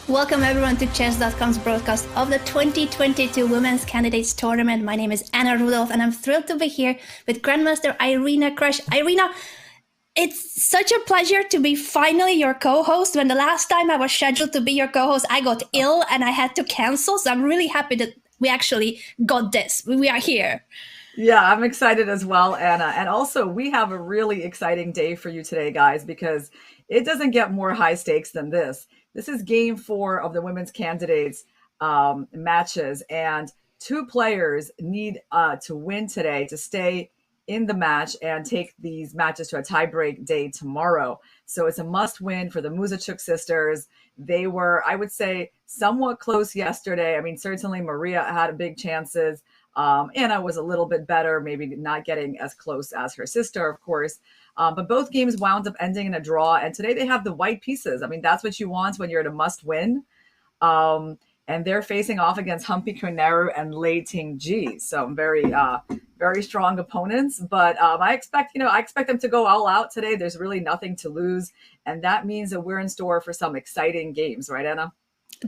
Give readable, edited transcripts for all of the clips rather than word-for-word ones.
Welcome everyone to Chess.com's broadcast of the 2022 Women's Candidates Tournament. My name is Anna Rudolph and I'm thrilled to be here with Grandmaster Irina Krush. Irina, it's such a pleasure to be finally your co-host. When the last time I was scheduled to be your co-host, I got ill and I had to cancel. So I'm really happy that we actually got this. We are here. Yeah, I'm excited as well, Anna. And also, we have a really exciting day for you today, guys, because it doesn't get more high stakes than this. This is game 4 of the women's candidates matches, and 2 players need to win today to stay in the match and take these matches to a tiebreak day tomorrow. So it's a must win for the Muzychuk sisters. They were, I would say, somewhat close yesterday. I mean, certainly Maria had big chances. Anna was a little bit better, maybe not getting as close as her sister, of course. But both games wound up ending in a draw. And today they have the white pieces. I mean, that's what you want when you're at a must win. And they're facing off against Humpy and Lei Ting-ji. So very strong opponents. But I expect them to go all out today. There's really nothing to lose. And that means that we're in store for some exciting games, right, Anna?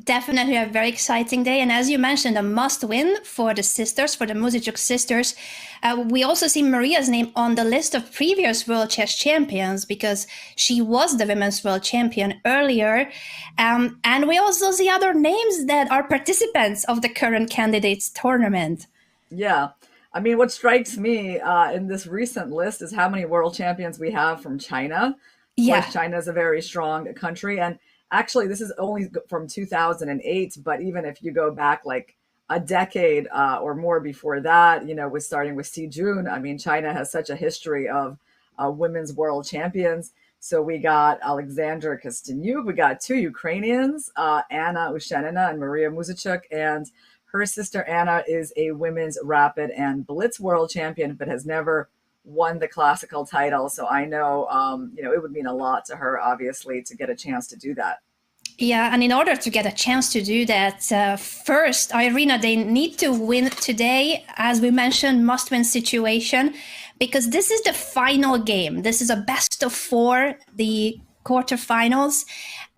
Definitely a very exciting day. And as you mentioned, a must win for the sisters, for the Muzychuk sisters. We also see Maria's name on the list of previous World Chess Champions because she was the Women's World Champion earlier. And we also see other names that are participants of the current candidates tournament. Yeah. I mean, what strikes me in this recent list is how many world champions we have from China. Yeah. Of course, China is a very strong country. And actually, this is only from 2008, but even if you go back like a decade or more before that, with starting with Si Jun, I mean, China has such a history of women's world champions. So we got Alexandra Kostyniuk, we got 2 Ukrainians, Anna Ushenina and Maria Muzychuk, and her sister Anna is a women's rapid and blitz world champion, but has never won the classical title. So I know, it would mean a lot to her, obviously, to get a chance to do that. Yeah, and in order to get a chance to do that, first, Irina, they need to win today, as we mentioned, must-win situation, because this is the final game. This is a best of 4, the quarterfinals,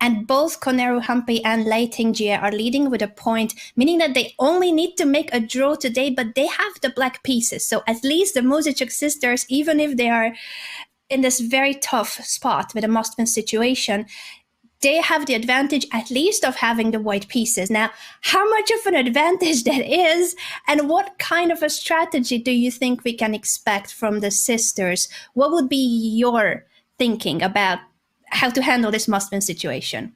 and both Koneru Humpy and Lei Ting-ji are leading with a point, meaning that they only need to make a draw today, but they have the black pieces. So at least the Muzychuk sisters, even if they are in this very tough spot with a must-win situation, they have the advantage at least of having the white pieces. Now, how much of an advantage that is, and what kind of a strategy do you think we can expect from the sisters? What would be your thinking about how to handle this must-win situation?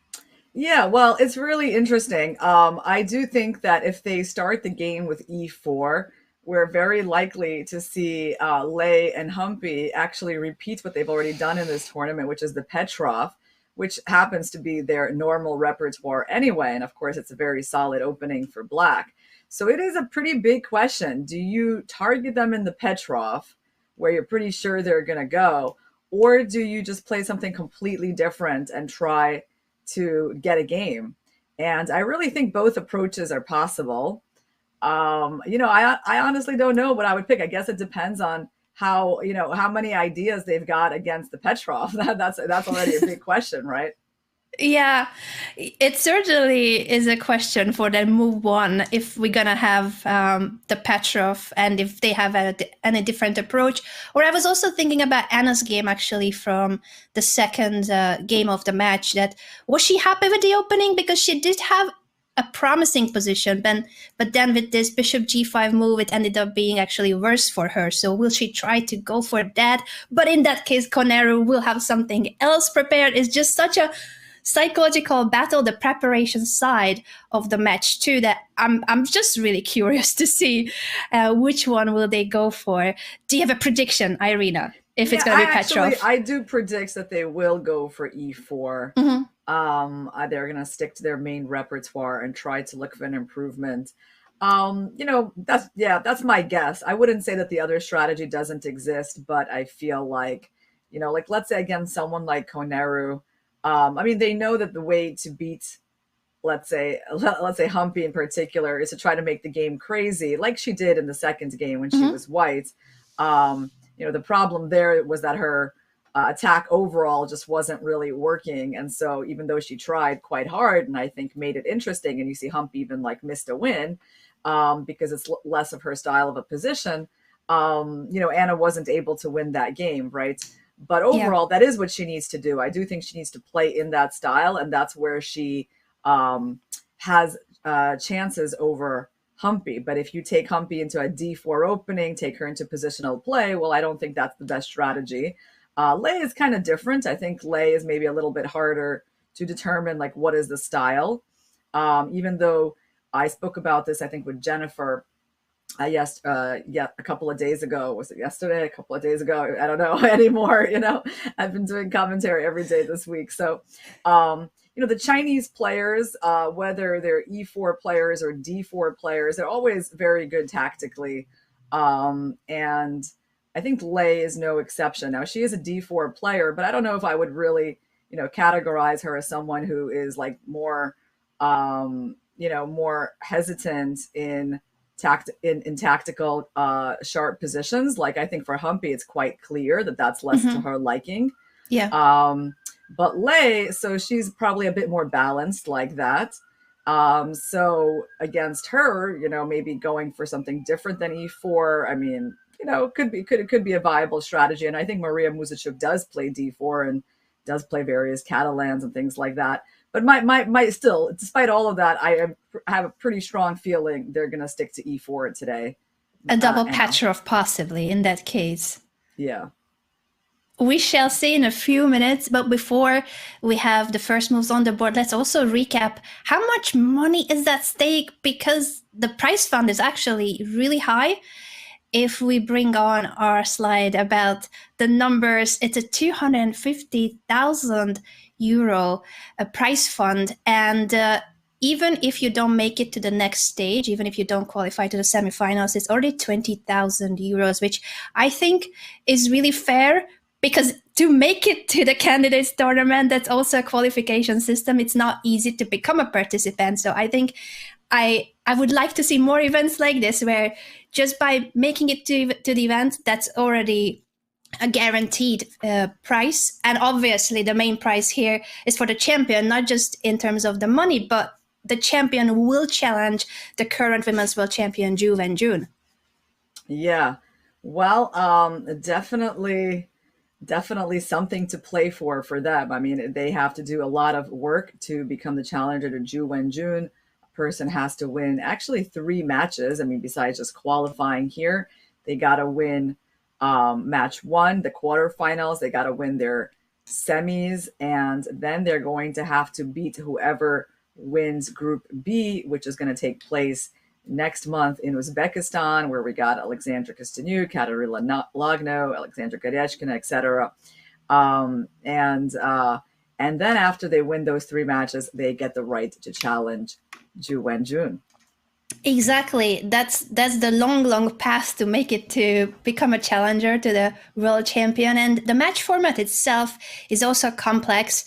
Yeah, well, it's really interesting. I do think that if they start the game with e4, we're very likely to see Lei and Humpy actually repeat what they've already done in this tournament, which is the Petrov, which happens to be their normal repertoire anyway. And of course, it's a very solid opening for Black. So it is a pretty big question. Do you target them in the Petrov, where you're pretty sure they're going to go, or do you just play something completely different and try to get a game? And I really think both approaches are possible. I honestly don't know what I would pick. I guess it depends on how many ideas they've got against the Petrov. That's already a big question, right? Yeah, it certainly is a question for the move 1 if we're gonna have the Petrov and if they have any different approach. Or I was also thinking about Anna's game actually from the second game of the match. That was she happy with the opening because she did have a promising position, but then with this bishop g5 move, it ended up being actually worse for her. So will she try to go for that? But in that case, Koneru will have something else prepared. It's just such a psychological battle, the preparation side of the match too, that I'm just really curious to see which one will they go for. Do you have a prediction, Irina, if it's going to be Petrov? I do predict that they will go for e4. Mm-hmm. They're going to stick to their main repertoire and try to look for an improvement. That's my guess. I wouldn't say that the other strategy doesn't exist, but I feel like, let's say again, someone like Koneru, they know that the way to beat, let's say Humpy in particular, is to try to make the game crazy, like she did in the second game when she was white. The problem there was that her attack overall just wasn't really working. And so even though she tried quite hard and I think made it interesting, and you see Hump even like missed a win because it's less of her style of a position, Anna wasn't able to win that game, right? But Yeah. overall, that is what she needs to do. I do think she needs to play in that style, and that's where she has chances over Humpy. But if you take Humpy into a D4 opening, take her into positional play, well, I don't think that's the best strategy. Lei is kind of different. I think Lei is maybe a little bit harder to determine, like, what is the style. Even though I spoke about this, I think, with Jennifer a couple of days ago. Was it yesterday? A couple of days ago? I don't know anymore. I've been doing commentary every day this week. So, the Chinese players, whether they're E4 players or D4 players, they're always very good tactically. And I think Lei is no exception. Now, she is a D4 player, but I don't know if I would really, categorize her as someone who is like more, more hesitant in tactical sharp positions. Like I think for Humpy, it's quite clear that that's less to her liking. Yeah. But Lei, so she's probably a bit more balanced like that. So against her, maybe going for something different than E4. I mean, could be a viable strategy. And I think Maria Muzychuk does play D4 and does play various Catalans and things like that. But my still, despite all of that, I have a pretty strong feeling they're going to stick to E4 today. A double Petrov possibly in that case. Yeah. We shall see in a few minutes, but before we have the first moves on the board, let's also recap how much money is at stake, because the prize fund is actually really high. If we bring on our slide about the numbers, it's a 250,000 euro prize fund. And even if you don't make it to the next stage, even if you don't qualify to the semifinals, it's already 20,000 euros, which I think is really fair. Because to make it to the candidates tournament, that's also a qualification system. It's not easy to become a participant. So I think I would like to see more events like this, where just by making it to the event, that's already a guaranteed prize. And obviously the main prize here is for the champion, not just in terms of the money, but the champion will challenge the current women's world champion, Wenjun. Yeah. Well, definitely something to play for them. I mean, they have to do a lot of work to become the challenger to Wenjun. A person has to win actually 3 matches. I mean, besides just qualifying here, they got to win match 1, the quarterfinals. They got to win their semis, and then they're going to have to beat whoever wins Group B, which is going to take place next month in Uzbekistan, where we got Alexandra Kostyuk, Katerina Lagno, Alexandra Goryachkina, etc. And then after they win those 3 matches, they get the right to challenge Wenjun. Exactly. That's the long path to make it to become a challenger to the world champion. And the match format itself is also complex.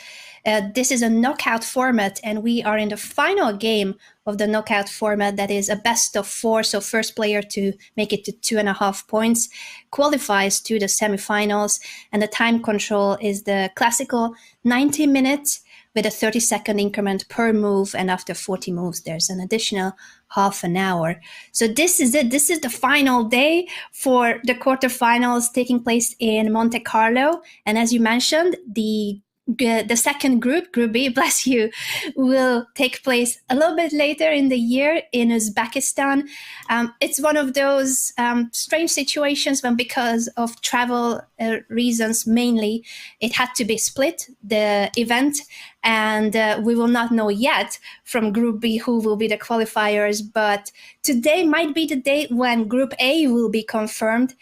This is a knockout format, and we are in the final game of the knockout format. That is a best of 4. So first player to make it to 2.5 points qualifies to the semifinals. And the time control is the classical 90 minutes with a 30-second increment per move. And after 40 moves, there's an additional half an hour. So this is it. This is the final day for the quarterfinals taking place in Monte Carlo. And as you mentioned, the second group, Group B, bless you, will take place a little bit later in the year in Uzbekistan. It's one of those strange situations when, because of travel reasons mainly, it had to be split, the event. And we will not know yet from Group B who will be the qualifiers. But today might be the day when Group A will be confirmed.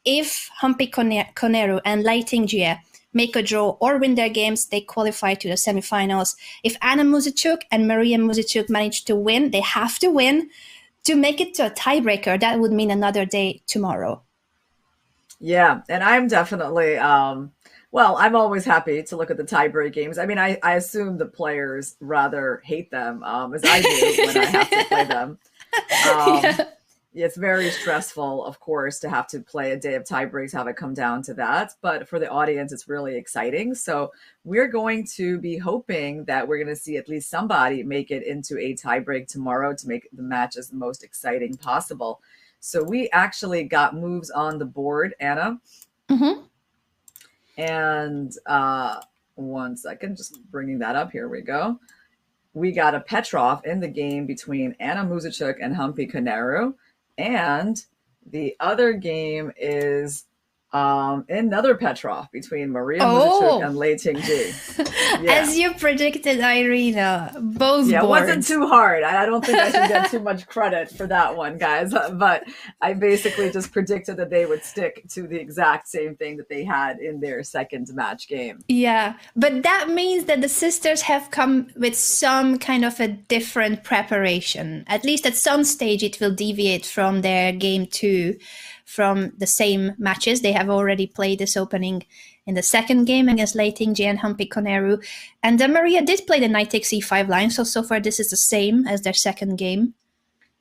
If Humpy Koneru and Lei Tingjie make a draw or win their games, they qualify to the semifinals. If Anna Muzychuk and Maria Muzychuk manage to win, they have to win to make it to a tiebreaker. That would mean another day tomorrow. Yeah, and I'm definitely, I'm always happy to look at the tiebreak games. I mean, I assume the players rather hate them, as I do when I have to play them. It's very stressful, of course, to have to play a day of tie breaks, have it come down to that. But for the audience, it's really exciting. So we're going to be hoping that we're going to see at least somebody make it into a tie break tomorrow to make the match as the most exciting possible. So we actually got moves on the board, Anna. Mm-hmm. And 1 second, just bringing that up. Here we go. We got a Petrov in the game between Anna Muzychuk and Humpy Koneru. And the other game is another Petrov between Maria Muzychuk and Lei Tingji. Yeah. As you predicted, Irina, both boards. It wasn't too hard. I don't think I should get too much credit for that one, guys. But I basically just predicted that they would stick to the exact same thing that they had in their second match game. Yeah, but that means that the sisters have come with some kind of a different preparation. At least at some stage it will deviate from their game 2, from the same matches. They have already played this opening in the second game against Lei Tingji and Humpy Koneru. And Maria did play the knight takes e5 line, so far this is the same as their second game.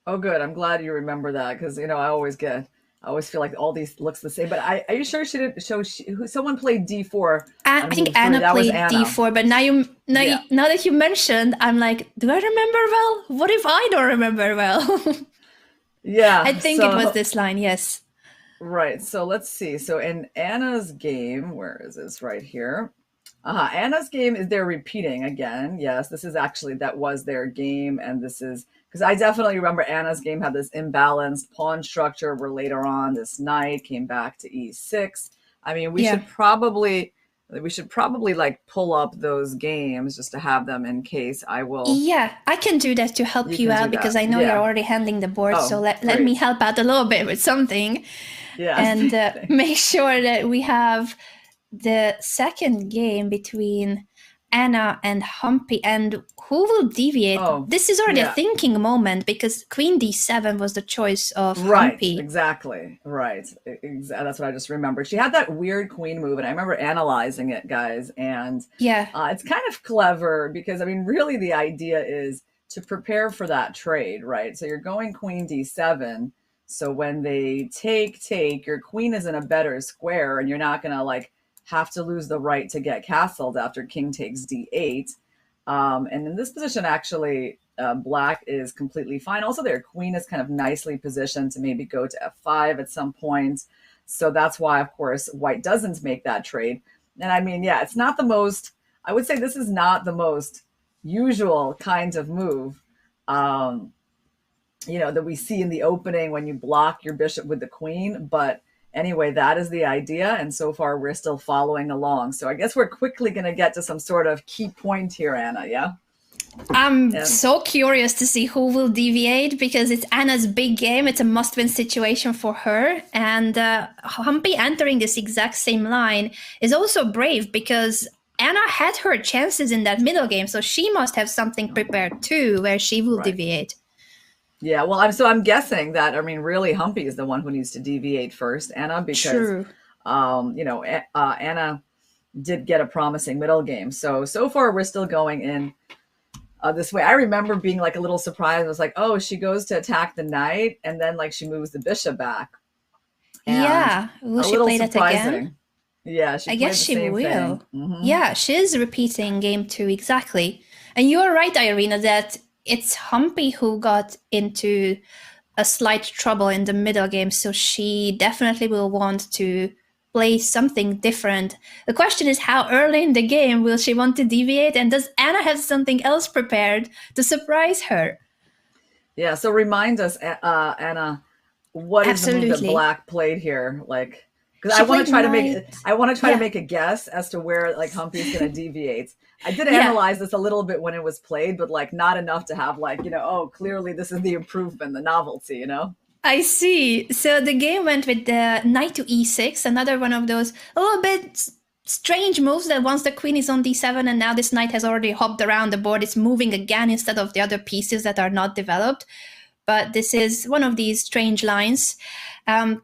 Oh, good. I'm glad you remember that, because, I always feel like all these looks the same. But are you sure she didn't show someone played d4? I think Anna played d4, but now that you mentioned, I'm like, do I remember well? What if I don't remember well? Yeah. I think it was this line, yes. Right. So let's see. So in Anna's game, where is this? Right here. Anna's game is they're repeating again. Yes, this is actually, that was their game. And this is, because I definitely remember Anna's game had this imbalanced pawn structure where later on this knight came back to e6. I mean, we should probably like pull up those games just to have them in case I will. Yeah, I can do that to help you out, because I know you're already handling the board. So let me help out a little bit with something. Yeah. And make sure that we have the second game between Anna and Humpy, and who will deviate. This is already a thinking moment, because queen d7 was the choice of Humpy. Exactly. Right. That's what I just remembered. She had that weird queen move, and I remember analyzing it, guys. And it's kind of clever, because, I mean, really the idea is to prepare for that trade, right? So you're going queen d7. So when they take, your queen is in a better square, and you're not going to like have to lose the right to get castled after king takes d8. And in this position, actually, black is completely fine. Also, their queen is kind of nicely positioned to maybe go to f5 at some point. So that's why, of course, white doesn't make that trade. And I mean, it's not the most, I would say this is not the most usual kind of move, that we see in the opening when you block your bishop with the queen. But anyway, that is the idea. And so far, we're still following along. So I guess we're quickly going to get to some sort of key point here, Anna. Yeah. I'm so curious to see who will deviate, because it's Anna's big game. It's a must-win situation for her. And Humpy entering this exact same line is also brave, because Anna had her chances in that middle game. So she must have something prepared too, where she will deviate. Yeah, well, I'm guessing that, I mean, really Humpy is the one who needs to deviate first, Anna, because, Anna did get a promising middle game. So far we're still going in this way. I remember being like a little surprised. I was like, oh, she goes to attack the knight, and then like she moves the bishop back. And will she play that again? Yeah, I guess she will. Yeah, she's repeating game 2, exactly. And you're right, Irina, that it's Humpy who got into a slight trouble in the middle game, so she definitely will want to play something different. The question is, how early in the game will she want to deviate, and does Anna have something else prepared to surprise her? Yeah, so remind us, Anna, what is the move that black played here? Like, because I want to try to make a guess as to where like Humpy's going to deviate. I did analyze this a little bit when it was played, but like not enough to have like, oh, clearly this is the improvement, the novelty, I see. So the game went with the knight to e6, another one of those a little bit strange moves that once the queen is on d7 and now this knight has already hopped around the board, it's moving again instead of the other pieces that are not developed. But this is one of these strange lines.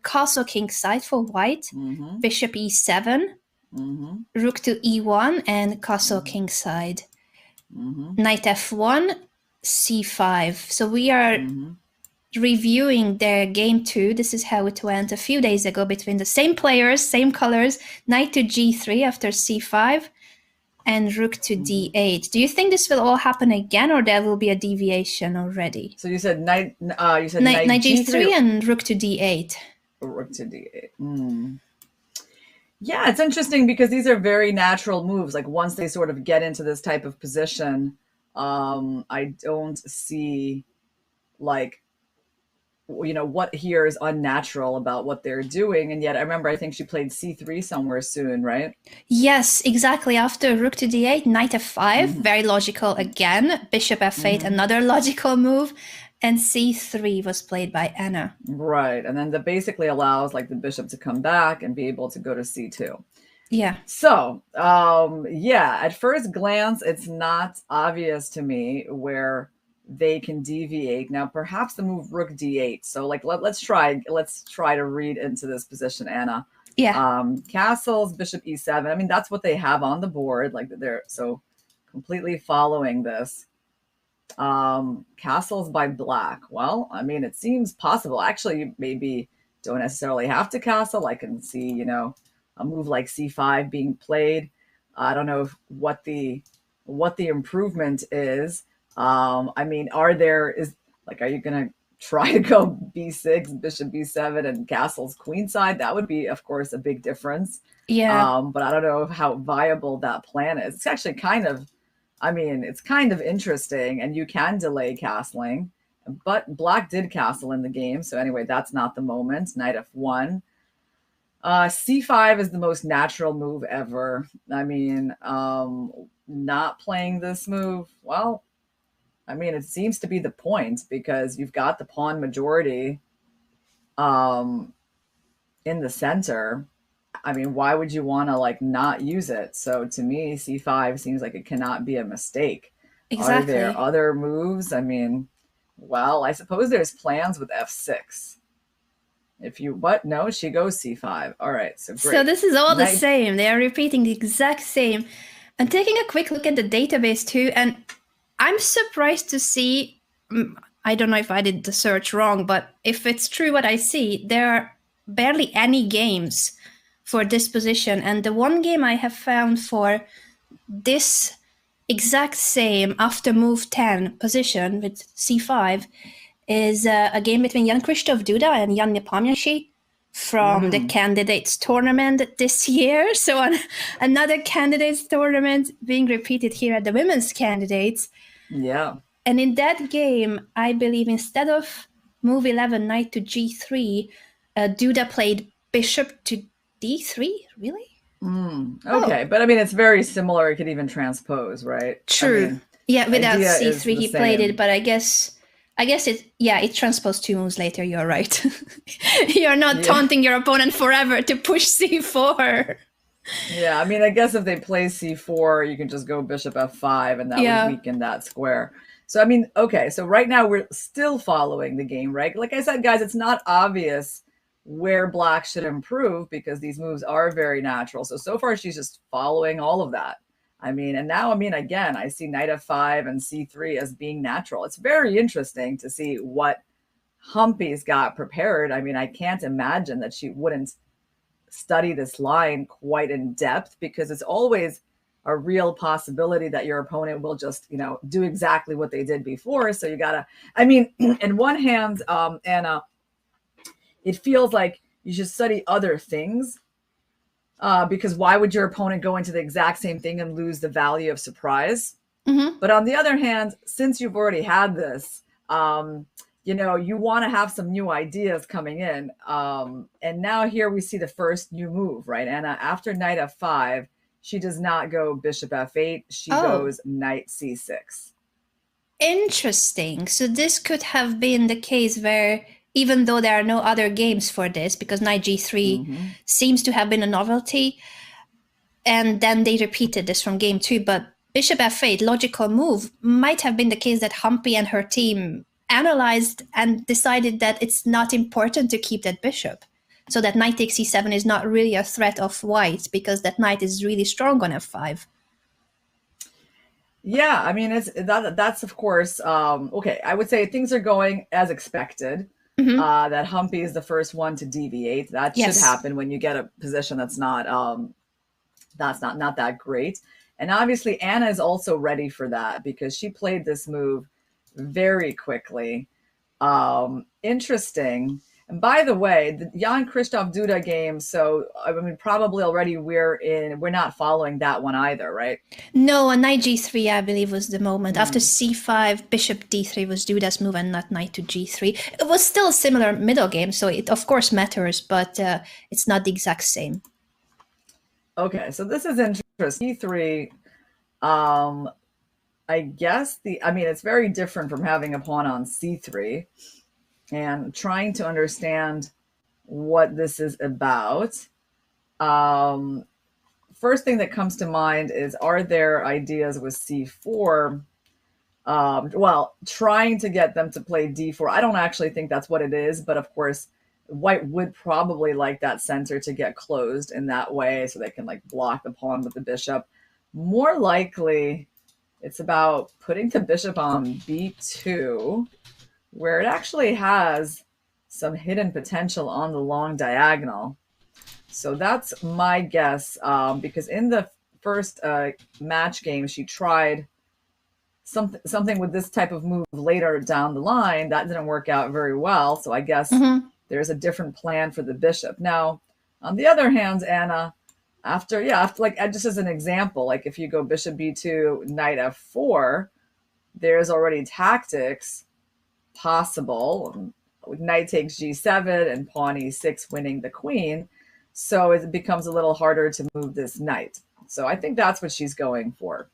Castle king side for white, bishop e7, rook to e1, and castle king side. Knight f1, c5. So we are reviewing their game 2. This is how it went a few days ago between the same players, same colors, knight to g3 after c5, and rook to d8. Do you think this will all happen again, or there will be a deviation already? So you said knight Knight g3 and rook to d8. Rook to d8. Yeah, it's interesting because these are very natural moves. Like once they sort of get into this type of position, I don't see like, you know, what here is unnatural about what they're doing. And yet I remember, I think she played c3 somewhere soon, right? Yes, exactly. After rook to d8, knight f5, very logical again. Bishop f8, another logical move. And c3 was played by Anna. Right. And then that basically allows like the bishop to come back and be able to go to c2. Yeah. So, yeah, at first glance, it's not obvious to me where they can deviate. Now, perhaps the move rook d8. So like, let's try to read into this position, Anna. Yeah. Castles, bishop e7. I mean, that's what they have on the board. Like they're so completely following this. Castles by black. Well, I mean, it seems possible. Actually, you maybe don't necessarily have to castle. I can see, you know, a move like c5 being played. I don't know what the improvement is. I mean, are you gonna try to go b6, bishop b7, and castles queenside? That would be, of course, a big difference. Yeah. But I don't know how viable that plan is. It's actually kind of, I mean, it's kind of interesting, and you can delay castling, but black did castle in the game. So anyway, that's not the moment. Knight f1. C5 is the most natural move ever. I mean, not playing this move, well, I mean, it seems to be the point because you've got the pawn majority in the center. I mean, why would you want to like not use it? So to me, c5 seems like it cannot be a mistake. Exactly. Are there other moves? I mean, well, I suppose there's plans with f6. If you what? No, she goes c5. All right, so great. So this is all the same. They are repeating the exact same. And taking a quick look at the database too, and I'm surprised to see, I don't know if I did the search wrong, but if it's true what I see, there are barely any games for this position. And the one game I have found for this exact same after move 10 position with c5 is a game between Jan-Krzysztof Duda and Jan Nepomniachtchi from the candidates tournament this year. So another candidates tournament being repeated here at the women's candidates. Yeah. And in that game, I believe instead of move 11, knight to g3, Duda played bishop to d3. Really? Okay, but I mean, it's very similar. It could even transpose, right? True. I mean, yeah, without c3 he played it, but I guess it transposed 2 moves later. You're right. You're not taunting your opponent forever to push c4. Yeah, I mean, I guess if they play c4, you can just go bishop f5, and that would weaken that square. So, I mean, okay, so right now we're still following the game, right? Like I said, guys, it's not obvious where black should improve because these moves are very natural. So far she's just following all of that. I mean, and now, I mean, again, I see knight f5 and c3 as being natural. It's very interesting to see what Humpy's got prepared. I mean, I can't imagine that she wouldn't study this line quite in depth because it's always a real possibility that your opponent will just, you know, do exactly what they did before. So you gotta, I mean, in one hand, Anna, it feels like you should study other things because why would your opponent go into the exact same thing and lose the value of surprise? But on the other hand, since you've already had this, you know, you want to have some new ideas coming in. And now here we see the first new move, right? Anna, after knight f5, she does not go bishop f8. She goes knight c6. Interesting. So this could have been the case where even though there are no other games for this, because knight g3 seems to have been a novelty, and then they repeated this from game 2, but bishop f8, logical move, might have been the case that Humpy and her team analyzed and decided that it's not important to keep that bishop. So that knight takes c7 is not really a threat of white because that knight is really strong on f5. Yeah, I mean that's of course okay. I would say things are going as expected. Hmm. That Humpy is the first one to deviate. That should Yes. happen when you get a position that's not that great. And obviously Anna is also ready for that because she played this move very quickly. Interesting. And by the way, the Jan Christoph Duda game, so I mean probably already we're not following that one either, right? No, a knight g3, I believe, was the moment. After Hmm. c5, bishop d3 was Duda's move and not knight to g3. It was still a similar middle game, so it of course matters, but it's not the exact same. Okay, so this is interesting. E3, um, I guess I mean, it's very different from having a pawn on c3 and trying to understand what this is about. Um, First thing that comes to mind is, are there ideas with c4? Well, trying to get them to play d4. I don't actually think that's what it is, but of course, white would probably like that center to get closed in that way so they can like block the pawn with the bishop. More likely, it's about putting the bishop on b2, where it actually has some hidden potential on the long diagonal. So that's my guess, because in the first match game, she tried something with this type of move later down the line. That didn't work out very well. So I guess Hmm. there's a different plan for the bishop. Now, on the other hand, Anna, after like just as an example, like if you go bishop b2, knight f4, there's already tactics possible. Knight takes g7 and pawn e6, winning the queen. So it becomes a little harder to move this knight. So I think that's what she's going for.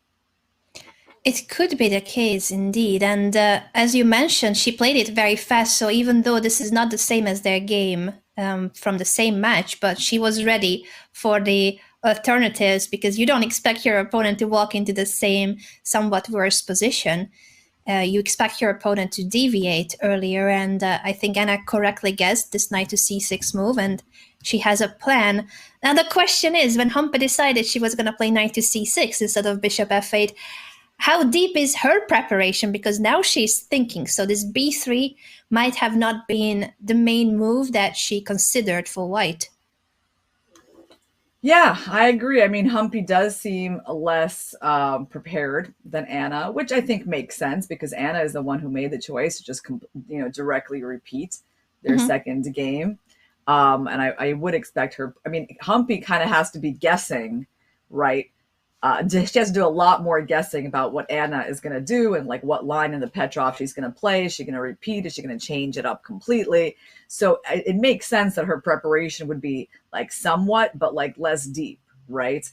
It could be the case indeed. And as you mentioned, she played it very fast. So even though this is not the same as their game from the same match, but she was ready for the alternatives because you don't expect your opponent to walk into the same, somewhat worse position. You expect your opponent to deviate earlier. And I think Anna correctly guessed this knight to c6 move, and she has a plan. Now, the question is when Humpy decided she was going to play knight to c6 instead of bishop f8, how deep is her preparation? Because now she's thinking. So this b3 might have not been the main move that she considered for white. Yeah, I agree. I mean, Humpy does seem less prepared than Anna, which I think makes sense because Anna is the one who made the choice to just directly repeat their Mm-hmm. second game. And I would expect her. I mean, Humpy kind of has to be guessing, right? She has to do a lot more guessing about what Anna is going to do and like what line in the Petrov she's going to play. Is she going to repeat? Is she going to change it up completely? So it makes sense that her preparation would be like somewhat, but like less deep, right?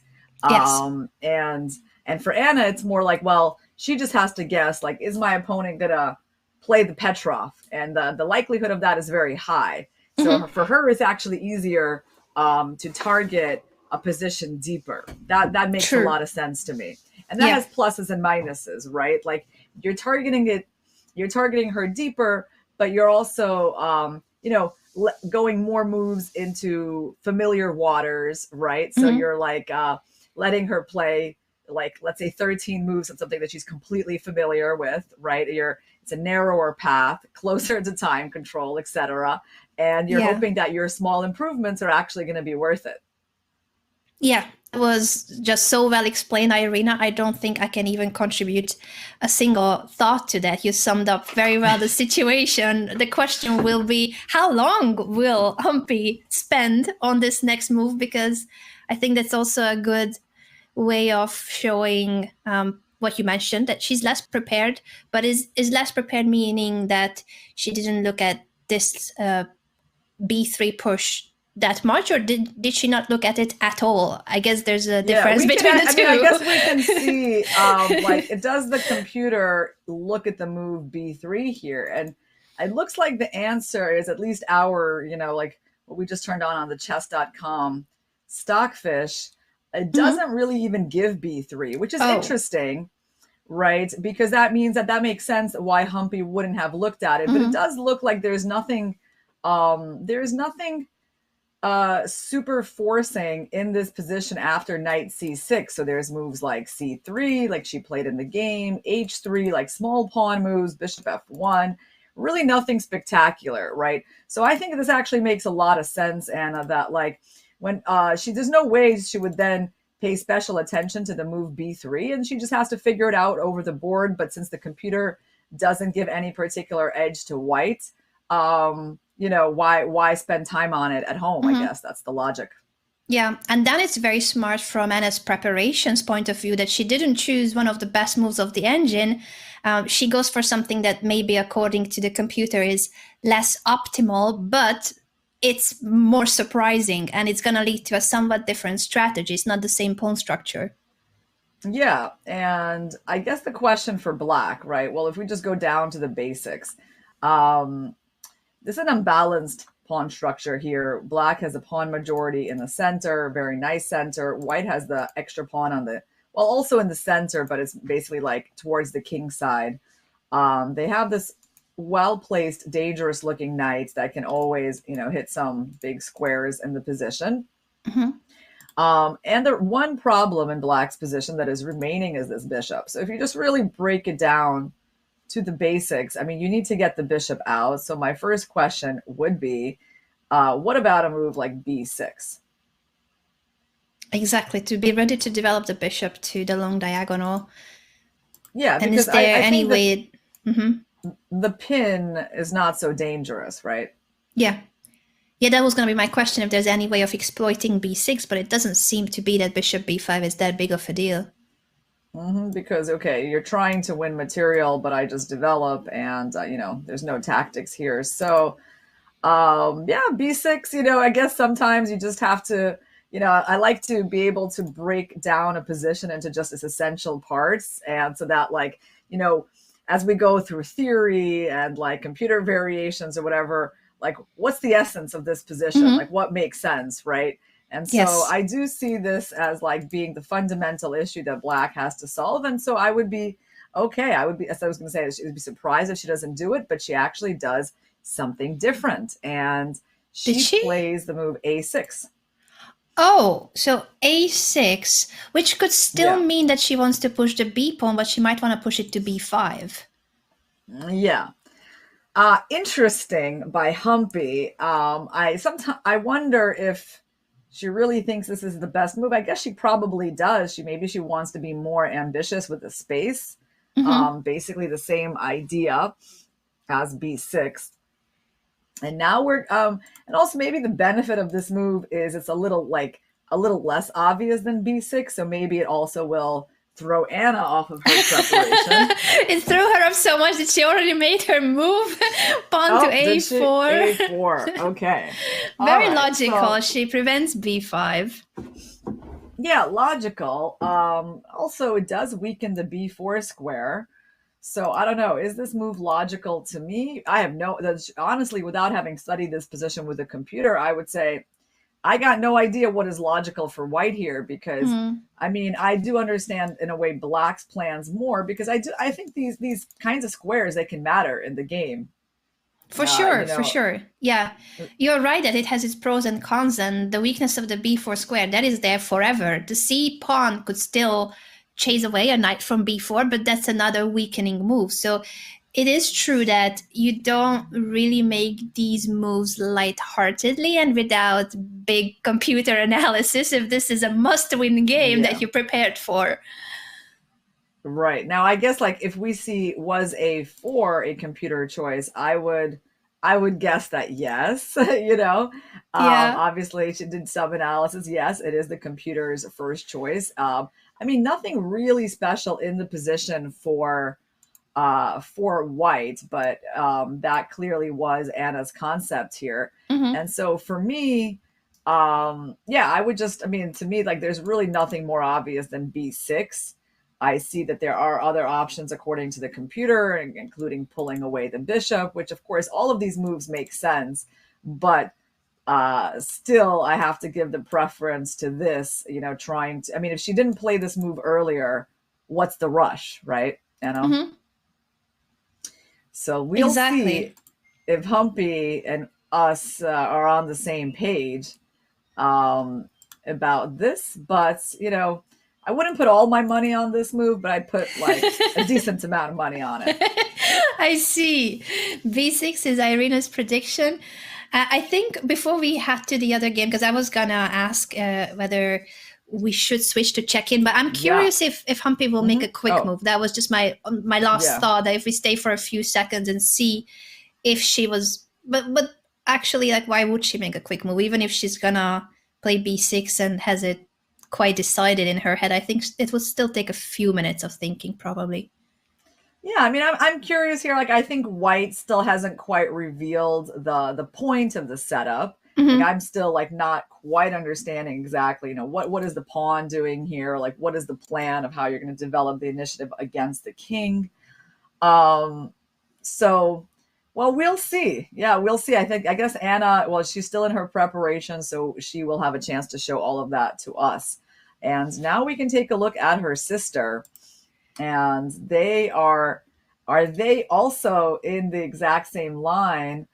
Yes. And for Anna, it's more like, well, she just has to guess, like, is my opponent gonna play the Petrov? And the likelihood of that is very high. So Mm-hmm. for her, it's actually easier to target a position deeper. That makes a True. lot of sense to me. And that Yeah. has pluses and minuses, right? Like you're targeting her deeper, but you're also going more moves into familiar waters, right? So Mm-hmm. you're like letting her play like let's say 13 moves on something that she's completely familiar with, right? It's a narrower path, closer to time control, etc. And you're Yeah. hoping that your small improvements are actually going to be worth it. Yeah. It was just so well explained, Irina. I don't think I can even contribute a single thought to that. You summed up very well the situation. The question will be how long will Humpy spend on this next move? Because I think that's also a good way of showing what you mentioned, that she's less prepared, but is less prepared meaning that she didn't look at this b3 push that much, or did she not look at it at all? I guess there's a Yeah, difference we can. between the I mean, I guess we can two. see, like, does the computer look at the move B3 here? And it looks like the answer is at least our, like what we just turned on the chess.com stockfish. It Mhm. doesn't really even give B3, which is Oh. interesting, right? Because that means that makes sense why Humpy wouldn't have looked at it. But it Mhm. does look like there's nothing super forcing in this position after knight c6. So there's moves like c3, like she played in the game, h3, like small pawn moves, bishop f1. Really nothing spectacular, right? So I think this actually makes a lot of sense, Anna, that like when there's no way she would then pay special attention to the move b3, and she just has to figure it out over the board. But since the computer doesn't give any particular edge to white, why spend time on it at home? I guess that's the logic. Yeah, and then it's very smart from Anna's preparations point of view that she didn't choose one of the best moves of the engine. She goes for something that maybe, according to the computer, is less optimal, but it's more surprising, and it's going to lead to a somewhat different strategy. It's not the same pawn structure. Yeah, and I guess the question for black, right? Well, if we just go down to the basics, this is an unbalanced pawn structure here. Black has a pawn majority in the center, very nice center. White has the extra pawn on the, well, also in the center, but it's basically like towards the king side. They have this well-placed, dangerous-looking knight that can always, hit some big squares in the position. And the one problem in black's position that is remaining is this bishop. So if you just really break it down to the basics, I mean, you need to get the bishop out. So my first question would be, what about a move like b6? Exactly, to be ready to develop the bishop to the long diagonal. Yeah, And because is there I any think way? the pin is not so dangerous, right? Yeah. Yeah, that was going to be my question, if there's any way of exploiting b6, but it doesn't seem to be that bishop b5 is that big of a deal. Because, okay, you're trying to win material, but I just develop, and, there's no tactics here. So, yeah, b6, I guess sometimes you just have to, I like to be able to break down a position into just its essential parts. And so that, like, as we go through theory and like computer variations or whatever, like what's the essence of this position? Like what makes sense, right? And so Yes. I do see this as like being the fundamental issue that black has to solve. And so I would be okay. I would be, as I was going to say, I would be surprised if she doesn't do it, but she actually does something different. And Did she she? plays the move a6. Oh, so a6, which could still Yeah. mean that she wants to push the b pawn, but she might want to push it to b5. Yeah. Interesting by Humpy. I wonder if she really thinks this is the best move. I guess she probably does. Maybe she wants to be more ambitious with the space. Basically the same idea as b6. And now and also maybe the benefit of this move is it's a little less obvious than b6. So maybe it also will throw Anna off of her preparation. It threw her off so much that she already made her move pawn to a4. A4. Okay. Very right, logical. so, She prevents b5. yeah, logical. Also, it does weaken the b4 square. So I don't know. Is this move logical to me? I have honestly, without having studied this position with a computer, I would say I got no idea what is logical for white here, because I mean, I do understand in a way black's plans more, because I think these kinds of squares, they can matter in the game. For sure. Yeah, you're right that it has its pros and cons, and the weakness of the b4 square, that is there forever. The c pawn could still chase away a knight from b4, but that's another weakening move. So it is true that you don't really make these moves lightheartedly and without big computer analysis if this is a must-win game that you prepared for. Right. Now, I guess like if we see was a4 a computer choice, I would guess that yes, obviously she did some analysis. Yes, it is the computer's first choice. I mean, nothing really special in the position for white, but that clearly was Anna's concept here. And so for me, I would just, I mean, to me, like there's really nothing more obvious than b6. I see that there are other options according to the computer, including pulling away the bishop, which of course all of these moves make sense, but still I have to give the preference to this, trying to, I mean, if she didn't play this move earlier, what's the rush, right? So we'll see if Humpy and us are on the same page. um, about this, but I wouldn't put all my money on this move, but I'd put like a decent amount of money on it. I see. B6 is Irina's prediction. I think before we head to the other game, because I was gonna ask whether we should switch to check-in, but I'm Yeah. curious if Humpy will make a quick Oh, move. That was just my last yeah. thought. That if we stay for a few seconds and see if she was, but actually, like, why would she make a quick move? Even if she's gonna play B6 and has it quite decided in her head, I think it would still take a few minutes of thinking, probably. Yeah, I mean, I'm curious here. Like, I think White still hasn't quite revealed the point of the setup. Like, Mm-hmm. I'm still like not quite understanding exactly, what is the pawn doing here? Like, what is the plan of how you're going to develop the initiative against the king? Um, so, well, we'll see. Yeah, we'll see. I guess Anna, well, she's still in her preparation, so she will have a chance to show all of that to us. And now we can take a look at her sister, and are they also in the exact same line?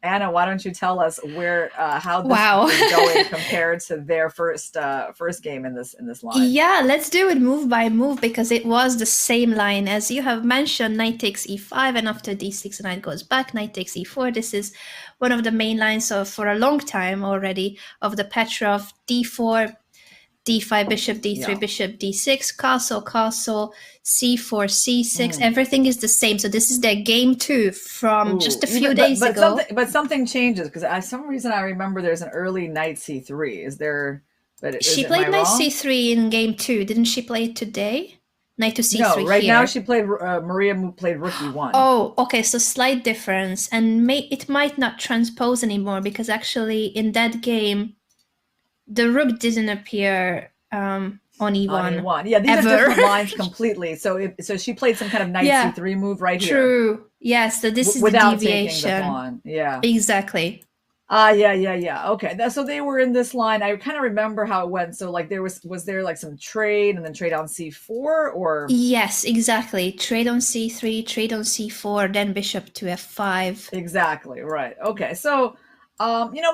Anna, why don't you tell us where how this Wow. is going compared to their first game in this line? Yeah, let's do it move by move because it was the same line as you have mentioned. Knight takes e5, and after d6, knight goes back. Knight takes e4. This is one of the main lines of for a long time already of the Petrov d4, d5, bishop d3, Yeah. bishop d6, castle, castle, c4, c6. Mm. Everything is the same. So this is their game two from Ooh, just a few even days ago. something changes because some reason I remember there's an early knight c3. Is there? But She am I played knight wrong? c3 in game two. Didn't she play it today? Knight to No, c3 right now here. she played Maria played rook e1. Oh, okay, so slight difference, and it might not transpose anymore because actually in that game the rook didn't appear on On e1 e1. Yeah, these are ever. different lines completely. So she played some kind of knight Yeah, c3 move right here true. Yes, so this is the without taking the deviation. pawn. Yeah. Exactly. Yeah. Okay. So they were in this line. I kind of remember how it went. So like was there like some trade and then trade on c4 or Yes, exactly. Trade on c3, trade on c4, then bishop to f5. exactly, right. Okay. So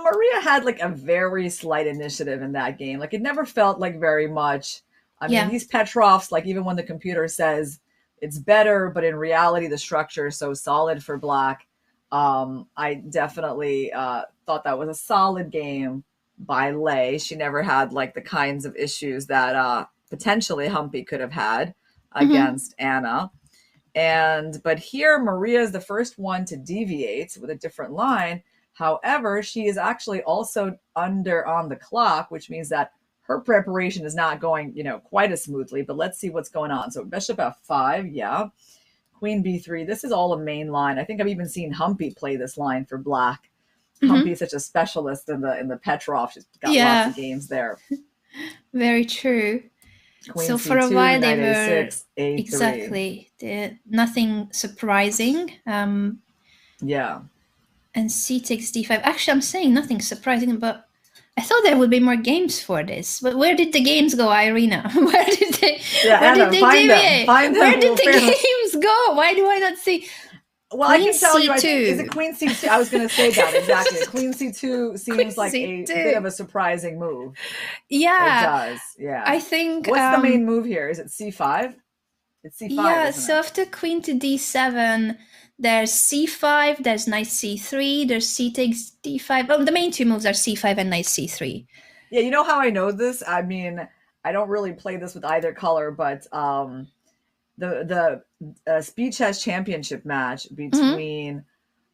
Maria had like a very slight initiative in that game. Like it never felt like very much. I mean, Yeah. these Petrovs, like even when the computer says it's better, but in reality the structure is so solid for black. I definitely thought that was a solid game by Lei. She never had like the kinds of issues that potentially Humpy could have had Mm-hmm. against Anna. But here Maria is the first one to deviate with a different line. However, she is actually also under on the clock, which means that her preparation is not going, quite as smoothly. But let's see what's going on. So bishop f5, yeah. Queen b3. This is all a main line. I think I've even seen Humpy play this line for black. Humpy Mm-hmm. is such a specialist in the Petrov. She's got lots Yeah, of games there. very true. Queen So for a c2, while they knight were a6, a3. exactly nothing surprising. Yeah. And c takes d5. Actually, I'm saying nothing surprising, but I thought there would be more games for this. But where did the games go, Irina? Where did they? Yeah, Where did Anna, they find them. deviate? Find them. Where did We'll the figure. games go? Why do I not see Well, I Queen can tell you, I think, is it c2? Queen C2? I was going to say that exactly. Queen C2 Queen seems like a bit of c2. a surprising move. It Yeah, does. Yeah. I think. What's the main move here? Is it C5? It's C5, Yeah, isn't so it? after queen to d7, there's c5, there's knight c3, there's c takes d5. Oh, the main two moves are c5 and knight c3. Yeah, you know how I know this? I mean, I don't really play this with either color, but the Speed Chess Championship match Mm-hmm. between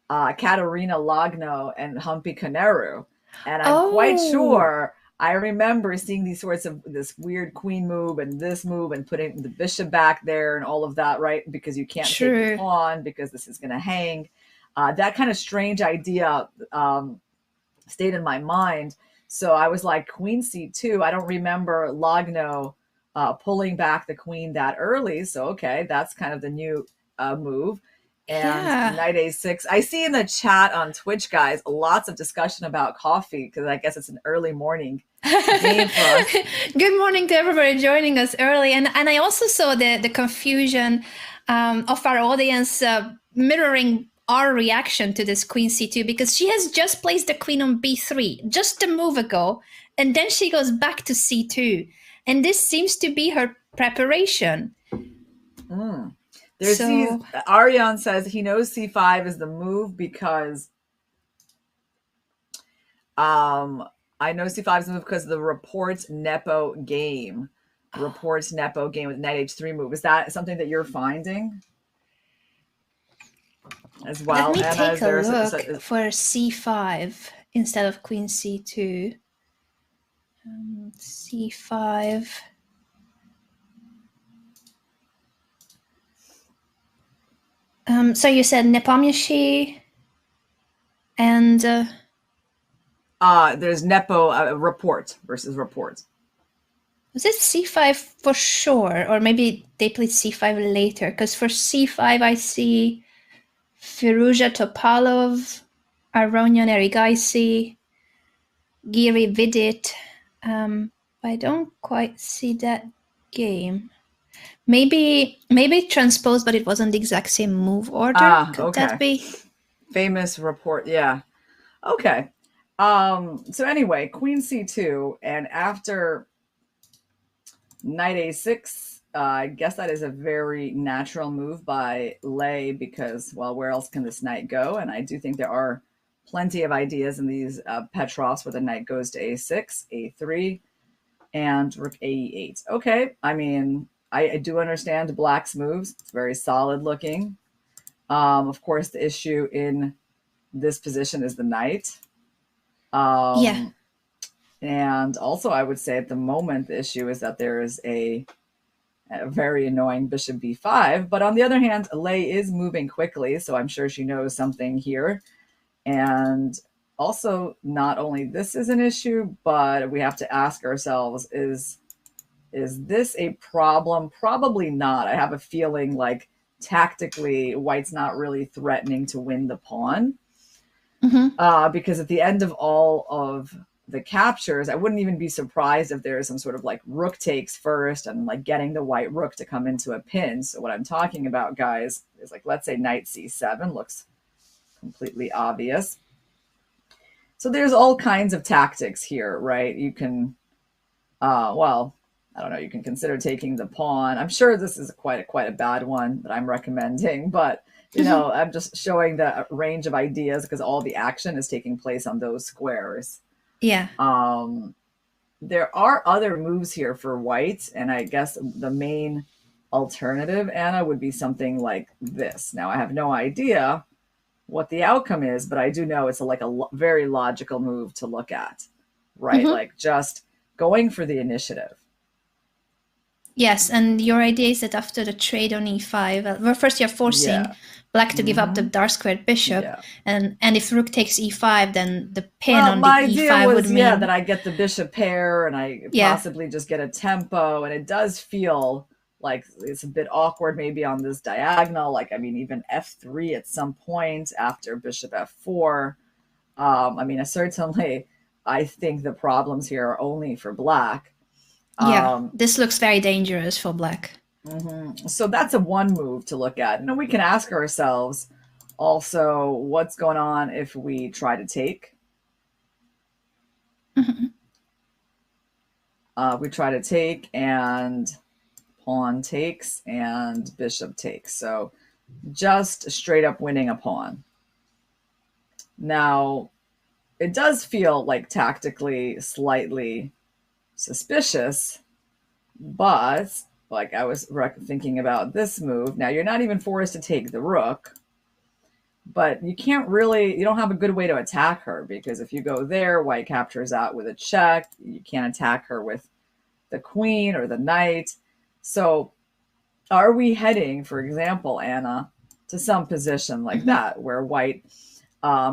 Katerina Lagno and Humpy Koneru. And I'm quite Oh, sure I remember seeing these sorts of this weird queen move and this move and putting the bishop back there and all of that, right? Because you can't take the true. pawn because this is going to hang. That kind of strange idea stayed in my mind. So I was like, Queen C2. I don't remember Lagno pulling back the queen that early. So, okay, that's kind of the new move. And Yeah. knight a6. I see in the chat on Twitch, guys, lots of discussion about coffee because I guess it's an early morning game for us. Good morning to everybody joining us early. And I also saw the confusion of our audience mirroring our reaction to this queen c2, because she has just placed the queen on b3 just a move ago, and then she goes back to c2, and this seems to be her preparation. Ariane says he knows c5 is the move because I know c5 is the move because of the reports Nepo game. Reports Nepo game with knight h3 move. Is that something that you're finding as well? Let me Anna, take a look for c5 instead of queen c2. C5. So you said Nepomniachtchi and there's Nepo report versus report. Was it c5 for sure, or maybe they played c5 later? Because for c5 I see Firuza Topalov, Aronian Erigaisi, Giri Vidit. I don't quite see that game. Maybe transposed, but it wasn't the exact same move order. Could that be? Famous report, yeah. Okay. So anyway, queen c2, and after knight a6, I guess that is a very natural move by Lei because, well, where else can this knight go? And I do think there are plenty of ideas in these Petrovs where the knight goes to a6, a3, and rook ae8. Okay, I mean, I do understand black's moves. It's very solid looking. Of course, the issue in this position is the knight. Yeah. And also, I would say at the moment, the issue is that there is a very annoying bishop b5. But on the other hand, Lei is moving quickly, so I'm sure she knows something here. And also, not only this is an issue, but we have to ask ourselves, is this a problem? Probably not. I have a feeling like tactically, white's not really threatening to win the pawn. Because at the end of all of the captures, I wouldn't even be surprised if there's some sort of like rook takes first and like getting the white rook to come into a pin. So what I'm talking about, guys, is like, let's say knight c7 looks completely obvious. So there's all kinds of tactics here, right? You can, well, I don't know, you can consider taking the pawn. I'm sure this is quite a bad one that I'm recommending, but you know, I'm just showing the range of ideas because all the action is taking place on those squares. Yeah. There are other moves here for white, and I guess the main alternative, Anna, would be something like this. Now, I have no idea what the outcome is, but I do know it's like a very logical move to look at, right? Like just going for the initiative. Yes, and your idea is that after the trade on e5, well, first you're forcing black to give up the dark squared bishop, and if rook takes e5, then the pin on the e5 would mean that I get the bishop pair and I possibly just get a tempo, and it does feel like it's a bit awkward maybe on this diagonal. Like, I mean, even f3 at some point after bishop f4. I mean, certainly I think the problems here are only for black. This looks very dangerous for black. So that's one move to look at. And we can ask ourselves also, what's going on if we try to take? We try to take and pawn takes and bishop takes. So just straight up winning a pawn. Now, it does feel like tactically slightly suspicious, but like I was thinking about this move. Now, you're not even forced to take the rook, but you don't have a good way to attack her, because if you go there, white captures out with a check. You can't attack her with the queen or the knight. So are we heading, for example, Anna, to some position like that where white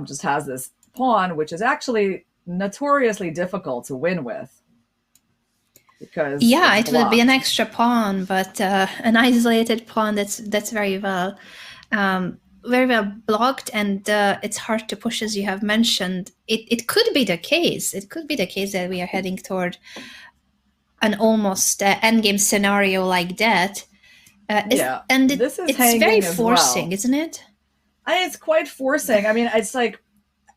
just has this pawn, which is actually notoriously difficult to win with? Because it will be an extra pawn, but an isolated pawn that's very well blocked, and it's hard to push, as you have mentioned. It could be the case. It could be the case that we are heading toward an almost endgame scenario like that. And it's very forcing, isn't it? It's quite forcing. I mean, it's like,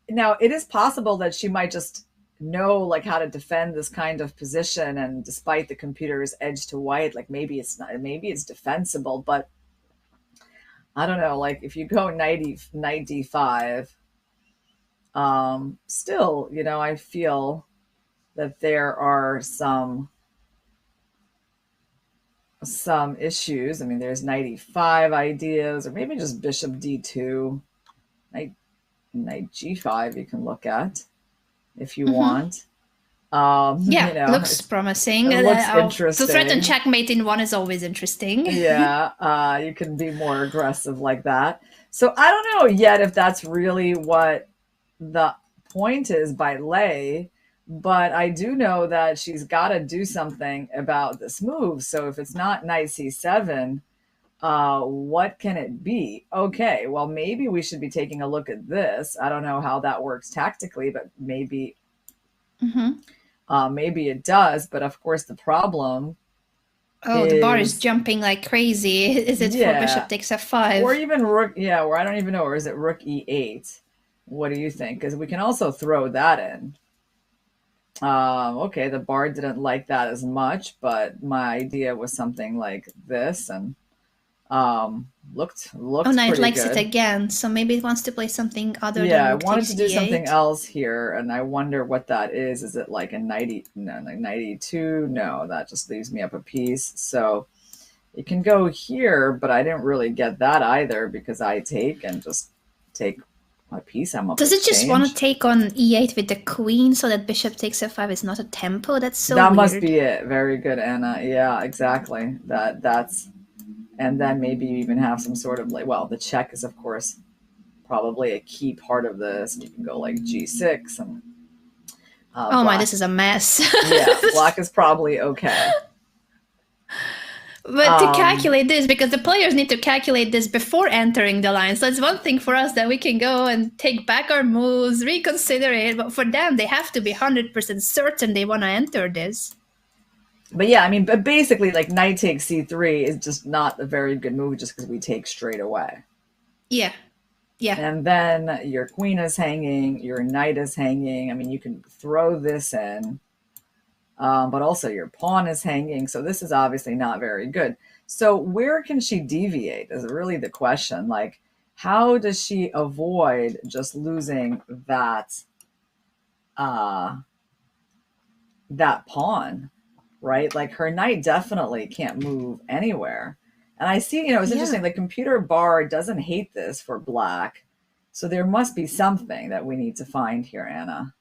now it is possible that she might just know like how to defend this kind of position, and despite the computer's edge to white, like maybe it's not, maybe it's defensible, but I don't know, like if you go knight d5, still, I feel that there are some issues. I mean, there's knight e5 ideas, or maybe just bishop d2, knight g5 you can look at if you want. Yeah, looks promising. It looks To threaten interesting. checkmate in one is always interesting. Yeah, you can be more aggressive like that. So I don't know yet if that's really what the point is by Lei, but I do know that she's got to do something about this move. So if it's not knight c7, what can it be? Okay, well, maybe we should be taking a look at this. I don't know how that works tactically, but maybe maybe it does. But of course, the problem Oh, the bar is is, jumping like crazy. Is it for yeah, bishop takes or f5? even rook, yeah, or I don't even know, or is it rook e8? What do you think? Because we can also throw that in. Okay, the bar didn't like that as much, but my idea was something like this, and looked Oh, looked no, it pretty likes it good. again. So maybe it wants to play something other Yeah, than I rook wanted takes to do something e8. else here, and I wonder what that is. Is it like a 90? No, like 92? No, that just leaves me up a piece. So it can go here, but I didn't really get that either, because I take and just take my piece. I'm up Does it just want to exchange. take on e8 with the queen so that bishop takes f5 is not a tempo? That's so That must weird. be it. Very good, Anna. Yeah, exactly. That's, and then maybe you even have some sort of like, well, the check is of course probably a key part of this. And you can go like g6, and Oh my, black. this is a mess. Yeah, black is probably okay. But to Um, calculate this, because the players need to calculate this before entering the line. So it's one thing for us that we can go and take back our moves, reconsider it. But for them, they have to be 100% certain they want to enter this. but yeah, I mean, but basically, like knight takes c3 is just not a very good move, just because we take straight away. Yeah. Yeah. And then your queen is hanging, your knight is hanging. I mean, you can throw this in, but also your pawn is hanging. So this is obviously not very good. So where can she deviate is really the question. Like, how does she avoid just losing uh, that pawn, right? Like her knight definitely can't move anywhere. And I see, it's Yeah. interesting. The computer bar doesn't hate this for black. So there must be something that we need to find here, Anna.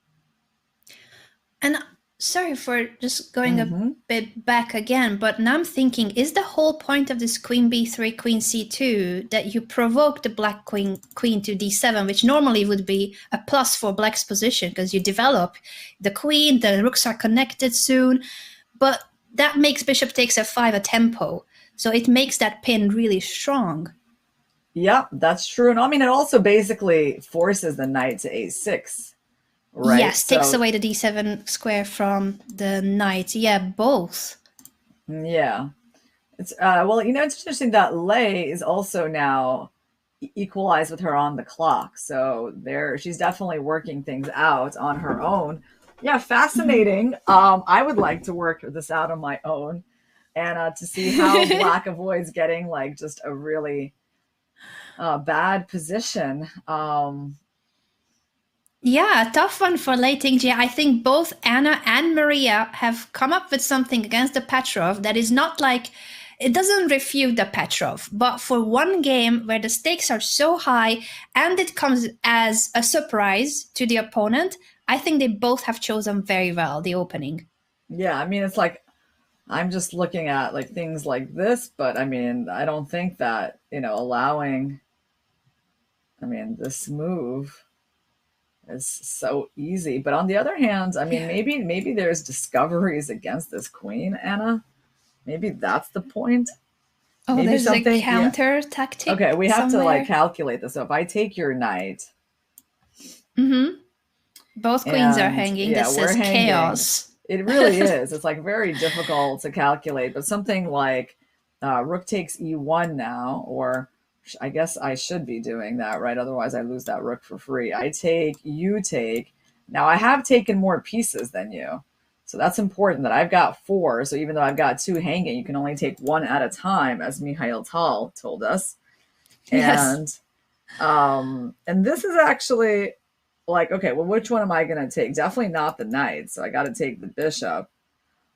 And sorry for just going a Mm-hmm. bit back again, but now I'm thinking, is the whole point of this queen b3, queen c2 that you provoke the black queen to d7, which normally would be a plus for black's position because you develop the queen, the rooks are connected soon, but that makes bishop takes f5 a tempo. So it makes that pin really strong. Yeah, that's true. And I mean, it also basically forces the knight to a6, right? Yes, takes So away the d7 square from the knight. Yeah, both. yeah, it's well, it's interesting that Lei is also now equalized with her on the clock. So there, she's definitely working things out on her own. Yeah, fascinating. I would like to work this out on my own, and to see how Black avoids getting like just a really bad position. Yeah, tough one for late Tingji. I think both Anna and Maria have come up with something against the Petrov that is not like, it doesn't refute the Petrov, but for one game where the stakes are so high and it comes as a surprise to the opponent, I think they both have chosen very well the opening. Yeah, I mean, it's like I'm just looking at like things like this, but I mean, I don't think that allowing. I mean, this move is so easy. But on the other hand, I mean, Yeah. maybe there's discoveries against this queen, Anna. Maybe that's the point. Oh, Maybe there's a something, yeah. counter Okay, tactic we have to like somewhere. calculate this. So if I take your knight Mm-hmm. Both queens are and hanging. yeah, This we're is hanging, chaos. it really is. It's like very difficult to calculate, but something like rook takes e1 now, or I guess I should be doing that, right? Otherwise, I lose that rook for free. I take, you take. Now, I have taken more pieces than you. So that's important that I've got 4. So even though I've got 2 hanging, you can only take 1 at a time, as Mikhail Tal told us. Yes. And this is actually like, okay, well, which one am I going to take? Definitely not the knight. So I got to take the bishop.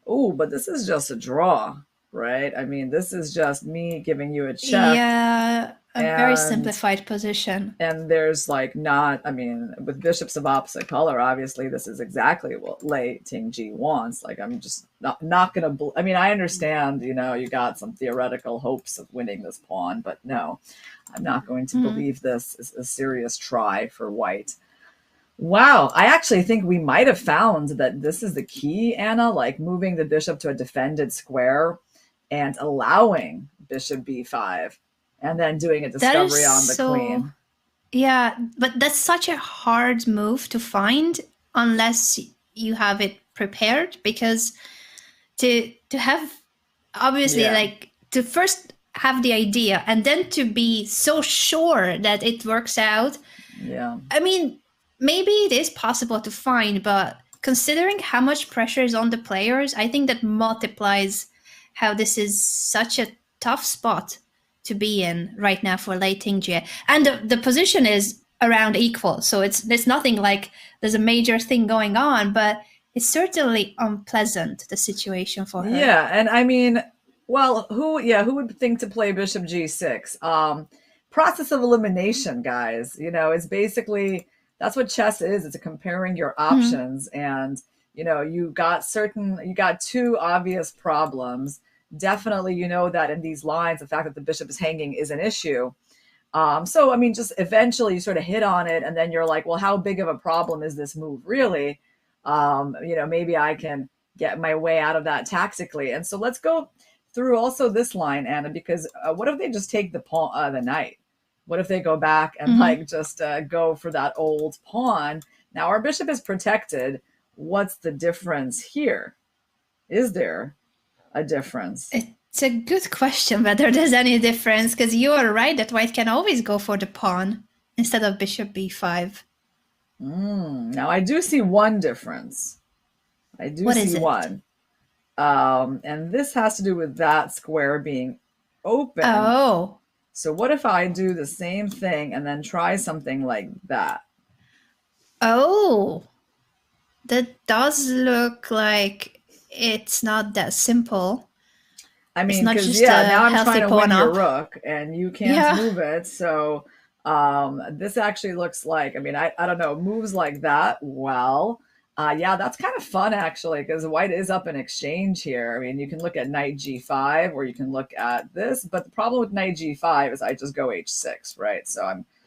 Oh, but this is just a draw, right? I mean, this is just me giving you a check. Yeah, a very And simplified position. there's like not, I mean, with bishops of opposite color, obviously this is exactly what Lei Ting-ji wants. Like, I'm just not going to, I mean, I understand, you know, you got some theoretical hopes of winning this pawn, but no, I'm not going to believe this is a serious try for white. Wow, I actually think we might have found that this is the key, Anna, like moving the bishop to a defended square and allowing bishop b5 and then doing a That is discovery on the queen. Yeah, but that's such a hard move to find unless you have it prepared, because to have, obviously, Yeah. like, to first have the idea and then to be so sure that it works out. Yeah. I mean, maybe it is possible to find, but considering how much pressure is on the players, I think that multiplies how this is such a tough spot to be in right now for Lei Tingjie. And the position is around equal, so it's nothing like there's a major thing going on, but it's certainly unpleasant, the situation for her. Yeah, and I mean, well, who would think to play bishop g6? Process of elimination, guys. You know, it's basically, that's what chess is. It's comparing your options, and you know, you got 2 obvious problems. Definitely, you know that in these lines, the fact that the bishop is hanging is an issue. So I mean, just eventually you sort of hit on it, and then you're like, well, how big of a problem is this move really? You know, maybe I can get my way out of that tactically. And so let's go through also this line, Anna, because what if they just take the knight? What if they go back and like just go for that old pawn? Now our bishop is protected. What's the difference here? Is there a difference? It's a good question whether there's any difference, because you are right that white can always go for the pawn instead of bishop b5. Now I do see one difference. I do What see is it? one. And this has to do with that square being open. Oh. So what if I do the same thing and then try something like that? Oh. That does look like it's not that simple. I mean, It's not because just now a I'm trying healthy to win pawn your up. rook and you can't move it. So this actually looks like, I mean, I don't know, moves like that. Well, yeah, that's kind of fun actually, because white is up in exchange here. I mean, you can look at knight g5 or you can look at this, but the problem with knight g5 is I just go h6, right? So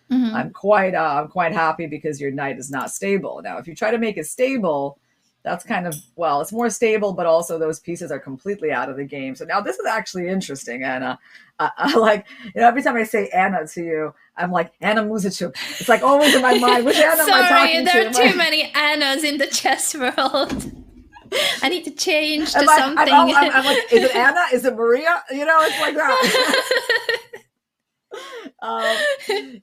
I'm quite happy because your knight is not stable. Now, if you try to make it stable, that's kind of, well, it's more stable, but also those pieces are completely out of the game. So now this is actually interesting, Anna. I like, you know, every time I say Anna to you, I'm like, Anna Muzychuk. It's like always in my mind. Which Anna am I talking to? Sorry, there are too many Annas in the chess world. I need to change to something. I'm like, is it Anna? Is it Maria? You know, it's like that.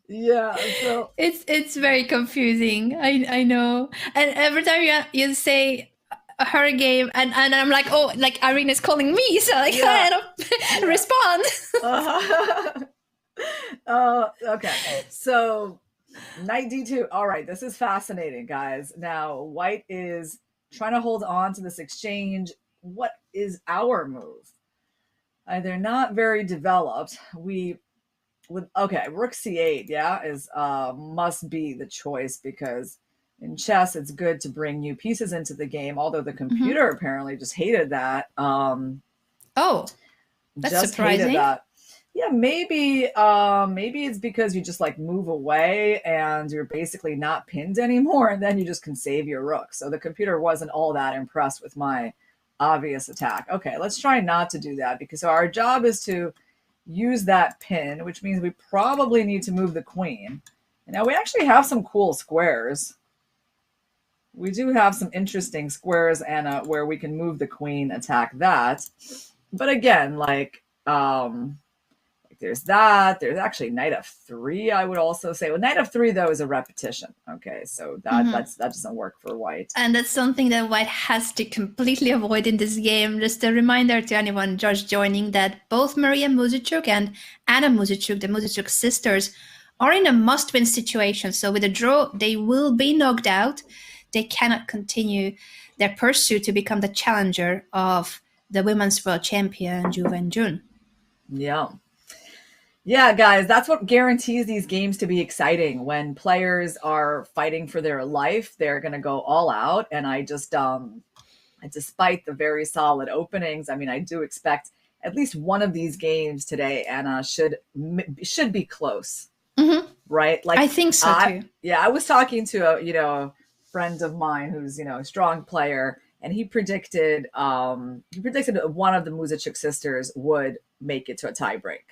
Yeah, so it's very confusing. I know, and every time you say her game, and I'm like, oh, like Irina's calling me, so like, I don't respond. Okay, so knight d2. All right, this is fascinating, guys. Now white is trying to hold on to this exchange. What is our move? They're not very developed. Okay, rook c8, yeah, is must be the choice, because in chess it's good to bring new pieces into the game, although the computer apparently just hated that. Oh, that's just surprising. Hated that. Yeah, maybe it's because you just like move away and you're basically not pinned anymore, and then you just can save your rook. So the computer wasn't all that impressed with my obvious attack. Okay, let's try not to do that, because our job is to use that pin, which means we probably need to move the queen. And now we actually have some cool squares. We do have some interesting squares, Anna, where we can move the queen, attack that. But again, like there's that. There's actually knight f3, I would also say. Well, knight f3, though, is a repetition. Okay, so that doesn't work for white. And that's something that white has to completely avoid in this game. Just a reminder to anyone just joining that both Maria Muzychuk and Anna Muzychuk, the Muzychuk sisters, are in a must-win situation. So with a draw, they will be knocked out. They cannot continue their pursuit to become the challenger of the women's world champion, Wenjun. Yeah. Yeah, guys, that's what guarantees these games to be exciting. When players are fighting for their life, they're going to go all out. And I just, despite the very solid openings, I mean, I do expect at least one of these games today, Anna, should be close. Mm-hmm. Right? Like, I think so too. I was talking to a friend of mine who's a strong player, and he predicted one of the Muzychuk sisters would make it to a tiebreak.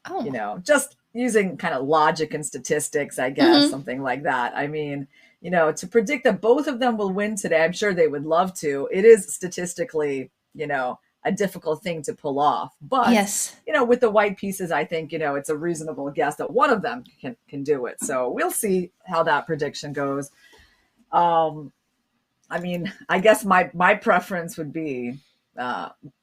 Oh. Just using kind of logic and statistics, I guess, something like that. I mean, to predict that both of them will win today, I'm sure they would love to. It is statistically, a difficult thing to pull off. But, yes, with the white pieces, I think, it's a reasonable guess that one of them can do it. So we'll see how that prediction goes. I mean, I guess my preference would be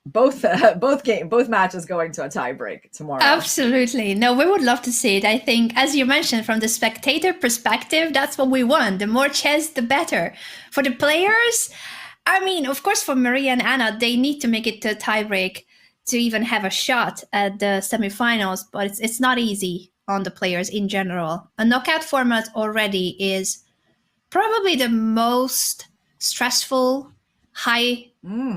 both matches going to a tiebreak tomorrow. Absolutely. No, we would love to see it. I think, as you mentioned, from the spectator perspective, that's what we want. The more chess, the better. For the players, I mean, of course, for Maria and Anna, they need to make it to a tiebreak to even have a shot at the semifinals, but it's not easy on the players in general. A knockout format already is probably the most stressful, high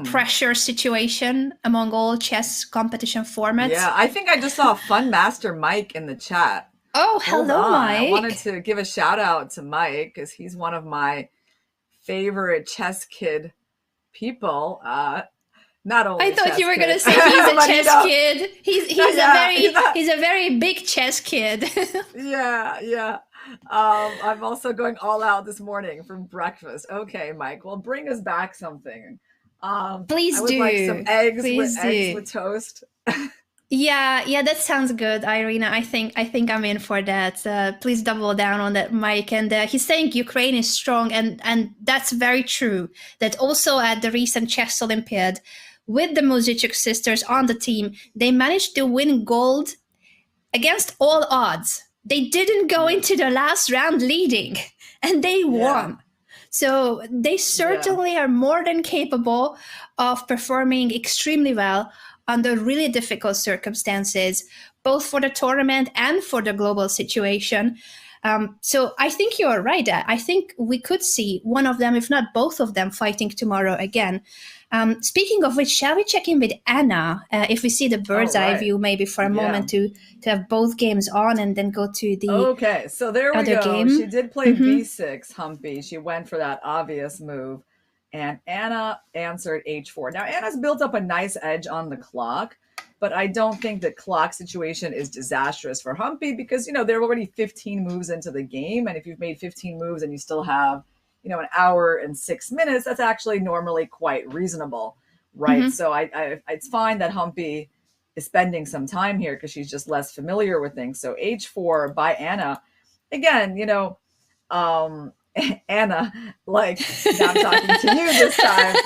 pressure situation among all chess competition formats. Yeah, I think I just saw Fun Master Mike in the chat. Oh, hello, Mike. I wanted to give a shout out to Mike because he's one of my favorite chess kid people. Not only I thought you were going to say he's a chess kid. He's a very big chess kid. Yeah. I'm also going all out this morning for breakfast. Okay, Mike. Well, bring us back something. Please I would do. Like some eggs with toast. Yeah, that sounds good, Irina. I think I'm in for that. Please double down on that, Mike. And he's saying Ukraine is strong, and that's very true. That also at the recent Chess Olympiad, with the Muzychuk sisters on the team, they managed to win gold against all odds. They didn't go into the last round leading, and they won. So they certainly are more than capable of performing extremely well under really difficult circumstances, both for the tournament and for the global situation. So I think you're right. I think we could see one of them, if not both of them, fighting tomorrow again. Speaking of which, shall we check in with Anna if we see the bird's eye view maybe for a moment to have both games on and then go to the Okay, so there we go. Game. She did play b6, Humpy. She went for that obvious move. And Anna answered h4. Now, Anna's built up a nice edge on the clock, but I don't think the clock situation is disastrous for Humpy because, there are already 15 moves into the game. And if you've made 15 moves and you still have, an hour and 6 minutes, that's actually normally quite reasonable, right? So it's fine that Humpy is spending some time here because she's just less familiar with things. So h4 by Anna. Again, Anna, like, now I'm talking to you this time.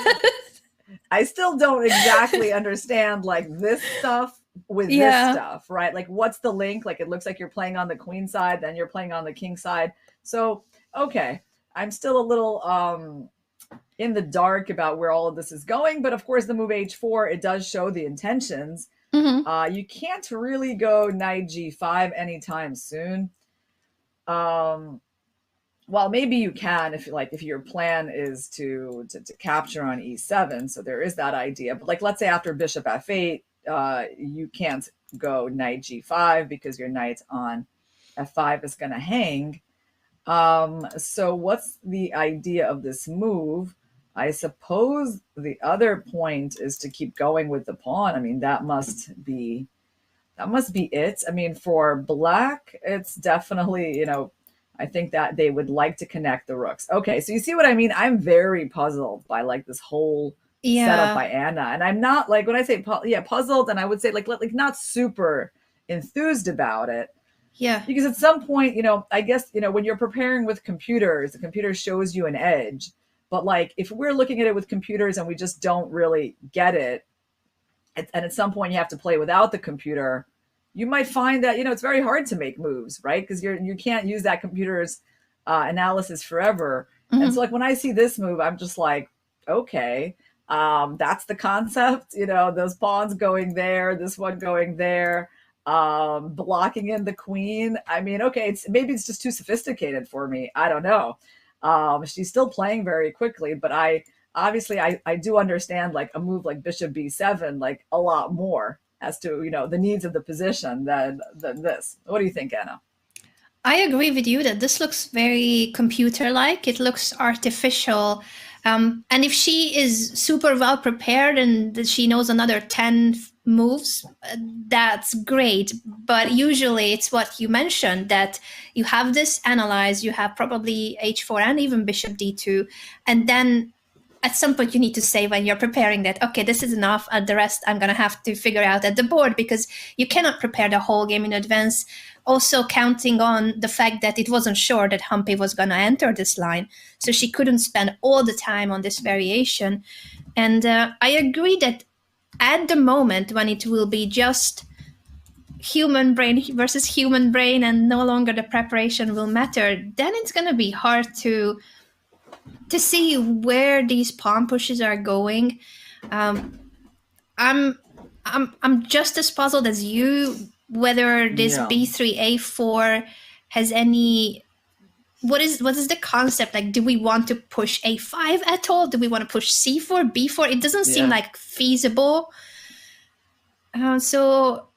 I still don't exactly understand like this stuff with this stuff, right? Like, what's the link? Like, it looks like you're playing on the queen side, then you're playing on the king side. So, okay, I'm still a little in the dark about where all of this is going. But of course, the move h4, it does show the intentions. You can't really go knight g5 anytime soon. Well, maybe you can if your plan is to capture on e7. So there is that idea. But like, let's say after bishop f8, you can't go knight g5 because your knight on f5 is going to hang. So what's the idea of this move? I suppose the other point is to keep going with the pawn. I mean, that must be it. I mean, for black, it's definitely, I think that they would like to connect the rooks. Okay, so you see what I mean? I'm very puzzled by like this whole setup by Anna. And I'm not like, when I say puzzled, and I would say like not super enthused about it. Yeah. Because at some point, I guess, when you're preparing with computers, the computer shows you an edge. But like if we're looking at it with computers and we just don't really get it, and at some point you have to play without the computer, you might find that it's very hard to make moves, right? Because you can't use that computer's analysis forever. And so Mhm. like when I see this move, I'm just like, okay, that's the concept. Those pawns going there, this one going there, blocking in the queen. I mean, okay, maybe it's just too sophisticated for me. I don't know. She's still playing very quickly, but obviously I do understand like a move like bishop b7 like a lot more as to the needs of the position than this. What do you think, Anna? I agree with you that this looks very computer-like. It looks artificial. And if she is super well prepared and that she knows another 10 moves, that's great. But usually it's what you mentioned, that you have this analyzed, you have probably h4 and even bishop d2, and then at some point you need to say when you're preparing that, okay, this is enough, and the rest I'm going to have to figure out at the board, because you cannot prepare the whole game in advance. Also counting on the fact that it wasn't sure that Humpy was going to enter this line, so she couldn't spend all the time on this variation. And I agree that at the moment when it will be just human brain versus human brain and no longer the preparation will matter, then it's going to be hard to see where these pawn pushes are going. Um, I'm I'm just as puzzled as you whether this Yeah. b3 a4 has any. What is the concept? Like, do we want to push a5 at all? Do we want to push c4, b4? It doesn't seem Yeah. like feasible. So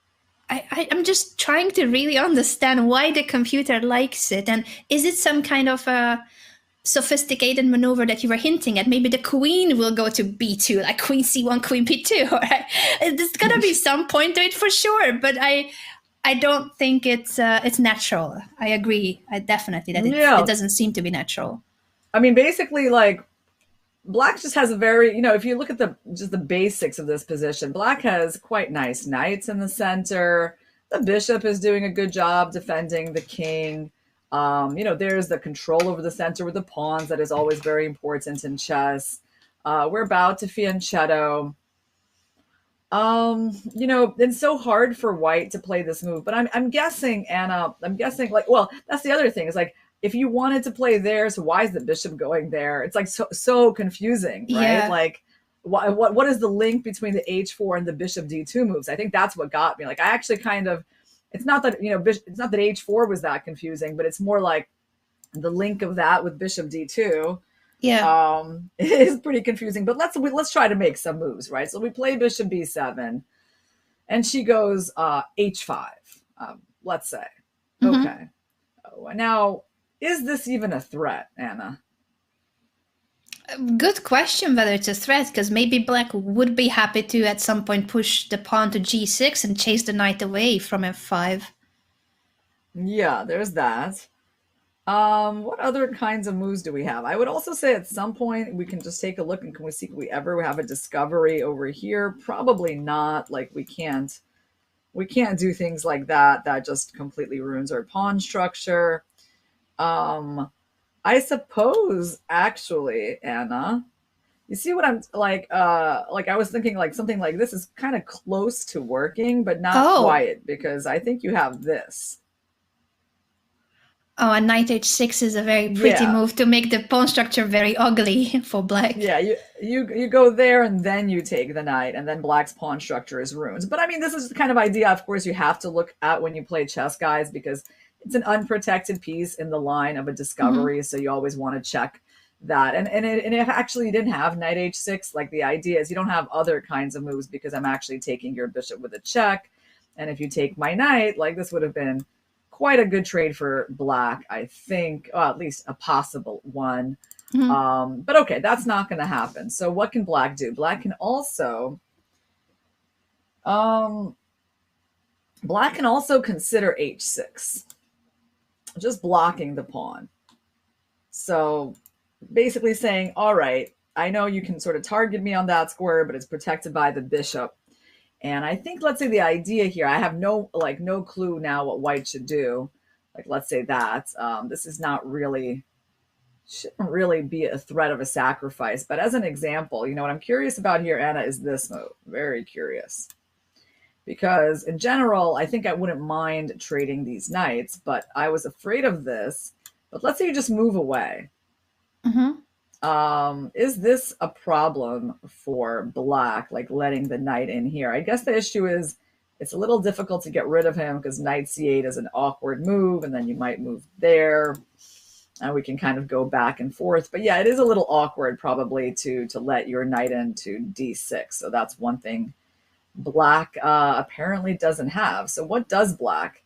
I'm just trying to really understand why the computer likes it, and is it some kind of a sophisticated maneuver that you were hinting at? Maybe the queen will go to b2, like queen c1, queen b2. Right? There's gonna be some point to it for sure, but I don't think it's natural. I agree. I definitely that it Yeah. doesn't seem to be natural. I mean, basically, like Black just has a very, if you look at the basics of this position, Black has quite nice knights in the center. The bishop is doing a good job defending the king. There's the control over the center with the pawns that is always very important in chess. We're about to fianchetto. It's so hard for white to play this move, but I'm guessing, Anna, I'm guessing like, well, that's the other thing is like, if you wanted to play there, so why is the bishop going there? It's like so confusing, right? Yeah. Like, what is the link between the h4 and the bishop d2 moves? I think that's what got me. Like, I actually kind of, it's not that it's not that h4 was that confusing, but it's more like the link of that with bishop d2 Yeah. it is pretty confusing. But let's try to make some moves, right? So we play bishop b7, and she goes h5. Let's say, Mm-hmm. okay. Now, is this even a threat, Anna? Good question whether it's a threat, because maybe black would be happy to at some point push the pawn to g6 and chase the knight away from f5. Yeah, there's that. What other kinds of moves do we have? I would also say at some point we can just take a look and can we see if we ever have a discovery over here? Probably not. Like we can't do things like that. That just completely ruins our pawn structure. I suppose actually, Anna, you see what I'm like I was thinking like something like this is kind of close to working, but not Oh, quite because I think you have this. oh, and knight h6 is a very pretty Yeah. move to make the pawn structure very ugly for black. Yeah, you go there and then you take the knight and then black's pawn structure is ruined. But I mean, this is the kind of idea, of course, you have to look at when you play chess, guys, because it's an unprotected piece in the line of a Mm-hmm. discovery, so you always want to check that. And if actually you didn't have knight h6, like the idea is you don't have other kinds of moves because I'm actually taking your bishop with a check. And if you take my knight, like this would have been quite a good trade for black, I think, at least a possible one. Mm-hmm. But okay, that's not going to happen. So what can black do? Um, Black can also consider h6, just blocking the pawn. So basically saying, all right, I know you can sort of target me on that square, but it's protected by the bishop. And I think, let's say the idea here, I have no clue now what white should do. Like, let's say that this is not really, shouldn't really be a threat of a sacrifice. But as an example, what I'm curious about here, Anna, is this move. Very curious. Because in general, I think I wouldn't mind trading these knights, but I was afraid of this. But let's say you just move away. Is this a problem for black, like letting the knight in here? I guess the issue is it's a little difficult to get rid of him because knight c8 is an awkward move, and then you might move there, and we can kind of go back and forth. But yeah, it is a little awkward probably to let your knight into d6. So that's one thing black apparently doesn't have. So what does black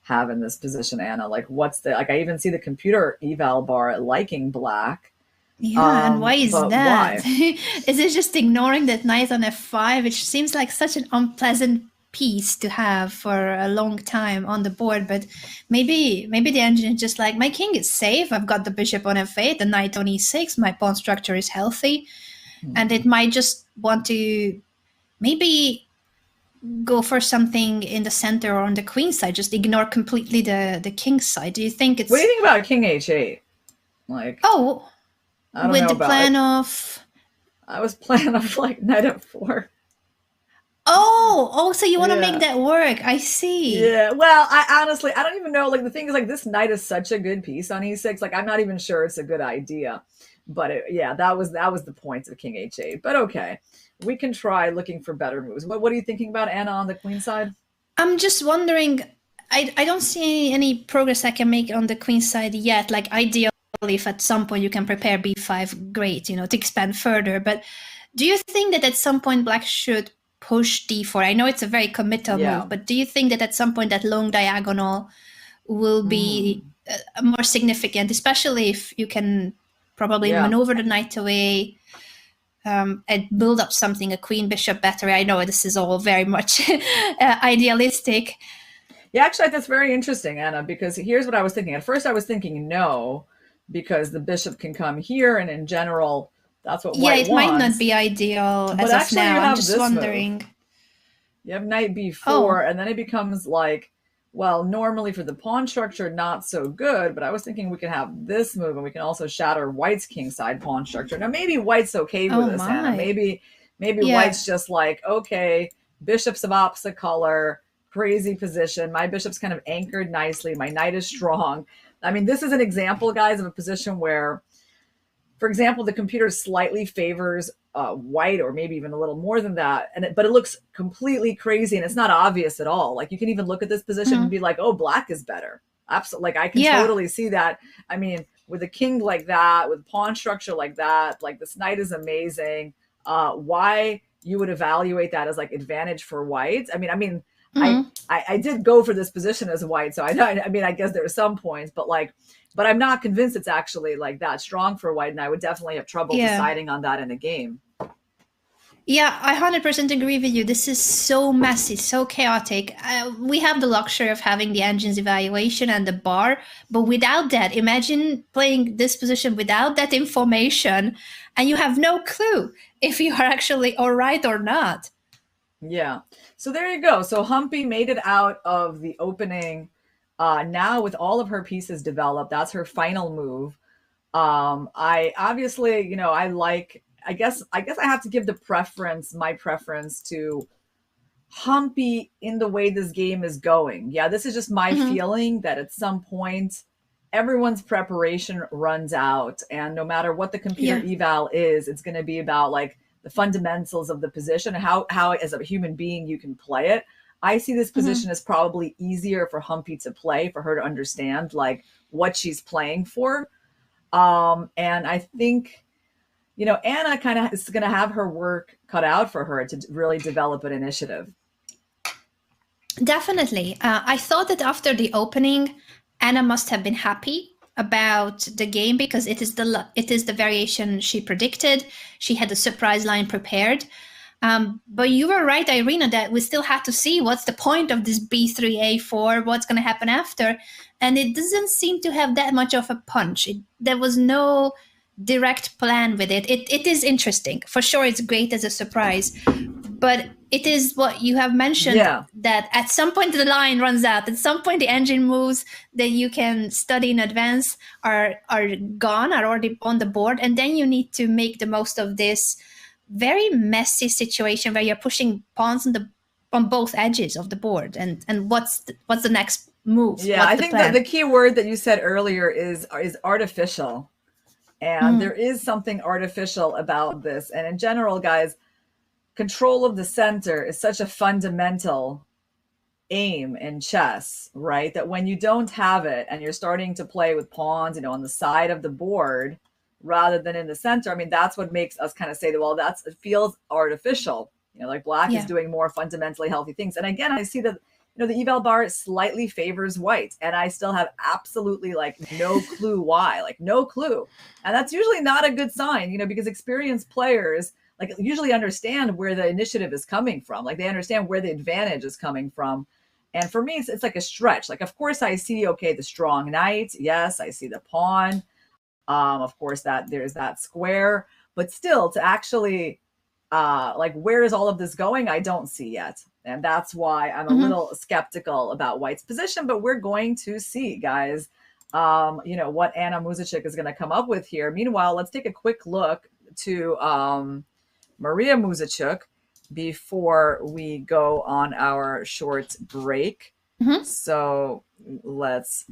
have in this position, Anna? Like, what's the, like, I even see the computer eval bar liking black. Yeah, and why is but that? why? Is it just ignoring that knight on f5, which seems like such an unpleasant piece to have for a long time on the board? But maybe the engine is just like, my king is safe, I've got the bishop on f8, the knight on e6, my pawn structure is healthy. And it might just want to maybe go for something in the center or on the queen side, just ignore completely the king side. Do you think it's... What do you think about king h8? Like, oh, I don't with know the about plan it. of... I was planning of like knight f4. Oh, so you want to Yeah. make that work. I see. Yeah. Well, I honestly, I don't even know. Like, the thing is, like, this knight is such a good piece on e6. Like, I'm not even sure it's a good idea. But yeah, that was the point of king h8. But okay, we can try looking for better moves. What are you thinking about, Anna, on the queen side? I'm just wondering, I don't see any progress I can make on the queen side yet. Like, ideally, if at some point you can prepare b5, great, to expand further. But do you think that at some point black should push d4? I know it's a very committal move, but do you think that at some point that long diagonal will be more significant, especially if you can probably maneuver the knight away and build up something, a queen bishop battery? I know this is all very much idealistic. Yeah, actually, that's very interesting, Anna, because here's what I was thinking. At first, I was thinking no, because the bishop can come here, and in general, that's what white wants. Might not be ideal as of now. I'm just wondering. Move. You have knight b4, and then it becomes like, well, normally for the pawn structure, not so good, but I was thinking we can have this move, and we can also shatter white's kingside pawn structure. Now, maybe white's okay with this, Anna. Maybe white's just like, okay, bishops of opposite color, crazy position. My bishop's kind of anchored nicely. My knight is strong. I mean, this is an example, guys, of a position where, for example, the computer slightly favors white, or maybe even a little more than that, but it looks completely crazy, and it's not obvious at all. Like, you can even look at this position and be like, oh, black is better. Absolutely. Like, I can totally see that. I mean, with a king like that, with pawn structure like that, like, this knight is amazing. Why you would evaluate that as like advantage for white? I mean, I did go for this position as white, so I mean, I guess there are some points, but I'm not convinced it's actually like that strong for white, and I would definitely have trouble deciding on that in a game. Yeah, I 100% agree with you. This is so messy, so chaotic. We have the luxury of having the engine's evaluation and the bar, but without that, imagine playing this position without that information, and you have no clue if you are actually all right or not. Yeah. So there you go. So Humpy made it out of the opening. Now with all of her pieces developed, that's her final move. I obviously, I guess I have to give my preference to Humpy in the way this game is going. Yeah, this is just my feeling that at some point everyone's preparation runs out, and no matter what the computer eval is, it's going to be about like the fundamentals of the position and how as a human being you can play it. I see this position as probably easier for Humpy to play, for her to understand like what she's playing for. And I think, Anna kind of is going to have her work cut out for her to really develop an initiative. Definitely. I thought that after the opening, Anna must have been happy about the game because it is the variation she predicted. She had a surprise line prepared. But you were right, Irina, that we still have to see what's the point of this b3, a4, what's going to happen after. And it doesn't seem to have that much of a punch. There was no direct plan with it. It is interesting. For sure, it's great as a surprise. But it is what you have mentioned, Yeah. that at some point the line runs out. At some point the engine moves that you can study in advance are gone, are already on the board, and then you need to make the most of this very messy situation where you're pushing pawns on both edges of the board. And what's the next move? Yeah, What's I the think plan? the key word that you said earlier is artificial. And there is something artificial about this. And in general, guys, control of the center is such a fundamental aim in chess, right? That when you don't have it and you're starting to play with pawns, you know, on the side of the board rather than in the center, I mean, that's what makes us kind of say that, well, it feels artificial. You know, like black is doing more fundamentally healthy things. And again, I see that, you know, the eval bar slightly favors white, and I still have absolutely like no clue why, like no clue. And that's usually not a good sign, you know, because experienced players like usually understand where the initiative is coming from. Like they understand where the advantage is coming from. And for me, it's like a stretch. Like, of course, I see, okay, the strong knight. Yes, I see the pawn. Of course, that there's that square. But still, to actually, like, where is all of this going? I don't see yet. And that's why I'm a little skeptical about white's position. But we're going to see, guys, you know, what Anna Muzychuk is going to come up with here. Meanwhile, let's take a quick look to Maria Muzychuk before we go on our short break. So let's,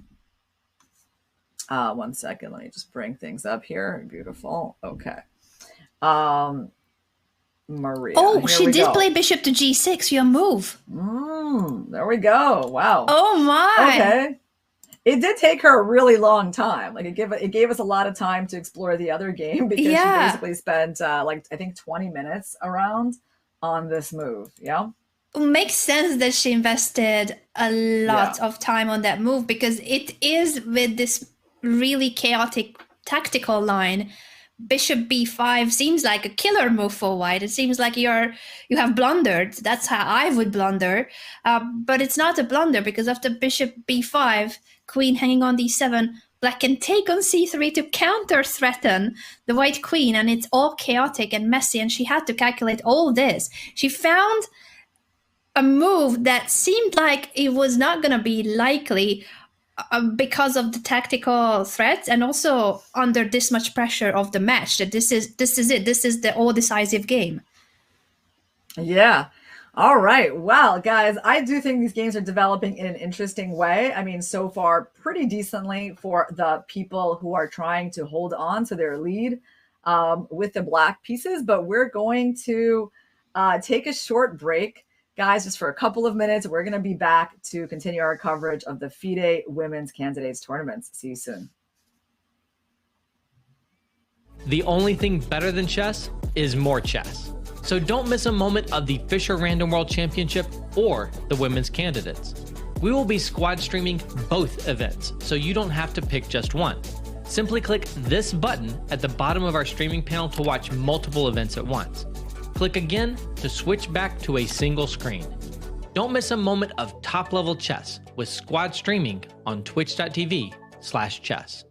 1 second, let me just bring things up here. Beautiful. Okay. Maria. Oh, she did play bishop to g6, your move. There we go. Wow. Oh my. Okay. It did take her a really long time. Like it gave us a lot of time to explore the other game because she basically spent like I think 20 minutes around on this move. Yeah. It makes sense that she invested a lot of time on that move, because it is with this really chaotic tactical line. Bishop b5 seems like a killer move for white. It seems like you have blundered. That's how I would blunder. But it's not a blunder, because after bishop b5, queen hanging on d7, black can take on c3 to counter threaten the white queen, and it's all chaotic and messy, and she had to calculate all this. She found a move that seemed like it was not going to be likely because of the tactical threats, and also under this much pressure of the match, that this is it. This is the all decisive game. Yeah. All right. Well, guys, I do think these games are developing in an interesting way. I mean, so far, pretty decently for the people who are trying to hold on to their lead with the black pieces. But we're going to take a short break, guys, just for a couple of minutes. We're going to be back to continue our coverage of the FIDE Women's Candidates Tournaments. See you soon. The only thing better than chess is more chess. So don't miss a moment of the Fischer Random World Championship or the Women's Candidates. We will be squad streaming both events, so you don't have to pick just one. Simply click this button at the bottom of our streaming panel to watch multiple events at once. Click again to switch back to a single screen. Don't miss a moment of top-level chess with squad streaming on twitch.tv/chess.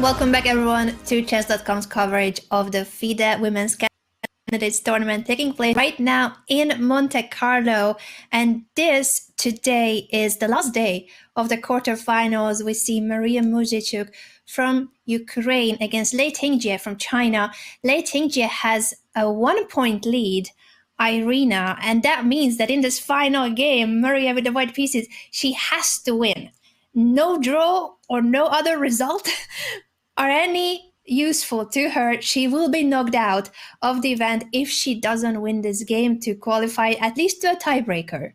Welcome back, everyone, to Chess.com's coverage of the FIDE Women's Candidates Tournament taking place right now in Monte Carlo. And this today is the last day of the quarterfinals. We see Maria Muzychuk from Ukraine against Lei Tingjie from China. Lei Tingjie has a 1-point lead, Irina, and that means that in this final game, Maria with the white pieces, she has to win. No draw or no other result are any useful to her. She will be knocked out of the event if she doesn't win this game to qualify at least to a tiebreaker.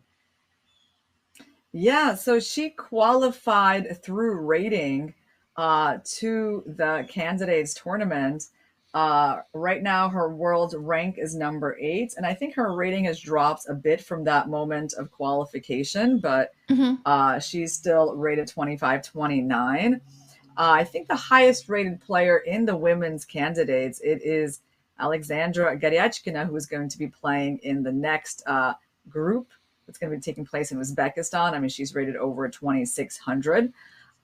Yeah, so she qualified through rating to the candidates tournament. Right now, her world rank is number 8, and I think her rating has dropped a bit from that moment of qualification, but she's still rated 25-29. I think the highest rated player in the women's candidates, it is Alexandra Garyachkina, who is going to be playing in the next group. It's going to be taking place in Uzbekistan. I mean, she's rated over 2,600.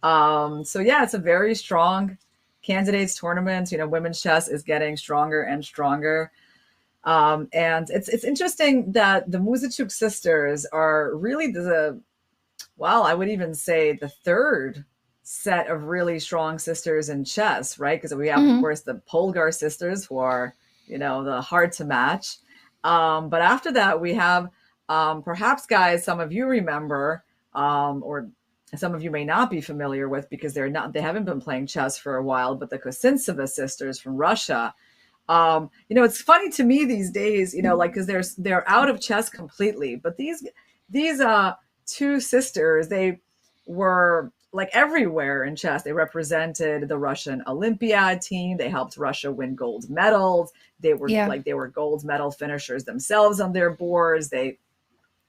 So yeah, it's a very strong candidates tournament. You know, women's chess is getting stronger and stronger. And it's interesting that the Muzychuk sisters are really I would even say the third set of really strong sisters in chess, right? Because we have, of course, the Polgar sisters who are, you know, the hard to match. But after that, we have perhaps guys some of you remember, or some of you may not be familiar with because they haven't been playing chess for a while, but the Kosintseva sisters from Russia. You know, it's funny to me these days, you know, like, because they're out of chess completely, but these two sisters, they were like everywhere in chess. They represented the Russian Olympiad team. They helped Russia win gold medals. They were they were gold medal finishers themselves on their boards. They,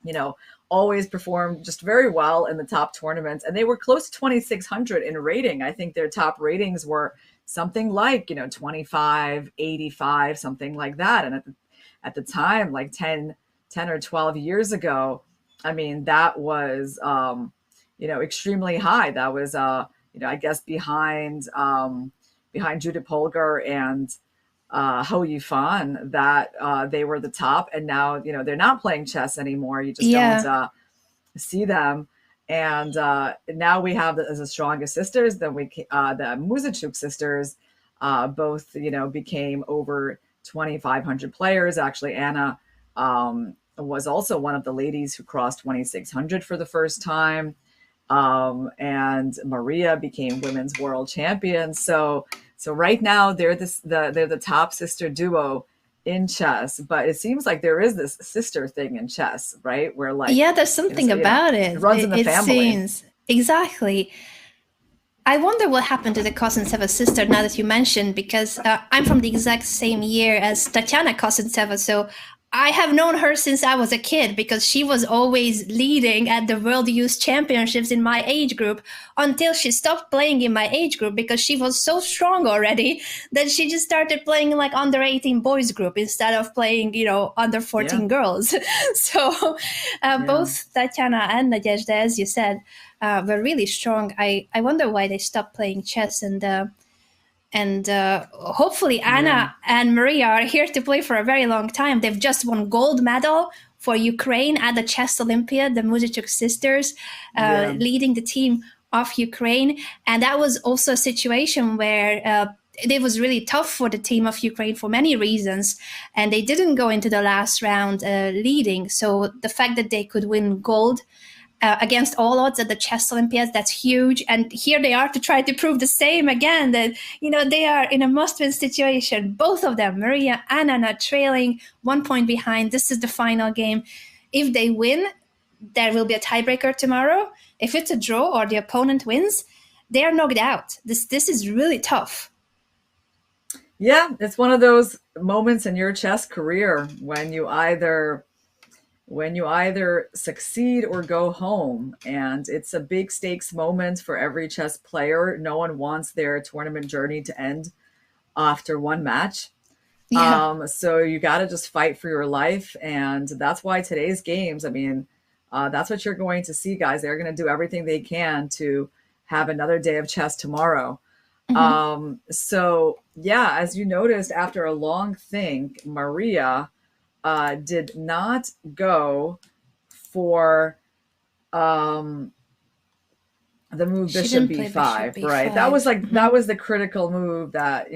you know, always performed just very well in the top tournaments. And they were close to 2,600 in rating. I think their top ratings were something like, you know, 25, 85, something like that. And at the time, like 10 or 12 years ago, I mean, that was, you know, extremely high. That was, you know, I guess behind Judith Polgar and Ho Yifan, that they were the top. And now, you know, they're not playing chess anymore. You just don't see them. And now we have as the strongest sisters. Then the Muzychuk sisters both, you know, became over 2,500 players. Actually, Anna was also one of the ladies who crossed 2,600 for the first time. And Maria became women's world champion. So right now they're the top sister duo in chess, but it seems like there is this sister thing in chess, right? Where like, there's something about it. It runs in the family. Seems, exactly. I wonder what happened to the Kosintseva sister now that you mentioned, because I'm from the exact same year as Tatiana Kosintseva, so I have known her since I was a kid because she was always leading at the World Youth Championships in my age group until she stopped playing in my age group because she was so strong already that she just started playing like under 18 boys group instead of playing, you know, under 14 girls. So both Tatiana and Nadezhda, as you said, were really strong. I wonder why they stopped playing chess, and hopefully Anna and Maria are here to play for a very long time. They've just won gold medal for Ukraine at the Chess Olympiad, the Muzychuk sisters, leading the team of Ukraine. And that was also a situation where it was really tough for the team of Ukraine for many reasons. And they didn't go into the last round leading. So the fact that they could win gold against all odds at the Chess Olympiads, that's huge. And here they are to try to prove the same again, that, you know, they are in a must-win situation. Both of them, Maria and Anna, trailing 1 point behind. This is the final game. If they win, there will be a tiebreaker tomorrow. If it's a draw or the opponent wins, they are knocked out. This is really tough. Yeah, it's one of those moments in your chess career when you either succeed or go home. And it's a big stakes moment for every chess player. No one wants their tournament journey to end after one match. So you got to just fight for your life. And that's why today's games, I mean, that's what you're going to see, guys. They're going to do everything they can to have another day of chess tomorrow. So yeah, as you noticed, after a long think, Maria did not go for um, the move She bishop didn't play bishop b5, right? That was b5. like that was the critical move that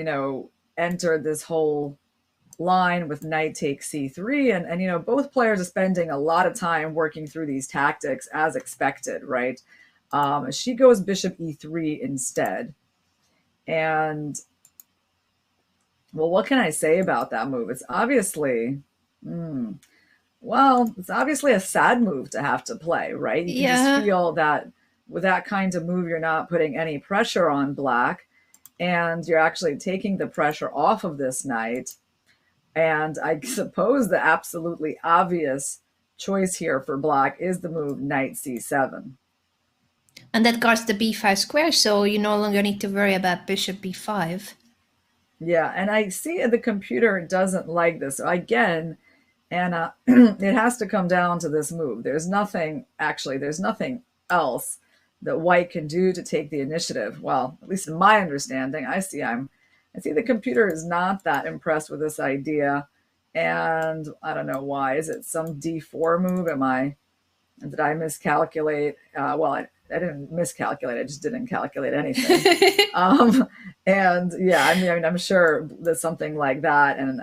entered this whole line with knight takes c3, and both players are spending a lot of time working through these tactics as expected, right? She goes bishop e3 instead, and well, what can I say about that move? It's obviously well, it's obviously a sad move to have to play, right? You can just Yeah. feel that with that kind of move, you're not putting any pressure on black, and you're actually taking the pressure off of this knight. And I suppose the absolutely obvious choice here for black is the move knight c7. And that guards the b5 square, so you no longer need to worry about bishop b5. Yeah, and I see the computer doesn't like this. So again, Anna, it has to come down to this move. There's nothing else that white can do to take the initiative. Well, at least in my understanding, I see the computer is not that impressed with this idea. And I don't know why. Is it some d4 move? Did I miscalculate? Well, I didn't miscalculate. I just didn't calculate anything. And yeah, I mean, I'm sure there's something like that. And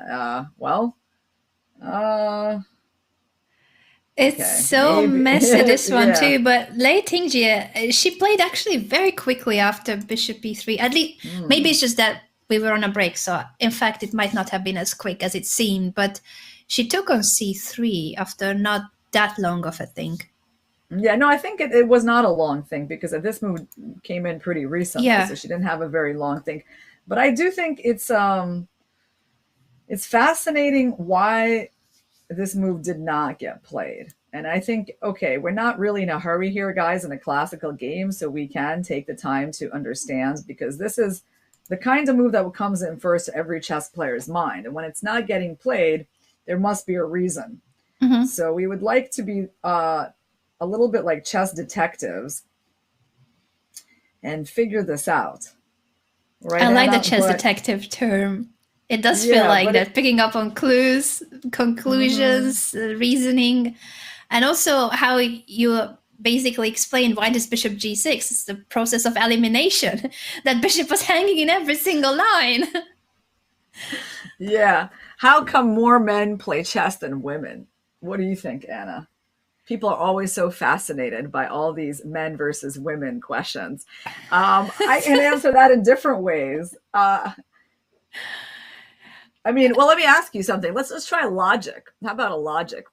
It's okay, so maybe. messy, this one Yeah. too. But Lei Tingjie, she played actually very quickly after bishop b3. At least, maybe it's just that we were on a break. So in fact, it might not have been as quick as it seemed. But she took on c3 after not that long of a thing. Yeah, no, I think it was not a long thing because this move came in pretty recently, Yeah. so she didn't have a very long thing. But I do think it's fascinating why this move did not get played. And I think, okay, we're not really in a hurry here, guys, in a classical game, so we can take the time to understand, because this is the kind of move that comes in first to every chess player's mind. And when it's not getting played, there must be a reason. So we would like to be a little bit like chess detectives and figure this out. Right, I like Anna? the chess But- detective term. It does Yeah, feel like but that, picking up on clues, conclusions, reasoning, and also how you basically explained why this bishop g6 is the process of elimination. That bishop was hanging in every single line. Yeah. How come more men play chess than women? What do you think, Anna? People are always so fascinated by all these men versus women questions. I can answer that in different ways. I mean, well, let me ask you something. Let's try logic. How about a logic?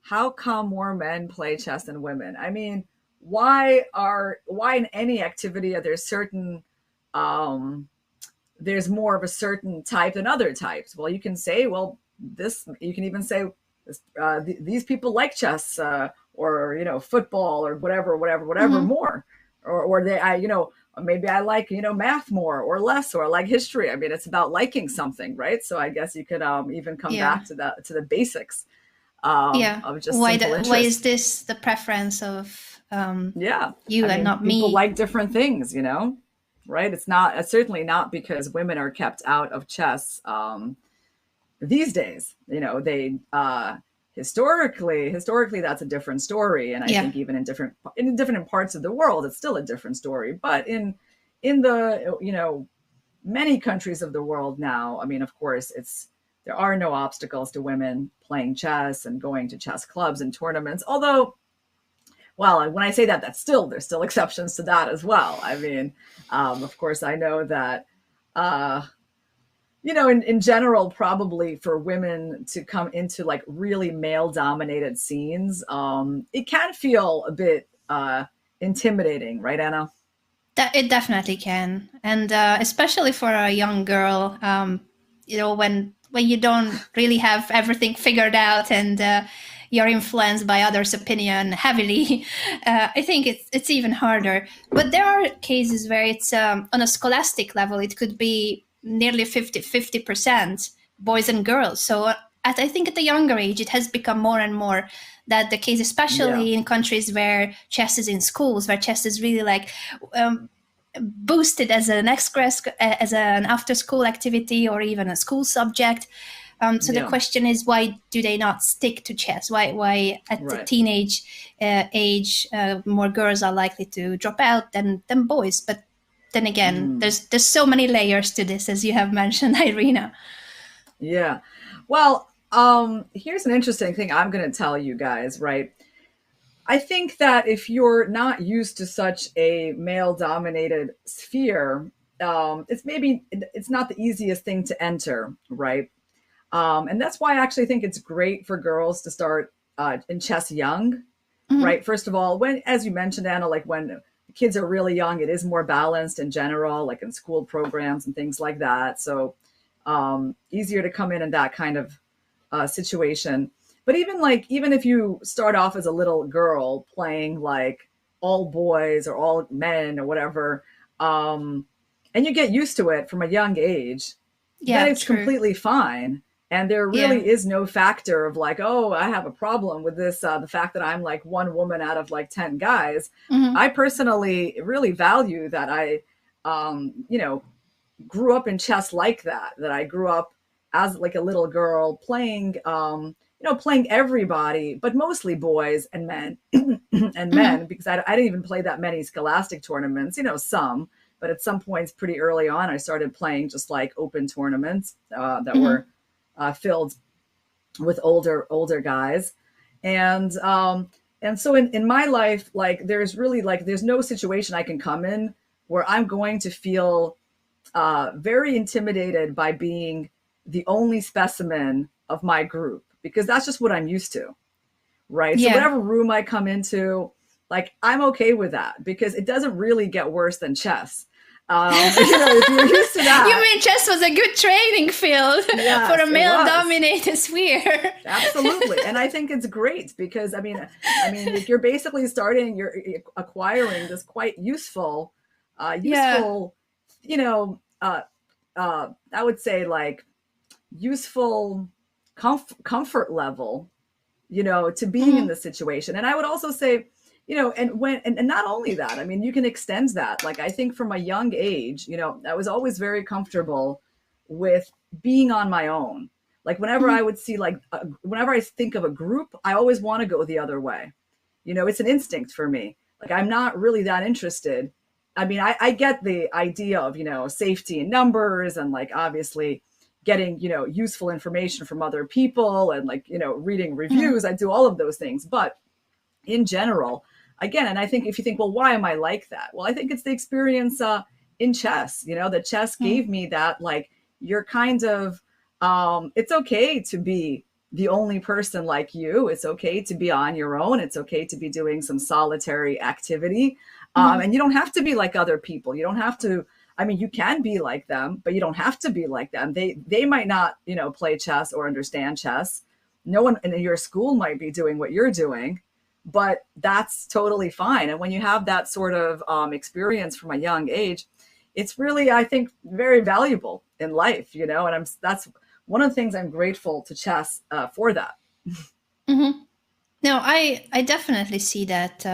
How come more men play chess than women? I mean, why in any activity are there certain there's more of a certain type than other types? Well, you can say, well, you can even say these people like chess or football or whatever more, or they maybe I like math more or less, or I like history. I mean, it's about liking something, right? So I guess you could even come back to the basics of just why simple interest. why is this the preference of you and not me? People like different things, right? It's certainly not because women are kept out of chess these days. They historically that's a different story, and I think even in different parts of the world it's still a different story. But in the many countries of the world now, I mean, of course, there are no obstacles to women playing chess and going to chess clubs and tournaments, although, well, when I say that, there's still exceptions to that as well. I mean, of course, I know that, in general, probably for women to come into like really male dominated scenes, it can feel a bit intimidating, right, Anna? It definitely can. And especially for a young girl, when you don't really have everything figured out and you're influenced by others' opinion heavily, I think it's even harder. But there are cases where it's on a scholastic level, it could be nearly 50% boys and girls. So I think at the younger age, it has become more and more that the case, especially in countries where chess is in schools, where chess is really like boosted as an as an after school activity or even a school subject. So the question is, why do they not stick to chess? Why at the teenage age more girls are likely to drop out than boys? But then again, there's so many layers to this, as you have mentioned, Irina. Yeah. Well, here's an interesting thing I'm going to tell you guys, right? I think that if you're not used to such a male-dominated sphere, it's not the easiest thing to enter, right? And that's why I actually think it's great for girls to start in chess young, right? First of all, as you mentioned, Anna, like when kids are really young, it is more balanced in general, like in school programs and things like that. So easier to come in that kind of situation. But even if you start off as a little girl playing like all boys or all men or whatever, and you get used to it from a young age, then it's completely fine. And there really is no factor of like, oh, I have a problem with this. The fact that I'm like one woman out of like 10 guys. I personally really value that I, grew up in chess like that I grew up as like a little girl playing, playing everybody, but mostly boys and men and men, because I didn't even play that many scholastic tournaments, some, but at some points pretty early on, I started playing just like open tournaments that were filled with older guys. And so in my life, like there's no situation I can come in where I'm going to feel very intimidated by being the only specimen of my group, because that's just what I'm used to. Right. So whatever room I come into, like, I'm okay with that because it doesn't really get worse than chess. If you're used to that. You mean chess was a good training field for a male-dominated sphere? Absolutely, and I think it's great because I mean, you're basically you're acquiring this quite useful, I would say like useful comfort level, to being in this situation. And I would also say, and not only that, I mean, you can extend that. Like, I think from a young age, I was always very comfortable with being on my own. Like whenever I would see, whenever I think of a group, I always want to go the other way. It's an instinct for me. Like, I'm not really that interested. I mean, I get the idea of, safety in numbers and like, obviously getting, useful information from other people and like, reading reviews. I do all of those things. But in general, again, and I think if you think, well, why am I like that? Well, I think it's the experience in chess, that chess gave me that, like, you're kind of, it's okay to be the only person like you. It's okay to be on your own. It's okay to be doing some solitary activity. And you don't have to be like other people. You don't have to, I mean, you can be like them, but you don't have to be like them. They might not, play chess or understand chess. No one in your school might be doing what you're doing. But that's totally fine. And when you have that sort of experience from a young age, it's really, I think, very valuable in life, and that's one of the things I'm grateful to chess for that. No, I definitely see that.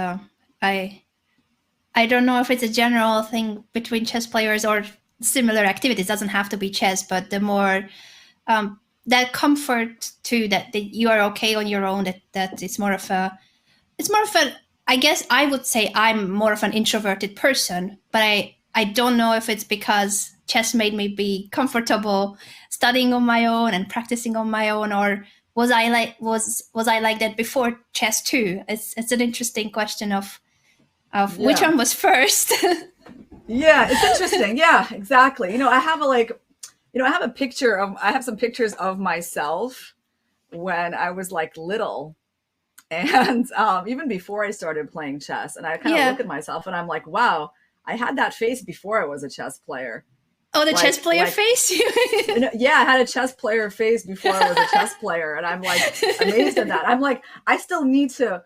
I don't know if it's a general thing between chess players or similar activities. It doesn't have to be chess, but the more that comfort too, that you are okay on your own, that it's more of a, I guess I would say I'm more of an introverted person, but I don't know if it's because chess made me be comfortable studying on my own and practicing on my own, or was I like that before chess too? It's an interesting question of which one was first. Yeah, it's interesting. Yeah, exactly. I have I have some pictures of myself when I was like little. And even before I started playing chess, and I kind of look at myself and I'm like, wow, I had that face before I was a chess player. Oh, the chess player face? Yeah, I had a chess player face before I was a chess player. And I'm like amazed at that. I'm like, I still need to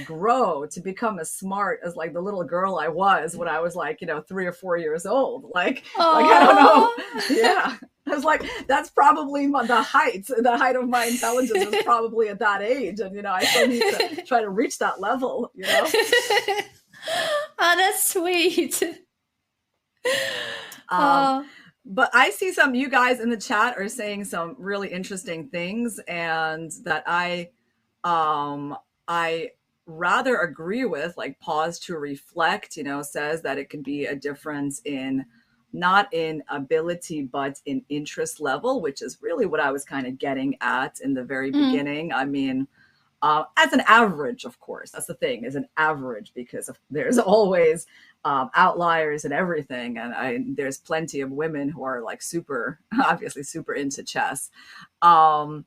grow to become as smart as like the little girl I was when I was like, 3 or 4 years old. Like I don't know. Yeah. I was like, that's probably the height of my intelligence is probably at that age. And, I still need to try to reach that level, Oh, that's sweet. Um, Oh, but I see some you guys in the chat are saying some really interesting things, and that I rather agree with. Like, pause to reflect, says that it can be a difference in, not in ability but in interest level, which is really what I was kind of getting at in the very mm, beginning. I mean, as an average, of course, that's the thing, is an average, because there's always outliers and everything. And there's plenty of women who are like super, obviously super into chess. Um,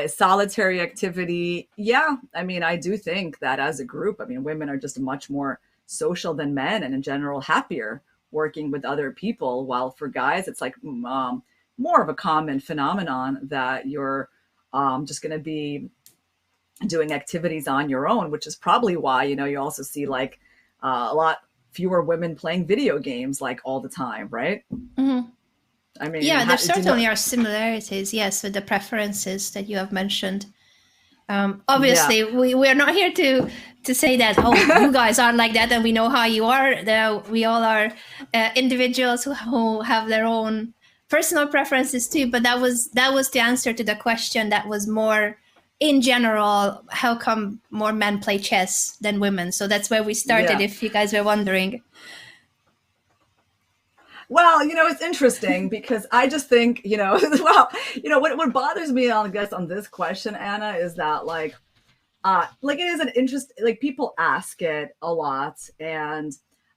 Solitary activity. Yeah. I mean, I do think that as a group, I mean, women are just much more social than men, and in general, happier working with other people. While for guys, it's like more of a common phenomenon that you're just going to be doing activities on your own, which is probably why, you also see like a lot fewer women playing video games like all the time, right? mm. I mean, Yeah, there do you know? certainly are similarities, yes, with the preferences that you have mentioned. Yeah, Obviously, we're not here to say that, oh, you guys are like that and we know how you are. We all are individuals who have their own personal preferences too. But that was the answer to the question. That was more in general. How come more men play chess than women? So that's where we started. yeah. If you guys were wondering. Well, it's interesting because I just think, well, what bothers me, I guess, on this question, Anna, is that like it is an interest, like people ask it a lot, and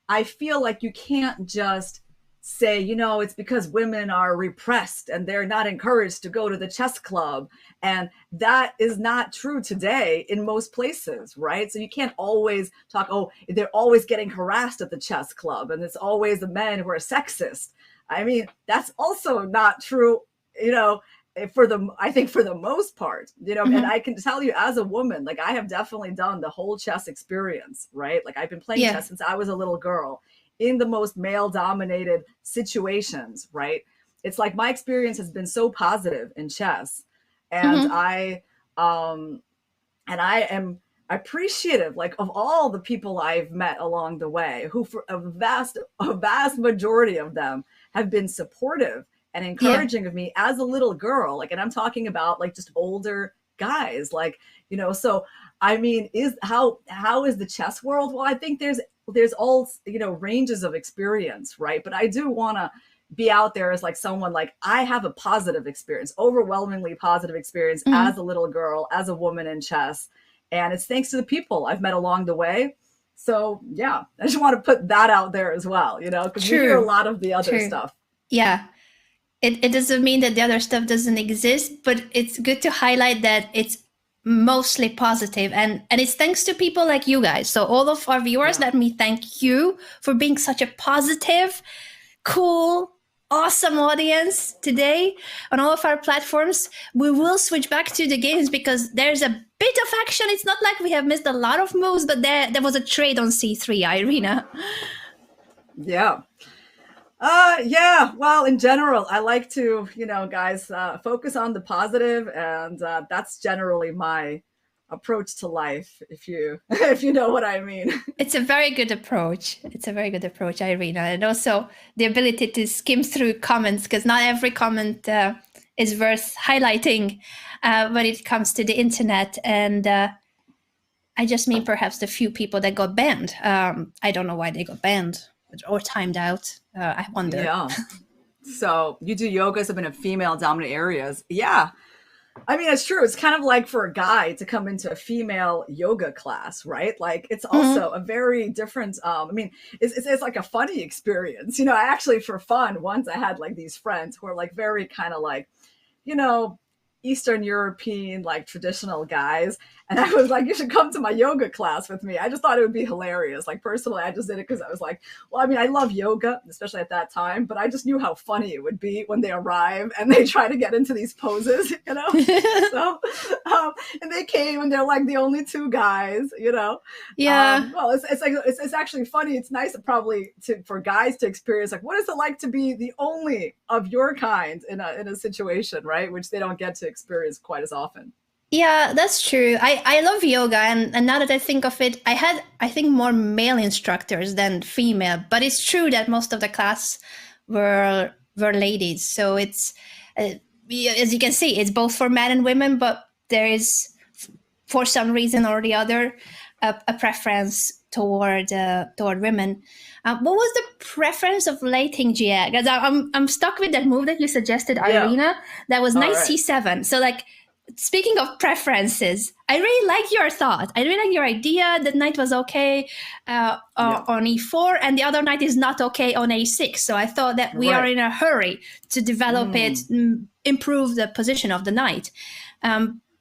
I feel like you can't just say, it's because women are repressed and they're not encouraged to go to the chess club, and that is not true today in most places, right? So you can't always talk, oh, they're always getting harassed at the chess club and it's always the men who are sexist. I mean, that's also not true, you know I think for the most part, and Mm-hmm. I can tell you as a woman, like I have definitely done the whole chess experience, right? Like I've been playing Yeah. chess since I was a little girl in the most male dominated situations, right? It's like my experience has been so positive in chess. And Mm-hmm. um I am appreciative, like, of all the people I've met along the way, who for a vast majority of them have been supportive and Yeah. encouraging of me as a little girl. Like, and I'm talking about like just older guys, like, so I mean, how is the chess world? Well, I think there's all, ranges of experience, right? But I do want to be out there as like someone, like I have a positive experience, overwhelmingly positive experience Mm-hmm. as a little girl, as a woman in chess. And it's thanks to the people I've met along the way. So yeah, I just want to put that out there as well, because we hear a True. lot of the other True. stuff. Yeah. It doesn't mean that the other stuff doesn't exist, but it's good to highlight that it's mostly positive, and it's thanks to people like you guys. So all of our viewers, Yeah. let me thank you for being such a positive, cool, awesome audience today on all of our platforms. We will switch back to the games because there's a bit of action. It's not like we have missed a lot of moves, but there was a trade on c3, Irina. Yeah. Yeah. Well, in general, I like to, guys, focus on the positive, and that's generally my approach to life, if you if you know what I mean. It's a very good approach. It's a very good approach, Irina. And also the ability to skim through comments, because not every comment is worth highlighting when it comes to the internet. And I just mean perhaps the few people that got banned. I don't know why they got banned or timed out. I wonder. Yeah. So you do yogas have been in female dominant areas. Yeah. I mean, it's true. It's kind of like for a guy to come into a female yoga class, right? Like it's Mhm. also a very different, I mean, it's like a funny experience. I actually, for fun, once I had like these friends who are like very kind of like, you know, Eastern European, like traditional guys. And I was like, you should come to my yoga class with me. I just thought it would be hilarious. Like, personally, I just did it because I was like, well, I mean, I love yoga, especially at that time, but I just knew how funny it would be when they arrive and they try to get into these poses, So, and they came and they're like the only two guys. Yeah. Well, it's like, it's actually funny. It's nice probably for guys to experience, like, what is it like to be the only of your kind in a situation, right? Which they don't get to experience quite as often. Yeah, that's true. I love yoga, and now that I think of it, I had, I think, more male instructors than female, but it's true that most of the class were ladies. So it's, yeah, as you can see, it's both for men and women, but there is, for some reason or the other, a preference toward women. What was the preference of Lei Tingjie? Because I'm stuck with that move that you suggested, Yeah. Irina. That was All knight right. c7. So like, speaking of preferences, I really like your thought. I really like your idea that knight was okay on e4, and the other knight is not okay on a6. So I thought that we are Right. in a hurry to develop it, improve the position of the knight.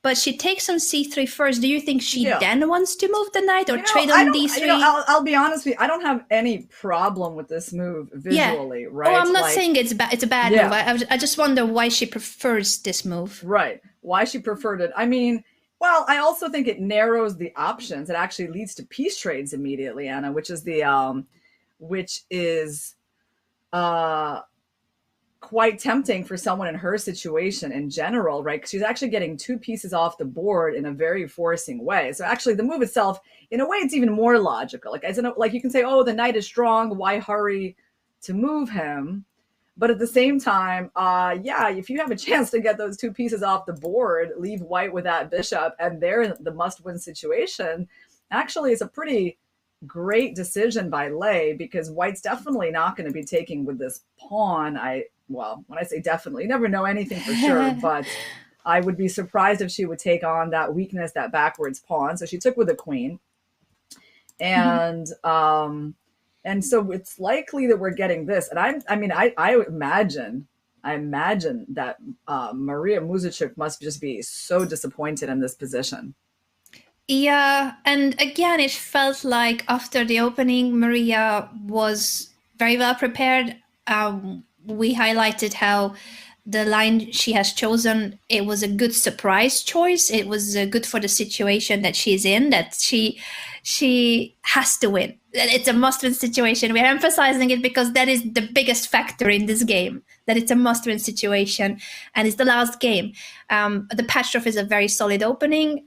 But she takes on c3 first. Do you think she Yeah. then wants to move the knight or trade I on don't, d3? I'll be honest with you. I don't have any problem with this move Yeah. visually, Oh, right? I'm not Like, saying it's it's a bad yeah. move. I just wonder why she prefers this move. Right. Why she preferred it. I mean, well, I also think it narrows the options. It actually leads to piece trades immediately, Anna, which is uh quite tempting for someone in her situation in general, right? Because she's actually getting two pieces off the board in a very forcing way. So actually, the move itself, in a way, it's even more logical. Like, as in, like, you can say, "Oh, the knight is strong. Why hurry to move him?" But at the same time, yeah, if you have a chance to get those two pieces off the board, leave white with that bishop, and they're in the must-win situation. Actually, it's a pretty great decision by Lei, because white's definitely not going to be taking with this pawn. Well, when I say definitely, you never know anything for sure, but I would be surprised if she would take on that weakness, that backwards pawn. So she took with the queen, and so it's likely that we're getting this. And I imagine that Maria Muzychuk must just be so disappointed in this position. Yeah, and again, it felt like after the opening, Maria was very well prepared. We highlighted how the line she has chosen, it was a good surprise choice. It was good for the situation that she's in, that she has to win. It's a must-win situation. We're emphasizing it because that is the biggest factor in this game, that it's a must-win situation, and it's the last game. The Petrov is a very solid opening.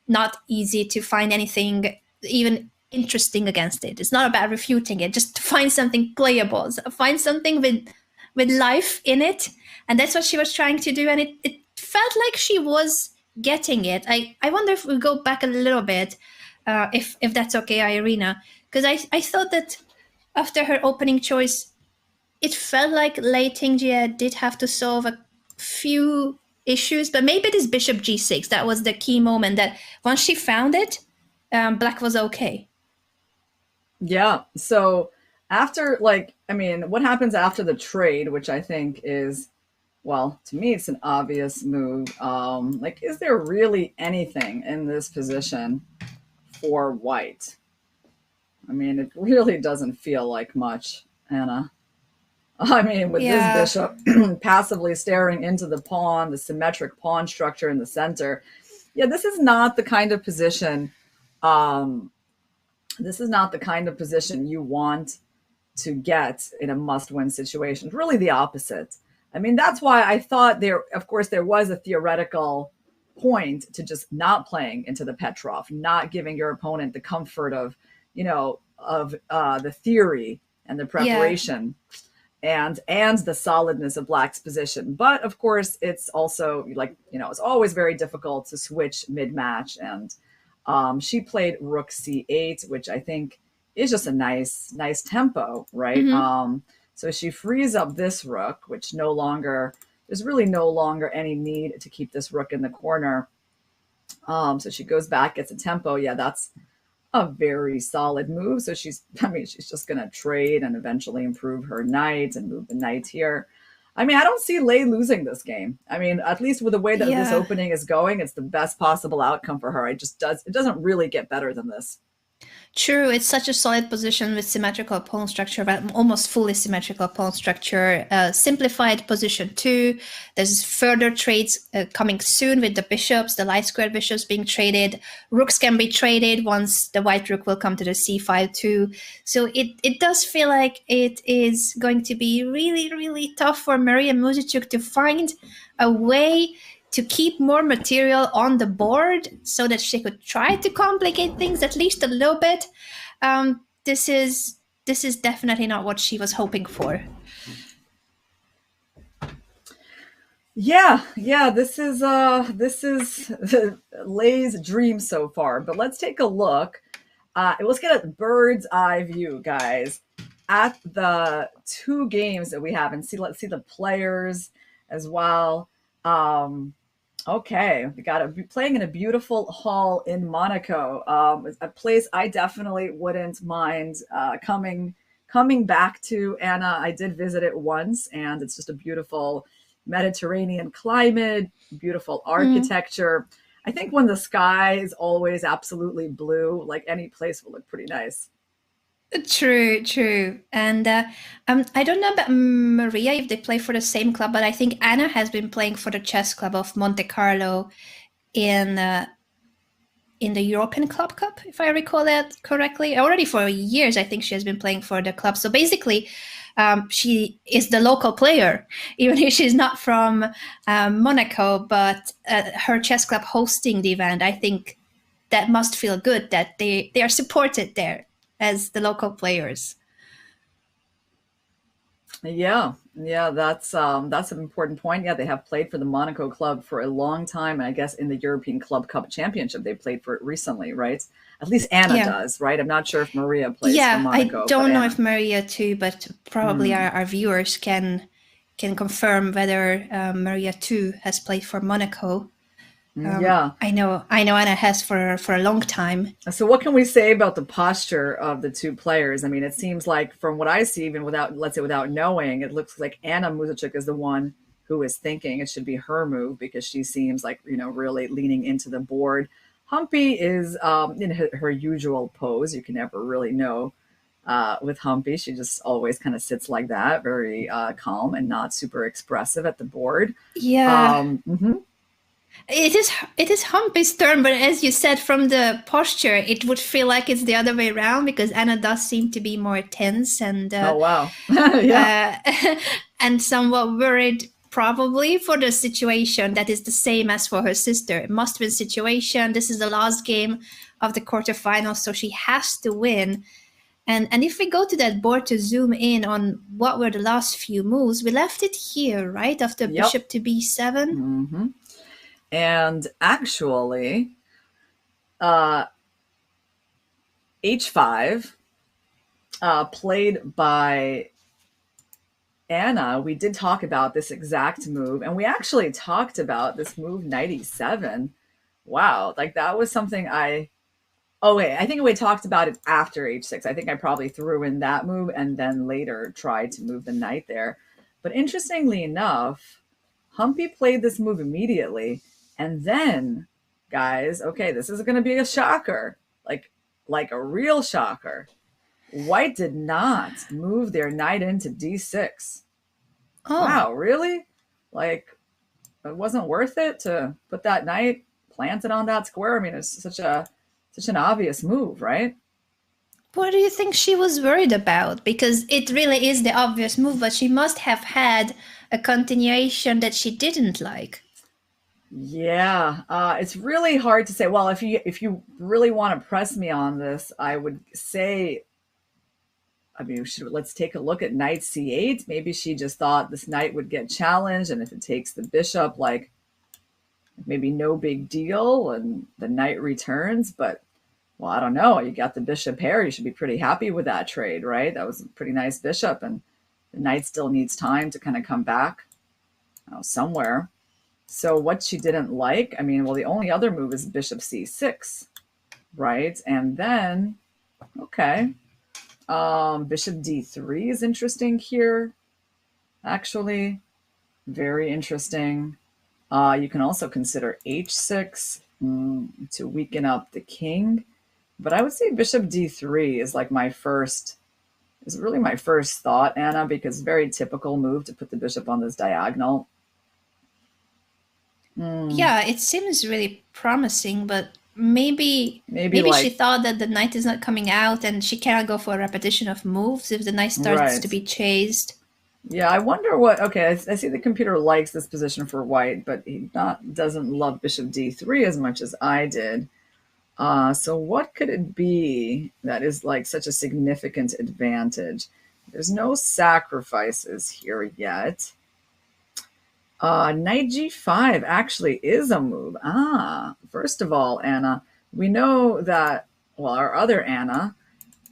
Not easy to find anything even interesting against it. It's not about refuting it, just to find something playable, find something with life in it. And that's what she was trying to do. And it felt like she was getting it. I wonder if we go back a little bit, if that's okay, Irina, because I thought that after her opening choice, it felt like Lei Tingjie did have to solve a few issues, but maybe this bishop g6, that was the key moment, that once she found it, black was okay. Yeah. So after, like, I mean, what happens after the trade, which I think is, well, to me, it's an obvious move. Like, is there really anything in this position for white? I mean, it really doesn't feel like much, Anna. I mean, with Yeah. this bishop passively staring into the pawn, the symmetric pawn structure in the center, yeah, this is not the kind of position. Um, this is not the kind of position you want to get in a must-win situation. It's really the opposite. I mean, that's why I thought there, of course, there was a theoretical point to just not playing into the Petrov, not giving your opponent the comfort of, the theory and the preparation. Yeah. And the solidness of black's position. But of course, it's also, like, it's always very difficult to switch mid-match. And she played rook c8, which I think is just a nice tempo, right? So she frees up this rook, which there's really no longer any need to keep this rook in the corner. So she goes back, gets a tempo. Yeah, that's a very solid move. So she's just going to trade and eventually improve her knight and move the knight here. I mean, I don't see Lei losing this game. I mean, at least with the way that this opening is going, it's the best possible outcome for her. It doesn't really get better than this. True, it's such a solid position with symmetrical pawn structure, but almost fully symmetrical pawn structure. Simplified position too. There's further trades coming soon with the bishops, the light square bishops being traded. Rooks can be traded once the white rook will come to the c5 too. So it does feel like it is going to be really, really tough for Maria Muzychuk to find a way to keep more material on the board so that she could try to complicate things at least a little bit. This is definitely not what she was hoping for. Yeah, this is Lay's dream so far. But let's take a look. Let's get a bird's eye view, guys, at the two games that we have, and let's see the players as well. Okay, we got to be playing in a beautiful hall in Monaco, a place I definitely wouldn't mind coming back to. Anna, I did visit it once, and it's just a beautiful Mediterranean climate, beautiful architecture. I think when the sky is always absolutely blue, like any place will look pretty nice. True. And I don't know about Maria if they play for the same club, but I think Anna has been playing for the chess club of Monte Carlo in the European Club Cup, if I recall that correctly. Already for years, I think she has been playing for the club. So basically, she is the local player, even if she's not from Monaco, but her chess club hosting the event, I think that must feel good that they are supported there as the local players. Yeah, that's an important point. Yeah, they have played for the Monaco club for a long time, and I guess in the European Club Cup Championship, they played for it recently, right? At least Anna does, right? I'm not sure if Maria plays for Monaco. I don't know if Maria too, but probably our viewers can confirm whether Maria too has played for Monaco. I know Anna has for a long time. So what can we say about the posture of the two players? I mean, it seems like from what I see, even without knowing, it looks like Anna Muzychuk is the one who is thinking it should be her move, because she seems like, really leaning into the board. Humpy is in her usual pose. You can never really know with Humpy. She just always kind of sits like that, very calm and not super expressive at the board. Yeah. It is Humpy's turn, but as you said, from the posture, it would feel like it's the other way around, because Anna does seem to be more tense and oh wow, yeah, and somewhat worried, probably for the situation that is the same as for her sister. It must win situation. This is the last game of the quarterfinals, so she has to win. And if we go to that board to zoom in on what were the last few moves, we left it here, right, after bishop to b7. Mm-hmm. And actually, h5 played by Anna. We did talk about this exact move, and we actually talked about this move, knight e7. Wow, like that was something I think we talked about it after h6. I think I probably threw in that move and then later tried to move the knight there. But interestingly enough, Humpy played this move immediately. And then, guys, okay, this is going to be a shocker, like a real shocker. White did not move their knight into d6. Oh. Wow, really? Like, it wasn't worth it to put that knight planted on that square? I mean, it's such an obvious move, right? What do you think she was worried about? Because it really is the obvious move, but she must have had a continuation that she didn't like. Yeah, it's really hard to say. Well, if you really want to press me on this, I would say, I mean, let's take a look at knight c8. Maybe she just thought this knight would get challenged, and if it takes the bishop, like maybe no big deal, and the knight returns. But, well, I don't know. You got the bishop pair. You should be pretty happy with that trade, right? That was a pretty nice bishop, and the knight still needs time to kind of come back somewhere. So what she didn't like, I mean, well, the only other move is bishop c6, right? And then, okay, bishop d3 is interesting here, actually, very interesting. You can also consider h6 to weaken up the king, but I would say bishop d3 is like really my first thought, Anna, because very typical move to put the bishop on this diagonal. Yeah, it seems really promising, but maybe she thought that the knight is not coming out and she cannot go for a repetition of moves if the knight starts to be chased. Yeah, I wonder what. Okay, I see the computer likes this position for white, but he not doesn't love bishop d3 as much as I did. So what could it be that is like such a significant advantage? There's no sacrifices here yet. Knight g5 actually is a move. First of all, Anna, we know that, well, our other Anna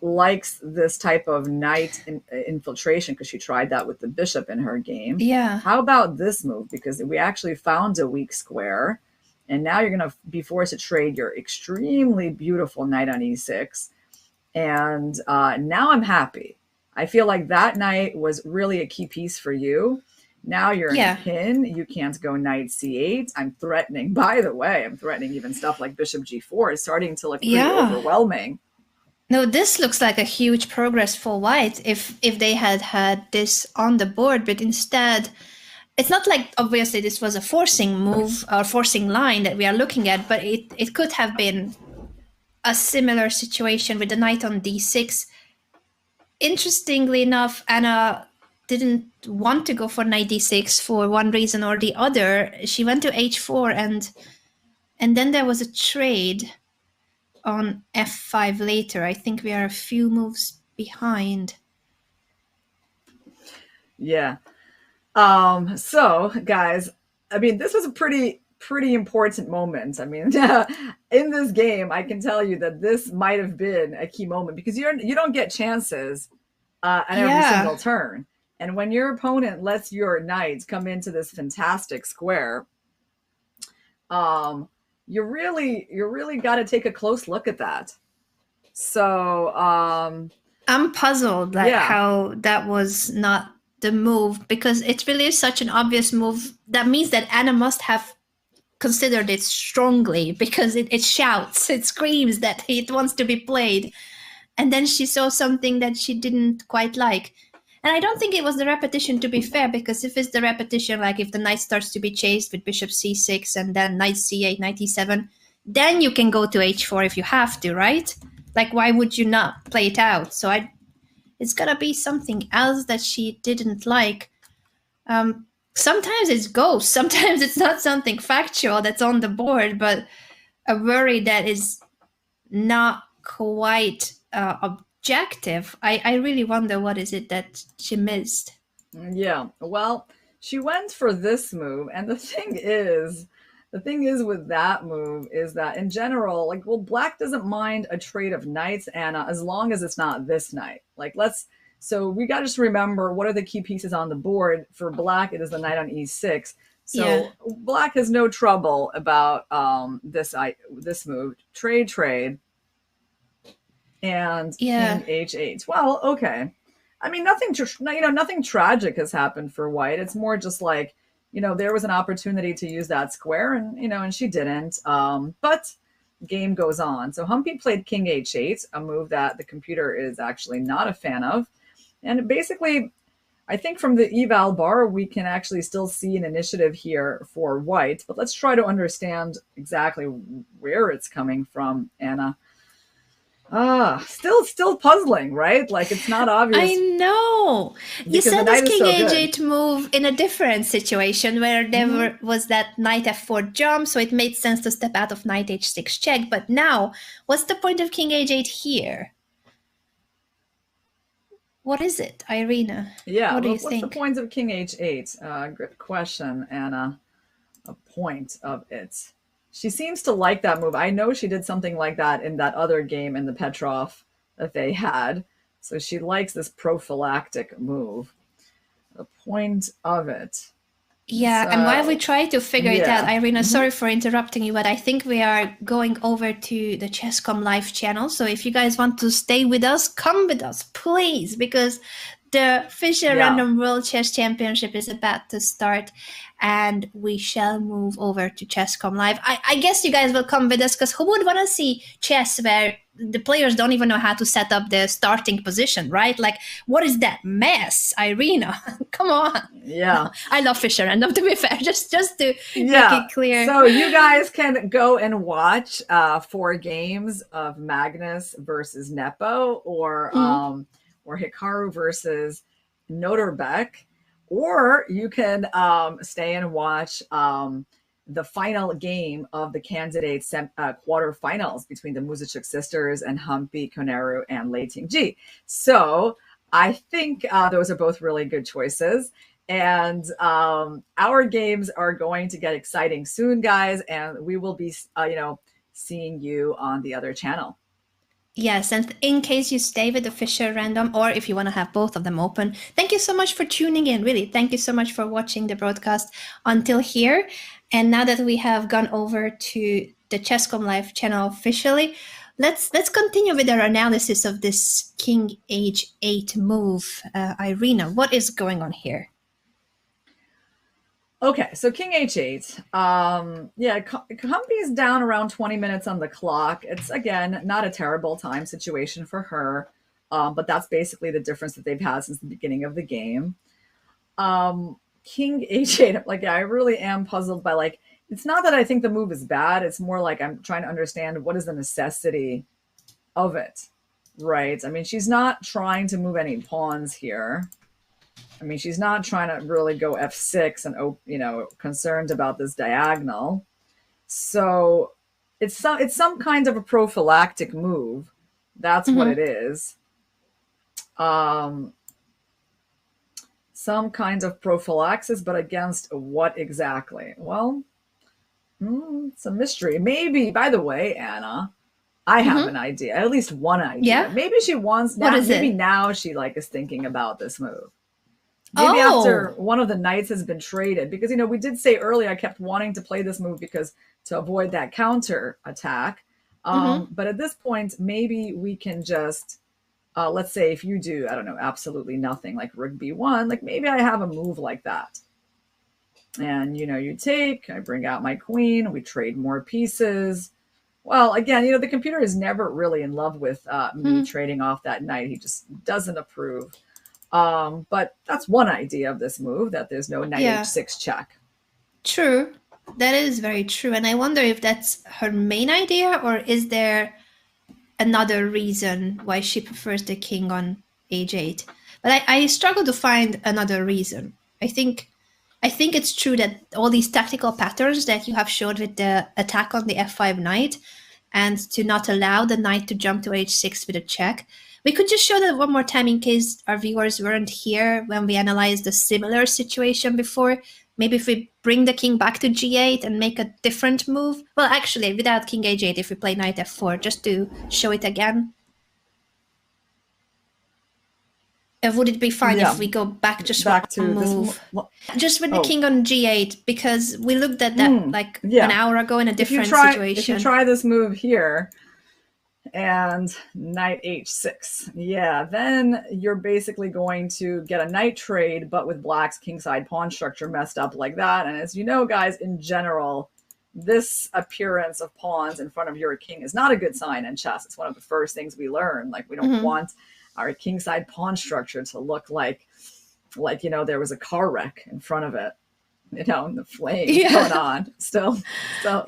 likes this type of knight infiltration because she tried that with the bishop in her game. Yeah. How about this move? Because we actually found a weak square, and now you're going to be forced to trade your extremely beautiful knight on e6. And now I'm happy. I feel like that knight was really a key piece for you. Now you're in a pin. You can't go knight c8. I'm threatening, by the way, I'm threatening even stuff like bishop g4 is starting to look pretty overwhelming. No, this looks like a huge progress for white if they had had this on the board, but instead, it's not like obviously this was a forcing move or forcing line that we are looking at, but it could have been a similar situation with the knight on d6. Interestingly enough, Anna didn't want to go for knight d6 for one reason or the other. She went to h4 and then there was a trade on f5 later. I think we are a few moves behind. Yeah. So guys, I mean, this was a pretty important moment. I mean, in this game, I can tell you that this might have been a key moment because you don't get chances at every single turn. And when your opponent lets your knights come into this fantastic square, you really got to take a close look at that. So I'm puzzled how that was not the move, because it really is such an obvious move. That means that Anna must have considered it strongly, because it shouts, it screams that it wants to be played. And then she saw something that she didn't quite like. And I don't think it was the repetition, to be fair, because if it's the repetition, like if the knight starts to be chased with bishop c6 and then knight c8, knight e7, then you can go to h4 if you have to, right? Like, why would you not play it out? So it's gotta be something else that she didn't like. Sometimes it's ghosts, sometimes it's not something factual that's on the board, but a worry that is not quite objective. I really wonder what is it that she missed. Yeah, well, she went for this move, and the thing is with that move is that in general, like, well, black doesn't mind a trade of knights, Anna, as long as it's not this knight. Like, so we got to just remember what are the key pieces on the board. For black, it is the knight on e6. So black has no trouble about this move, trade, and king h8. Well, okay. I mean, nothing tragic has happened for white. It's more just like, there was an opportunity to use that square, and she didn't. But game goes on. So Humpy played king h8, a move that the computer is actually not a fan of. And basically, I think from the eval bar, we can actually still see an initiative here for white. But let's try to understand exactly where it's coming from, Anna. Still puzzling, right? Like, it's not obvious. I know. You said this king h8 move in a different situation where there was that knight f4 jump, so it made sense to step out of knight h6 check. But now, what's the point of king h8 here? What is it, Irina? Yeah, what do you think? What's the point of king h8? Good question, Anna. A point of it. She seems to like that move. I know she did something like that in that other game in the Petrov that they had. So she likes this prophylactic move. The point of it. Yeah, and while we try to figure it out, Irina, sorry for interrupting you, but I think we are going over to the Chesscom live channel. So if you guys want to stay with us, come with us, please, because the Fischer Random World Chess Championship is about to start, and we shall move over to Chesscom Live. I guess you guys will come with us, because who would want to see chess where the players don't even know how to set up the starting position, right? Like, what is that mess, Irina? Come on. Yeah. No, I love Fischer Random, to be fair, just to make it clear. So you guys can go and watch 4 games of Magnus versus Nepo, or Hikaru versus Noterbeck. or you can stay and watch the final game of the candidates quarterfinals between the Muzychuk sisters and Humpy, Koneru, and Lei Tingji. So I think those are both really good choices. And our games are going to get exciting soon, guys. And we will be, seeing you on the other channel. Yes, and in case you stay with the Fisher Random, or if you want to have both of them open, thank you so much for tuning in. Really, thank you so much for watching the broadcast until here. And now that we have gone over to the Chesscom Live channel officially, let's continue with our analysis of this King H8 move. Irina, what is going on here? Okay, so King H8. Humpy is down around 20 minutes on the clock. It's, again, not a terrible time situation for her, but that's basically the difference that they've had since the beginning of the game. King H8, I really am puzzled by, it's not that I think the move is bad. It's more like I'm trying to understand what is the necessity of it, right? I mean, she's not trying to move any pawns here. I mean, she's not trying to really go f6 and, concerned about this diagonal. So it's some kind of a prophylactic move. That's what it is. Some kind of prophylaxis, but against what exactly? Well, it's a mystery. Maybe, by the way, Anna, I have an idea, at least one idea. Yeah? Maybe she wants now. Maybe now she is thinking about this move. Maybe after one of the knights has been traded, because, we did say earlier, I kept wanting to play this move because to avoid that counter attack. But at this point, maybe we can just, let's say if you do, I don't know, absolutely nothing, like rook b1, maybe I have a move like that. And, you take, I bring out my queen, we trade more pieces. Well, again, the computer is never really in love with me trading off that knight. He just doesn't approve. But that's one idea of this move, that there's no knight h6 check. True. That is very true. And I wonder if that's her main idea, or is there another reason why she prefers the king on h8? But I struggle to find another reason. I think it's true that all these tactical patterns that you have showed with the attack on the f5 knight, and to not allow the knight to jump to h6 with a check. We could just show that one more time in case our viewers weren't here when we analyzed a similar situation before. Maybe if we bring the king back to g8 and make a different move. Well, actually, without king h8, if we play knight f4, just to show it again. Would it be fine if we go back just back to move? Just with the king on g8, because we looked at that an hour ago in a different situation. If you try this move here, and knight h6, then you're basically going to get a knight trade, but with black's kingside pawn structure messed up like that. And as you know, guys, in general, this appearance of pawns in front of your king is not a good sign in chess. It's one of the first things we learn. We don't want our kingside pawn structure to look like there was a car wreck in front of it, and the flames going on still. So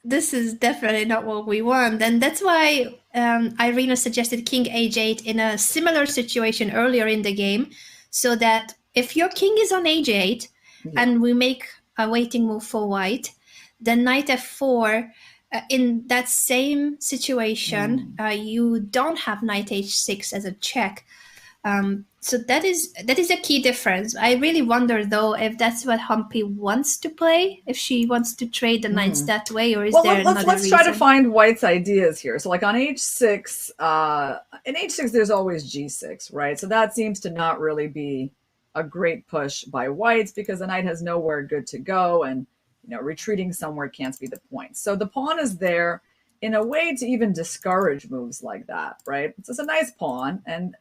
this is definitely not what we want. And that's why Irina suggested king h8 in a similar situation earlier in the game, so that if your king is on h8 and we make a waiting move for white, then knight f4, in that same situation, you don't have knight h6 as a check. So that is a key difference. I really wonder, though, if that's what Humpy wants to play, if she wants to trade the knights that way, or is there another reason? Let's try to find white's ideas here. So on h6, in h6, there's always g6, right? So that seems to not really be a great push by whites, because the knight has nowhere good to go, and retreating somewhere can't be the point. So the pawn is there in a way to even discourage moves like that, right? It's just a nice pawn, and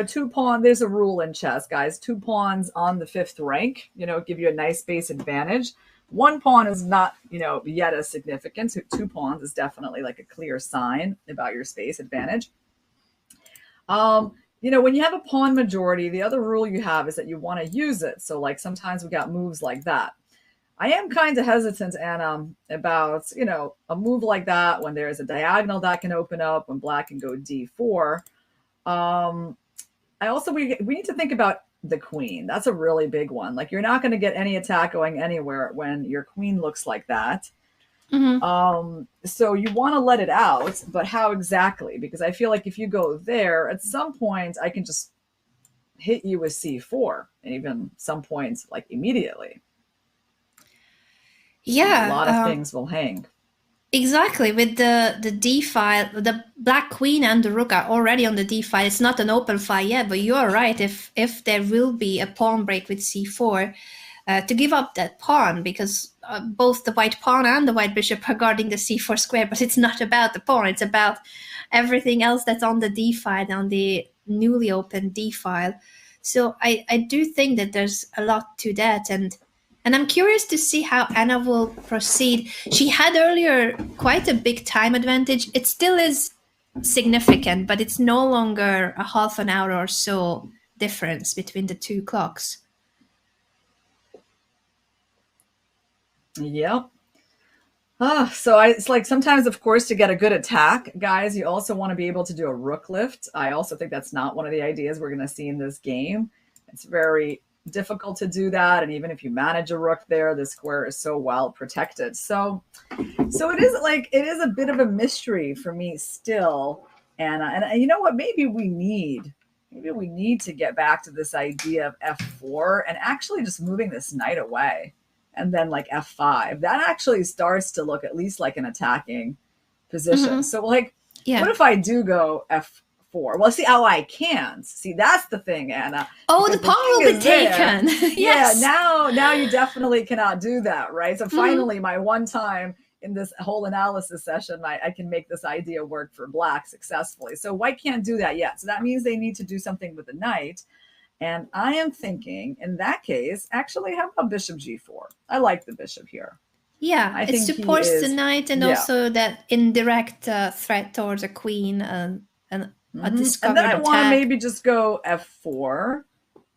two pawn. There's a rule in chess, guys. 2 pawns on the 5th rank, give you a nice space advantage. 1 pawn is not, yet as significant. So 2 pawns is definitely a clear sign about your space advantage. When you have a pawn majority, the other rule you have is that you want to use it. So sometimes we got moves like that. I am kind of hesitant, Anna, about, a move like that when there is a diagonal that can open up, when black can go d4. We need to think about the queen. That's a really big one. Like, you're not going to get any attack going anywhere when your queen looks like that. So you want to let it out, but how exactly? Because I feel like if you go there, at some point I can just hit you with c4, and even some points like immediately. Yeah, a lot of things will hang. Exactly. With the d file, the black queen and the rook are already on the d file. It's not an open file yet, but you are right. If there will be a pawn break with c4, to give up that pawn, because both the white pawn and the white bishop are guarding the c4 square, but it's not about the pawn. It's about everything else that's on the d file, on the newly opened d file. So I do think that there's a lot to that, and I'm curious to see how Anna will proceed. She had earlier quite a big time advantage. It still is significant, but it's no longer a half an hour or so difference between the two clocks. Yep. So it's like sometimes, of course, to get a good attack, guys, you also want to be able to do a rook lift. I also think that's not one of the ideas we're going to see in this game. It's very difficult to do that, and even if you manage a rook there, the square is so well protected. So it is a bit of a mystery for me still, and you know what, maybe we need to get back to this idea of f4 and actually just moving this knight away, and then like f5. That actually starts to look at least like an attacking position. So like, what if I do go f4? Well, see how I can't. See, that's the thing, Anna. Oh, the pawn will be taken. Yes. Yeah, now you definitely cannot do that, right? So finally, my one time in this whole analysis session, I can make this idea work for black successfully. So white can't do that yet. So that means they need to do something with the knight. And I am thinking, in that case, actually, how about bishop g4? I like the bishop here. Yeah, it supports the knight, and also that indirect threat towards a queen and a discovered attack. And then I want to maybe just go f4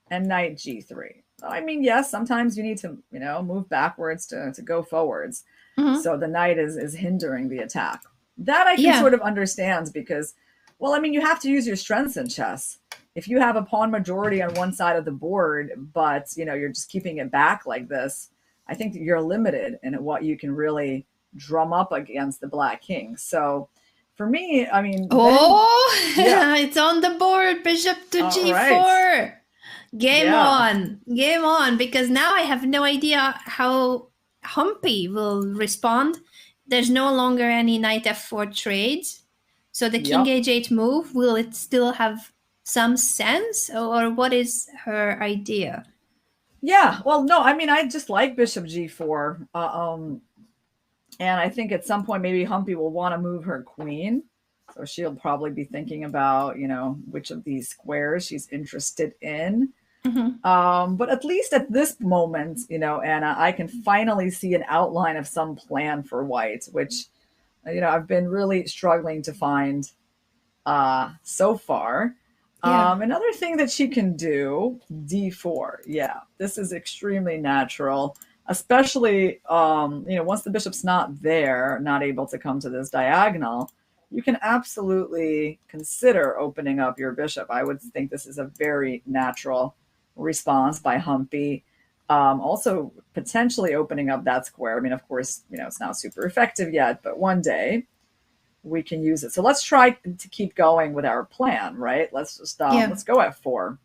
and knight g3. I mean, yes, sometimes you need to, move backwards to go forwards. So the knight is hindering the attack. That I can sort of understand, because, well, I mean, you have to use your strengths in chess. If you have a pawn majority on one side of the board, but, you're just keeping it back like this, I think that you're limited in what you can really drum up against the black king. So for me, I mean... it's on the board, bishop to g4. Right. Game on, because now I have no idea how Humpy will respond. There's no longer any knight f4 trades. So the king h8 move, will it still have some sense, or what is her idea? Yeah, well, no, I mean, I just like bishop g4. And I think at some point, maybe Humpy will want to move her queen. So she'll probably be thinking about, which of these squares she's interested in. But at least at this moment, Anna, I can finally see an outline of some plan for white, which, I've been really struggling to find so far. Another thing that she can do, d4. Yeah, this is extremely natural, especially, once the bishop's not there, not able to come to this diagonal, you can absolutely consider opening up your bishop. I would think this is a very natural response by Humpy. Also potentially opening up that square. I mean, of course, it's not super effective yet, but one day we can use it. So let's try to keep going with our plan, right? Let's just let's go f4.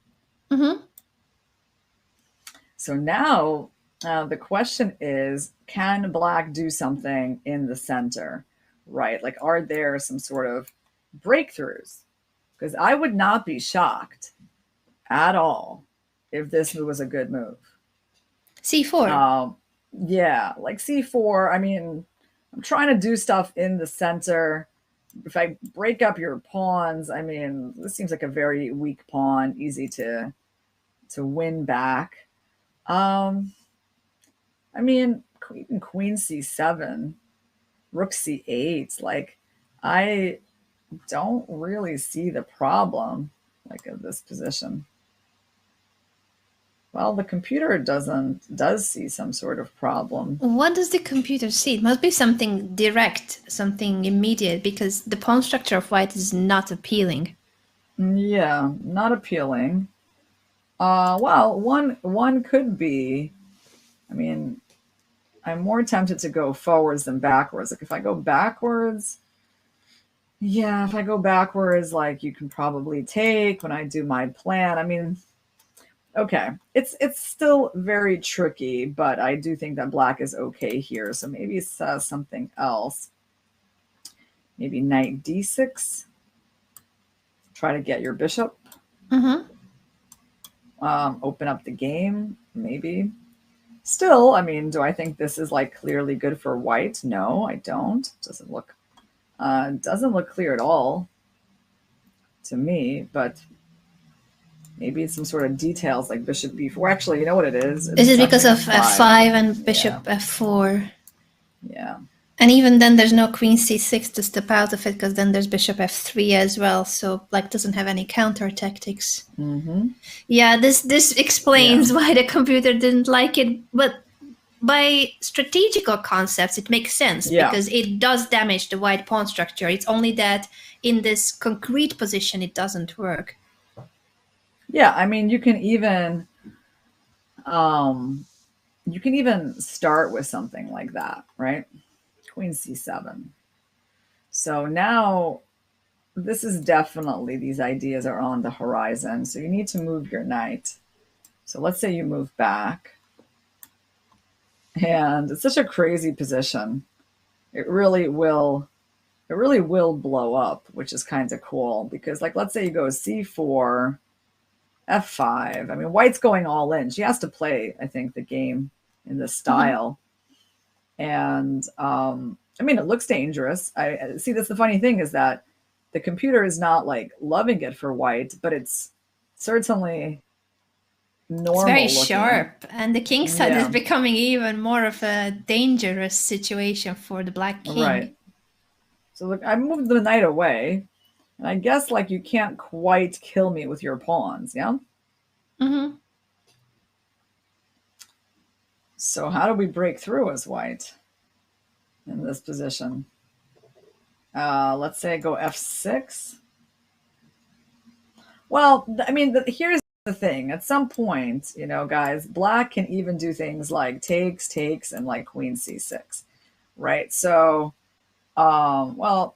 So now the question is, can black do something in the center, right? Like, are there some sort of breakthroughs? Because I would not be shocked at all if this move was a good move. c4. Yeah, like c4. I mean, I'm trying to do stuff in the center. If I break up your pawns, I mean, this seems like a very weak pawn, easy to win back. I mean, even queen c7, rook c8, like, I don't really see the problem, like, of this position. Well, the computer does see some sort of problem. What does the computer see? It must be something direct, something immediate, because the pawn structure of white is not appealing. Yeah, not appealing. Well, one could be. I mean, I'm more tempted to go forwards than backwards. Like if I go backwards, yeah, if I go backwards, like you can probably take when I do my plan. I mean, okay, it's still very tricky, but I do think that black is okay here. So maybe it says something else. Maybe knight d6. Try to get your bishop. Mm-hmm. Open up the game, maybe. Still, I mean, do I think this is like clearly good for white? No, I don't. Doesn't look clear at all to me, but maybe it's some sort of details like bishop b4. Actually, you know what it is? Is it because of f5 and bishop f4? Yeah. And even then, there's no queen c6 to step out of it, because then there's bishop f3 as well. So black doesn't have any counter tactics. Mm-hmm. Yeah, this explains why the computer didn't like it. But by strategical concepts, it makes sense because it does damage the white pawn structure. It's only that in this concrete position, it doesn't work. Yeah, I mean, you can even start with something like that, right? Queen c7. So now this is definitely, these ideas are on the horizon. So you need to move your knight. So let's say you move back. And it's such a crazy position. It really will blow up, which is kind of cool because, like, let's say you go c4, f5. I mean, white's going all in. She has to play, I think, the game in this style. And I mean, it looks dangerous. I see. That's the funny thing, is that the computer is not like loving it for white, but it's certainly normal. It's very looking. sharp, and the king side is becoming even more of a dangerous situation for the black king. Right. So look, I moved the knight away, and I guess like you can't quite kill me with your pawns, yeah? Mm-hmm. So how do we break through as white in this position? Let's say I go f6. Well, I mean, here's the thing. At some point, you know, guys, black can even do things like takes, and like queen c6, right? So, well,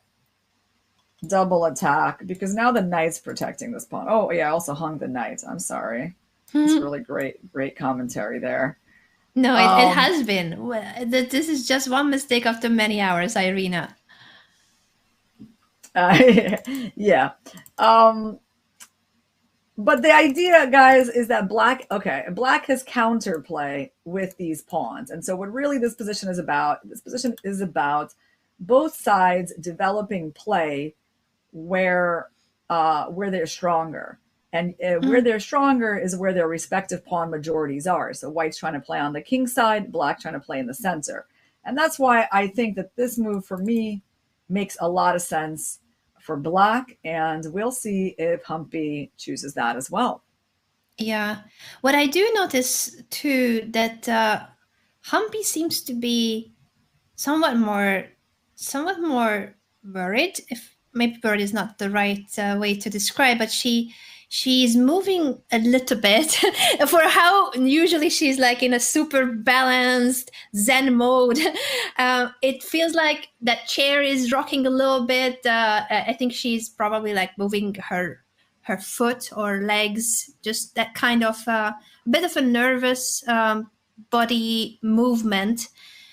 double attack, because now the knight's protecting this pawn. Oh, yeah, I also hung the knight. I'm sorry. It's really great commentary there. No, it has been. This is just one mistake after many hours, Irina. Yeah. But the idea, guys, is that black has counterplay with these pawns. And so what really this position is about both sides developing play where they're stronger. And where they're stronger is where their respective pawn majorities are. So white's trying to play on the king side, black trying to play in the center. And that's why I think that this move for me makes a lot of sense for black. And we'll see if Humpy chooses that as well. Yeah. What I do notice too, that Humpy seems to be somewhat more worried, if maybe worried is not the right way to describe, but she's moving a little bit for how usually she's like in a super balanced Zen mode. It feels like that chair is rocking a little bit. I think she's probably like moving her foot or legs, just that kind of bit of a nervous body movement.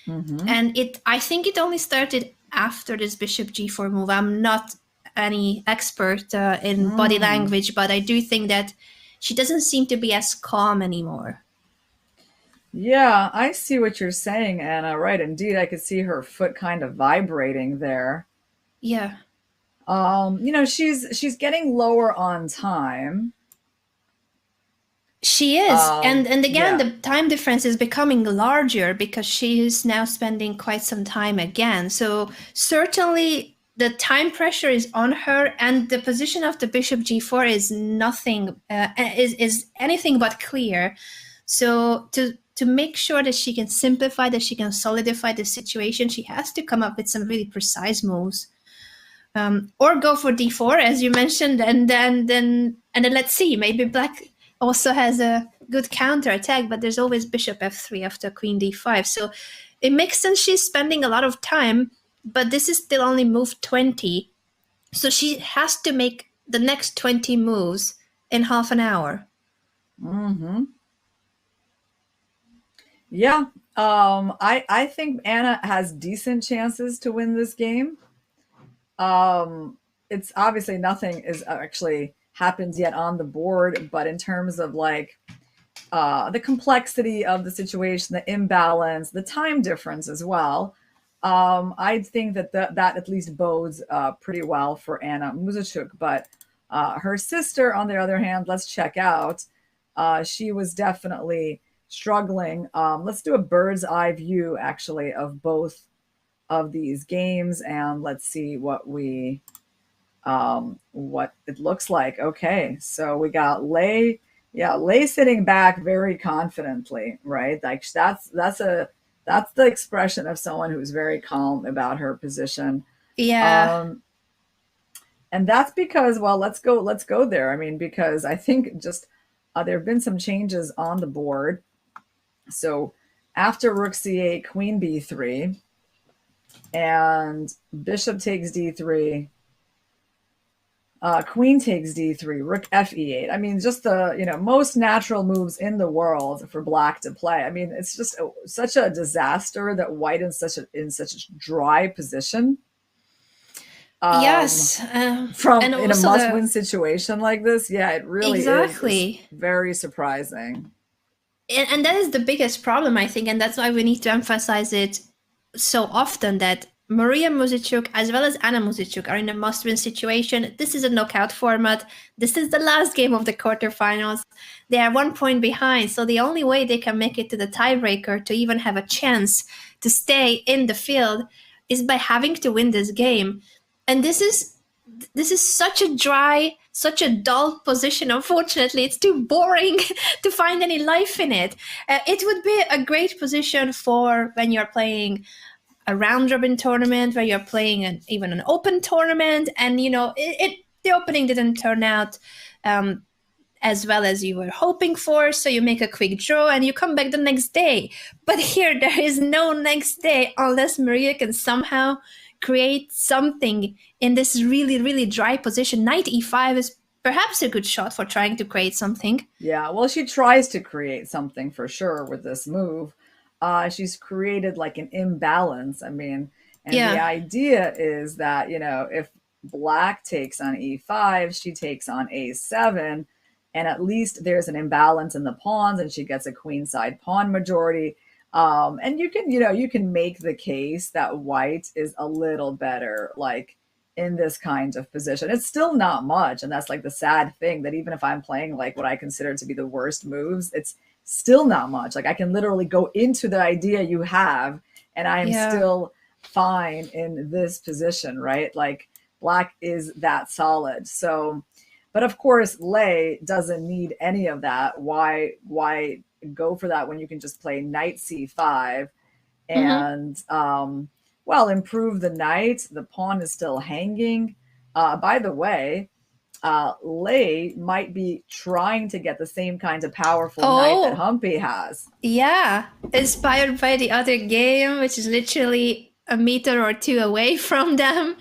And I think it only started after this bishop g4 move. I'm not any expert in body language, but I do think that she doesn't seem to be as calm anymore. Yeah, I see what you're saying, Anna. Right, indeed, I could see her foot kind of vibrating there. Yeah. You know, she's getting lower on time. She is. And again, the time difference is becoming larger because she is now spending quite some time again. So certainly the time pressure is on her, and the position of the bishop g4 is nothing, is anything but clear. So to make sure that she can simplify, that she can solidify the situation, she has to come up with some really precise moves. Or go for d4, as you mentioned, and then let's see, maybe black also has a good counter attack, but there's always bishop f3 after queen d5. So it makes sense she's spending a lot of time, but this is still only move 20. So she has to make the next 20 moves in half an hour. Mm-hmm. Yeah. I think Anna has decent chances to win this game. It's obviously nothing is actually happened yet on the board, but in terms of like the complexity of the situation, the imbalance, the time difference as well, I think that that at least bodes pretty well for Anna Muzychuk. But her sister, on the other hand, let's check out. She was definitely struggling. Let's do a bird's eye view, actually, of both of these games, and let's see what it looks like. Okay, so we got Lei. Yeah, Lei sitting back very confidently, right? Like that's the expression of someone who's very calm about her position. Yeah. And that's because, well, let's go there. I mean, because I think just there have been some changes on the board. So after rook c8, queen b3, and bishop takes d3, queen takes d3, rook f8. I mean, just the most natural moves in the world for black to play. I mean, it's just such a disaster that white in such a dry position. Yes. From and in a also must-win situation like this, yeah, it really Exactly. is very surprising. And that is the biggest problem, I think, and that's why we need to emphasize it so often, that Maria Muzychuk as well as Anna Muzychuk are in a must-win situation. This is a knockout format. This is the last game of the quarterfinals. They are 1 point behind, so the only way they can make it to the tiebreaker to even have a chance to stay in the field is by having to win this game. And this is such a dry, such a dull position. Unfortunately, it's too boring to find any life in it. It would be a great position for when you're playing a round robin tournament, where you're playing even an open tournament, and the opening didn't turn out as well as you were hoping for, so you make a quick draw and you come back the next day. But here there is no next day unless Maria can somehow create something in this really, really dry position. Knight e5 is perhaps a good shot for trying to create something. Yeah, well, she tries to create something for sure with this move. She's created like an imbalance. I mean, and the idea is that, if black takes on e5, she takes on a7, and at least there's an imbalance in the pawns and she gets a queenside pawn majority. And you can make the case that white is a little better, like in this kind of position. It's still not much. And that's like the sad thing, that even if I'm playing like what I consider to be the worst moves, it's still not much. Like I can literally go into the idea you have and I am still fine in this position, right? Like black is that solid. So, but of course, Lei doesn't need any of that. Why go for that when you can just play knight c5 and improve the knight? The pawn is still hanging. By the way, Lei might be trying to get the same kind of powerful knight that Humpy has. Yeah, inspired by the other game, which is literally a meter or two away from them.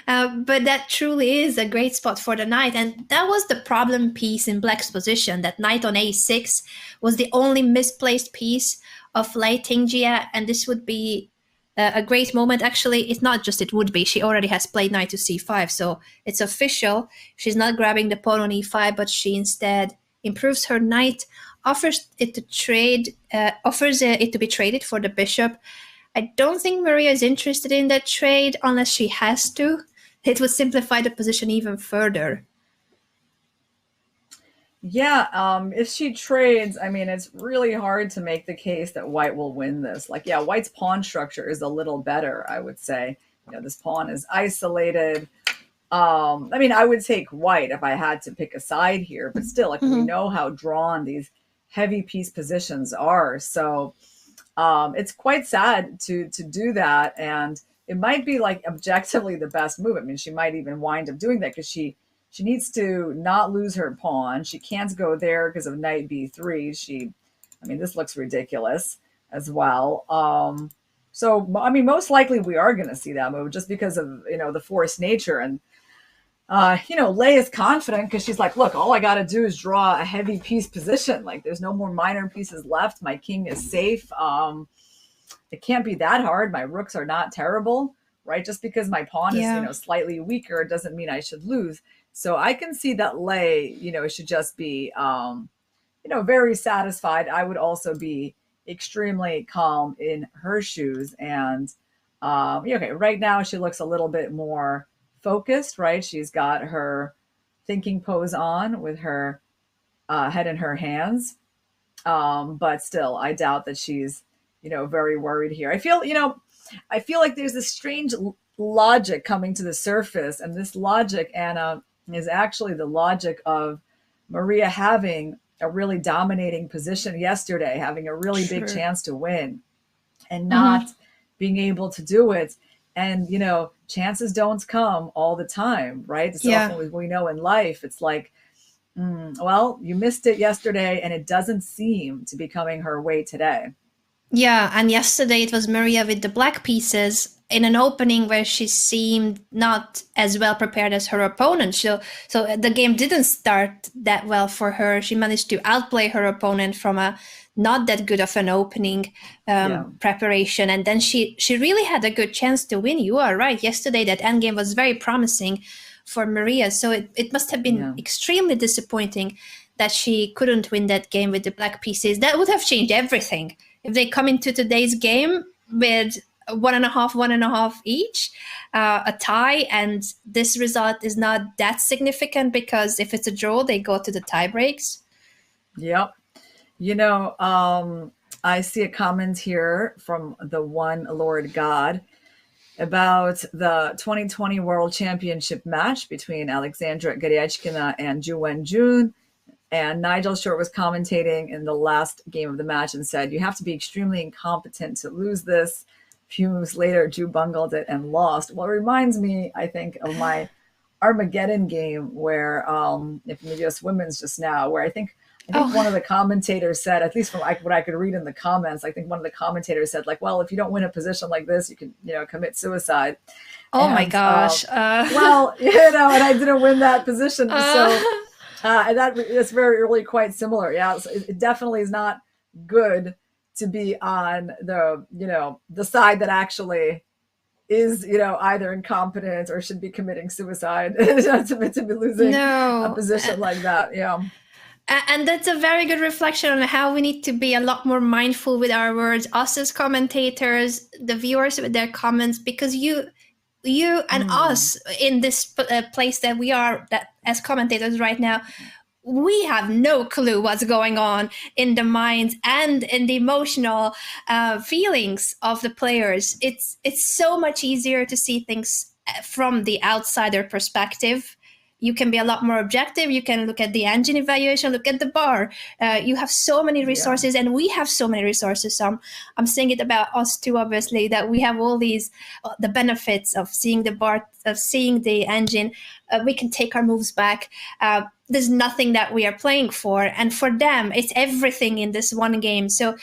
But that truly is a great spot for the knight. And that was the problem piece in black's position, that knight on a6 was the only misplaced piece of Lei Tingjie. And this would be a great moment. Actually, it's not just it would be. She already has played knight to c5. So it's official. She's not grabbing the pawn on e5, but she instead improves her knight, offers it to be traded for the bishop. I don't think Maria is interested in that trade unless she has to. It would simplify the position even further. Yeah, if she trades, I mean, it's really hard to make the case that white will win this. Like, yeah, white's pawn structure is a little better, I would say. This pawn is isolated. I mean, I would take white if I had to pick a side here, but still, like, we know how drawn these heavy piece positions are. So it's quite sad to do that. And it might be like objectively the best move. I mean, she might even wind up doing that because she she needs to not lose her pawn. She can't go there because of knight b3. I mean, this looks ridiculous as well. So, I mean, most likely we are going to see that move just because of, the forced nature. And, Lei is confident because she's like, look, all I got to do is draw a heavy piece position. Like, there's no more minor pieces left. My king is safe. It can't be that hard. My rooks are not terrible, right? Just because my pawn is, slightly weaker doesn't mean I should lose. So I can see that Lei, should just be, very satisfied. I would also be extremely calm in her shoes. And, okay, right now she looks a little bit more focused, right? She's got her thinking pose on with her head in her hands. But still, I doubt that she's, very worried here. I feel like there's this strange logic coming to the surface. And this logic, Anna, is actually the logic of Maria having a really dominating position yesterday, having a really big chance to win and not being able to do it. And, chances don't come all the time, right? It's often we know in life, it's like, well, you missed it yesterday and it doesn't seem to be coming her way today. Yeah, and yesterday it was Maria with the black pieces in an opening where she seemed not as well prepared as her opponent. So the game didn't start that well for her. She managed to outplay her opponent from a not that good of an opening preparation. And then she really had a good chance to win. You are right. Yesterday, that endgame was very promising for Maria. So it must have been extremely disappointing that she couldn't win that game with the black pieces. That would have changed everything. If they come into today's game with 1.5 each, a tie, and this result is not that significant because if it's a draw, they go to the tie breaks. Yep. I see a comment here from the one Lord God about the 2020 World Championship match between Alexandra Garyachkina and Wenjun. And Nigel Short was commentating in the last game of the match and said, you have to be extremely incompetent to lose this. A few moves later, Ju bungled it and lost. Well, it reminds me, I think, of my Armageddon game where, if maybe just women's just now, where I think one of the commentators said, at least from what I could read in the comments, I think one of the commentators said, like, well, if you don't win a position like this, you can, commit suicide. Oh, my gosh. Well, and I didn't win that position. So... and that's really quite similar. Yeah, so it definitely is not good to be on the side that actually is, either incompetent or should be committing suicide to be losing a position like that. Yeah. And that's a very good reflection on how we need to be a lot more mindful with our words, us as commentators, the viewers with their comments, because you and us in this place that we are that as commentators right now, we have no clue what's going on in the minds and in the emotional feelings of the players. It's so much easier to see things from the outsider perspective. You can be a lot more objective. You can look at the engine evaluation, look at the bar. You have so many resources, and we have so many resources. So I'm saying it about us too, obviously, that we have all these, the benefits of seeing the bar, of seeing the engine. We can take our moves back. There's nothing that we are playing for. And for them, it's everything in this one game. So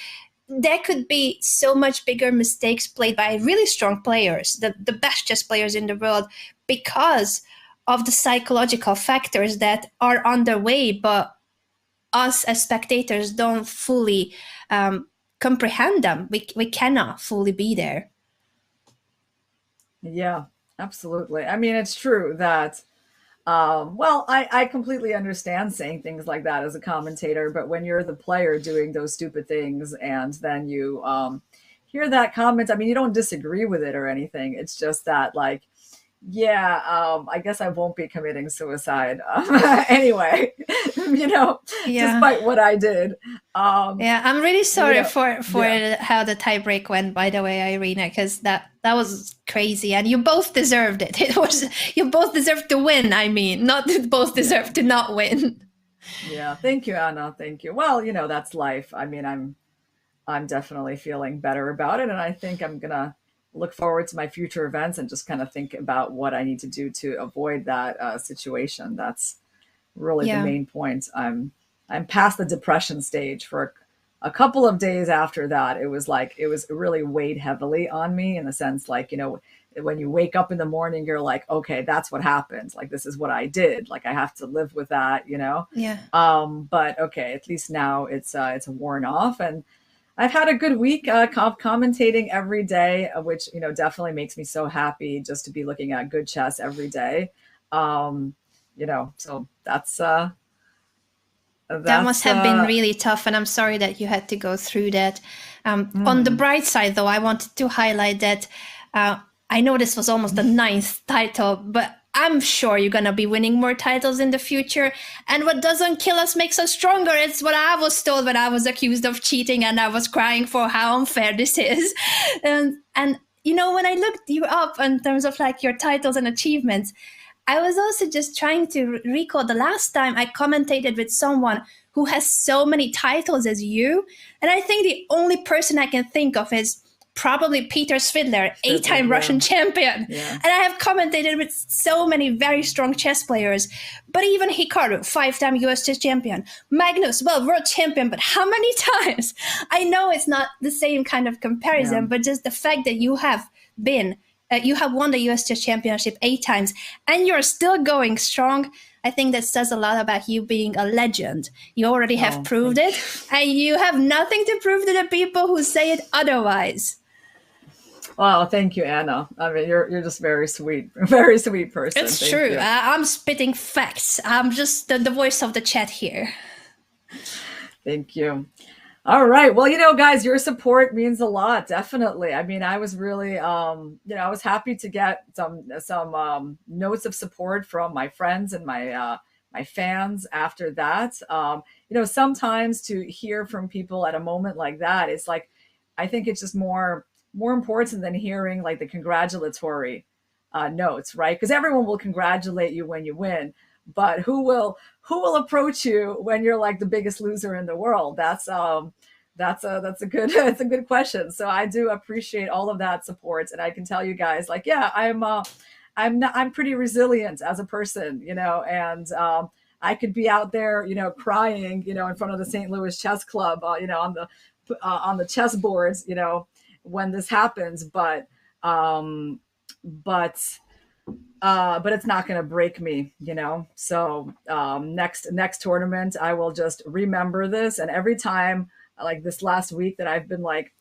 there could be so much bigger mistakes played by really strong players, the best chess players in the world, because of the psychological factors that are underway, but us as spectators don't fully comprehend them. We cannot fully be there. Yeah, absolutely. I mean, it's true that, I completely understand saying things like that as a commentator, but when you're the player doing those stupid things and then you hear that comment, I mean, you don't disagree with it or anything. It's just that, like, I guess I won't be committing suicide anyway, despite what I did. I'm really sorry for how the tiebreak went, by the way, Irina, because that was crazy, and you both deserved it. You both deserved to win. I mean, not both deserved to not win. Yeah, thank you, Anna. Thank you. Well, that's life. I mean, I'm definitely feeling better about it, and I think I'm gonna look forward to my future events and just kind of think about what I need to do to avoid that situation. That's really the Yeah. main point. I'm past the depression stage. For a couple of days after that, it was really weighed heavily on me, in the sense, like, when you wake up in the morning, you're like, okay, that's what happened. Like, this is what I did. Like, I have to live with that, Yeah. But okay, at least now it's worn off, and I've had a good week commentating every day, which definitely makes me so happy, just to be looking at good chess every day. So That must have been uh, really tough, and I'm sorry that you had to go through that. On the mm, bright side, though, I wanted to highlight that I know this was almost the ninth title, but I'm sure you're going to be winning more titles in the future. And what doesn't kill us makes us stronger. It's what I was told when I was accused of cheating and I was crying for how unfair this is. And when I looked you up in terms of like your titles and achievements, I was also just trying to recall the last time I commentated with someone who has so many titles as you. And I think the only person I can think of is probably Peter Svidler, 8-time yeah. Russian champion. Yeah. And I have commentated with so many very strong chess players. But even Hikaru, 5-time US chess champion. Magnus, world champion, but how many times? I know it's not the same kind of comparison, but just the fact that you have won the US Chess Championship 8 times, and you're still going strong. I think that says a lot about you being a legend. You already have proved it, and you have nothing to prove to the people who say it otherwise. Well, thank you, Anna. I mean, you're just very sweet person. It's Thank true. you. I'm spitting facts. I'm just the voice of the chat here. Thank you. All right. Well, guys, your support means a lot. Definitely. I mean, I was really, I was happy to get some notes of support from my friends and my fans after that. Sometimes to hear from people at a moment like that, it's like, I think it's just more important than hearing like the congratulatory notes, right? Because everyone will congratulate you when you win, but who will approach you when you're like the biggest loser in the world? That's a good question. So I do appreciate all of that support, and I can tell you guys, like, yeah, I'm pretty resilient as a person, and I could be out there, crying, in front of the St. Louis Chess Club, on the chess boards, when this happens, but it's not going to break me, So next tournament, I will just remember this. And every time, like this last week that I've been like,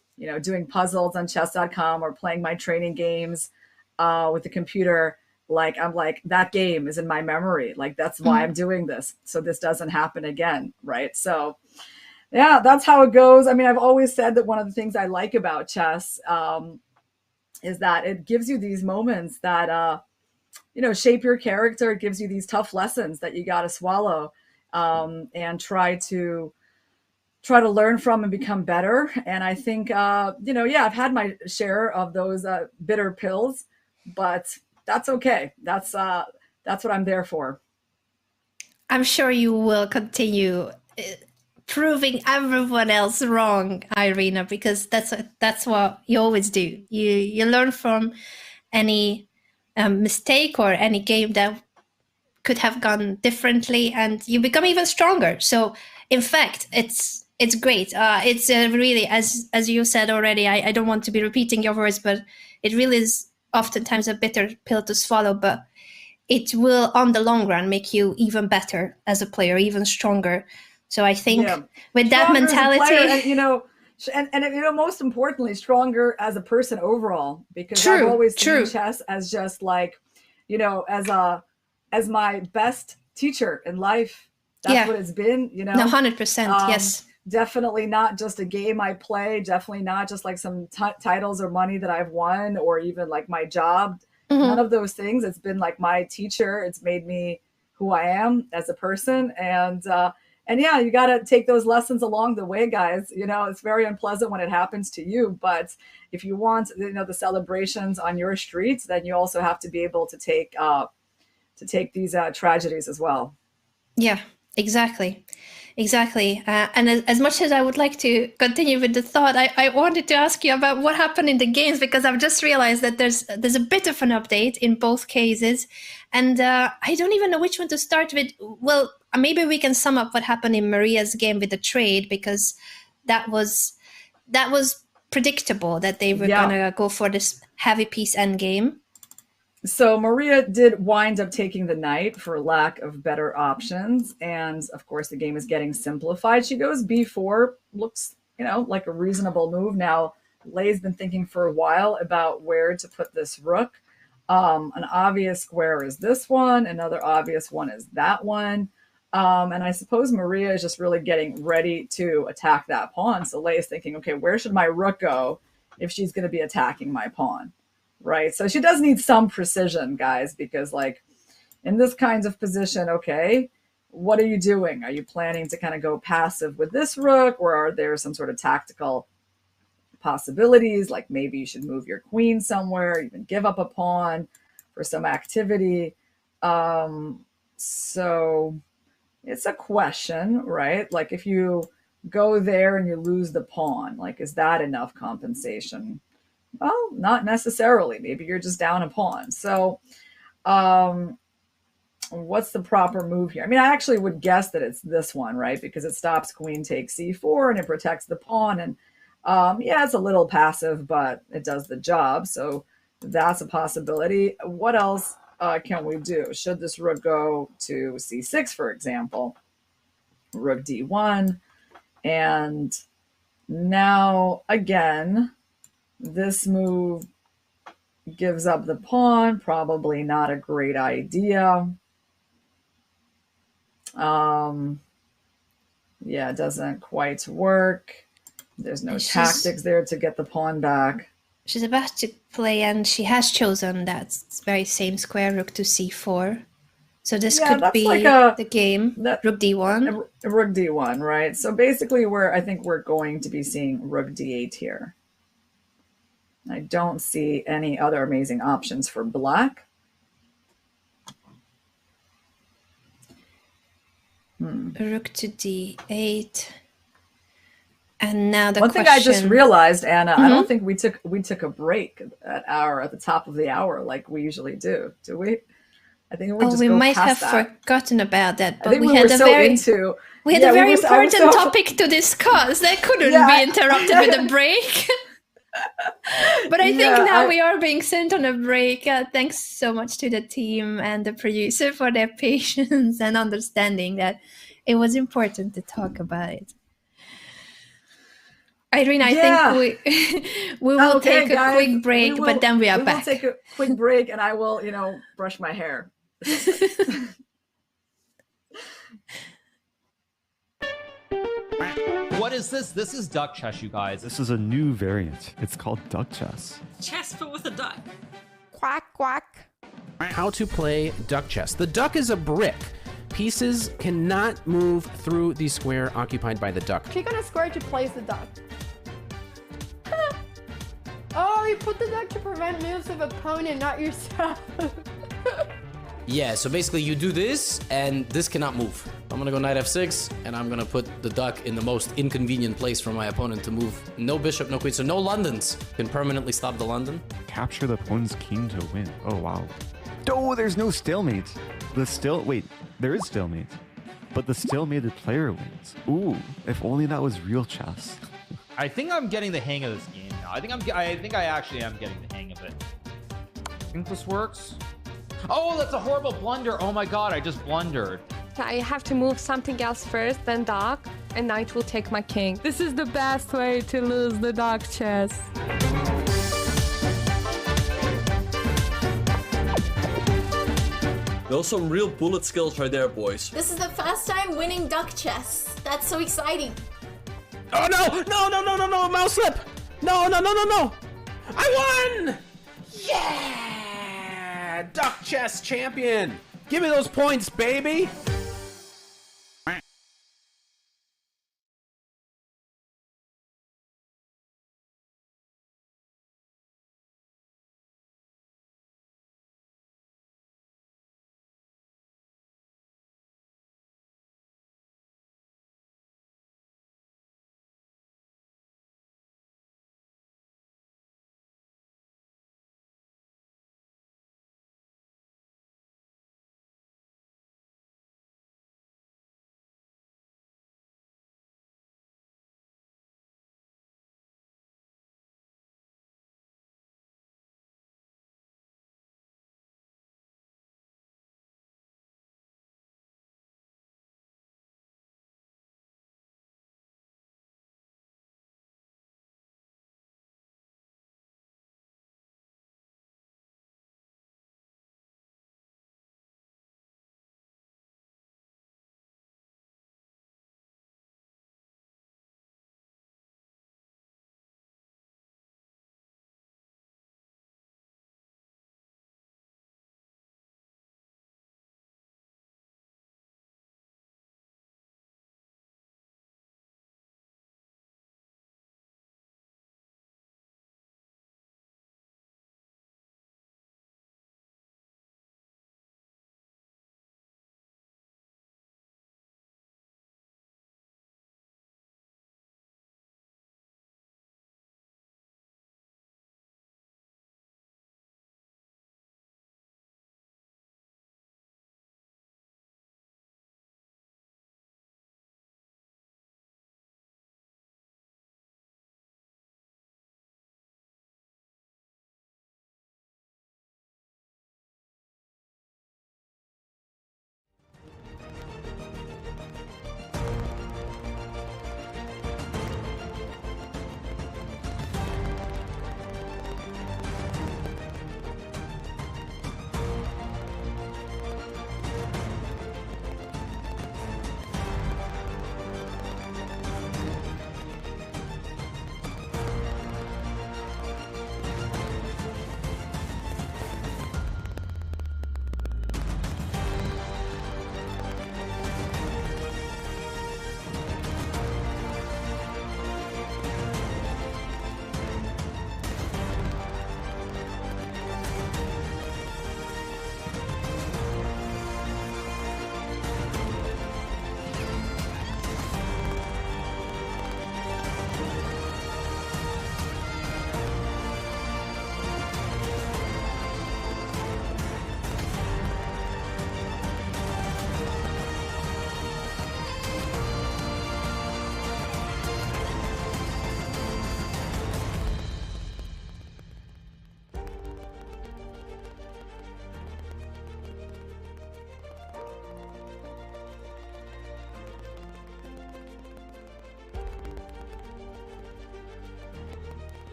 doing puzzles on chess.com or playing my training games with the computer, like I'm like, that game is in my memory. Like, that's why I'm doing this. So this doesn't happen again. Right. So yeah, that's how it goes. I mean, I've always said that one of the things I like about chess is that it gives you these moments that, shape your character. It gives you these tough lessons that you got to swallow and try to learn from and become better. And I think, I've had my share of those bitter pills, but that's okay. That's what I'm there for. I'm sure you will continue proving everyone else wrong, Irina, because that's what you always do. You learn from any mistake or any game that could have gone differently, and you become even stronger. So in fact, it's great. It's really, as you said already, I don't want to be repeating your words, but it really is oftentimes a bitter pill to swallow, but it will on the long run make you even better as a player, even stronger. So I think with that mentality, and most importantly, stronger as a person overall, because I've always seen chess as just like, as my best teacher in life. That's what it's been, No, 100%, yes. Definitely not just a game I play. Definitely not just like some titles or money that I've won, or even like my job. None of those things. It's been like my teacher. It's made me who I am as a person. And yeah, you got to take those lessons along the way, guys. It's very unpleasant when it happens to you, but if you want, the celebrations on your streets, then you also have to be able to take these tragedies as well. Yeah, exactly. Exactly. And as much as I would like to continue with the thought, I wanted to ask you about what happened in the games, because I've just realized that there's a bit of an update in both cases. And I don't even know which one to start with. Well, maybe we can sum up what happened in Maria's game with the trade, because that was predictable that they were Yeah. gonna go for this heavy piece endgame. So Maria did wind up taking the knight for lack of better options. And of course, the game is getting simplified. She goes b4, looks, like a reasonable move. Now, Lei's been thinking for a while about where to put this rook. An obvious square is this one. Another obvious one is that one. And I suppose Maria is just really getting ready to attack that pawn. So Lei is thinking, okay, where should my rook go if she's going to be attacking my pawn? Right. So she does need some precision, guys, because like in this kinds of position, okay, what are you doing? Are you planning to kind of go passive with this rook, or are there some sort of tactical possibilities? Like maybe you should move your queen somewhere, even give up a pawn for some activity. So it's a question, right? Like if you go there and you lose the pawn, like, is that enough compensation? Well, not necessarily. Maybe you're just down a pawn. So what's the proper move here? I mean, I actually would guess that it's this one, right? Because it stops queen takes c4 and it protects the pawn. And yeah, it's a little passive, but it does the job. So that's a possibility. What else can we do? Should this rook go to c6, for example? Rook d1. And now, again, this move gives up the pawn, probably not a great idea. Yeah, it doesn't quite work. There's no tactics there to get the pawn back. She's about to play, and she has chosen that very same square, rook to c4. So this could be like the game, rook d1. Rook d1, right? So basically, I think we're going to be seeing rook d8 here. I don't see any other amazing options for black. Rook to d8. And now the one thing I just realized, Anna, I don't think we took a break at the top of the hour like we usually do we? I think we might have forgotten about that, but we had a very important topic to discuss that couldn't be interrupted with a break. But I think now we are being sent on a break. Thanks so much to the team and the producer for their patience and understanding that it was important to talk about it. Irina, I think we will take a quick break, but then we are back. We will take a quick break, and I will, brush my hair. What is this? This is duck chess, you guys. This is a new variant. It's called duck chess. Chess, but with a duck. Quack, quack. How to play duck chess. The duck is a brick. Pieces cannot move through the square occupied by the duck. Click on a square to place the duck. Oh, you put the duck to prevent moves of opponent, not yourself. Yeah, so basically you do this, and this cannot move. I'm gonna go knight f6, and I'm gonna put the duck in the most inconvenient place for my opponent to move. No bishop, no queen, so no Londons can permanently stop the London. Capture the opponent's king to win. Oh, wow. Oh, there's no stalemate. Wait, there is stalemate. But the stalemated player wins. Ooh, if only that was real chess. I think I'm getting the hang of this game now. I think I actually am getting the hang of it. I think this works. Oh, that's a horrible blunder. Oh my god, I just blundered. I have to move something else first, then dock, and knight will take my king. This is the best way to lose the duck chess. Those some real bullet skills right there, boys. This is the first time winning duck chess. That's so exciting. Oh no, mouse slip. No. I won! Yeah! Duck chess champion. Give me those points, baby.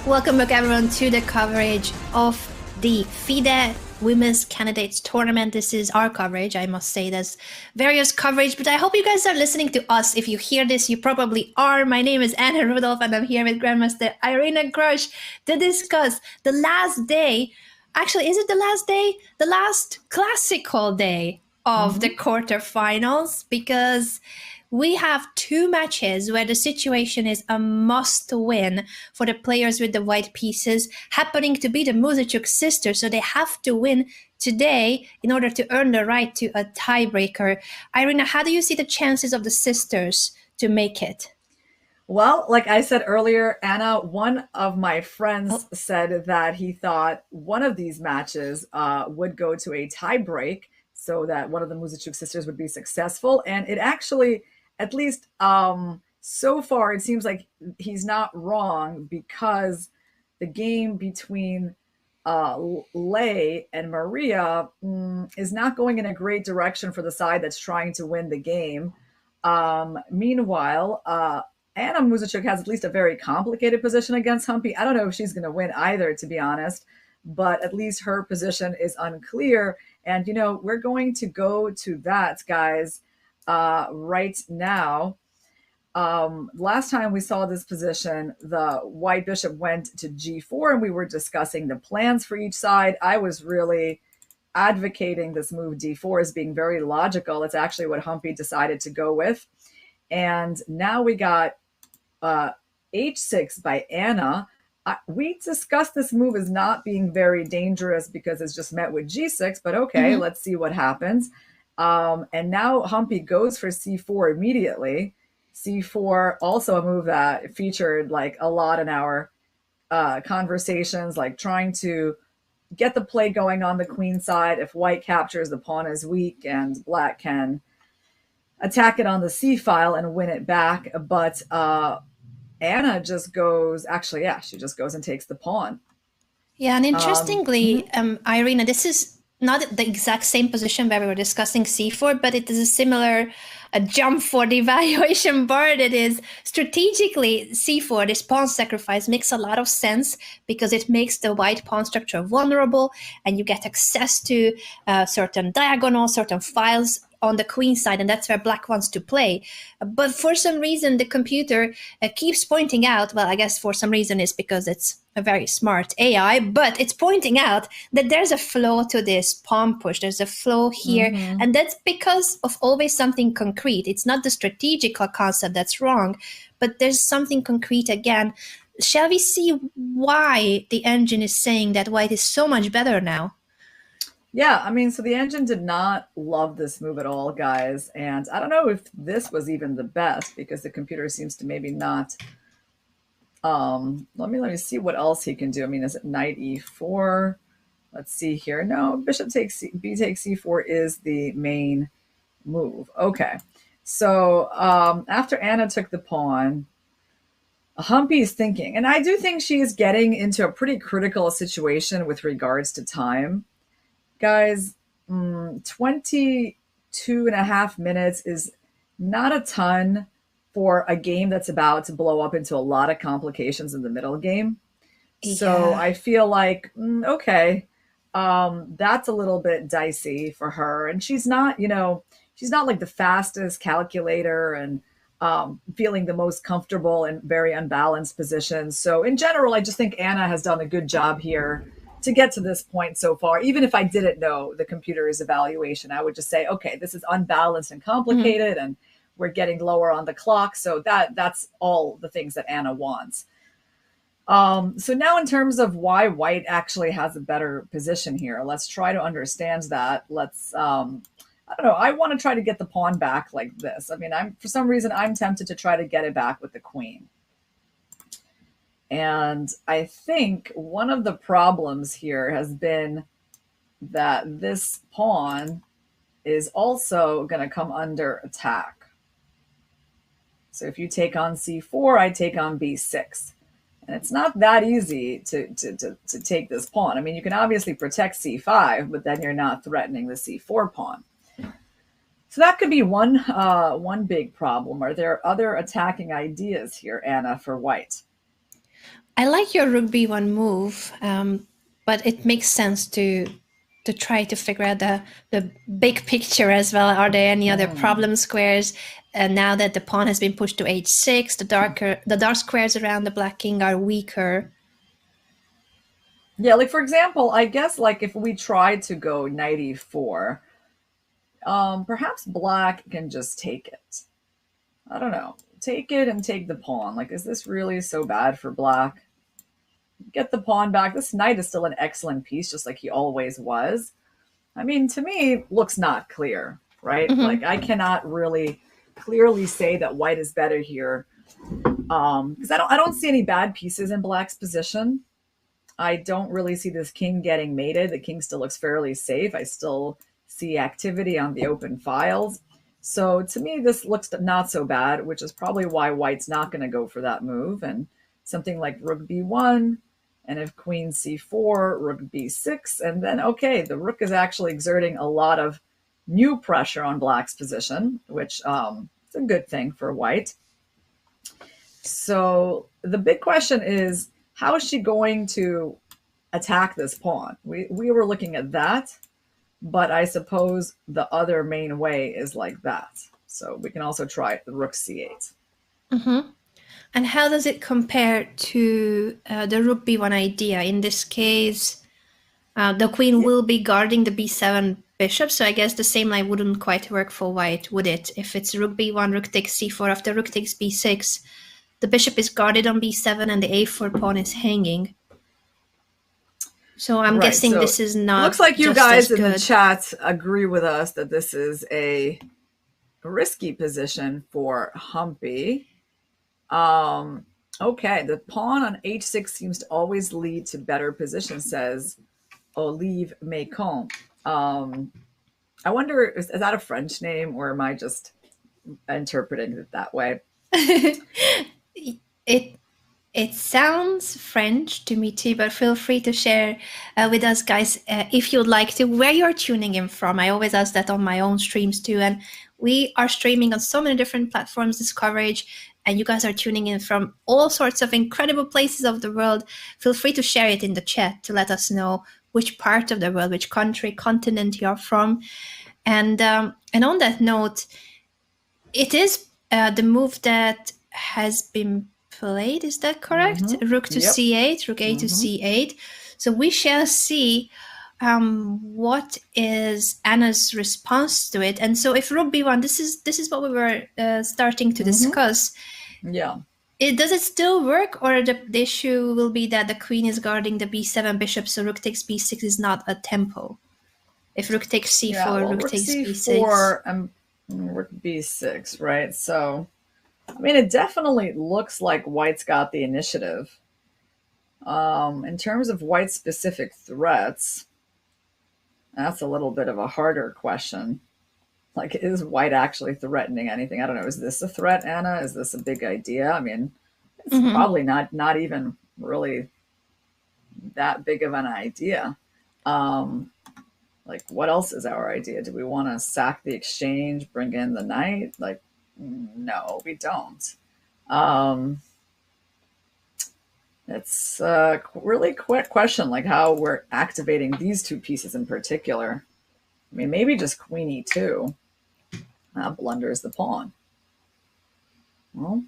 Welcome back, everyone, to the coverage of the FIDE Women's Candidates Tournament. This is our coverage. I must say there's various coverage, but I hope you guys are listening to us. If you hear this, you probably are. My name is Anna Rudolph, and I'm here with Grandmaster Irina Krush to discuss the last day. Actually, is it the last day? The last classical day of the quarterfinals, because we have two matches where the situation is a must win for the players with the white pieces, happening to be the Muzychuk sisters. So they have to win today in order to earn the right to a tiebreaker. Irina, how do you see the chances of the sisters to make it? Well, like I said earlier, Anna, one of my friends said that he thought one of these matches would go to a tie break so that one of the Muzychuk sisters would be successful. And it actually, at least so far, it seems like he's not wrong, because the game between Lei and Maria is not going in a great direction for the side that's trying to win the game. Meanwhile, Anna Muzychuk has at least a very complicated position against Humpy. I don't know if she's going to win either, to be honest, but at least her position is unclear. And, you know, we're going to go to that, guys, right now. Last time we saw this position, the white bishop went to g4, and we were discussing the plans for each side. I was really advocating this move d4 as being very logical. It's actually what Humpy decided to go with. And now we got h6 by Anna. We discussed this move as not being very dangerous because it's just met with g6, but okay, let's see what happens. And now Humpy goes for c4 immediately. c4, also a move that featured like a lot in our conversations, like trying to get the play going on the queen side. If white captures, the pawn is weak and black can attack it on the c file and win it back. But Anna just goes, actually, yeah, she just goes and takes the pawn. Yeah, and interestingly, Irina, this is not the exact same position where we were discussing c4, but it is a similar jump for the evaluation board. It is strategically c4, this pawn sacrifice makes a lot of sense because it makes the white pawn structure vulnerable, and you get access to certain diagonals, certain files on the queen side, and that's where black wants to play. But for some reason, the computer keeps pointing out, well, I guess for some reason it's because it's a very smart AI, but it's pointing out that there's a flaw to this pawn push. There's a flaw here, and that's because of always something concrete. It's not the strategical concept that's wrong, but there's something concrete again. Shall we see why the engine is saying that white is so much better now? Yeah, I mean, so the engine did not love this move at all, guys. And I don't know if this was even the best, because the computer seems to maybe not. Let me see what else he can do. I mean, is it knight e4? Let's see here. No, bishop takes b takes c4 is the main move. Okay, so after Anna took the pawn, Humpy is thinking, and I do think she is getting into a pretty critical situation with regards to time. Guys, 22 and a half minutes is not a ton for a game that's about to blow up into a lot of complications in the middle game. Yeah. So I feel like, okay, that's a little bit dicey for her. And she's not, you know, she's not like the fastest calculator and feeling the most comfortable in very unbalanced positions. So in general, I just think Anna has done a good job here to get to this point so far. Even if I didn't know the computer's evaluation, I would just say, okay, this is unbalanced and complicated, and we're getting lower on the clock. So that's all the things that Anna wants. So now in terms of why white actually has a better position here, let's try to understand that. Let's, I don't know, I want to try to get the pawn back like this. I mean, for some reason, I'm tempted to try to get it back with the queen. And I think one of the problems here has been that this pawn is also going to come under attack. So if you take on c4, I take on b6. And it's not that easy to take this pawn. I mean, you can obviously protect c5, but then you're not threatening the c4 pawn. So that could be one big problem. Are there other attacking ideas here, Anna, for white? I like your rook b1 move, but it makes sense to try to figure out the big picture as well. Are there any other problem squares? Now that the pawn has been pushed to h6, the dark squares around the black king are weaker. Yeah, like for example, I guess like if we tried to go knight e4, perhaps black can just take it. I don't know. Take it and take the pawn. Like, is this really so bad for black? Get the pawn back. This knight is still an excellent piece, just like he always was. I mean, to me, looks not clear, right? Like, I cannot really clearly say that white is better here, because I don't see any bad pieces in black's position. I don't really see this king getting mated. The king still looks fairly safe. I still see activity on the open files. So to me, this looks not so bad, which is probably why white's not going to go for that move. And something like rook b1, and if queen c4, rook b6, and then, okay, the rook is actually exerting a lot of new pressure on black's position, which is a good thing for white. So the big question is, how is she going to attack this pawn? We were looking at that, but I suppose the other main way is like that. So we can also try the rook c8. And how does it compare to the rook b1 idea? In this case, the queen will be guarding the b7 bishop, so I guess the same line wouldn't quite work for white, would it? If it's rook b1, rook takes c4, after rook takes b6, the bishop is guarded on b7 and the a4 pawn is hanging. So I'm guessing so this is not. Looks like you guys in the chat agree with us that this is a risky position for Humpy. Okay, the pawn on h6 seems to always lead to better position, says Olive Macon. I wonder, is that a French name, or am I just interpreting it that way? It sounds French to me too, but feel free to share with us, guys, if you'd like to, where you're tuning in from. I always ask that on my own streams too, and we are streaming on so many different platforms, this coverage, and you guys are tuning in from all sorts of incredible places of the world. Feel free to share it in the chat to let us know which part of the world, which country, continent you're from. And on that note, it is the move that has been played, is that correct? Rook to c8, rook a to c8. So we shall see what is Anna's response to it. And so if rook b1, this is what we were starting to discuss. Yeah. Does it still work, or the issue will be that the queen is guarding the b7 bishop, so rook takes b6 is not a tempo? If rook takes c4, rook takes c4 b6. and rook b6, right? So, I mean, it definitely looks like white's got the initiative. In terms of white's specific threats, that's a little bit of a harder question. Like, is white actually threatening anything? I don't know. Is this a threat, Anna? Is this a big idea? I mean, it's probably not even really that big of an idea. Like, what else is our idea? Do we want to sack the exchange, bring in the knight? Like, no, we don't. It's a really quick question, like how we're activating these two pieces in particular. I mean, maybe just queen e2 blunders the pawn. Well,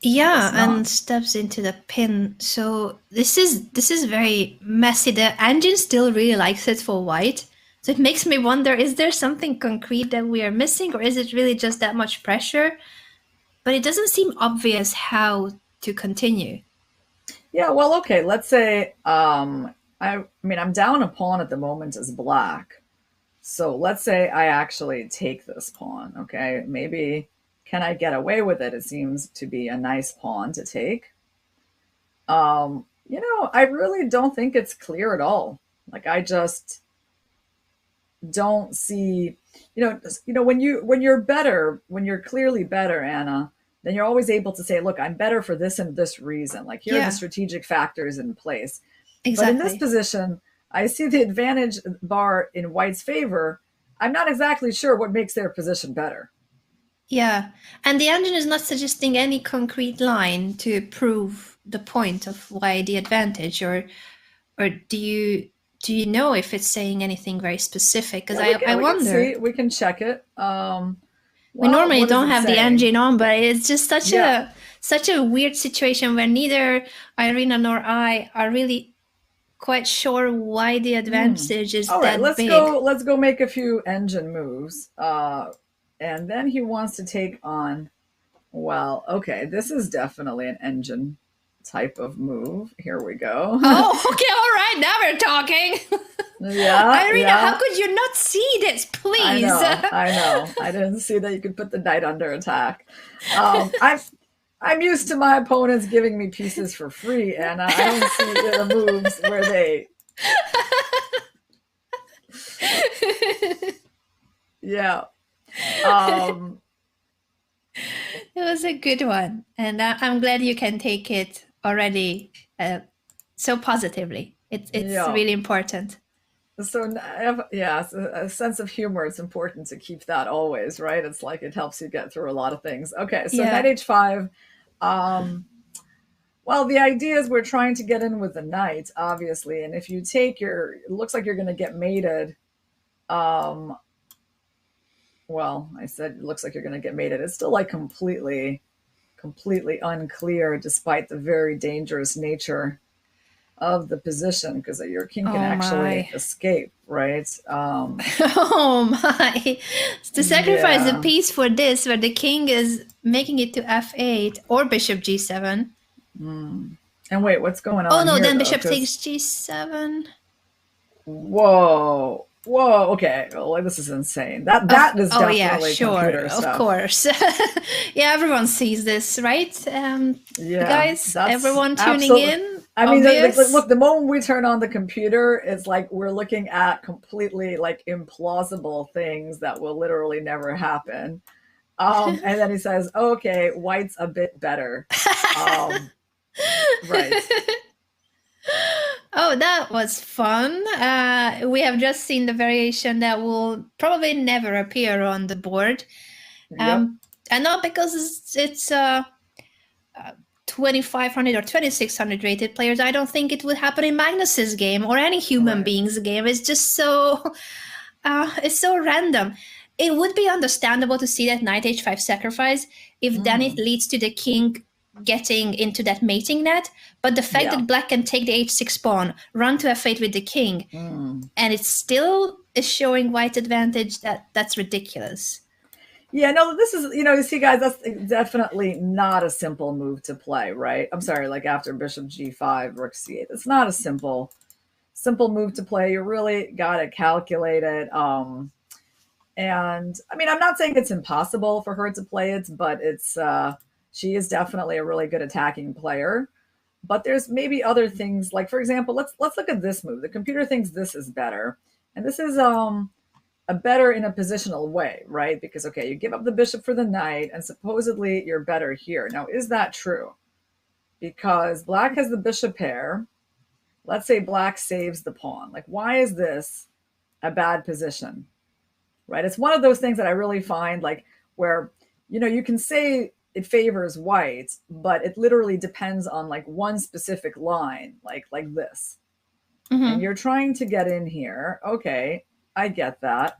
yeah, and steps into the pin. So this is very messy. The engine still really likes it for white. So it makes me wonder, is there something concrete that we are missing, or is it really just that much pressure? But it doesn't seem obvious how to continue. Yeah, well, okay, let's say, I mean, I'm down a pawn at the moment as black. So let's say I actually take this pawn, okay? Maybe, can I get away with it? It seems to be a nice pawn to take. You know, I really don't think it's clear at all. Like, I just don't see, you know, when you're better, when you're clearly better, Anna, then you're always able to say, look, I'm better for this and this reason. Like, here are the strategic factors in place. Exactly. But in this position, I see the advantage bar in white's favor. I'm not exactly sure what makes their position better. Yeah, and the engine is not suggesting any concrete line to prove the point of why the advantage, or do you know if it's saying anything very specific? Because Yeah, I we can wonder. see. We can check it. We Well, normally what is don't it have the saying? engine on, but it's just Yeah. such a weird situation where neither Irina nor I are really quite sure why the advantage is All right, that big. let's go make a few engine moves. And then he wants to take on, well, okay, this is definitely an engine type of move. Here we go. Oh, okay, all right, now we're talking. Yeah, Irina, yeah. how could you not see this, please? I know. I didn't see that you could put the knight under attack. I'm used to my opponents giving me pieces for free, and I don't see the moves where they. Yeah. It was a good one, and I'm glad you can take it already so positively. It's Yeah. really important. So yeah, a sense of humor. It's important to keep that always, right? It's like it helps you get through a lot of things. Okay, so Yeah. knight h5. Well, the idea is we're trying to get in with the knight, obviously, and if you take it looks like you're going to get mated. Well, I said it looks like you're going to get mated. It's still like completely unclear, despite the very dangerous nature of the position, because your king can actually escape, right? Oh my! To sacrifice a piece for this, where the king is making it to f8 or bishop g7. And wait, what's going on? Oh no, here, then though? bishop takes g7. Whoa. Okay. Well, this is insane. That is definitely computer stuff. Of course. Yeah, everyone sees this, right? Yeah, guys, that's everyone tuning in. I mean, look, the moment we turn on the computer, it's like we're looking at completely like implausible things that will literally never happen. And then he says, "Okay, white's a bit better." Right. Oh, that was fun. We have just seen the variation that will probably never appear on the board. And not because it's 2500 or 2600 rated players. I don't think it would happen in Magnus's game or any human being's game. It's just so it's so random. It would be understandable to see that knight h5 sacrifice if then it leads to the king getting into that mating net, but the fact that black can take the h6 pawn, run to f8 with the king, and it still is showing white advantage, that's ridiculous. Yeah, no, this is, you see, guys, that's definitely not a simple move to play, right? I'm sorry, like after bishop g5, rook c8. It's not a simple move to play. You really got to calculate it. And I mean, I'm not saying it's impossible for her to play it, but it's she is definitely a really good attacking player. But there's maybe other things, like, for example, let's look at this move. The computer thinks this is better, and this is a better in a positional way, right? Because, okay, you give up the bishop for the knight, and supposedly you're better here. Now, is that true? Because black has the bishop pair. Let's say black saves the pawn. Like, why is this a bad position? Right? It's one of those things that I really find, like, where, you can say it favors white, but it literally depends on like one specific line, like this. And you're trying to get in here. Okay, I get that.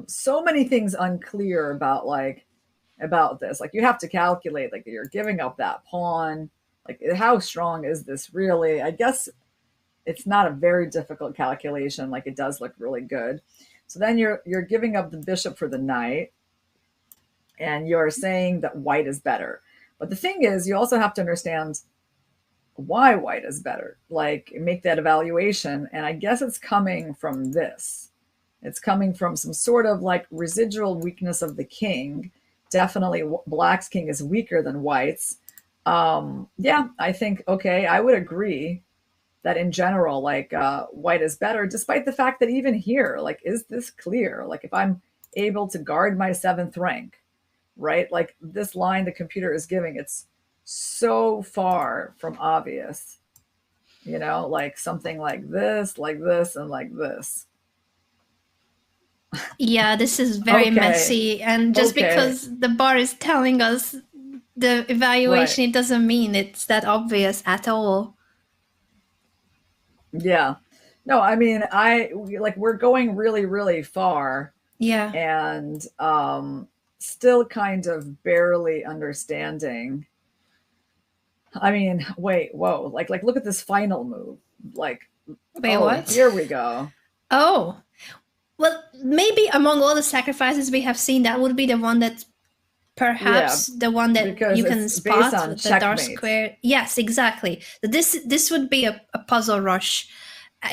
So many things unclear about this. Like, you have to calculate, like, you're giving up that pawn. Like, how strong is this really? I guess it's not a very difficult calculation. Like, it does look really good. So then you're giving up the bishop for the knight, and you're saying that white is better. But the thing is, you also have to understand why white is better. Like, make that evaluation. And I guess it's coming from this. It's coming from some sort of like residual weakness of the king. Definitely black's king is weaker than white's. Yeah, I think, okay, I would agree that in general, like, white is better, despite the fact that even here, like, is this clear? Like, if I'm able to guard my 7th rank, right? Like, this line the computer is giving, it's so far from obvious, like something like this, and like this. Yeah, this is very Okay. messy. And just Okay. because the bar is telling us the evaluation, Right. it doesn't mean it's that obvious at all. Yeah. No, I mean, we're going really, really far Yeah. and still kind of barely understanding. I mean, wait, whoa. Like look at this final move. Like, Wait, oh, what? here we go. Oh. Well, maybe among all the sacrifices we have seen, that would be the one that perhaps the one that because you can it's based spot on with the dark checkmate. square. Yes, exactly. This would be a puzzle rush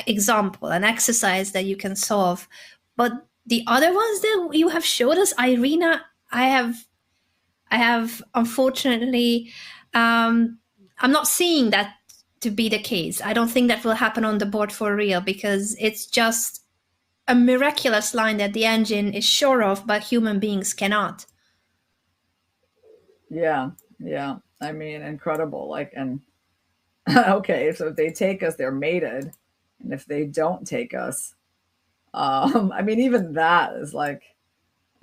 example, an exercise that you can solve. But the other ones that you have showed us, Irina, I have unfortunately, I'm not seeing that to be the case. I don't think that will happen on the board for real because it's just a miraculous line that the engine is sure of, but human beings cannot. Yeah, yeah. I mean, incredible. Like, and okay, so if they take us, they're mated, and if they don't take us, I mean, even that is like,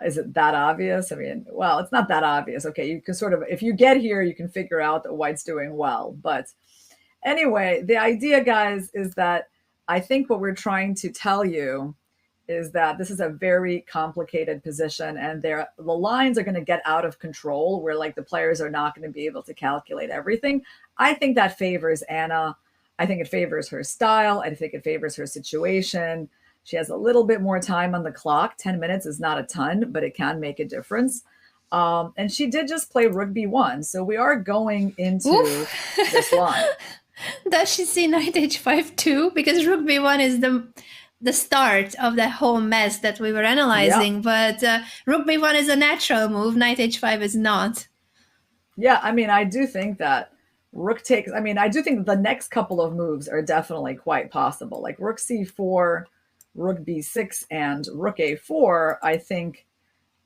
is it that obvious? I mean, well, it's not that obvious. Okay, you can sort of, if you get here, you can figure out that white's doing well. But anyway, the idea, guys, is that I think what we're trying to tell you is that this is a very complicated position and the lines are going to get out of control where like the players are not going to be able to calculate everything. I think that favors Anna. I think it favors her style. I think it favors her situation. She has a little bit more time on the clock. 10 minutes is not a ton, but it can make a difference. And she did just play Rook B1. So we are going into this line. Does she see knight h5 too? Because Rook b1 is the start of that whole mess that we were analyzing. But Rook b1 is a natural move. Knight h5 is not. Yeah, I mean, I do think that Rook takes. I mean, I do think the next couple of moves are definitely quite possible. Like Rook c4, Rook b6, and Rook a4. I think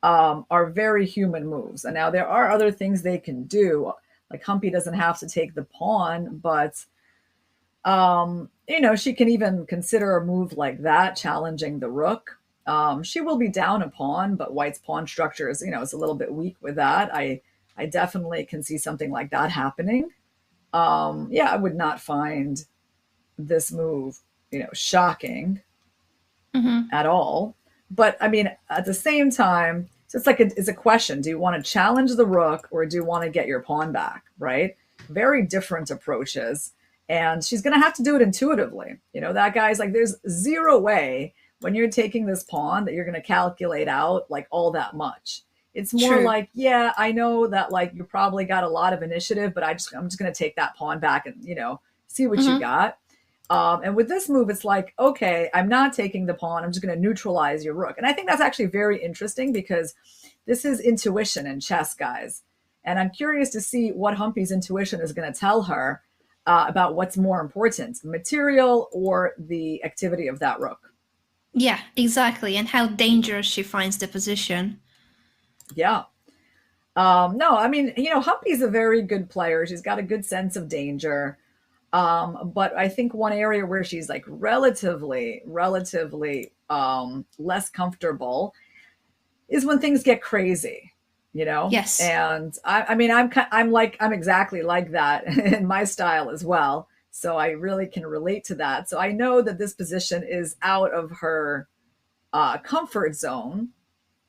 are very human moves. And now there are other things they can do. Like Humpy doesn't have to take the pawn, but she can even consider a move like that, challenging the rook. She will be down a pawn, but white's pawn structure is, is a little bit weak with that. I definitely can see something like that happening. I would not find this move, shocking at all. But I mean, at the same time, so it's like it's a question. Do you want to challenge the rook or do you want to get your pawn back, right? Very different approaches. And she's going to have to do it intuitively. That guy's like, there's zero way when you're taking this pawn that you're going to calculate out like all that much. It's more like, yeah, I know that like you probably got a lot of initiative, but I'm just going to take that pawn back and, see what you got. And with this move, it's like, okay, I'm not taking the pawn. I'm just going to neutralize your rook. And I think that's actually very interesting because this is intuition in chess, guys. And I'm curious to see what Humpy's intuition is going to tell her about what's more important, material or the activity of that rook. Yeah, exactly. And how dangerous she finds the position. Yeah. No, I mean, Humpy's a very good player. She's got a good sense of danger. But I think one area where she's like relatively less comfortable is when things get crazy, Yes. And I mean, I'm exactly like that in my style as well. So I really can relate to that. So I know that this position is out of her comfort zone,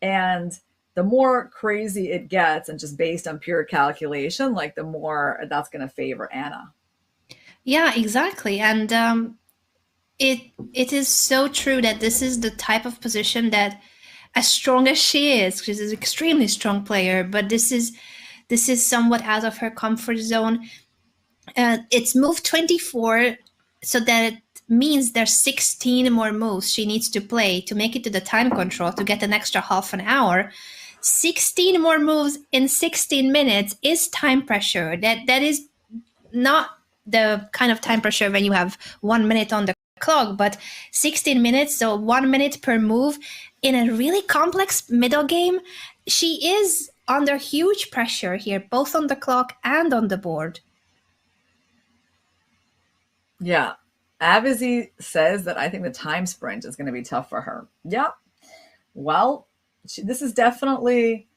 and the more crazy it gets, and just based on pure calculation, like the more that's going to favor Anna. Yeah, exactly. And it is so true that this is the type of position that, as strong as she is, she's an extremely strong player, but this is somewhat out of her comfort zone. It's move 24, so that it means there's 16 more moves she needs to play to make it to the time control to get an extra half an hour. 16 more moves in 16 minutes is time pressure. That is not the kind of time pressure when you have 1 minute on the clock, but 16 minutes, so 1 minute per move in a really complex middle game. She is under huge pressure here, both on the clock and on the board. Yeah. Avizy says that I think the time sprint is going to be tough for her. Yeah. Well, this is definitely,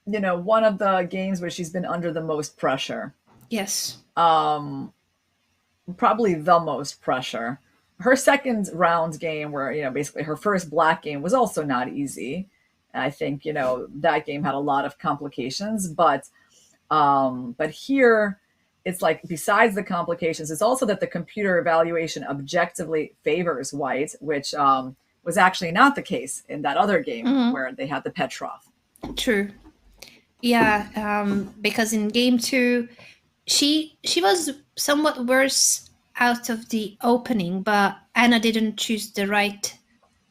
one of the games where she's been under the most pressure. Yes. Probably the most pressure. Her second round game, where, basically her first black game was also not easy. I think, that game had a lot of complications, but here it's like, besides the complications, it's also that the computer evaluation objectively favors white, which was actually not the case in that other game where they had the Petrov. True. Yeah, because in game 2, she was somewhat worse out of the opening, but Anna didn't choose the right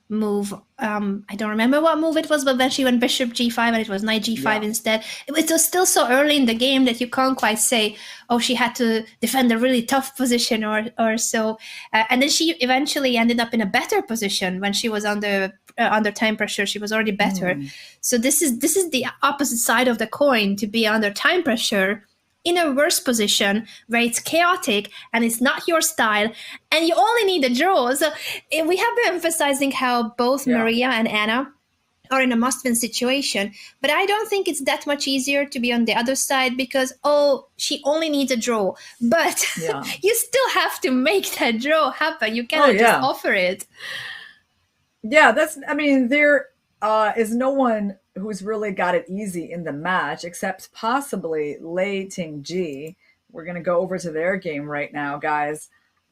move. I don't remember what move it was, but then she went bishop g5 and it was knight g5 instead. It was still so early in the game that you can't quite say, oh, she had to defend a really tough position or so. And then she eventually ended up in a better position when she was under time pressure. She was already better. So this is the opposite side of the coin, to be under time pressure in a worse position where it's chaotic and it's not your style and you only need a draw. So we have been emphasizing how both Maria and Anna are in a must-win situation, but I don't think it's that much easier to be on the other side because, she only needs a draw. But you still have to make that draw happen. You cannot just offer it. Yeah, there is no one who's really got it easy in the match, except possibly Lei Ting-ji. We're going to go over to their game right now, guys.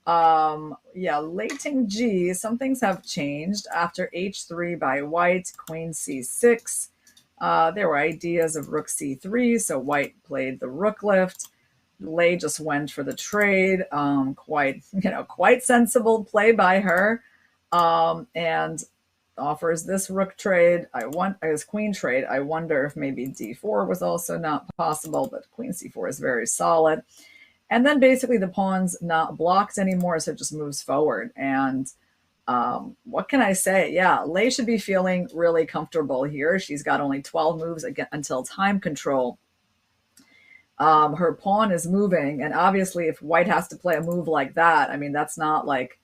Lei Ting-ji, some things have changed after h3 by white, queen c6. There were ideas of rook c3, so white played the rook lift. Lei just went for the trade. Quite sensible play by her. And offers this rook trade. As queen trade. I wonder if maybe d4 was also not possible, but queen c4 is very solid. And then basically the pawn's not blocked anymore, so it just moves forward. And what can I say? Yeah, Lei should be feeling really comfortable here. She's got only 12 moves until time control. Her pawn is moving, and obviously if white has to play a move like that, that's not like,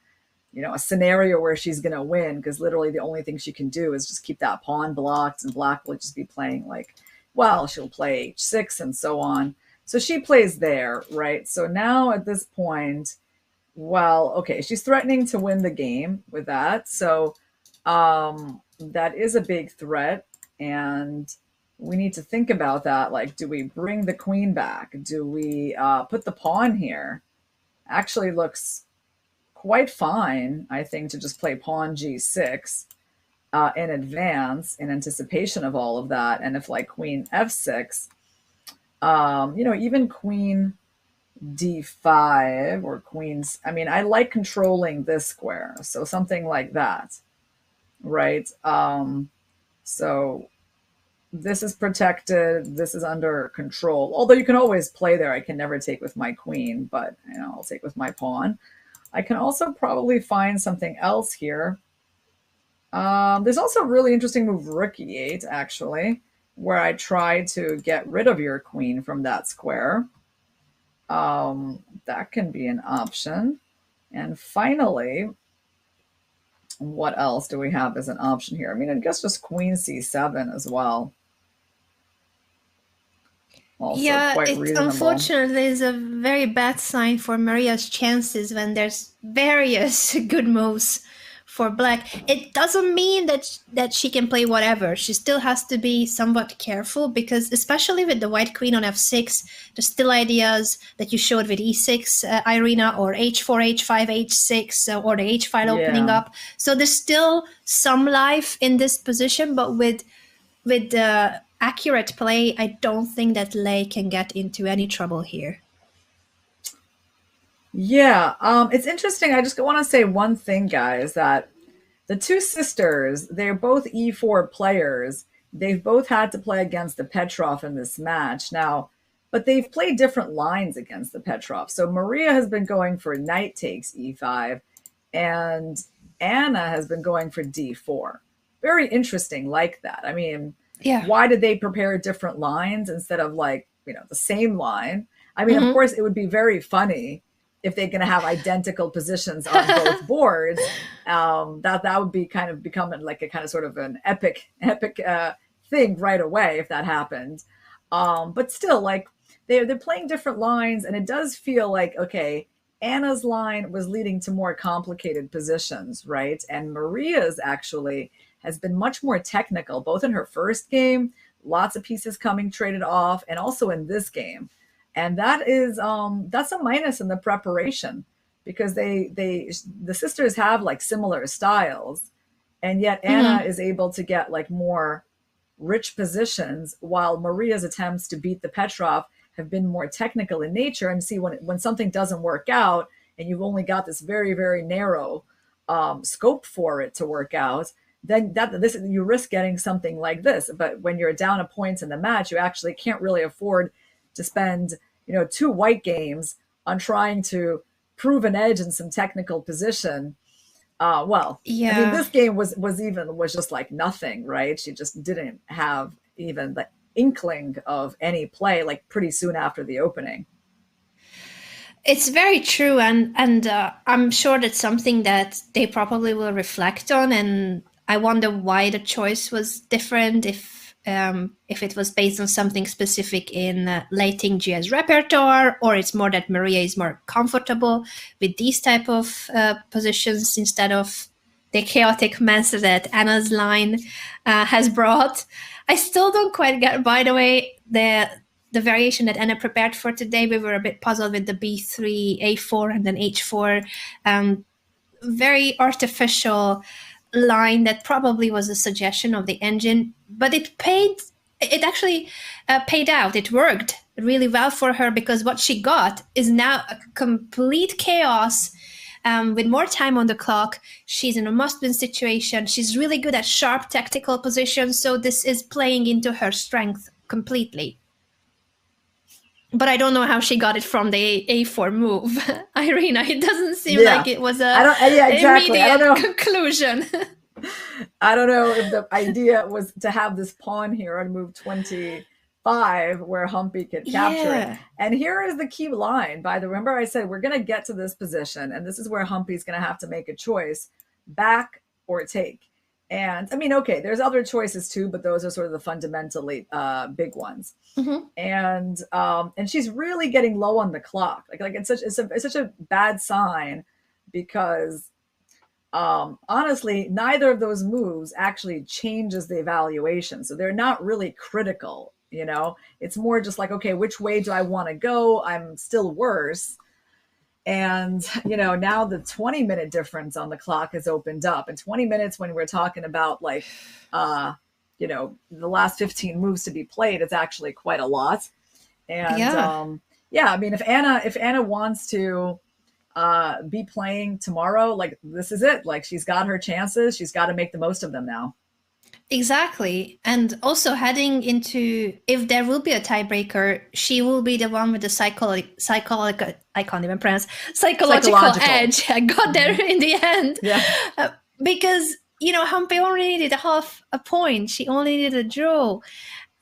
a scenario where she's going to win, because literally the only thing she can do is just keep that pawn blocked, and black will just be playing she'll play h6 and so on. So she plays there, right? So now at this point, she's threatening to win the game with that. So that is a big threat, and we need to think about that. Like, do we bring the queen back? Do we put the pawn here? Actually looks quite fine, I think, to just play pawn g6 in advance, in anticipation of all of that. And if queen f6, even queen d5 or queens, I like controlling this square. So something like that, right? So this is protected. This is under control. Although you can always play there. I can never take with my queen, but I'll take with my pawn. I can also probably find something else here. There's also a really interesting move, rook e8, actually, where I try to get rid of your queen from that square. That can be an option. And finally, what else do we have as an option here? I guess just queen c7 as well. Also quite reasonable. Unfortunately is a very bad sign for Maria's chances when there's various good moves for black. It doesn't mean that she can play whatever. She still has to be somewhat careful, because especially with the white queen on f6, there's still ideas that you showed with e6, Irina, or h4, h5, h6, or the h file opening up. So there's still some life in this position, but with the accurate play, I don't think that Lei can get into any trouble here. Yeah, it's interesting. I just want to say one thing, guys, that the two sisters, they're both e4 players. They've both had to play against the Petrov in this match now, but they've played different lines against the Petrov. So Maria has been going for knight takes e5, and Anna has been going for d4. Very interesting like that. Why did they prepare different lines instead of the same line? Of course, it would be very funny if they're going to have identical positions on both boards, that would be kind of becoming like a kind of sort of an epic thing right away if that happened. But still, like they're playing different lines, and it does feel like, okay, Anna's line was leading to more complicated positions, right? And Maria's actually has been much more technical, both in her first game, lots of pieces coming traded off, and also in this game. And that is that's a minus in the preparation, because the sisters have like similar styles, and yet Anna is able to get like more rich positions, while Maria's attempts to beat the Petrov have been more technical in nature. And see, when something doesn't work out and you've only got this very, very narrow scope for it to work out, then you risk getting something like this. But when you're down a point in the match, you actually can't really afford to spend 2 white games on trying to prove an edge in some technical position. I mean, this game was just like nothing, right? She just didn't have even the inkling of any play, like pretty soon after the opening. It's very true, and I'm sure that's something that they probably will reflect on. And I wonder why the choice was different. If it was based on something specific in Lei Tingjia's repertoire, or it's more that Maria is more comfortable with these type of positions instead of the chaotic mess that Anna's line has brought. I still don't quite get, by the way, the variation that Anna prepared for today. We were a bit puzzled with the B3, A4, and then H4. Very artificial line that probably was a suggestion of the engine, but it actually paid out. It worked really well for her, because what she got is now a complete chaos. With more time on the clock, she's in a must-win situation. She's really good at sharp tactical positions, so this is playing into her strength completely. But I don't know how she got it from the A4 move, Irina. It doesn't seem like it was immediate conclusion. I don't know if the idea was to have this pawn here on move 25 where Humpy could capture it. And here is the key line. Remember I said we're going to get to this position, and this is where Humpy's going to have to make a choice, back or take. And I mean, okay, there's other choices too, but those are sort of the fundamentally big ones. And she's really getting low on the clock. Like it's such a bad sign, because honestly, neither of those moves actually changes the evaluation. So they're not really critical, It's more just like, okay, which way do I want to go? I'm still worse. And, now the 20-minute difference on the clock has opened up. And 20 minutes, when we're talking about like, the last 15 moves to be played, it's actually quite a lot. And I mean, if Anna wants to be playing tomorrow, like this is it. Like she's got her chances. She's got to make the most of them now. Exactly. And also heading into, if there will be a tiebreaker, she will be the one with the psychological I can't even pronounce, psychological edge. I got there in the end. Because, Humpy only needed half a point. She only needed a draw.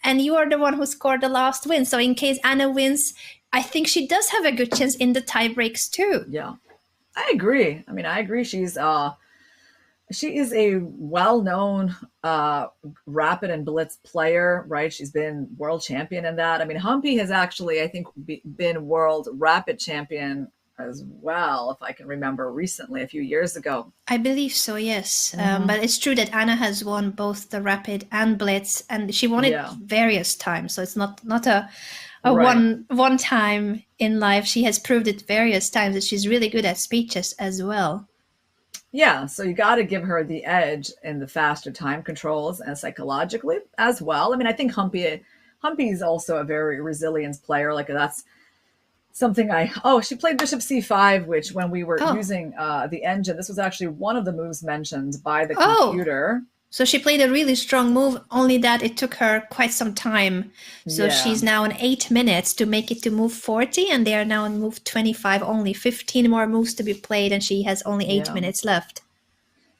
And you are the one who scored the last win. So in case Anna wins, I think she does have a good chance in the tiebreaks too. Yeah, I agree. I mean, I agree. She is a well-known rapid and blitz player, right? She's been world champion in that. I mean, Humpy has actually, I think, been world rapid champion as well, if I can remember, recently, a few years ago. I believe so, yes. But it's true that Anna has won both the rapid and blitz, and she won it various times. So it's not a one time in life. She has proved it various times that she's really good at speeches as well. Yeah, so you got to give her the edge in the faster time controls and psychologically as well. I mean, I think Humpy's also a very resilient player. Like that's something she played Bishop C5, which when we were using the engine, this was actually one of the moves mentioned by the computer. So she played a really strong move, only that it took her quite some time. So she's now in 8 minutes to make it to move 40, and they are now on move 25, only 15 more moves to be played, and she has only 8 minutes left.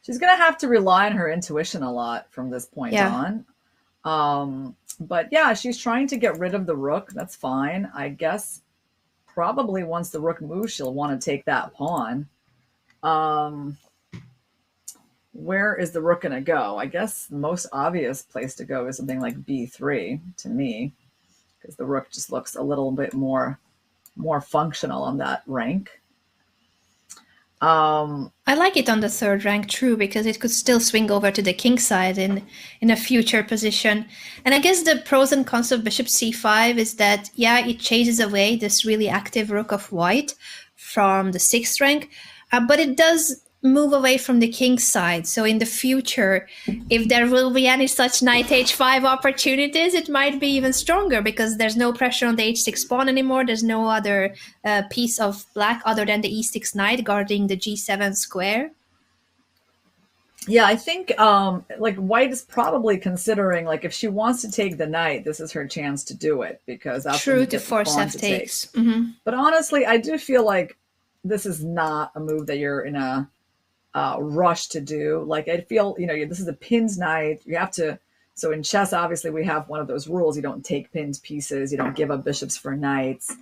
She's going to have to rely on her intuition a lot from this point on. But yeah, she's trying to get rid of the rook. That's fine, I guess. probably once the rook moves, she'll want to take that pawn. Where is the rook going to go? I guess the most obvious place to go is something like b3 to me, because the rook just looks a little bit more functional on that rank. I like it on the third rank, true, because it could still swing over to the king side in a future position. And I guess the pros and cons of bishop c5 is that, yeah, it chases away this really active rook of white from the sixth rank, but it does move away from the king side. So in the future, if there will be any such knight h5 opportunities, it might be even stronger because there's no pressure on the h6 pawn anymore. There's no other piece of black other than the e6 knight guarding the g7 square. Yeah, I think like white is probably considering, like, if she wants to take the knight, this is her chance to do it, because that's true to force f takes. Mm-hmm. But honestly, I do feel like this is not a move that you're in a rush to do. Like, I feel, you know, this is a pinned knight. You have to, so in chess, obviously we have one of those rules. You don't take pinned pieces. You don't give up bishops for knights.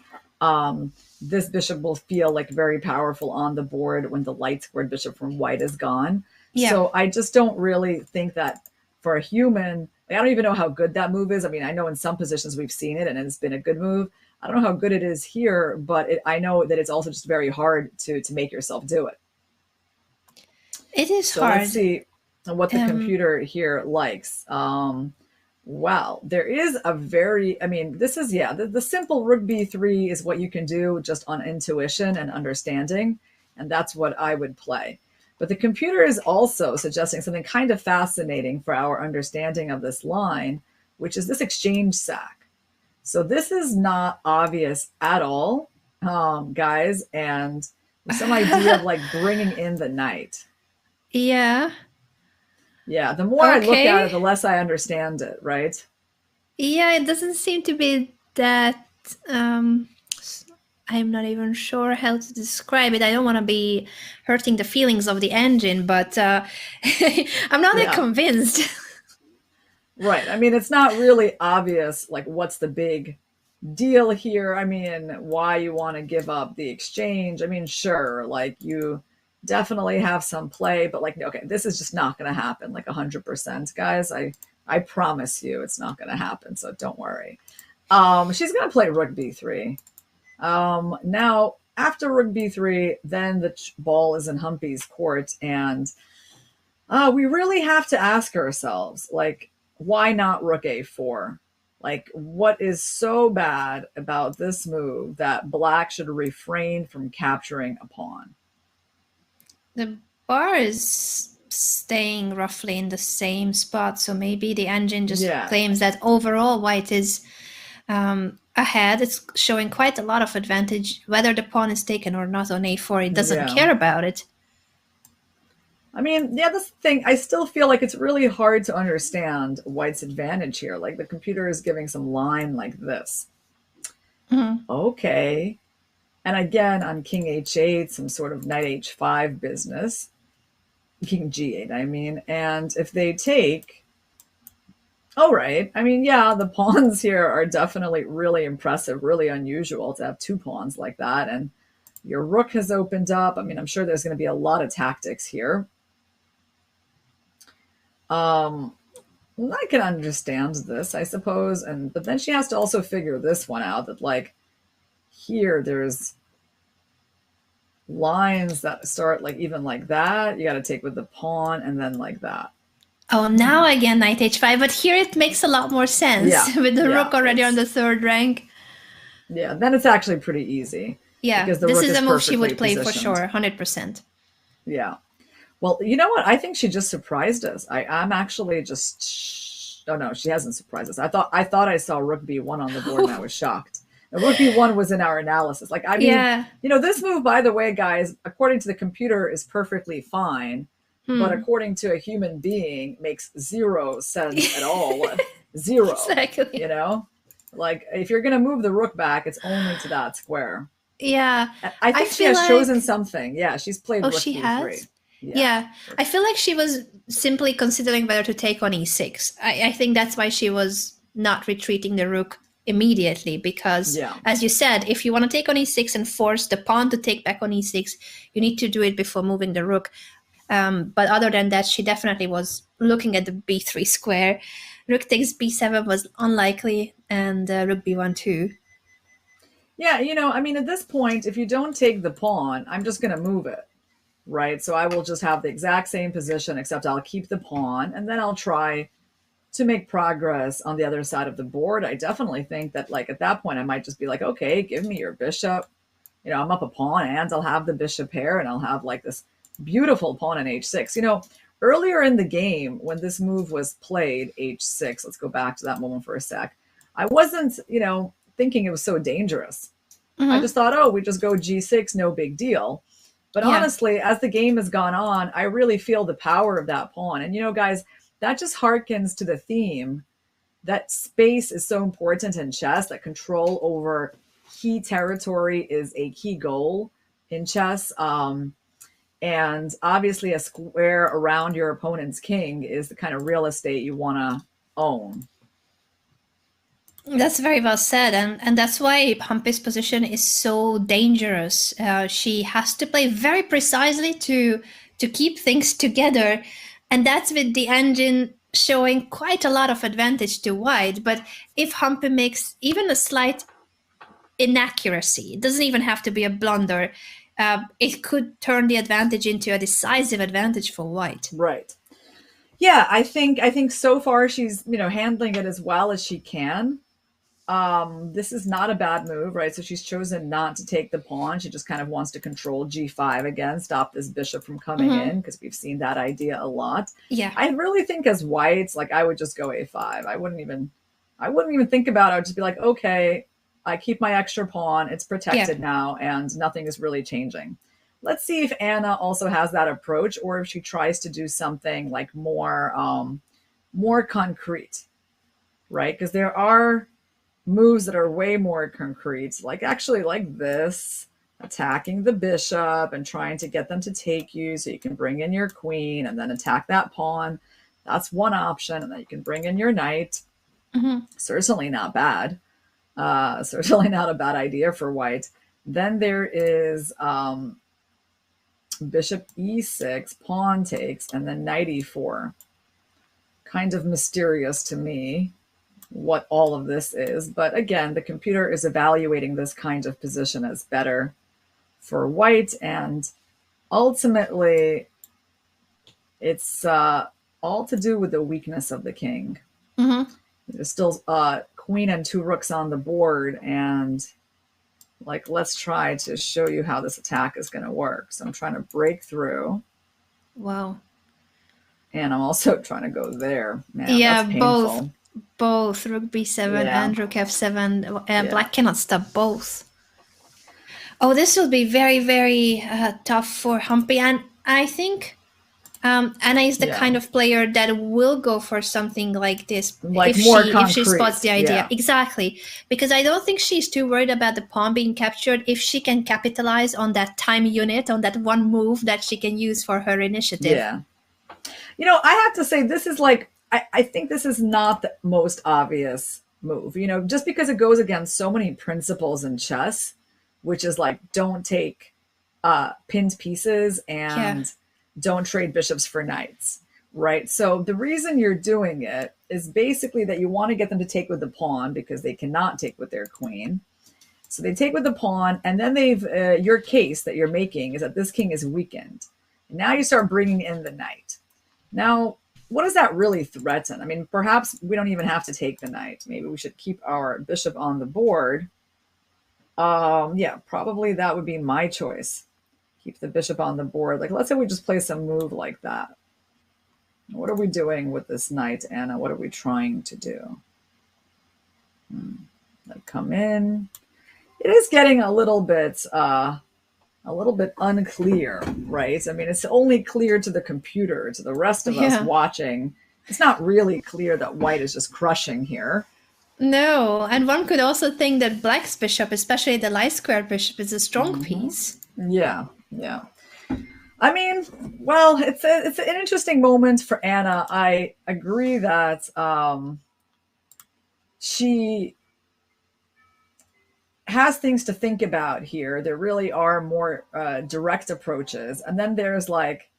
This bishop will feel like very powerful on the board when the light squared bishop from white is gone. Yeah. So I just don't really think that for a human, like, I don't even know how good that move is. I mean, I know in some positions we've seen it and it's been a good move. I don't know how good it is here, but I know that it's also just very hard to make yourself do it. It is so hard. Let's see what the computer here likes. Wow, there is a very, I mean, this is, yeah, the simple rook b3 is what you can do just on intuition and understanding. And that's what I would play. But the computer is also suggesting something kind of fascinating for our understanding of this line, which is this exchange sack. So this is not obvious at all, guys. And some idea of like bringing in the knight. Yeah. Yeah, the more I look at it, the less I understand it, right? Yeah, it doesn't seem to be that... I'm not even sure how to describe it. I don't want to be hurting the feelings of the engine, but I'm not that convinced. Right. I mean, it's not really obvious, like, what's the big deal here? I mean, why you want to give up the exchange? I mean, sure, like, you definitely have some play, but like, okay, this is just not going to happen, like 100%, guys. I promise you it's not going to happen, so don't worry. She's going to play rook b3. Now, after rook b3, then the ball is in Humpy's court, and we really have to ask ourselves, like, why not rook a4? Like, what is so bad about this move that black should refrain from capturing a pawn? The bar is staying roughly in the same spot, so maybe the engine just claims that overall white is ahead. It's showing quite a lot of advantage, whether the pawn is taken or not on a4. It doesn't care about it. I mean, yeah, this thing, I still feel like it's really hard to understand white's advantage here. Like, the computer is giving some line like this. Mm-hmm. Okay. And again, on king h8, some sort of knight h5 business. King g8, I mean. And if they take, all right. I mean, yeah, the pawns here are definitely really impressive, really unusual to have two pawns like that. And your rook has opened up. I mean, I'm sure there's going to be a lot of tactics here. I can understand this, I suppose. But then she has to also figure this one out, that like here there's lines that start like even like that. You got to take with the pawn and then like that. Oh, now again knight h5, but here it makes a lot more sense with the rook already on the third rank. Yeah, then it's actually pretty easy. Yeah, because this is a move she would play for sure, 100%. Yeah. Well, you know what? I think she just surprised us. I'm actually just... Oh, no, she hasn't surprised us. I thought I saw rook b1 on the board and I was shocked. The rook b1 was in our analysis. Like, I mean, you know, this move, by the way, guys, according to the computer, is perfectly fine. But according to a human being, makes zero sense at all. Zero. Exactly. You know? Like, if you're going to move the rook back, it's only to that square. Yeah. I think she has chosen something. Yeah, she's played rook she b3. Has? Yeah. I feel like she was simply considering whether to take on e6. I think that's why she was not retreating the rook immediately, because Yeah. as you said, if you want to take on e6 and force the pawn to take back on e6, you need to do it before moving the rook. But other than that, she definitely was looking at the b3 square. Rook takes b7 was unlikely, and rook b1 too. Yeah, I mean, at this point, if you don't take the pawn, I'm just going to move it, right? So I will just have the exact same position, except I'll keep the pawn, and then I'll try to make progress on the other side of the board. I definitely think that, like, at that point, I might just be like, okay, give me your bishop. I'm up a pawn, and I'll have the bishop pair, and I'll have like this beautiful pawn in h6. Earlier in the game, when this move was played, h6, let's go back to that moment for a sec. I wasn't, thinking it was so dangerous. I just thought, oh, we just go g6, no big deal. But honestly, as the game has gone on, I really feel the power of that pawn. And, guys, that just harkens to the theme that space is so important in chess, that control over key territory is a key goal in chess. And obviously a square around your opponent's king is the kind of real estate you want to own. That's very well said, and that's why Humpy's position is so dangerous. She has to play very precisely to keep things together, and that's with the engine showing quite a lot of advantage to white. But if Humpy makes even a slight inaccuracy, it doesn't even have to be a blunder, it could turn the advantage into a decisive advantage for white. Right. Yeah, I think so far she's handling it as well as she can. This is not a bad move, right? So she's chosen not to take the pawn. She just kind of wants to control g5 again, stop this bishop from coming in, because we've seen that idea a lot. Yeah. I really think as whites, like, I would just go a5. I wouldn't even think about it. I would just be like, okay, I keep my extra pawn. It's protected now, and nothing is really changing. Let's see if Anna also has that approach, or if she tries to do something like more concrete, right? Because there are moves that are way more concrete, like actually like this, attacking the bishop and trying to get them to take you so you can bring in your queen and then attack that pawn. That's one option. And then you can bring in your knight. Certainly not bad. Certainly not a bad idea for white. Then there is bishop e6, pawn takes, and then knight e4. Kind of mysterious to me what all of this is. But again, the computer is evaluating this kind of position as better for white. And ultimately, it's all to do with the weakness of the king. There's still queen and two rooks on the board. And like, let's try to show you how this attack is going to work. So I'm trying to break through. Wow. And I'm also trying to go there. Man, yeah, that's painful. Both rook b7 and rook f7. Black cannot stop both. Oh, this will be very, very tough for Humpy. And I think Anna is the kind of player that will go for something like this, like if she spots the idea. Yeah. Exactly. Because I don't think she's too worried about the pawn being captured if she can capitalize on that time unit, on that one move that she can use for her initiative. Yeah. I have to say, this is like, I think this is not the most obvious move, just because it goes against so many principles in chess, which is like, don't take pinned pieces and don't trade bishops for knights, right? So the reason you're doing it is basically that you want to get them to take with the pawn because they cannot take with their queen. So they take with the pawn, and then your case that you're making is that this king is weakened. And now you start bringing in the knight. Now, what does that really threaten? I mean, perhaps we don't even have to take the knight. Maybe we should keep our bishop on the board. Yeah, probably that would be my choice. Keep the bishop on the board. Like, let's say we just play some move like that. What are we doing with this knight, Anna? What are we trying to do? Like, come in. It is getting a little bit unclear, right? I mean, it's only clear to the computer, to the rest of us watching. It's not really clear that white is just crushing here. No, and one could also think that black's bishop, especially the light square bishop, is a strong piece. Yeah. I mean, well, it's an interesting moment for Anna. I agree that she has things to think about here. There really are more direct approaches. And then there's like,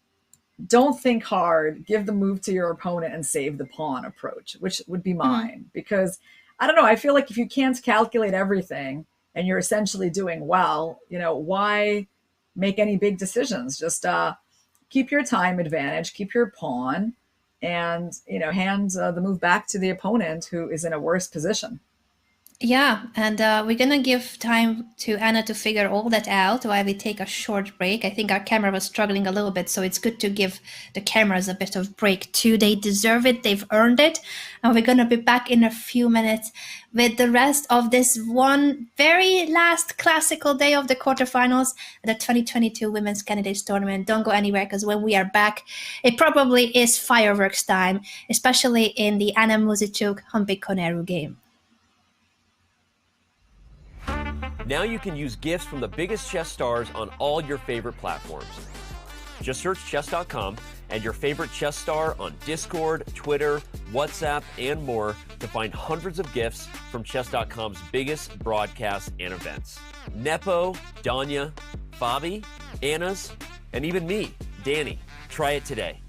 don't think hard, give the move to your opponent and save the pawn approach, which would be mine. Because I don't know, I feel like if you can't calculate everything and you're essentially doing well, you know, why make any big decisions? Just keep your time advantage, keep your pawn, and, you know, hand the move back to the opponent who is in a worse position. Yeah, and we're gonna give time to Anna to figure all that out while we take a short break. I think our camera was struggling a little bit, so it's good to give the cameras a bit of break too. They deserve it, they've earned it. And we're gonna be back in a few minutes with the rest of this one very last classical day of the quarterfinals at the 2022 Women's Candidates Tournament. Don't go anywhere, because when we are back, it probably is fireworks time, especially in the Anna Muzychuk Humpy Koneru game. Now you can use gifts from the biggest chess stars on all your favorite platforms. Just search chess.com and your favorite chess star on Discord, Twitter, WhatsApp, and more to find hundreds of gifts from chess.com's biggest broadcasts and events. Nepo, Danya, Fabi, Anna's, and even me, Danny. Try it today.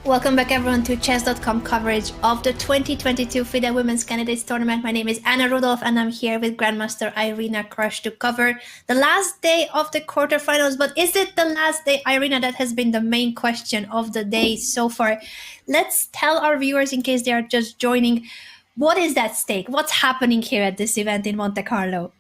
Welcome back everyone to Chess.com coverage of the 2022 FIDE Women's Candidates Tournament. My name is Anna Rudolph and I'm here with Grandmaster Irina Krush to cover the last day of the quarterfinals. But is it the last day, Irina? That has been the main question of the day so far. Let's tell our viewers, in case they are just joining, what is at stake? What's happening here at this event in Monte Carlo?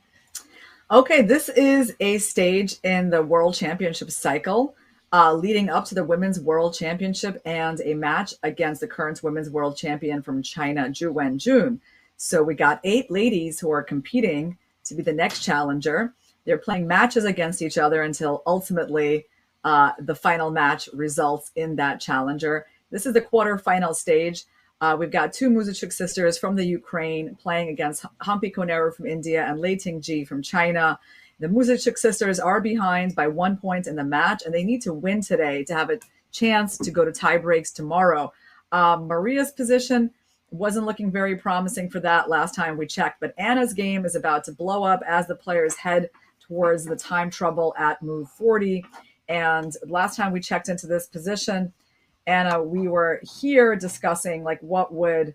Okay, this is a stage in the World Championship cycle. Leading up to the Women's World Championship and a match against the current Women's World Champion from China, Wenjun. So we got 8 ladies who are competing to be the next challenger. They're playing matches against each other until ultimately the final match results in that challenger. This is the quarterfinal stage. We've got 2 Muzychuk sisters from the Ukraine playing against Humpy from India and Lei Tingji from China. The Muzychuk sisters are behind by 1 point in the match, and they need to win today to have a chance to go to tie breaks tomorrow. Maria's position wasn't looking very promising for that last time we checked, but Anna's game is about to blow up as the players head towards the time trouble at move 40. And last time we checked into this position, Anna, we were here discussing like what would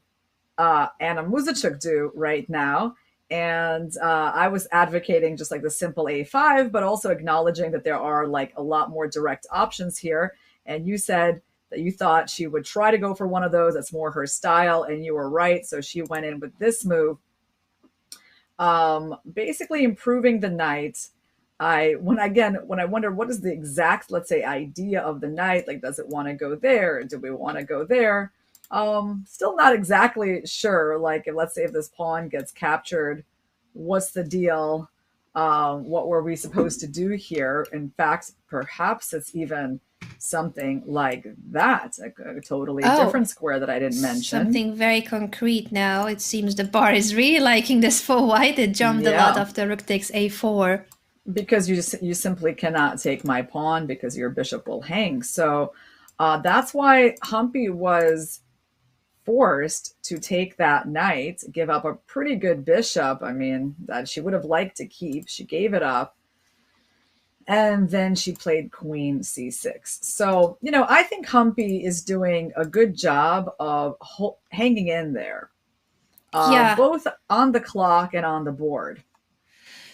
Anna Muzychuk do right now. And I was advocating just like the simple A5, but also acknowledging that there are like a lot more direct options here. And you said that you thought she would try to go for one of those. That's more her style. And you were right. So she went in with this move, basically improving the knight. When I wonder what is the exact, let's say, idea of the knight, like, does it want to go there? Do we want to go there? Still not exactly sure. Like, let's say if this pawn gets captured, what's the deal? What were we supposed to do here? In fact, perhaps it's even something like that, a totally different square that I didn't mention. Something very concrete now. It seems the bar is really liking this for white. It jumped a lot after rook takes a4. Because you simply cannot take my pawn because your bishop will hang. So that's why Humpy was forced to take that knight, give up a pretty good bishop. I mean, that she would have liked to keep. She gave it up. And then she played queen c6. So, you know, I think Humpy is doing a good job of hanging in there, both on the clock and on the board.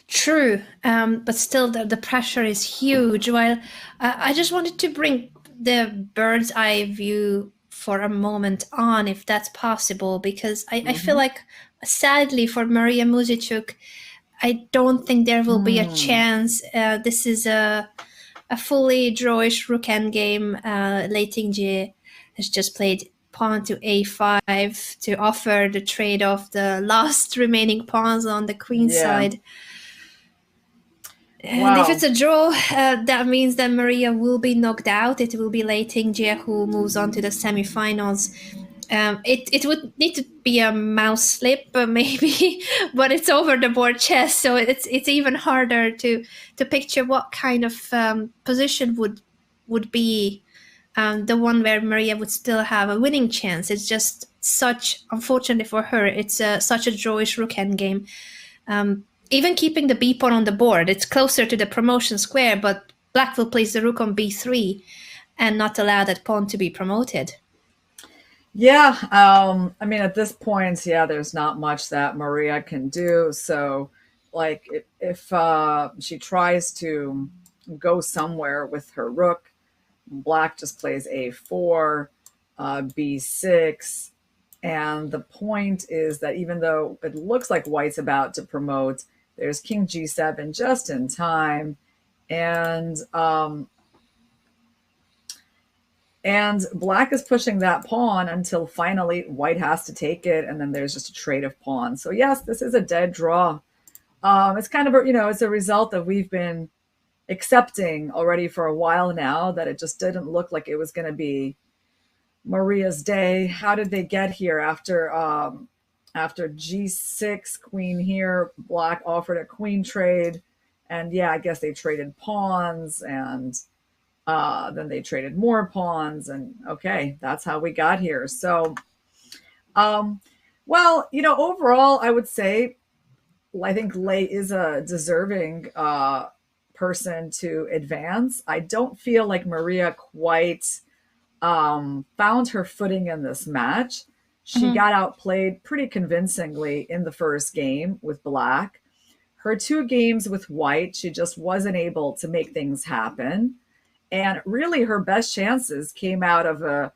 True, but still the pressure is huge. Well, I just wanted to bring the bird's eye view for a moment on, if that's possible, because I feel like, sadly for Maria Muzychuk, I don't think there will be a chance. This is a fully drawish rook endgame. Lei Tingji has just played pawn to a5 to offer the trade of the last remaining pawns on the queen side. And if it's a draw, that means that Maria will be knocked out. It will be Lei Tingji who moves on to the semifinals. It would need to be a mouse slip, maybe, but it's over the board chess, so it's even harder to picture what kind of position would be the one where Maria would still have a winning chance. It's just such, unfortunately for her, it's such a drawish rook endgame. Even keeping the b pawn on the board, it's closer to the promotion square, but black will place the rook on b3 and not allow that pawn to be promoted. Yeah, I mean, at this point, there's not much that Maria can do. So, like, if she tries to go somewhere with her rook, black just plays a4, b6. And the point is that even though it looks like white's about to promote, there's king g7 just in time. And black is pushing that pawn until finally white has to take it. And then there's just a trade of pawns. So yes, this is a dead draw. It's kind of, it's a result that we've been accepting already for a while now, that it just didn't look like it was going to be Maria's day. How did they get here after g6, queen here, black offered a queen trade, and I guess they traded pawns, and then they traded more pawns, and okay, that's how we got here. So well, overall I would say I think Lei is a deserving person to advance. I don't feel like Maria quite found her footing in this match. She got outplayed pretty convincingly in the first game with black. Her 2 games with white, she just wasn't able to make things happen. And really, her best chances came out of a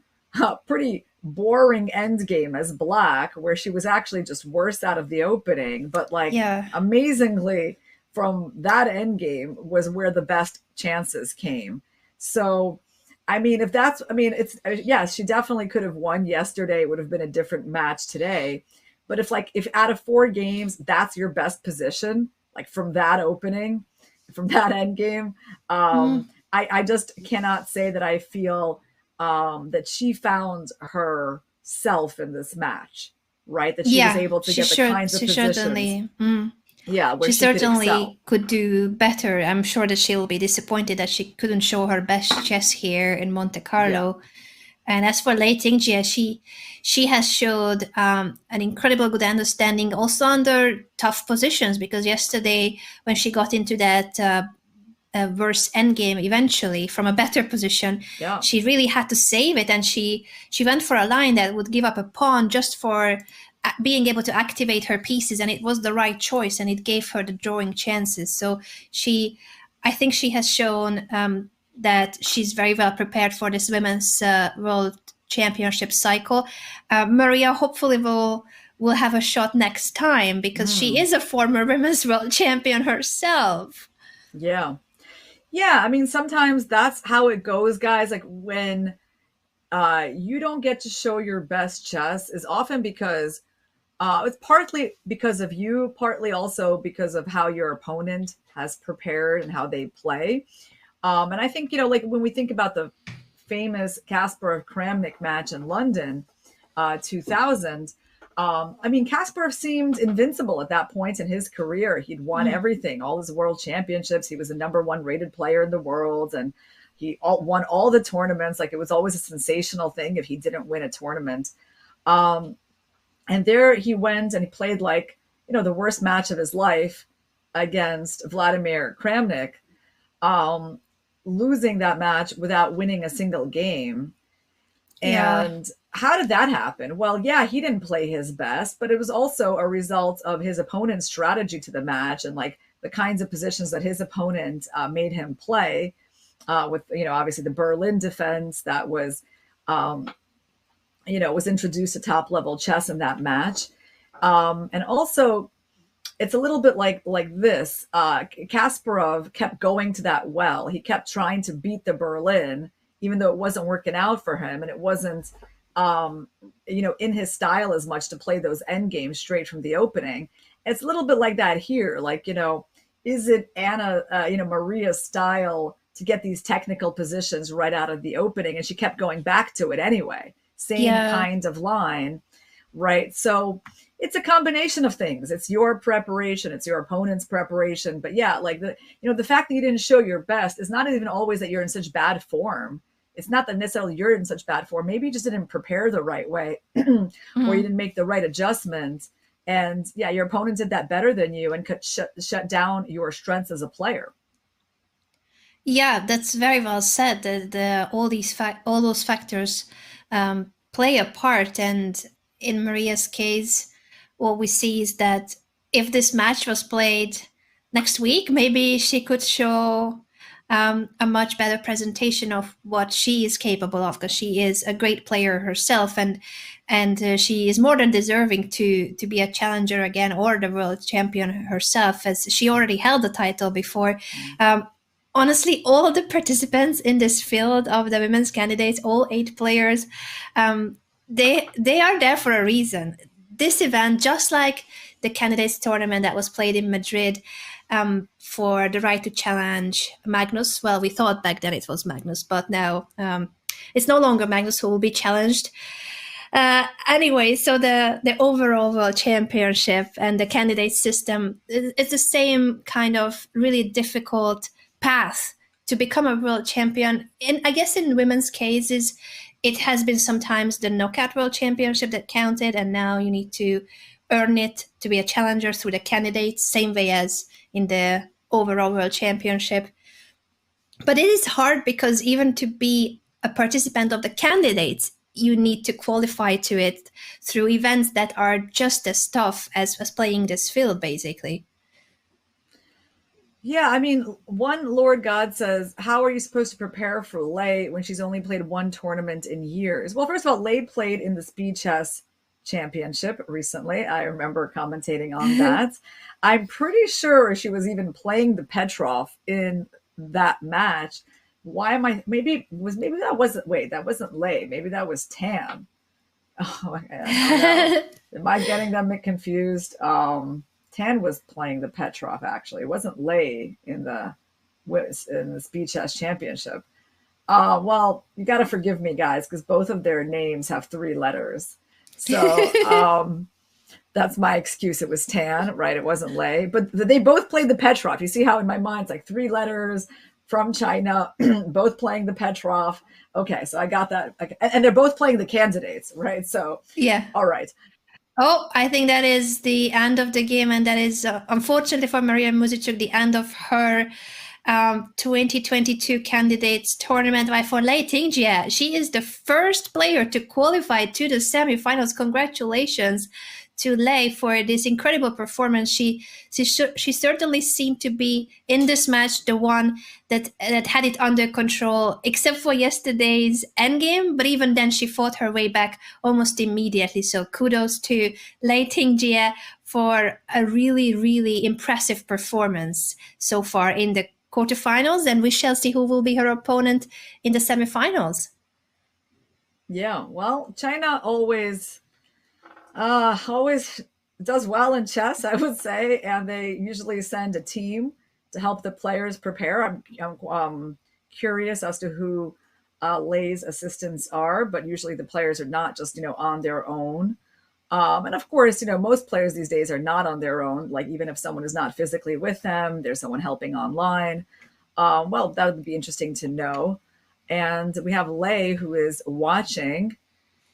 pretty boring end game as black, where she was actually just worse out of the opening. But like, amazingly, from that end game was where the best chances came. So, I mean, it's, yes, she definitely could have won yesterday. It would have been a different match today. But if out of 4 games, that's your best position, like from that opening, from that end game, I just cannot say that I feel that she found herself in this match, right? That she was able to get the kinds of positions. Certainly, where she certainly could do better. I'm sure that she'll be disappointed that she couldn't show her best chess here in Monte Carlo. And as for Lei Tingjie, she has showed an incredible good understanding also under tough positions, because yesterday when she got into that worse endgame eventually from a better position, she really had to save it, and she went for a line that would give up a pawn just for being able to activate her pieces, and it was the right choice, and it gave her the drawing chances. So I think she has shown that she's very well prepared for this women's world championship cycle. Maria hopefully will have a shot next time, because she is a former women's world champion herself. Yeah, I mean, sometimes that's how it goes, guys. Like when you don't get to show your best chess is often because it's partly because of you, partly also because of how your opponent has prepared and how they play. And I think, like when we think about the famous Kasparov-Kramnik match in London, 2000, I mean, Kasparov seemed invincible at that point in his career. He'd won everything, all his world championships. He was the #1 rated player in the world, and he won all the tournaments. Like, it was always a sensational thing if he didn't win a tournament. And there he went and he played like, the worst match of his life against Vladimir Kramnik, losing that match without winning a single game. And how did that happen? Well, he didn't play his best, but it was also a result of his opponent's strategy to the match and like the kinds of positions that his opponent made him play with, obviously the Berlin defense that was, was introduced to top level chess in that match. And also it's a little bit like this. Kasparov kept going to that well. He kept trying to beat the Berlin, even though it wasn't working out for him. And it wasn't, in his style as much to play those end games straight from the opening. It's a little bit like that here. Like, is it Maria's style to get these technical positions right out of the opening? And she kept going back to it anyway. Same kind of line, right? So it's a combination of things. It's your preparation, it's your opponent's preparation. But like the fact that you didn't show your best is not even always that you're in such bad form. It's not that necessarily you're in such bad form. Maybe you just didn't prepare the right way or you didn't make the right adjustment. And your opponent did that better than you and could shut down your strengths as a player. Yeah, that's very well said. All those factors play a part. And in Maria's case, what we see is that if this match was played next week, maybe she could show a much better presentation of what she is capable of, because she is a great player herself, and she is more than deserving to be a challenger again or the world champion herself, as she already held the title before. Honestly, all the participants in this field of the women's candidates, all 8 players, they are there for a reason. This event, just like the candidates tournament that was played in Madrid for the right to challenge Magnus. Well, we thought back then it was Magnus, but now it's no longer Magnus who will be challenged. Anyway, so the overall world championship and the candidate system, it's the same kind of really difficult path to become a world champion. I guess in women's cases, it has been sometimes the knockout world championship that counted, and now you need to earn it to be a challenger through the candidates, same way as in the overall world championship. But it is hard, because even to be a participant of the candidates, you need to qualify to it through events that are just as tough as playing this field, basically. Yeah, I mean, one Lord God says, how are you supposed to prepare for Lei when she's only played one tournament in years? Well, first of all, Lei played in the Speed Chess Championship recently. I remember commentating on that. I'm pretty sure she was even playing the Petrov in that match. Why am I, maybe that wasn't, wait, that wasn't Lei. Maybe that was Tan. Oh, am I getting them confused? Tan was playing the Petrov, actually. It wasn't Lei in the Speed Chess Championship. Well, you got to forgive me, guys, because both of their names have 3 letters. So that's my excuse. It was Tan, right? It wasn't Lei. But they both played the Petrov. You see how in my mind it's like 3 letters from China, both playing the Petrov. Okay, so I got that. And they're both playing the candidates, right? So, yeah. All right. Oh, I think that is the end of the game, and that is, unfortunately for Maria Muzychuk, the end of her 2022 candidates tournament. But for Lei Tingjie, she is the first player to qualify to the semifinals. Congratulations to Lei for this incredible performance. She certainly seemed to be in this match the one that had it under control, except for yesterday's endgame. But even then, she fought her way back almost immediately. So kudos to Lei Tingjie for a really, really impressive performance so far in the quarterfinals, and we shall see who will be her opponent in the semifinals. Yeah, well, China always does well in chess, I would say, and they usually send a team to help the players prepare. I'm curious as to who Lei's assistants are, but usually the players are not just on their own. And of course, most players these days are not on their own. Like even if someone is not physically with them, there's someone helping online. Well, that would be interesting to know. And we have Lei, who is watching,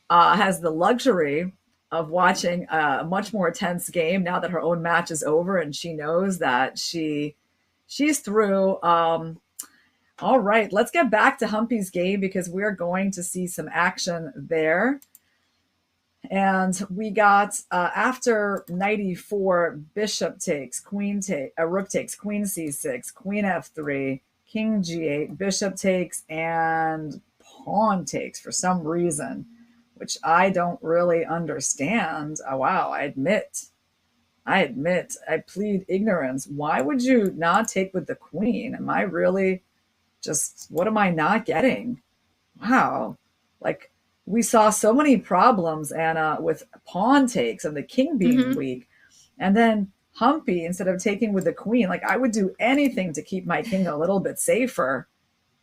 has the luxury of watching a much more tense game now that her own match is over and she knows that she's through. All right, let's get back to Humpy's game because we're going to see some action there. And we got after knight e4, bishop takes, rook takes, queen c6, queen f3, king g8, bishop takes, and pawn takes for some reason, which I don't really understand. Oh, wow, I admit, I plead ignorance. Why would you not take with the queen? Am I really just, what am I not getting? Wow, like, we saw so many problems, Anna, with pawn takes and the king being weak. And then Humpy, instead of taking with the queen, like I would do anything to keep my king a little bit safer.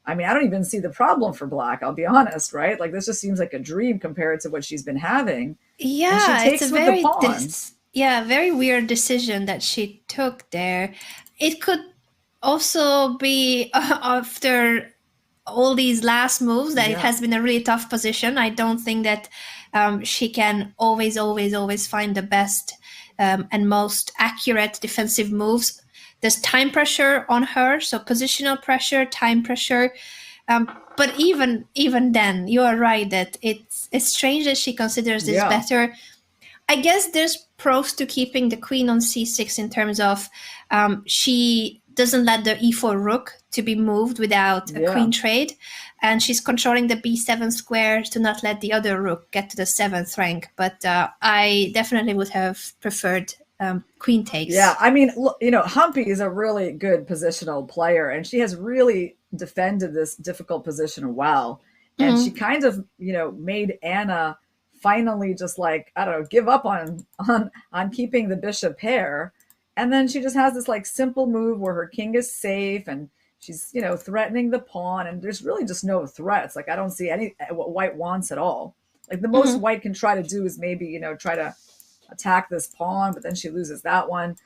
I mean, I don't even see the problem for black, I'll be honest, right? Like this just seems like a dream compared to what she's been having. Yeah, it's a very, very weird decision that she took there. It could also be after all these last moves that it has been a really tough position. I don't think that she can always find the best and most accurate defensive moves. There's time pressure on her, so positional pressure, time pressure. But even then, you are right that it's strange that she considers this better. I guess there's pros to keeping the queen on c6 in terms of she doesn't let the e4 rook to be moved without a queen trade, and she's controlling the b7 square to not let the other rook get to the 7th rank. But I definitely would have preferred queen takes. Yeah, I mean, Humpy is a really good positional player, and she has really defended this difficult position well. And she kind of, made Anna finally just like, I don't know, give up on keeping the bishop pair. And then she just has this like simple move where her king is safe and she's, threatening the pawn, and there's really just no threats. Like I don't see any what white wants at all. Like the most white can try to do is maybe, try to attack this pawn, but then she loses that one.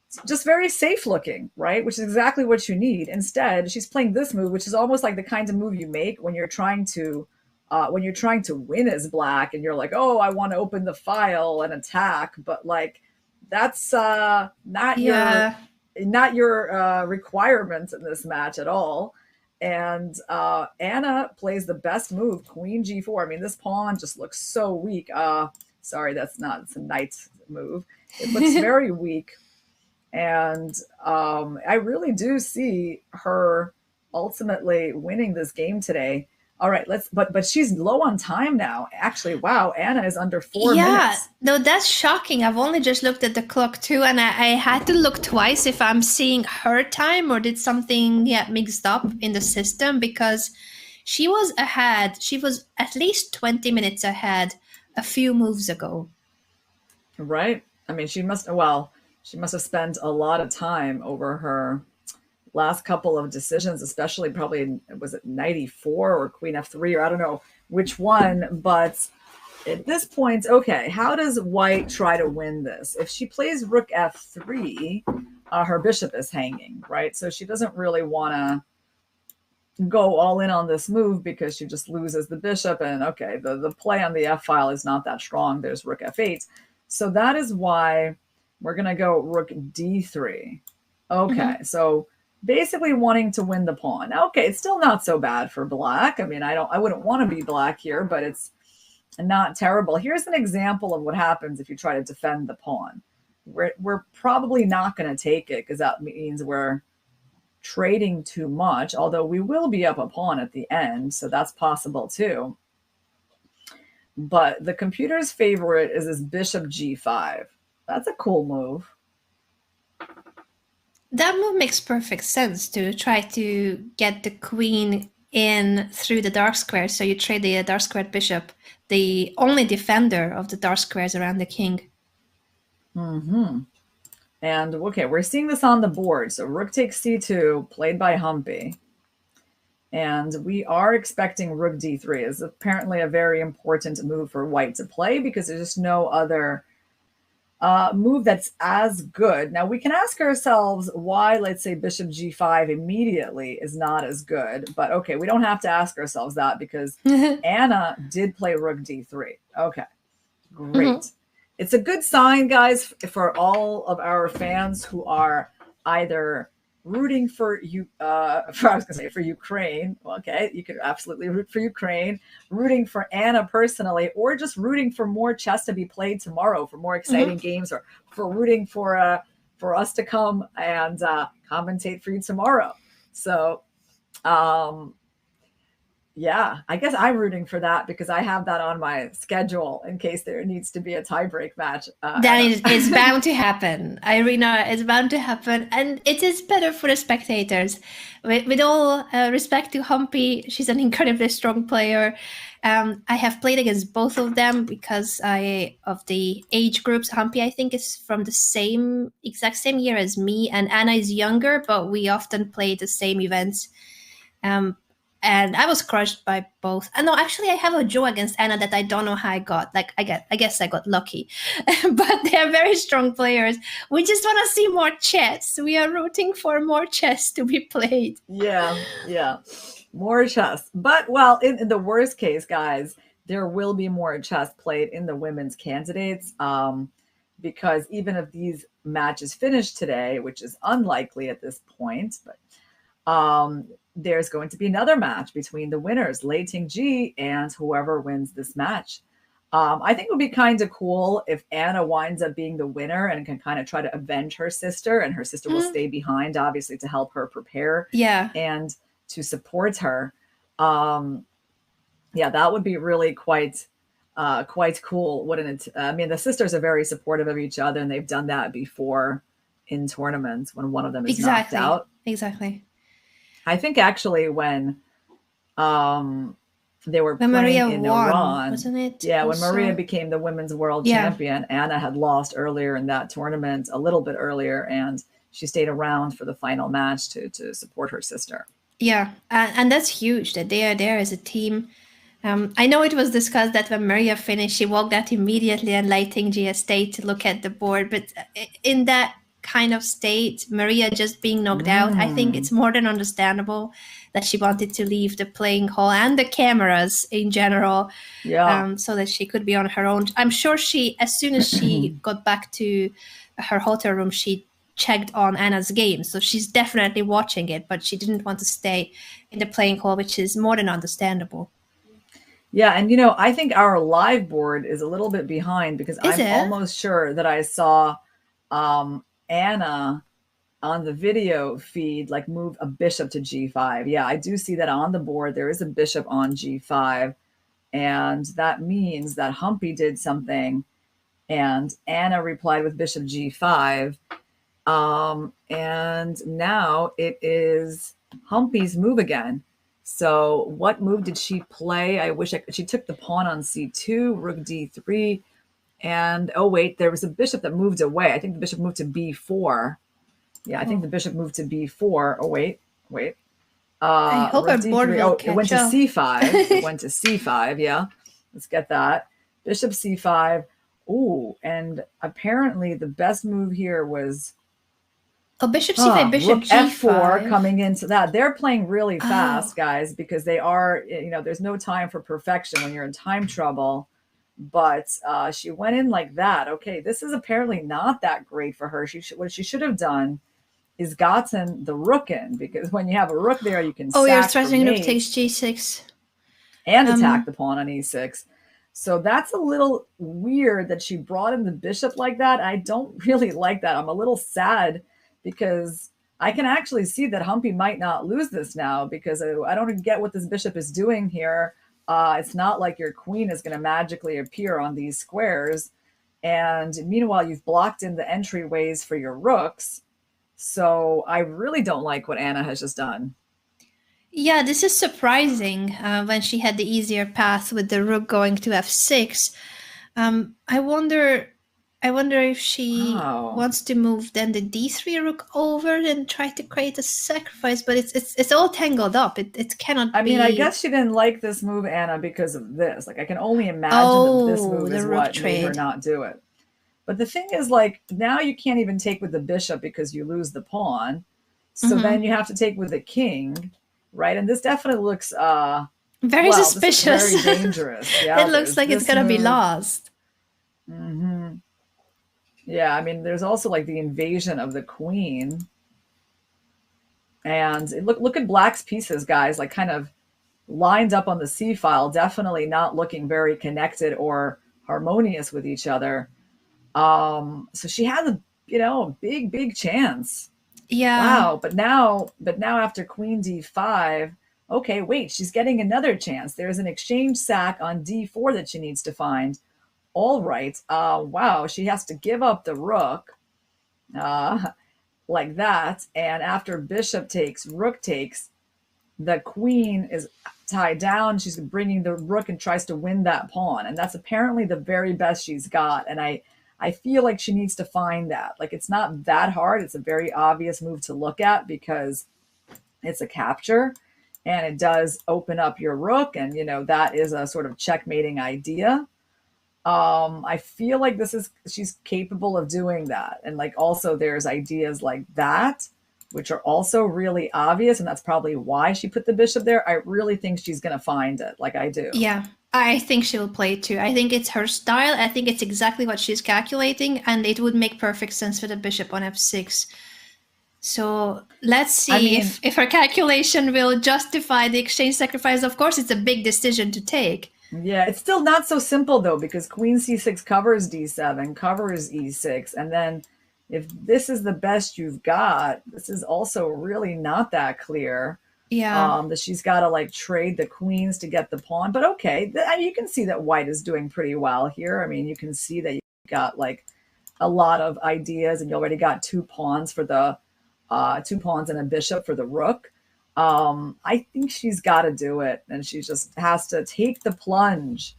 It's just very safe looking, right? Which is exactly what you need. Instead, she's playing this move, which is almost like the kind of move you make when you're trying to win as black and you're like, oh, I want to open the file and attack, but like that's not your requirements in this match at all. And Anna plays the best move, Queen G4. I mean, this pawn just looks so weak. Sorry, that's not, it's a knight move. It looks very weak. And I really do see her ultimately winning this game today. All right, but she's low on time now. Actually, wow, Anna is under 4 minutes. No, that's shocking. I've only just looked at the clock too, and I had to look twice if I'm seeing her time or did something get mixed up in the system, because she was ahead. She was at least 20 minutes ahead a few moves ago. Right. I mean, she must have spent a lot of time over her last couple of decisions, especially probably, was it 94 or Queen F3, or I don't know which one. But at this point, okay, how does White try to win this? If she plays Rook F3, her bishop is hanging, right? So she doesn't really want to go all in on this move because she just loses the bishop. And okay, the play on the F file is not that strong. There's Rook F8. So that is why we're going to go Rook D3. Okay, so basically wanting to win the pawn. Okay, it's still not so bad for black. I mean, I wouldn't want to be black here, but it's not terrible. Here's an example of what happens if you try to defend the pawn. We're probably not going to take it because that means we're trading too much, although we will be up a pawn at the end, so that's possible too. But the computer's favorite is this bishop G5. That's a cool move. That move makes perfect sense, to try to get the queen in through the dark square. So you trade the dark squared bishop, the only defender of the dark squares around the king. And okay, we're seeing this on the board. So Rook takes C2, played by Humpy. And we are expecting Rook D3. Is apparently a very important move for White to play because there's just no other move that's as good. Now we can ask ourselves why, let's say, Bishop G5 immediately is not as good. But okay, we don't have to ask ourselves that because Anna did play Rook D3. Okay, great. It's a good sign, guys, for all of our fans who are either rooting for for Ukraine. Okay, you could absolutely root for Ukraine, rooting for Anna personally, or just rooting for more chess to be played tomorrow, for more exciting games, or for rooting for us to come and commentate for you tomorrow. So yeah, I guess I'm rooting for that because I have that on my schedule in case there needs to be a tiebreak match. That is bound to happen, Irina. It's bound to happen, and it is better for the spectators. With all respect to Humpy, she's an incredibly strong player. I have played against both of them because of the age groups. Humpy, I think, is from the exact same year as me, and Anna is younger, but we often play the same events. And I was crushed by both. No, actually, I have a draw against Anna that I don't know how I got. Like, I guess I got lucky. But they're very strong players. We just want to see more chess. We are rooting for more chess to be played. Yeah. More chess. But, well, in the worst case, guys, there will be more chess played in the women's candidates. Because even if these matches finish today, which is unlikely at this point, but there's going to be another match between the winners, Lei Ting-ji, and whoever wins this match. I think it would be kind of cool if Anna winds up being the winner and can kind of try to avenge her sister, and her sister will stay behind, obviously, to help her prepare and to support her. Yeah, that would be really quite cool, wouldn't it? I mean, the sisters are very supportive of each other, and they've done that before in tournaments when one of them is knocked out. Exactly. I think actually when they were playing Maria in won, Iran, wasn't it? Yeah, also? when Maria became the women's world champion, Anna had lost earlier in that tournament, a little bit earlier, and she stayed around for the final match to support her sister. Yeah, and that's huge that they are there as a team. I know it was discussed that when Maria finished, she walked out immediately and Lei Ting-ji stayed to look at the board, but in that kind of state, Maria just being knocked out, I think it's more than understandable that she wanted to leave the playing hall and the cameras in general, so that she could be on her own. I'm sure as soon as she got back to her hotel room, she checked on Anna's game, so she's definitely watching it, but she didn't want to stay in the playing hall, which is more than understandable. Yeah, and I think our live board is a little bit behind because I'm almost sure that I saw Anna on the video feed like move a bishop to g5. Yeah, I do see that on the board. There is a bishop on g5, and that means that Humpy did something, and Anna replied with bishop g5. And now it is Humpy's move again. So what move did she play? She took the pawn on c2, rook d3, and oh wait, there was a bishop that moved away. I think the bishop moved to b4. Yeah, I think the bishop moved to b4. Oh wait. I hope our board will catch it went to up. c5. It went to c5. Yeah, let's get that. Bishop c5. Ooh, and apparently the best move here was bishop c5, bishop rook g5. f4 coming into that. They're playing really fast, guys, because they are, there's no time for perfection when you're in time trouble. But she went in like that. Okay, this is apparently not that great for her. What she should have done is gotten the rook in, because when you have a rook there, you can you're sack threatening for rook mate takes g6 and attack the pawn on e6. So that's a little weird that she brought in the bishop like that. I don't really like that. I'm a little sad because I can actually see that Humpy might not lose this now, because I don't get what this bishop is doing here. It's not like your queen is going to magically appear on these squares. And meanwhile, you've blocked in the entryways for your rooks. So I really don't like what Anna has just done. Yeah, this is surprising when she had the easier path with the rook going to f6. I wonder if she wants to move then the d3 rook over and try to create a sacrifice, but it's all tangled up. It cannot be. I mean, I guess she didn't like this move, Anna, because of this. Like, I can only imagine that this move is what made her not do it. But the thing is, like, now you can't even take with the bishop because you lose the pawn. So then you have to take with the king, right? And this definitely looks very suspicious. This is very dangerous. Yeah, it looks like it's gonna be lost. Mm-hmm. Yeah, I mean, there's also like the invasion of the queen. And look at Black's pieces, guys, like kind of lined up on the C file, definitely not looking very connected or harmonious with each other. So she had a big chance. Yeah. Wow. But now after queen d5, okay, wait, she's getting another chance. There's an exchange sack on d4 that she needs to find. All right. Wow. She has to give up the rook like that. And after bishop takes, rook takes, the queen is tied down. She's bringing the rook and tries to win that pawn. And that's apparently the very best she's got. And I feel like she needs to find that. Like, it's not that hard. It's a very obvious move to look at because it's a capture and it does open up your rook. And, that is a sort of checkmating idea. I feel like she's capable of doing that. And like, also there's ideas like that, which are also really obvious. And that's probably why she put the bishop there. I really think she's going to find it, like I do. Yeah, I think she will play it too. I think it's her style. I think it's exactly what she's calculating. And it would make perfect sense for the bishop on f6. So let's see if her calculation will justify the exchange sacrifice. Of course, it's a big decision to take. Yeah, it's still not so simple, though, because queen c6 covers d7, covers e6. And then if this is the best you've got, this is also really not that clear. Yeah. That she's got to like trade the queens to get the pawn. But okay, you can see that white is doing pretty well here. I mean, you can see that you got like a lot of ideas, and you already got two pawns for the 2 pawns and a bishop for the rook. I think she's got to do it, and she just has to take the plunge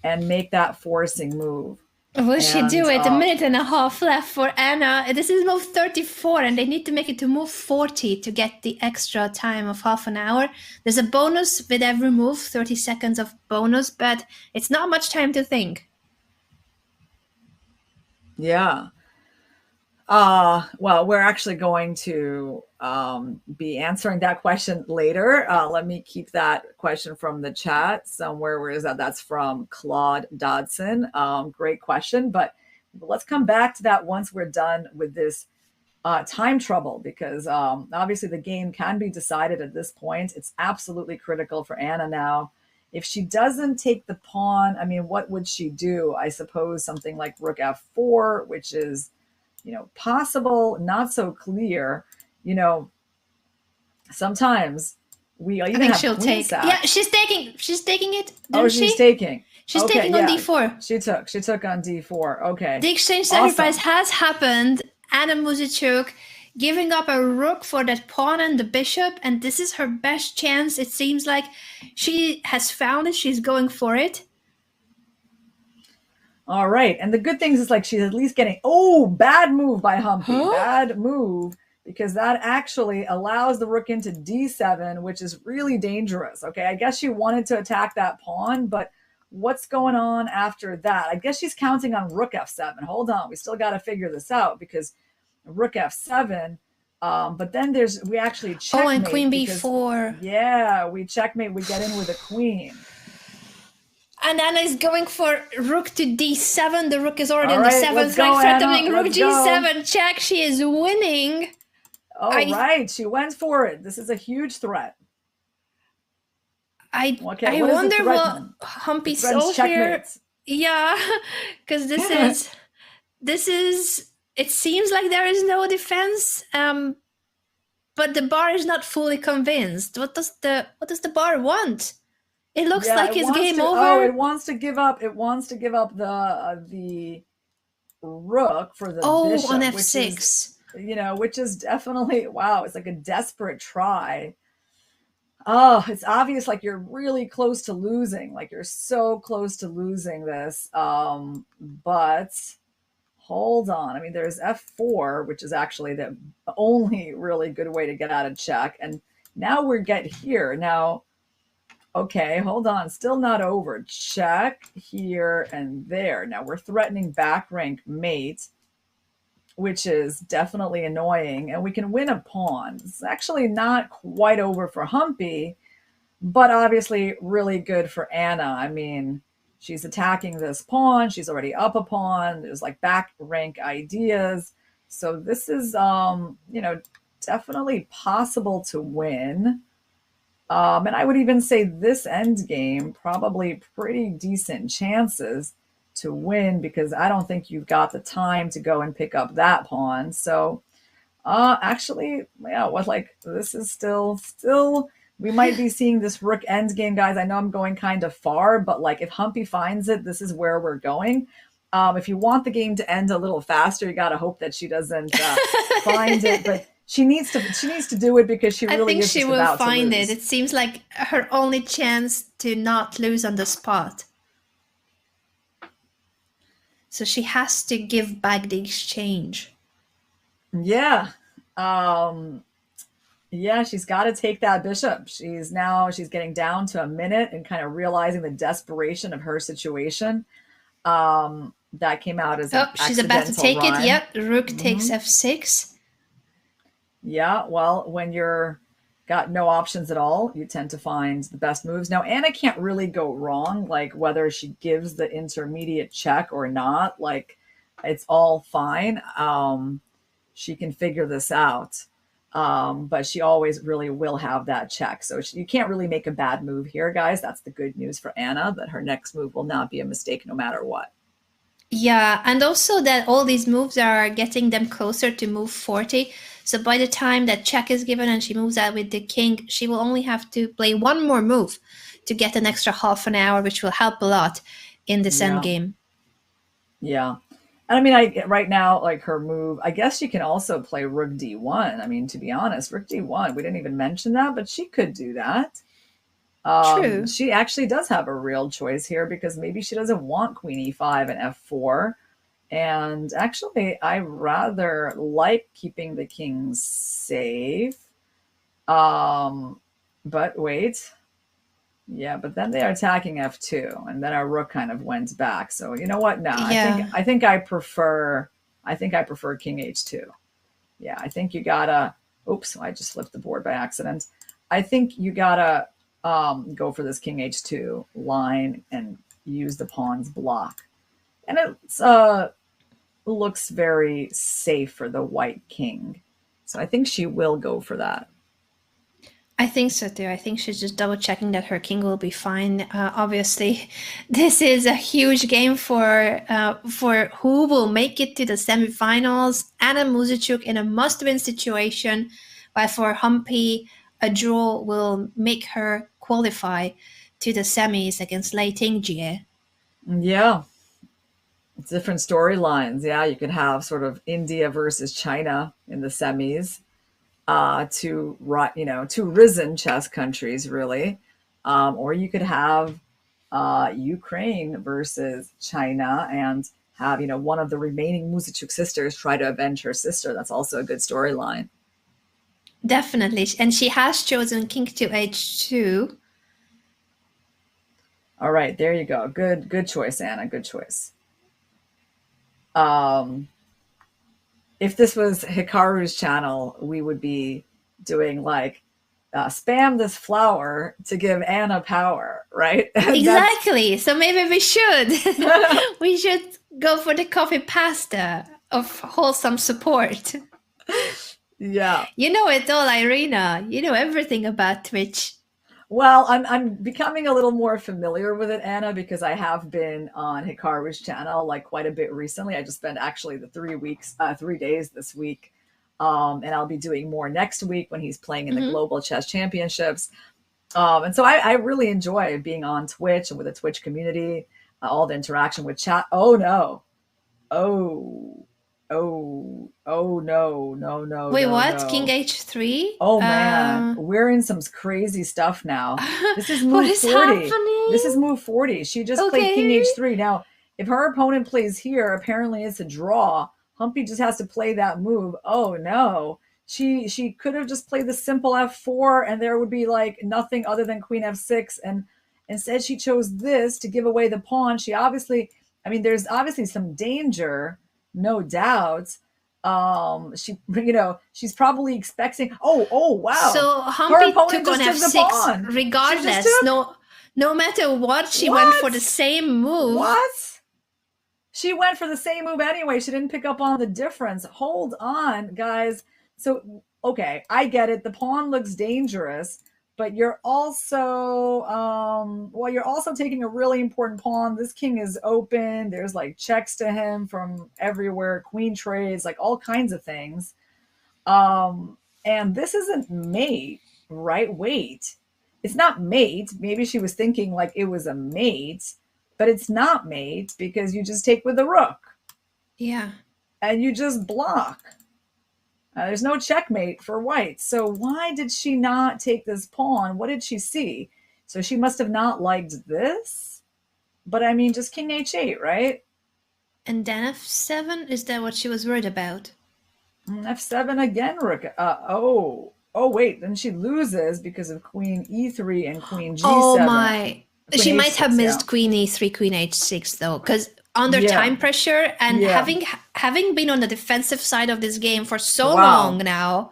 and make that forcing move. Will she do it? A minute and a half left for Anna. This is move 34, and they need to make it to move 40 to get the extra time of half an hour. There's a bonus with every move, 30 seconds of bonus, but it's not much time to think. Yeah. Well, we're actually going to be answering that question later. Let me keep that question from the chat somewhere. Where is that? That's from Claude Dodson. Great question, but let's come back to that once we're done with this time trouble because obviously the game can be decided at this point. It's absolutely critical for Anna now. If she doesn't take the pawn, I mean, what would she do? I suppose something like rook f4, which is, possible, not so clear. Sometimes we even I think have she'll queen take. sack. Yeah, she's taking it. Oh, Didn't she's she? taking. She's Okay, taking on yeah. d4. She took on d4. Okay. The exchange Awesome. sacrifice has happened. Anna Muzychuk giving up a rook for that pawn and the bishop, and this is her best chance. It seems like she has found it. She's going for it. All right. And the good thing is like she's at least getting, bad move by Humpy. Huh? Bad move, because that actually allows the rook into d7, which is really dangerous. Okay. I guess she wanted to attack that pawn, but what's going on after that? I guess she's counting on rook f7. Hold on. We still got to figure this out because rook f7. But then we actually checkmate. Oh, and queen because, b4. yeah, we checkmate. We get in with a queen. And Anna is going for rook to d7. The rook is already All on the right, 7th let's rank, go, threatening Anna. rook Let's g7 go. check. She is winning. Right. She went for it. This is a huge threat. I Okay, wonder what Humpy saw here. Yeah, because this is. It seems like there is no defense. But the bar is not fully convinced. What does the bar want? It looks like it's game over. Oh, it wants to give up. It wants to give up the rook for the bishop. On f6. Which is definitely, wow, it's like a desperate try. Oh, it's obvious like you're really close to losing. Like you're so close to losing this. But hold on. I mean, there's f4, which is actually the only really good way to get out of check. And now we get here. Now, okay, hold on. Still not over. Check here and there. Now we're threatening back rank mate, which is definitely annoying. And we can win a pawn. It's actually not quite over for Humpy, but obviously really good for Anna. I mean, she's attacking this pawn. She's already up a pawn. There's like back rank ideas. So this is, definitely possible to win. And I would even say this end game, probably pretty decent chances to win because I don't think you've got the time to go and pick up that pawn. So actually, yeah, this is still, we might be seeing this rook end game, guys. I know I'm going kind of far, but like if Humpy finds it, this is where we're going. If you want the game to end a little faster, you got to hope that she doesn't find it, but she needs to do it because she really I think is she just will about find to lose. it. It seems like her only chance to not lose on the spot. So she has to give back the exchange. Yeah. Yeah, she's got to take that bishop. She's getting down to a minute and kind of realizing the desperation of her situation. That came out as she's about to take run. it. Yep, rook takes f6. Yeah, well, when you're got no options at all, you tend to find the best moves. Now, Anna can't really go wrong, like whether she gives the intermediate check or not, like it's all fine. She can figure this out. But she always really will have that check. So you can't really make a bad move here, guys. That's the good news for Anna, that her next move will not be a mistake no matter what. Yeah, and also that all these moves are getting them closer to move 40. So by the time that check is given and she moves out with the king, she will only have to play one more move to get an extra half an hour, which will help a lot in this endgame. Yeah. And I mean, right now, like her move, I guess she can also play rook d1. I mean, to be honest, rook d1, we didn't even mention that, but she could do that. True. She actually does have a real choice here because maybe she doesn't want queen e5 and f4. And actually, I rather like keeping the king safe. But wait. Yeah, but then they are attacking f2, and then our rook kind of went back. So you know what? No, Yeah. I think I prefer king h2. Yeah, I think you gotta. Oops, I just flipped the board by accident. I think you gotta go for this king h2 line and use the pawn's block. And it's looks very safe for the white king. So I think she will go for that. I think so too. I think she's just double checking that her king will be fine. Obviously, this is a huge game for who will make it to the semifinals. Anna Muzychuk in a must-win situation, while for Humpy, a draw will make her qualify to the semis against Lei Tingjie. Yeah. Different storylines. Yeah, you could have sort of India versus China in the semis. Two risen chess countries, really. Or you could have Ukraine versus China and have, one of the remaining Muzychuk sisters try to avenge her sister. That's also a good storyline. Definitely. And she has chosen king to h2. All right, there you go. Good choice, Anna. Good choice. If this was Hikaru's channel, we would be doing like spam this flower to give Anna power, right? Exactly. So maybe we should we should go for the coffee pasta of wholesome support. Yeah. You know it all, Irina. You know everything about Twitch. Well, I'm becoming a little more familiar with it, Anna, because I have been on Hikaru's channel like quite a bit recently. I just spent actually the 3 days this week. And I'll be doing more next week when he's playing in the Global Chess Championships. And so I really enjoy being on Twitch and with the Twitch community, all the interaction with chat. Oh, no. No. Wait, no, what? no. King h3? Oh, man. We're in some crazy stuff now. This is move what is 40. happening? This is move 40. She just played king h3. Now, if her opponent plays here, apparently it's a draw. Humpy just has to play that move. Oh, no. She could have just played the simple f4 and there would be like nothing other than queen f6. And instead she chose this to give away the pawn. She obviously, there's obviously some danger, no doubt. She's probably expecting, oh, wow. So Humpy took on f6 regardless. No matter what, she went for the same move. What? She went for the same move anyway. She didn't pick up on the difference. Hold on, guys. So, okay, I get it. The pawn looks dangerous, but you're also, you're also taking a really important pawn. This king is open. There's like checks to him from everywhere, queen trades, like all kinds of things. And this isn't mate, right? Wait, it's not mate. Maybe she was thinking like it was a mate. But it's not mate because you just take with the rook. Yeah. And you just block. There's no checkmate for white. So why did she not take this pawn? What did she see? So she must have not liked this. But just king h8, right? And then f7? Is that what she was worried about? f7 again, rook. Wait. Then she loses because of queen e3 and queen g7. Oh, my. She Queen might h6, have missed queen e3, queen h6 though, because under time pressure and having been on the defensive side of this game for so long now,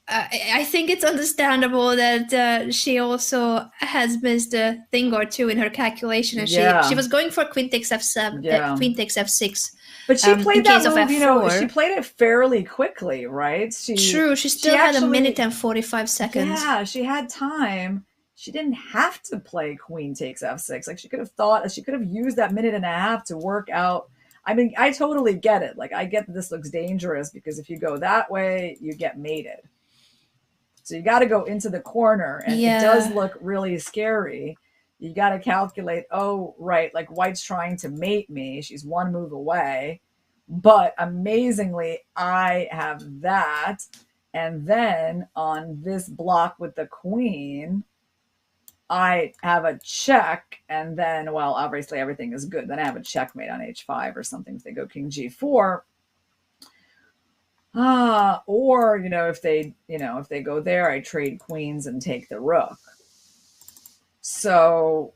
I think it's understandable that she also has missed a thing or two in her calculation. And she was going for queen takes f7, queen takes f6. But she played that move, she played it fairly quickly, right? True, she still had a minute and 45 seconds. Yeah, she had time. She didn't have to play queen takes f6. Like she could have used that minute and a half to work out. I totally get it. Like I get that this looks dangerous because if you go that way, you get mated. So you got to go into the corner and it does look really scary. You got to calculate, oh, right, like white's trying to mate me. She's one move away. But amazingly, I have that. And then on this block with the queen, I have a check, and then, well, obviously everything is good. Then I have a checkmate on h5 or something if they go king g4. Or, if they go there, I trade queens and take the rook. So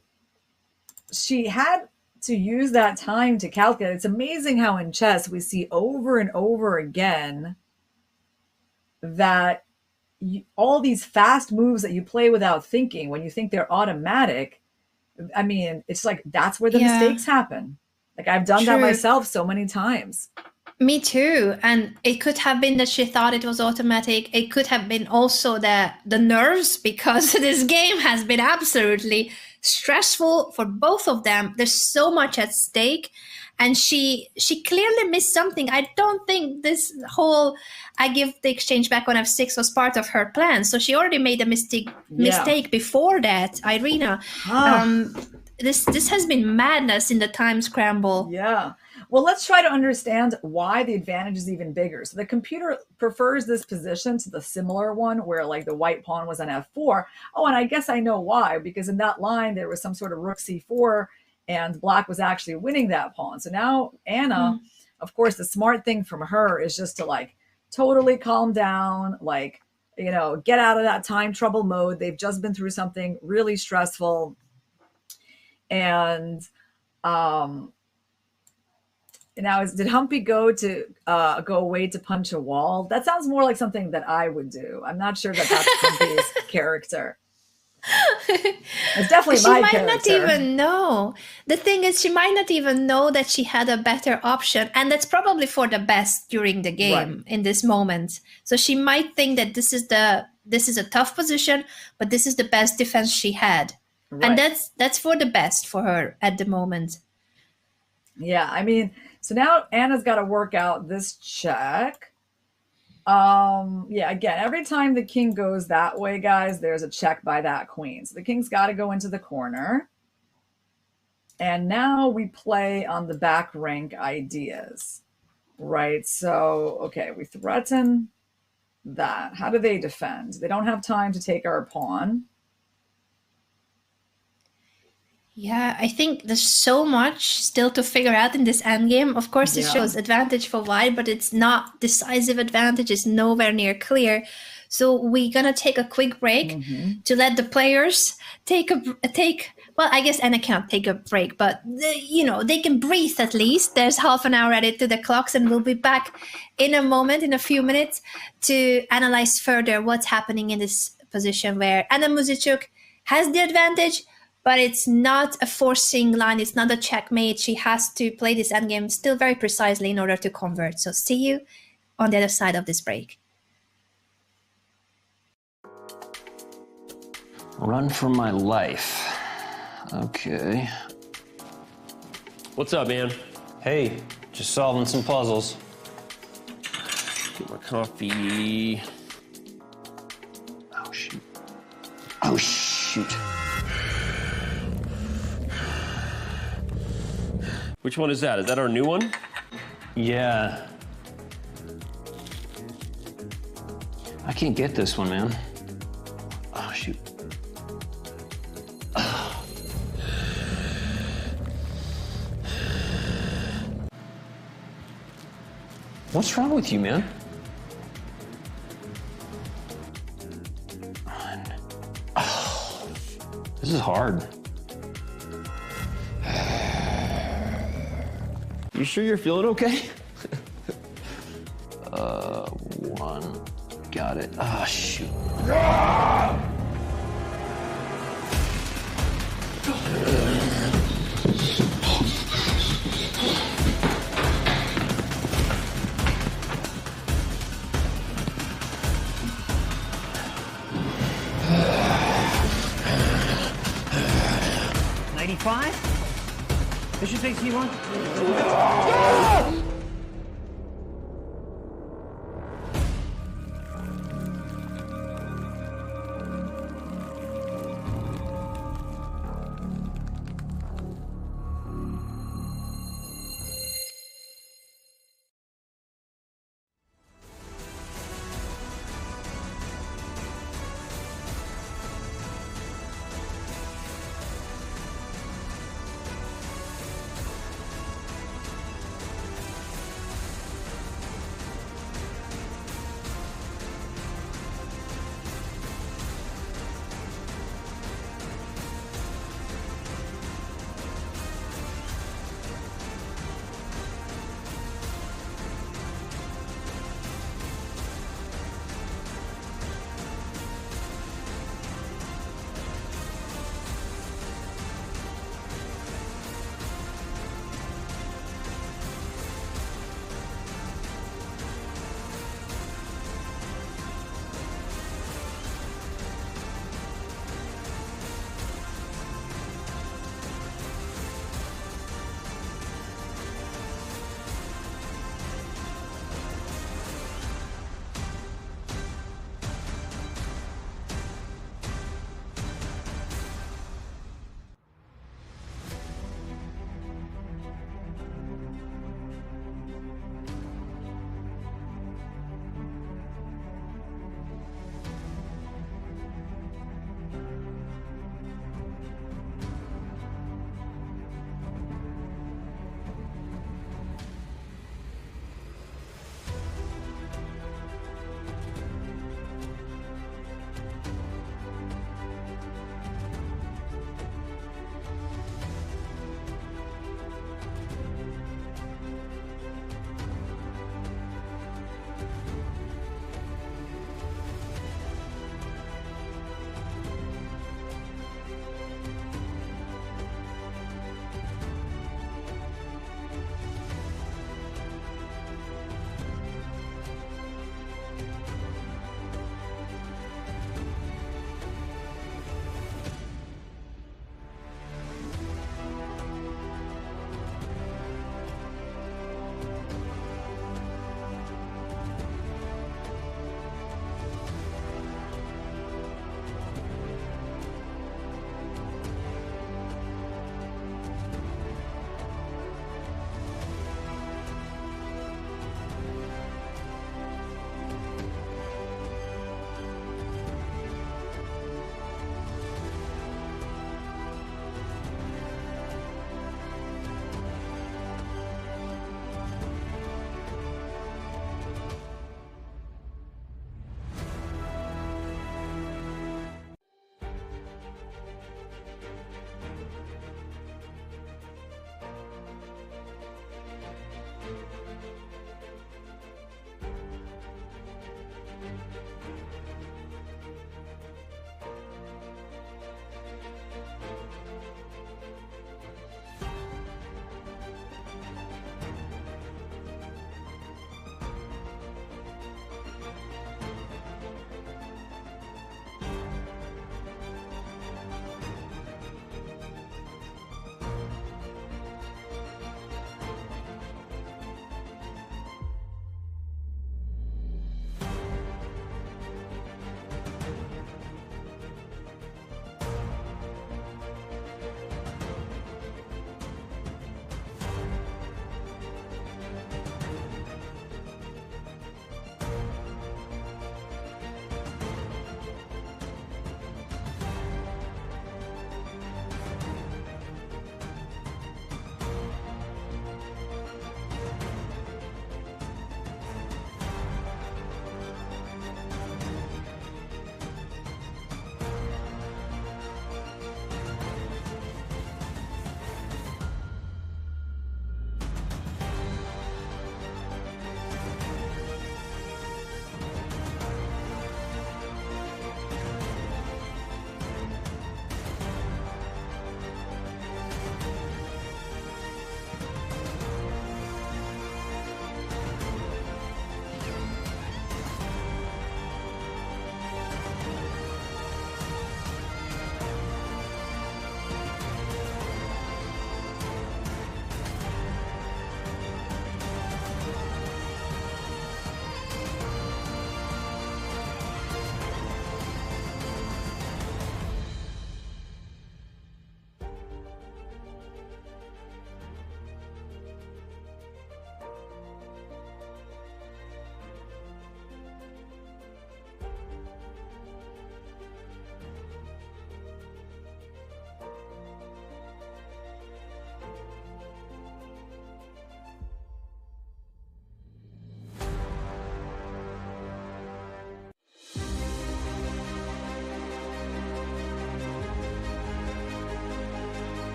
she had to use that time to calculate. It's amazing how in chess we see over and over again that all these fast moves that you play without thinking, when you think they're automatic, it's like that's where the mistakes happen. Like I've done that True. myself so many times. Me too. And it could have been that she thought it was automatic. It could have been also the nerves, because this game has been absolutely stressful for both of them. There's so much at stake. And she clearly missed something. I don't think this whole I give the exchange back on f6 was part of her plan. So she already made a mistake before that, Irina. This has been madness in the time scramble. Yeah. Well, let's try to understand why the advantage is even bigger. So the computer prefers this position to the similar one where like the white pawn was on f4. Oh, and I guess I know why, because in that line there was some sort of rook c4 and black was actually winning that pawn. So now Anna, of course, the smart thing from her is just to like totally calm down, like, you know, get out of that time trouble mode. They've just been through something really stressful. And now, did Humpy go away to punch a wall? That sounds more like something that I would do. I'm not sure that that's Humpy's character. It's definitely my character. She might not even know. The thing is, she might not even know that she had a better option, and that's probably for the best during the game in this moment. So she might think that this is a tough position, but this is the best defense she had, and that's for the best for her at the moment. Yeah, I mean, so now Anna's got to work out this check. Yeah, again, every time the king goes that way, guys, there's a check by that queen. So the king's got to go into the corner. And now we play on the back rank ideas, right? So, okay, we threaten that. How do they defend? They don't have time to take our pawn. Yeah, I think there's so much still to figure out in this endgame. Of course, it shows advantage for white, but it's not decisive advantage. It's nowhere near clear. So we're gonna take a quick break to let the players take. Well, I guess Anna can't take a break, but they can breathe at least. There's half an hour added to the clocks, and we'll be back in a moment, in a few minutes, to analyze further what's happening in this position where Anna Muzychuk has the advantage. But it's not a forcing line. It's not a checkmate. She has to play this endgame still very precisely in order to convert. So see you on the other side of this break. Run for my life. Okay. What's up, man? Hey, just solving some puzzles. Get my coffee. Oh, shoot. Oh, shoot. Which one is that? Is that our new one? Yeah. I can't get this one, man. Oh, shoot. Oh. What's wrong with you, man? Oh, this is hard. You sure you're feeling okay? One. Got it. Ah, shoot. Bishop takes E1.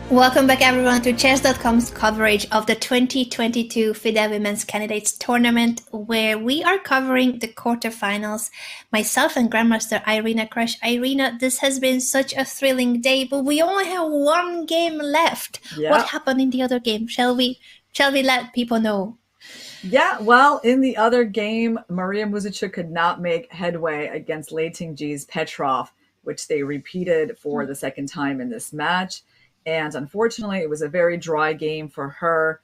Welcome back, everyone, to Chess.com's coverage of the 2022 FIDE Women's Candidates Tournament, where we are covering the quarterfinals. Myself and Grandmaster Irina Crush. Irina, this has been such a thrilling day, but we only have one game left. Yeah. What happened in the other game? Shall we let people know? Yeah, well, in the other game, Maria Muzychuk could not make headway against Lei Tingji's Petrov, which they repeated for the second time in this match. And unfortunately, it was a very dry game for her.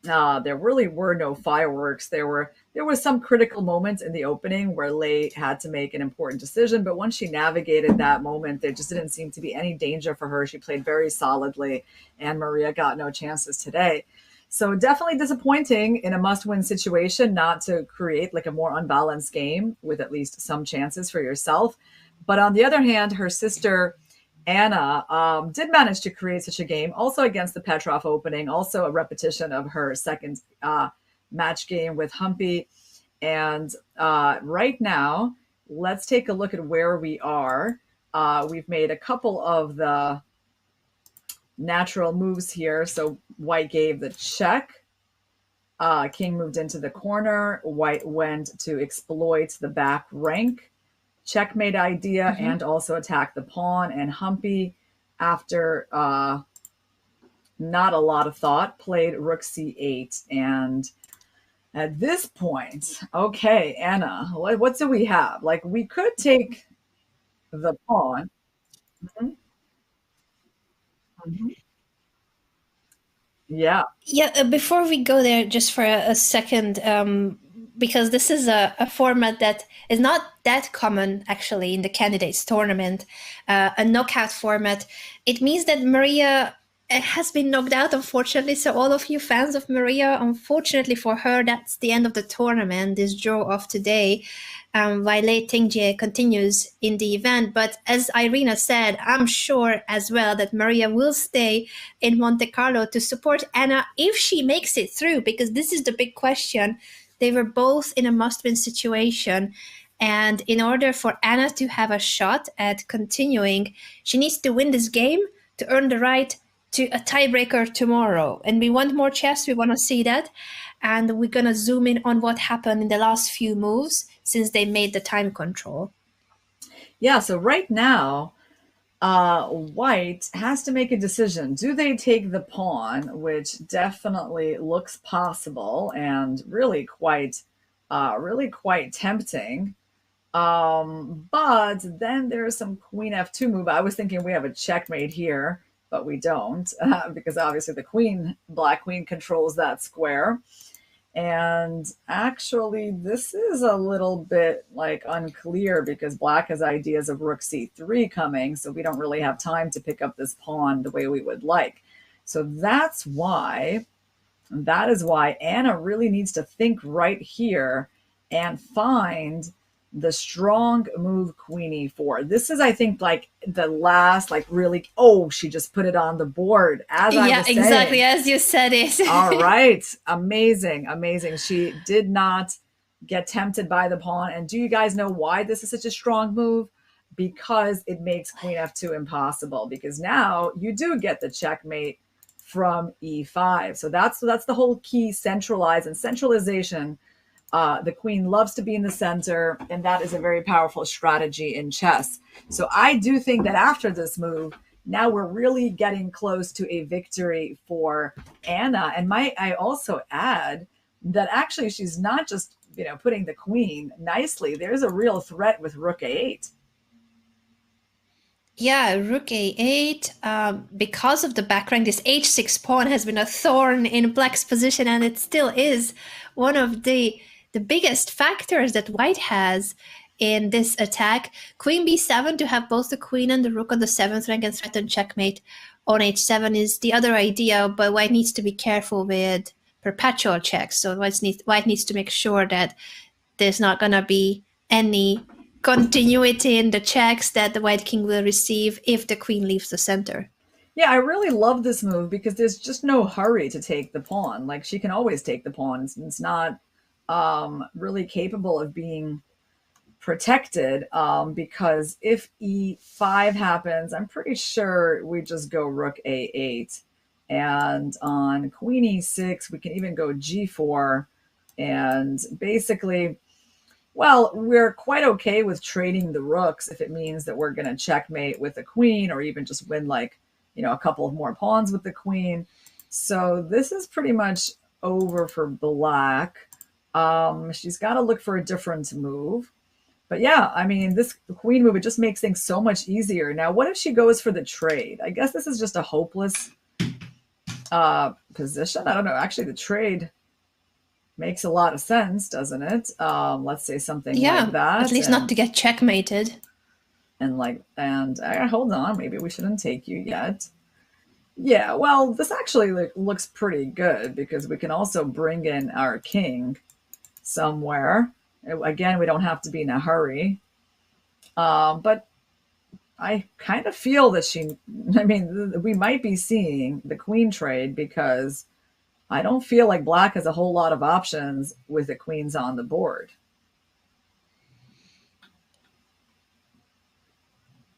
There really were no fireworks. There was some critical moments in the opening where Lei had to make an important decision, but once she navigated that moment, there just didn't seem to be any danger for her. She played very solidly, and Maria got no chances today. So definitely disappointing in a must-win situation not to create like a more unbalanced game with at least some chances for yourself. But on the other hand, her sister Anna did manage to create such a game, also against the Petrov opening, also a repetition of her second match game with Humpy. And right now, let's take a look at where we are. We've made a couple of the natural moves here. So White gave the check. King moved into the corner. White went to exploit the back rank. Checkmate idea and also attack the pawn. And Humpy, after not a lot of thought, played rook c8. And at this point, okay, Anna, what do we have? Like, we could take the pawn. Yeah. Yeah, before we go there, just for a second, because this is a format that is not that common actually in the candidates tournament, a knockout format. It means that Maria has been knocked out, unfortunately. So all of you fans of Maria, unfortunately for her, that's the end of the tournament, this draw of today, while Lei Tingjie continues in the event. But as Irina said, I'm sure as well that Maria will stay in Monte Carlo to support Anna if she makes it through, because this is the big question. They were both in a must-win situation. And in order for Anna to have a shot at continuing, she needs to win this game to earn the right to a tiebreaker tomorrow. And we want more chess. We want to see that. And we're going to zoom in on what happened in the last few moves since they made the time control. Yeah, so right now, White has to make a decision. Do they take the pawn, which definitely looks possible and really quite tempting. But then there's some queen f2 move. I was thinking we have a checkmate here, but we don't, because obviously the black queen controls that square. And actually, this is a little bit like unclear because black has ideas of rook c3 coming, so we don't really have time to pick up this pawn the way we would like. So that is why Anna really needs to think right here and find the strong move queen e4. This is, I think, like the last, like really, she just put it on the board as I was saying. Yeah, exactly as you said it. All right. Amazing. She did not get tempted by the pawn. And do you guys know why this is such a strong move? Because it makes queen f2 impossible, because now you do get the checkmate from e5. So that's the whole key, centralize and centralization. The queen loves to be in the center, and that is a very powerful strategy in chess. So I do think that after this move, now we're really getting close to a victory for Anna. And might I also add that actually she's not just, putting the queen nicely. There's a real threat with rook a8. Yeah, rook a8, because of the back rank, this h6 pawn has been a thorn in black's position, and it still is one of the biggest factors that white has in this attack. Queen b7 to have both the queen and the rook on the 7th rank and threaten checkmate on h7 is the other idea, but white needs to be careful with perpetual checks. So white needs to make sure that there's not going to be any continuity in the checks that the white king will receive if the queen leaves the center. Yeah, I really love this move because there's just no hurry to take the pawn. Like, she can always take the pawn. It's not really capable of being protected because if e5 happens, I'm pretty sure we just go rook a8. And on queen e6, we can even go g4. And basically, well, we're quite okay with trading the rooks if it means that we're going to checkmate with the queen or even just win like, a couple of more pawns with the queen. So this is pretty much over for black. She's got to look for a different move. But yeah, I mean, this queen move, it just makes things so much easier. Now, what if she goes for the trade? I guess this is just a hopeless position. I don't know. Actually, the trade makes a lot of sense, doesn't it? Let's say something like that. At least not to get checkmated. And hold on, maybe we shouldn't take you yet. Yeah, well, this actually looks pretty good because we can also bring in our king somewhere. Again, we don't have to be in a hurry. But I kind of feel that we might be seeing the queen trade because I don't feel like black has a whole lot of options with the queens on the board.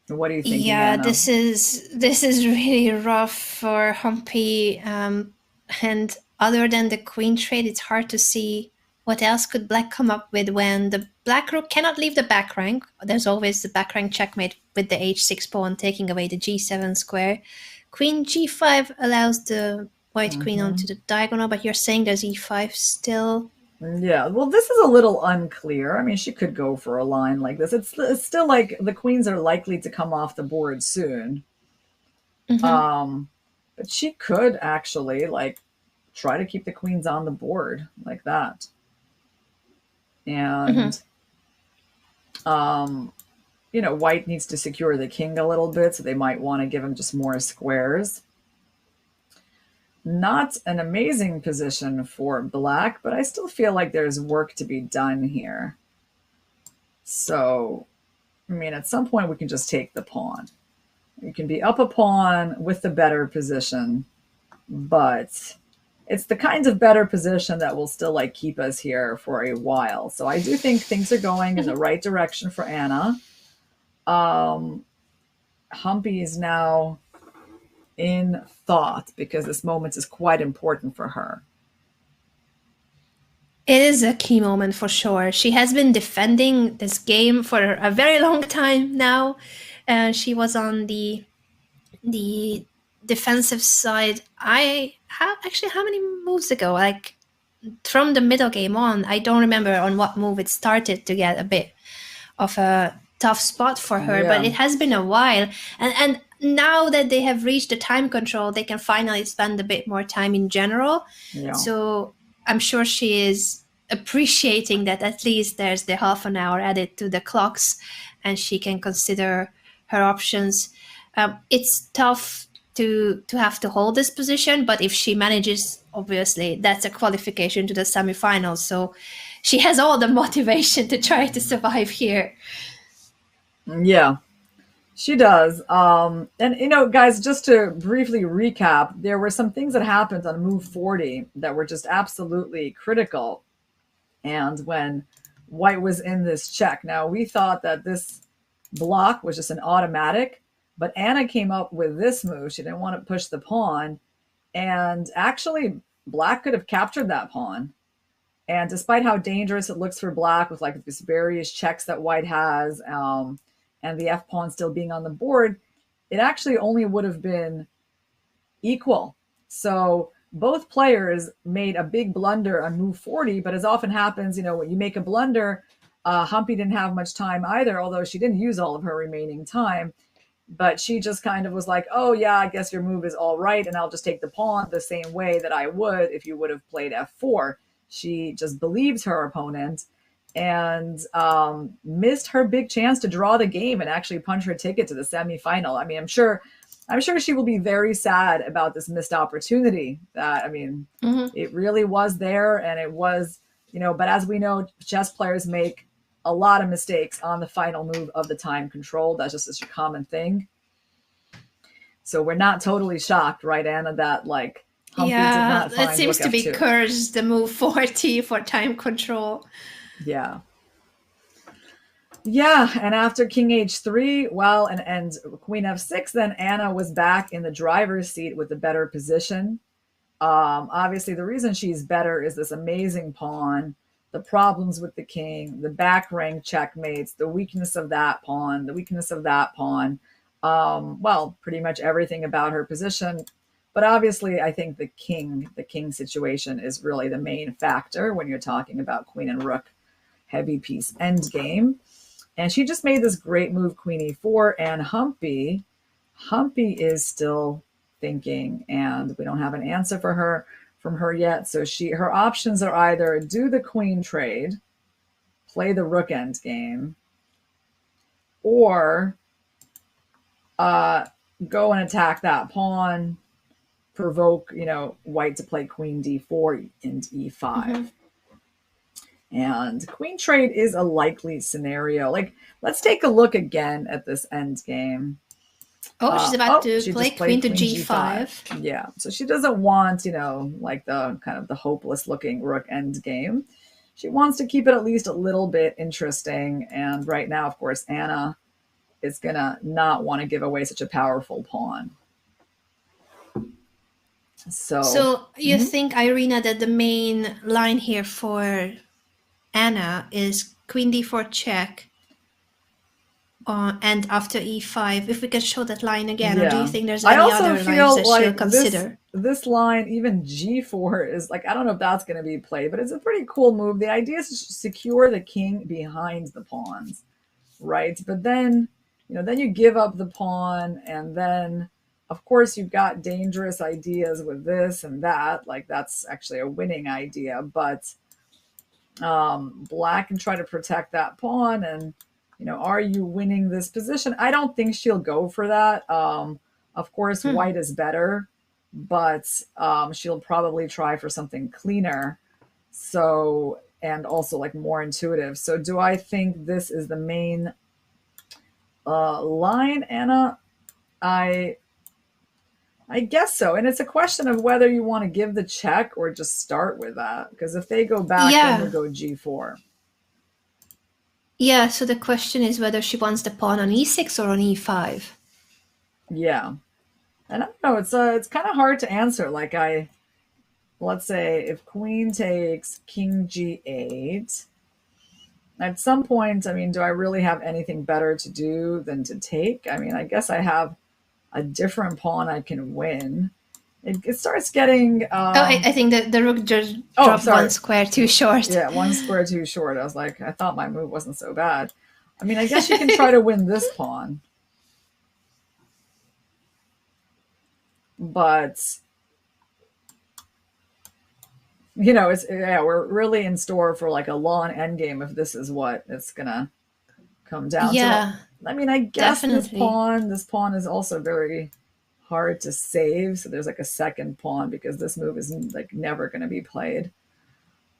What do you think? Yeah, Anna? this is really rough for Humpy. And other than the queen trade, it's hard to see what else could black come up with when the black rook cannot leave the back rank. There's always the back rank checkmate with the h6 pawn taking away the g7 square. Queen g5 allows the white queen onto the diagonal, but you're saying there's e5 still. Yeah, well, this is a little unclear. I mean, she could go for a line like this. It's still like the queens are likely to come off the board soon. But she could actually try to keep the queens on the board like that. And white needs to secure the king a little bit, so they might want to give him just more squares. Not an amazing position for black, but I still feel like there's work to be done here. So, I mean, at some point we can just take the pawn. You can be up a pawn with the better position, but it's the kind of better position that will still keep us here for a while. So I do think things are going in the right direction for Anna. Humpy is now in thought because this moment is quite important for her. It is a key moment for sure. She has been defending this game for a very long time now. She was on the defensive side. How many moves ago? From the middle game on, I don't remember on what move it started to get a bit of a tough spot for her, but it has been a while. And now that they have reached the time control, they can finally spend a bit more time in general. Yeah. So I'm sure she is appreciating that at least there's the half an hour added to the clocks and she can consider her options. It's tough to have to hold this position, but if she manages, obviously, that's a qualification to the semifinals. So she has all the motivation to try to survive here. Yeah. She does. And, guys, just to briefly recap, there were some things that happened on move 40 that were just absolutely critical. And when white was in this check, now we thought that this block was just an automatic, but Anna came up with this move. She didn't want to push the pawn. And actually, black could have captured that pawn. And despite how dangerous it looks for black with these various checks that white has, and the f-pawn still being on the board, it actually only would have been equal. So both players made a big blunder on move 40, but as often happens, when you make a blunder, Humpy didn't have much time either, although she didn't use all of her remaining time. But she just kind of was like, oh yeah, I guess your move is all right, and I'll just take the pawn the same way that I would if you would have played f4. She just believes her opponent and missed her big chance to draw the game and actually punch her ticket to the semifinal. I mean, I'm sure she will be very sad about this missed opportunity. It really was there, and it was, but as we know, chess players make a lot of mistakes on the final move of the time control. That's just such a common thing. So we're not totally shocked, right, Anna, that Humpy did not find that seems to be F2. cursed, the move 40 for time control. Yeah. Yeah, and after king h3, well, and queen f6, then Anna was back in the driver's seat with the better position. Obviously, the reason she's better is this amazing pawn, the problems with the king, the back rank checkmates, the weakness of that pawn, the weakness of that pawn. Well, pretty much everything about her position. But obviously, I think the king situation is really the main factor when you're talking about queen and rook heavy piece endgame. And she just made this great move, queen e4, and Humpy is still thinking, and we don't have an answer for her from her yet. So her options are either do the queen trade, play the rook endgame, or go and attack that pawn, provoke, white to play queen d4 and e5. And queen trade is a likely scenario. Like, let's take a look again at this end game. Oh, she's about to play queen to g5. Yeah, so she doesn't want, like the kind of the hopeless looking rook end game. She wants to keep it at least a little bit interesting. And right now, of course, Anna is going to not want to give away such a powerful pawn. So you think, Irina, that the main line here for Anna is queen d4 check and after e5. If we can show that line again, or do you think there's any other lines that she'll consider? This line, even g4, is like, I don't know if that's going to be played, but it's a pretty cool move. The idea is to secure the king behind the pawns, right? But then, then you give up the pawn, and then, of course, you've got dangerous ideas with this and that. Like, that's actually a winning idea, but black can try to protect that pawn, and are you winning this position? I don't think she'll go for that. Of course, white is better, but she'll probably try for something cleaner, so, and also like more intuitive. So do I think this is the main line, Anna? I guess so. And it's a question of whether you want to give the check or just start with that. Because if they go back, then we go g4. Yeah, so the question is whether she wants the pawn on e6 or on e5. Yeah. And I don't know, it's kind of hard to answer. Like, let's say if queen takes king g8, at some point, I mean, do I really have anything better to do than to take? I mean, I guess I have a different pawn I can win. It starts getting... I think that the rook just dropped one square too short. Yeah, one square too short. I was like, I thought my move wasn't so bad. I mean, I guess you can try to win this pawn. But, we're really in store for like a long endgame if this is what it's going to come down to. I mean, I guess this pawn is also very hard to save. So there's like a second pawn because this move is like never going to be played.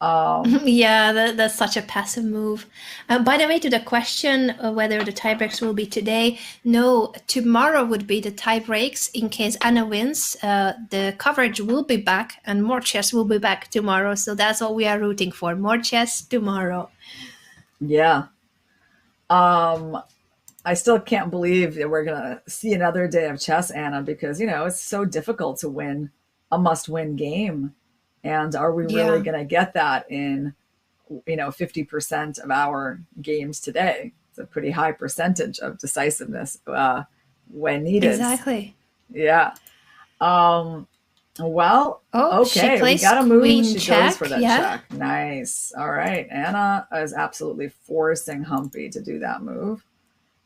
Yeah, that's such a passive move. By the way, to the question whether the tie breaks will be today, no, tomorrow would be the tie breaks. In case Anna wins, the coverage will be back and more chess will be back tomorrow. So that's all we are rooting for. More chess tomorrow. Yeah. I still can't believe that we're going to see another day of chess, Anna, because, it's so difficult to win a must-win game. And are we really going to get that in, 50% of our games today? It's a pretty high percentage of decisiveness when needed. Exactly. Yeah. Well, okay, we got a move. She goes for that check. Nice. All right. Anna is absolutely forcing Humpy to do that move.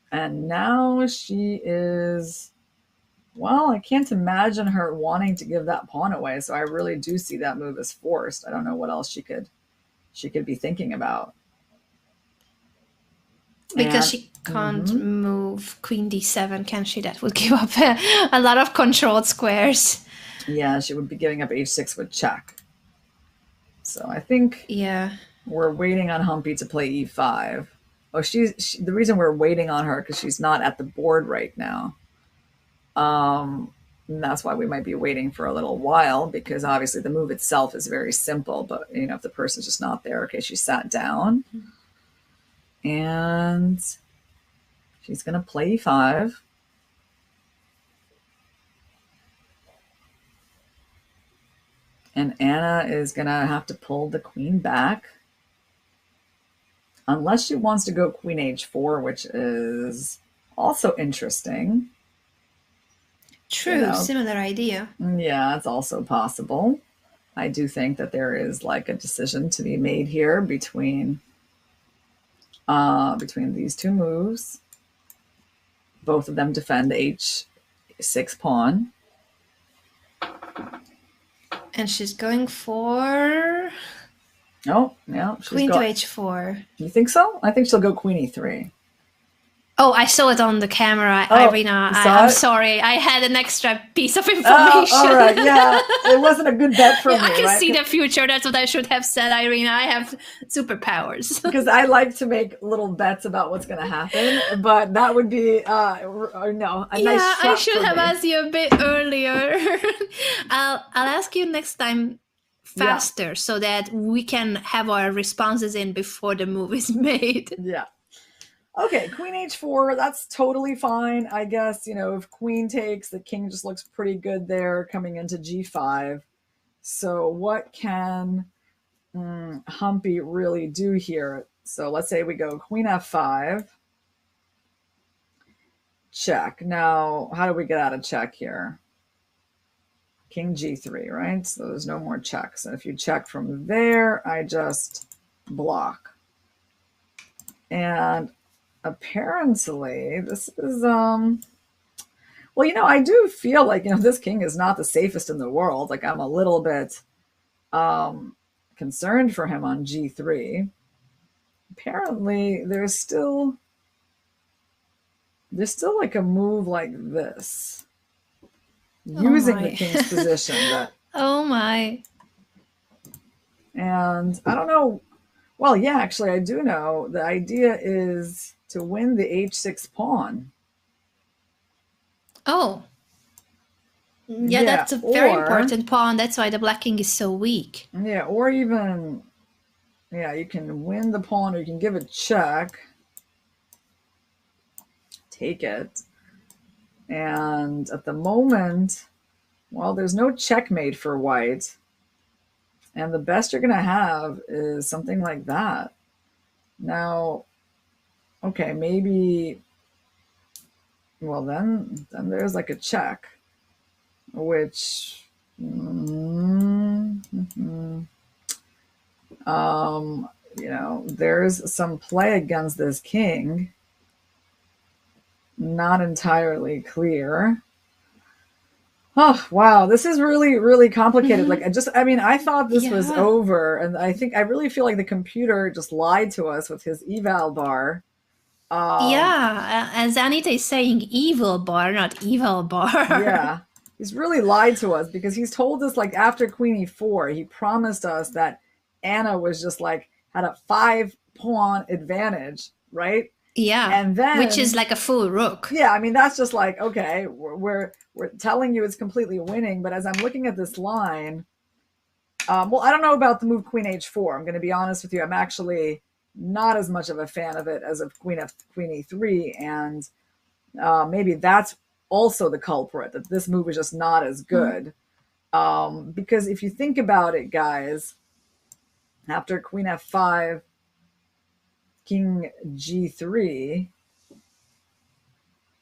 And now she is, well, I can't imagine her wanting to give that pawn away. So I really do see that move as forced. I don't know what else she could be thinking about. Because she can't move queen d7, can she? That would give up a lot of controlled squares. Yeah, she would be giving up h6 with check. So I think we're waiting on Humpy to play e5. Oh, the reason we're waiting on her because she's not at the board right now. And that's why we might be waiting for a little while, because obviously the move itself is very simple. But if the person's just not there, okay, she sat down. And she's going to play e5. And Anna is going to have to pull the queen back. Unless she wants to go queen h4, which is also interesting. True, similar idea. Yeah, it's also possible. I do think that there is like a decision to be made here between these two moves. Both of them defend h6 pawn. And she's going for... Oh, yeah. Queen to h4. You think so? I think she'll go queen e3. Oh, I saw it on the camera, Irina. I'm sorry. I had an extra piece of information. Oh, all right. Yeah, it wasn't a good bet for me. I can see the future. That's what I should have said, Irina. I have superpowers. Because I like to make little bets about what's going to happen, but that would be a nice shot I should have me. asked you a bit earlier. I'll ask you next time faster so that we can have our responses in before the move is made. Yeah. Okay, queen h4, that's totally fine. I guess, if queen takes, the king just looks pretty good there coming into g5. So what can Humpy really do here? So let's say we go queen f5. Check. Now, how do we get out of check here? King g3, right? So there's no more checks. And if you check from there, I just block. And apparently this is I do feel like this king is not the safest in the world. Like, I'm a little bit concerned for him on g3. Apparently there's still like a move like this, using the king's position. Oh my. And I don't know. Well, yeah, actually I do know. The idea is to win the h6 pawn. Oh. Yeah, that's a very important pawn. That's why the black king is so weak. Yeah, or even, you can win the pawn, or you can give a check. Take it. And at the moment, well, there's no checkmate for white. And the best you're going to have is something like that. Now, okay, maybe, well, then there's like a check, which, there's some play against this king. Not entirely clear. Oh, wow. This is really, really complicated. Mm-hmm. I thought this was over. And I really feel like the computer just lied to us with his eval bar. As Anita is saying, evil bar, not evil bar. Yeah. He's really lied to us, because he's told us, like, after queen e4, he promised us that Anna was just had a 5-pawn advantage, right? Yeah, and then, which is like a full rook. Yeah, that's just like, okay, we're telling you it's completely winning. But as I'm looking at this line, well, I don't know about the move queen h4. I'm going to be honest with you. I'm actually not as much of a fan of it as of queen e3, and maybe that's also the culprit, that this move is just not as good. Because if you think about it, guys, after queen f5, king g3,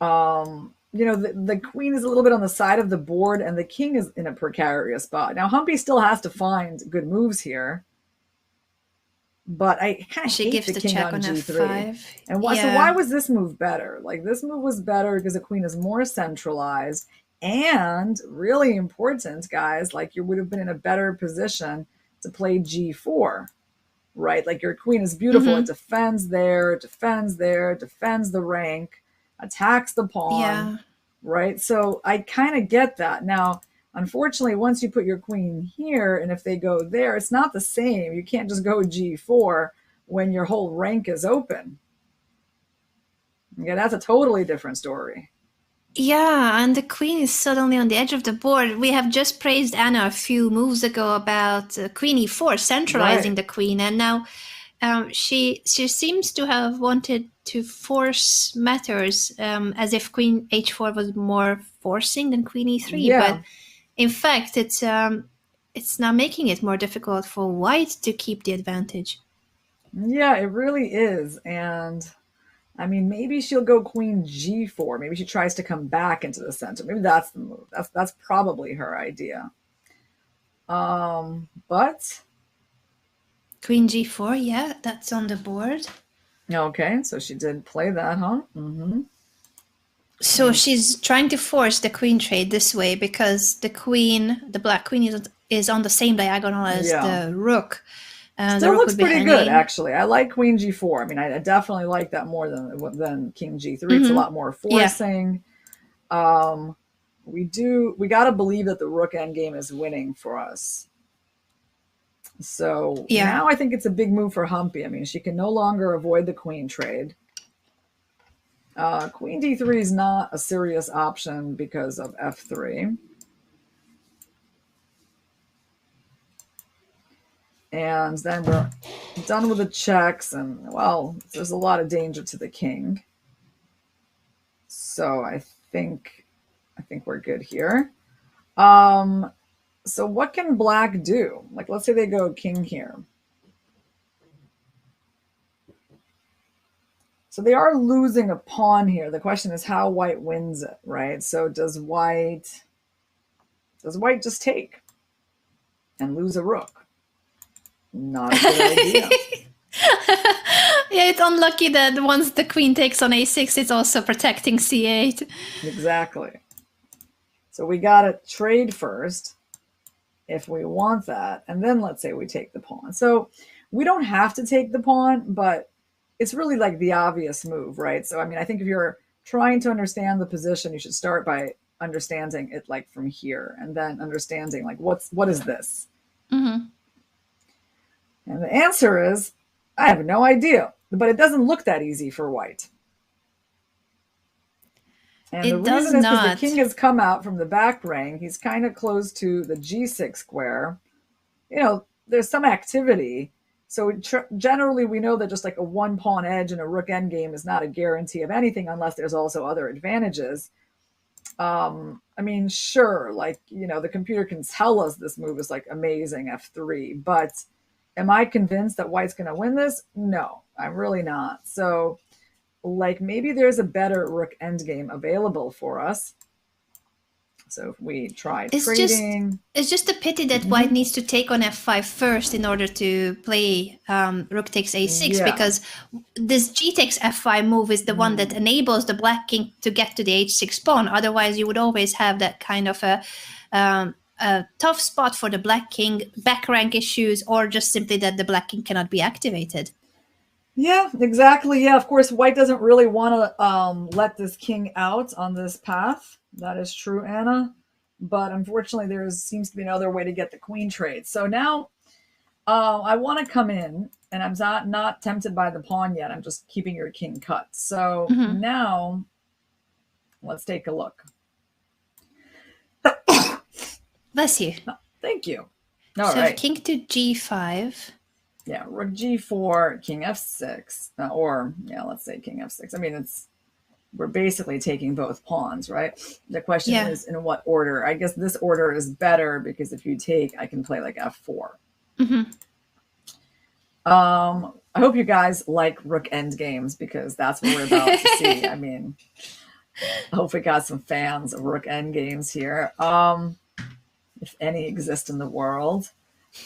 the queen is a little bit on the side of the board, and the king is in a precarious spot. Now, Humpy still has to find good moves here, but I kind of hate the king on g3. F5. And so why was this move better? Like, this move was better because the queen is more centralized, and really important, guys, like, you would have been in a better position to play g4. Right? Like, your queen is beautiful. Mm-hmm. It defends there, defends there, defends the rank, attacks the pawn. Right? So I kind of get that. Now, unfortunately, once you put your queen here, and if they go there, it's not the same. You can't just go g4 when your whole rank is open. Yeah, that's a totally different story. Yeah, and the queen is suddenly on the edge of the board. We have just praised Anna a few moves ago about queen e4, centralizing the queen. And now She seems to have wanted to force matters, as if Queen h4 was more forcing than Queen e3. Yeah. But in fact, it's now making it more difficult for White to keep the advantage. Yeah, it really is. And I mean, maybe she'll go Queen g4. Maybe she tries to come back into the center. Maybe that's the move. That's probably her idea. But Queen g4, yeah, that's on the board. okay, so she did play that, huh? Mm-hmm. So she's trying to force the queen trade this way because the black queen is on the same diagonal as the rook. Still looks pretty good, actually. I like Queen g4. I mean, I definitely like that more than King g3. It's a lot more forcing. Yeah. We got to believe that the rook endgame is winning for us. So now I think it's a big move for Humpy. I mean, she can no longer avoid the queen trade. Queen d3 is not a serious option because of f3. And then we're done with the checks, and well, there's a lot of danger to the king. So I think we're good here. So what can black do? Like, let's say they go king here. So they are losing a pawn here. The question is how white wins it, right? So does white just take and lose a rook? Not a good idea. Yeah, it's unlucky that once the queen takes on a6, it's also protecting c8. Exactly. So we got to trade first if we want that. And then let's say we take the pawn. So we don't have to take the pawn, but it's really like the obvious move, right? So, I mean, I think if you're trying to understand the position, you should start by understanding it like from here and then understanding like what is this? Mm-hmm. And the answer is, I have no idea, but it doesn't look that easy for white. And the reason is because the king has come out from the back rank. He's kind of close to the g6 square. You know, there's some activity. So generally, we know that just like a one pawn edge and a rook endgame is not a guarantee of anything unless there's also other advantages. I mean, sure, like, you know, the computer can tell us this move is like amazing f3, but am I convinced that white's going to win this? No, I'm really not. So, like, maybe there's a better rook endgame available for us. So if we try trading... It's just a pity that white needs to take on f5 first in order to play rook takes a6, because this g takes f5 move is the one that enables the black king to get to the h6 pawn. Otherwise, you would always have that kind of a tough spot for the black king, back rank issues, or just simply that the black king cannot be activated. Yeah, exactly. Yeah, of course, white doesn't really want to let this king out on this path. That is true, Anna. But unfortunately, there seems to be another way to get the queen trade. So now I want to come in, and I'm not tempted by the pawn yet. I'm just keeping your king cut. So now let's take a look. Bless you. Thank you. All right. King to g5. Yeah, rook g4, king f6, or yeah, let's say king f6. I mean, we're basically taking both pawns, right? The question is in what order. I guess this order is better because if you take, I can play like f4. I hope you guys like rook end games because that's what we're about to see. I mean, I hope we got some fans of rook end games here, if any exist in the world.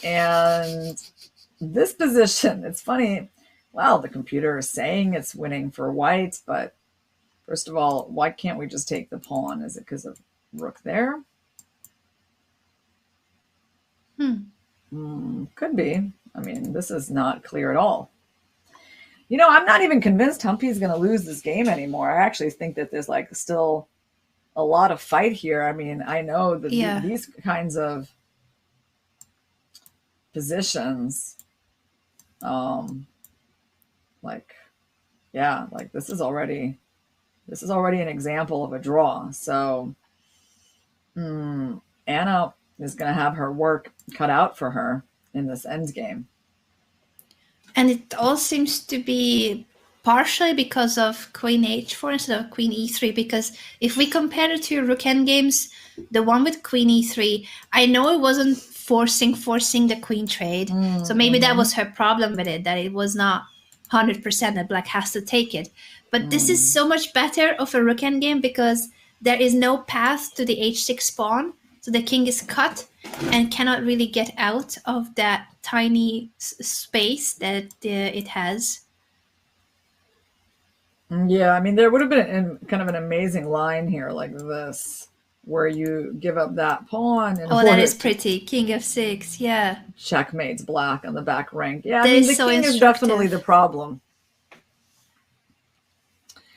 And this position, it's funny. Wow, the computer is saying it's winning for white, but first of all, why can't we just take the pawn? Is it because of rook there? Could be. I mean, this is not clear at all. You know, I'm not even convinced Humpy is going to lose this game anymore. I actually think that there's like still a lot of fight here. I mean, I know that these kinds of positions, like this is already an example of a draw. So Anna is going to have her work cut out for her in this end game. And it all seems to be partially because of queen h4 instead of queen e3, because if we compare it to rook endgames, the one with queen e3, I know it wasn't forcing the queen trade, so maybe that was her problem with it, that it was not 100% that black has to take it. But this is so much better of a rook endgame because there is no path to the h6 pawn, so the king is cut and cannot really get out of that tiny space that it has. Yeah, I mean, there would have been kind of an amazing line here like this, where you give up that pawn. And that is pretty. King f6, yeah. Checkmates black on the back rank. Yeah, That I mean, is the so king is definitely the problem.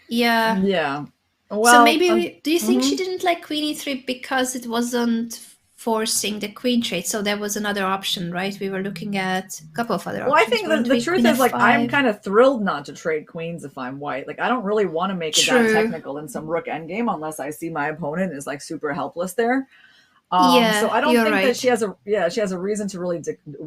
Yeah. Yeah. Well, so maybe do you think she didn't like queen e3 because it wasn't forcing the queen trade? So there was another option, right? We were looking at a couple of other options. Well, I think the truth is, like, I'm kind of thrilled not to trade queens if I'm white. Like, I don't really want to make it that technical in some rook endgame unless I see my opponent is like super helpless there. So I don't think that she has a reason to really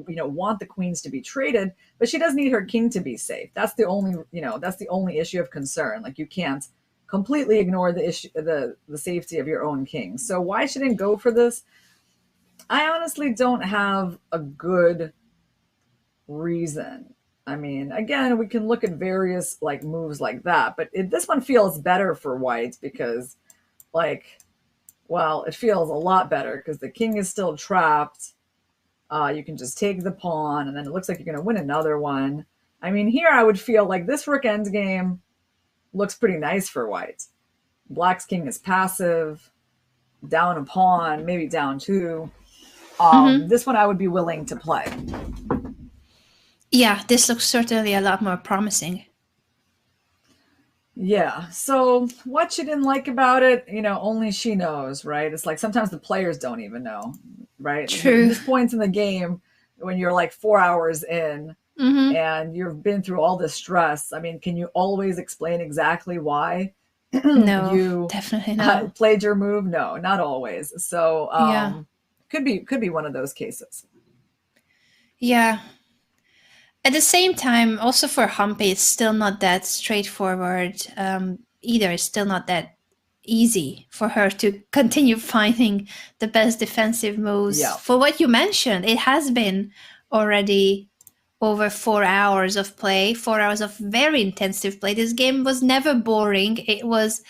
want the queens to be traded, but she does need her king to be safe. That's the only issue of concern. Like, you can't completely ignore the issue, the safety of your own king. So why she didn't go for this, I honestly don't have a good reason. I mean, again, we can look at various like moves like that, but this one feels better for white because, like, well, it feels a lot better because the king is still trapped. You can just take the pawn, and then it looks like you're going to win another one. I mean, here I would feel like this rook endgame looks pretty nice for white. Black's king is passive, down a pawn, maybe down two. This one I would be willing to play. Yeah, this looks certainly a lot more promising. Yeah, so what she didn't like about it, only she knows, right? It's like sometimes the players don't even know, right? True. There's points in the game when you're like 4 hours in and you've been through all this stress. I mean, can you always explain exactly why no, you definitely not. Played your move? No, not always. So could be one of those cases. Yeah. At the same time, also for Humpy, it's still not that straightforward either. It's still not that easy for her to continue finding the best defensive moves. Yeah. For what you mentioned, it has been already over 4 hours of play, 4 hours of very intensive play. This game was never boring. It was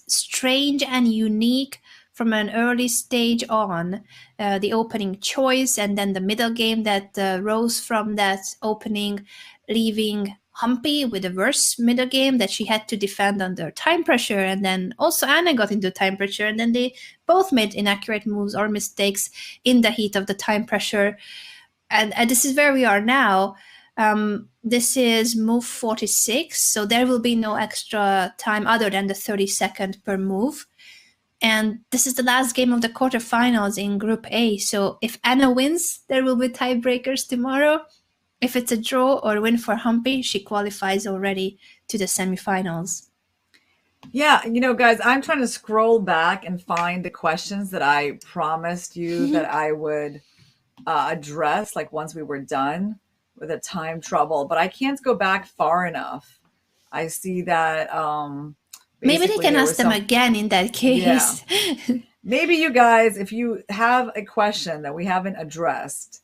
strange and unique from an early stage on. The opening choice and then the middle game that rose from that opening, leaving Humpy with a worse middle game that she had to defend under time pressure. And then also Anna got into time pressure, and then they both made inaccurate moves or mistakes in the heat of the time pressure. And this is where we are now. This is move 46, so there will be no extra time other than the 30-second per move. And this is the last game of the quarterfinals in Group A. So if Anna wins, there will be tiebreakers tomorrow. If it's a draw or win for Humpy, she qualifies already to the semifinals. Yeah, guys, I'm trying to scroll back and find the questions that I promised you that I would address, like once we were done with the time trouble, but I can't go back far enough. I see that maybe they can ask them again in that case. Yeah. Maybe you guys, if you have a question that we haven't addressed,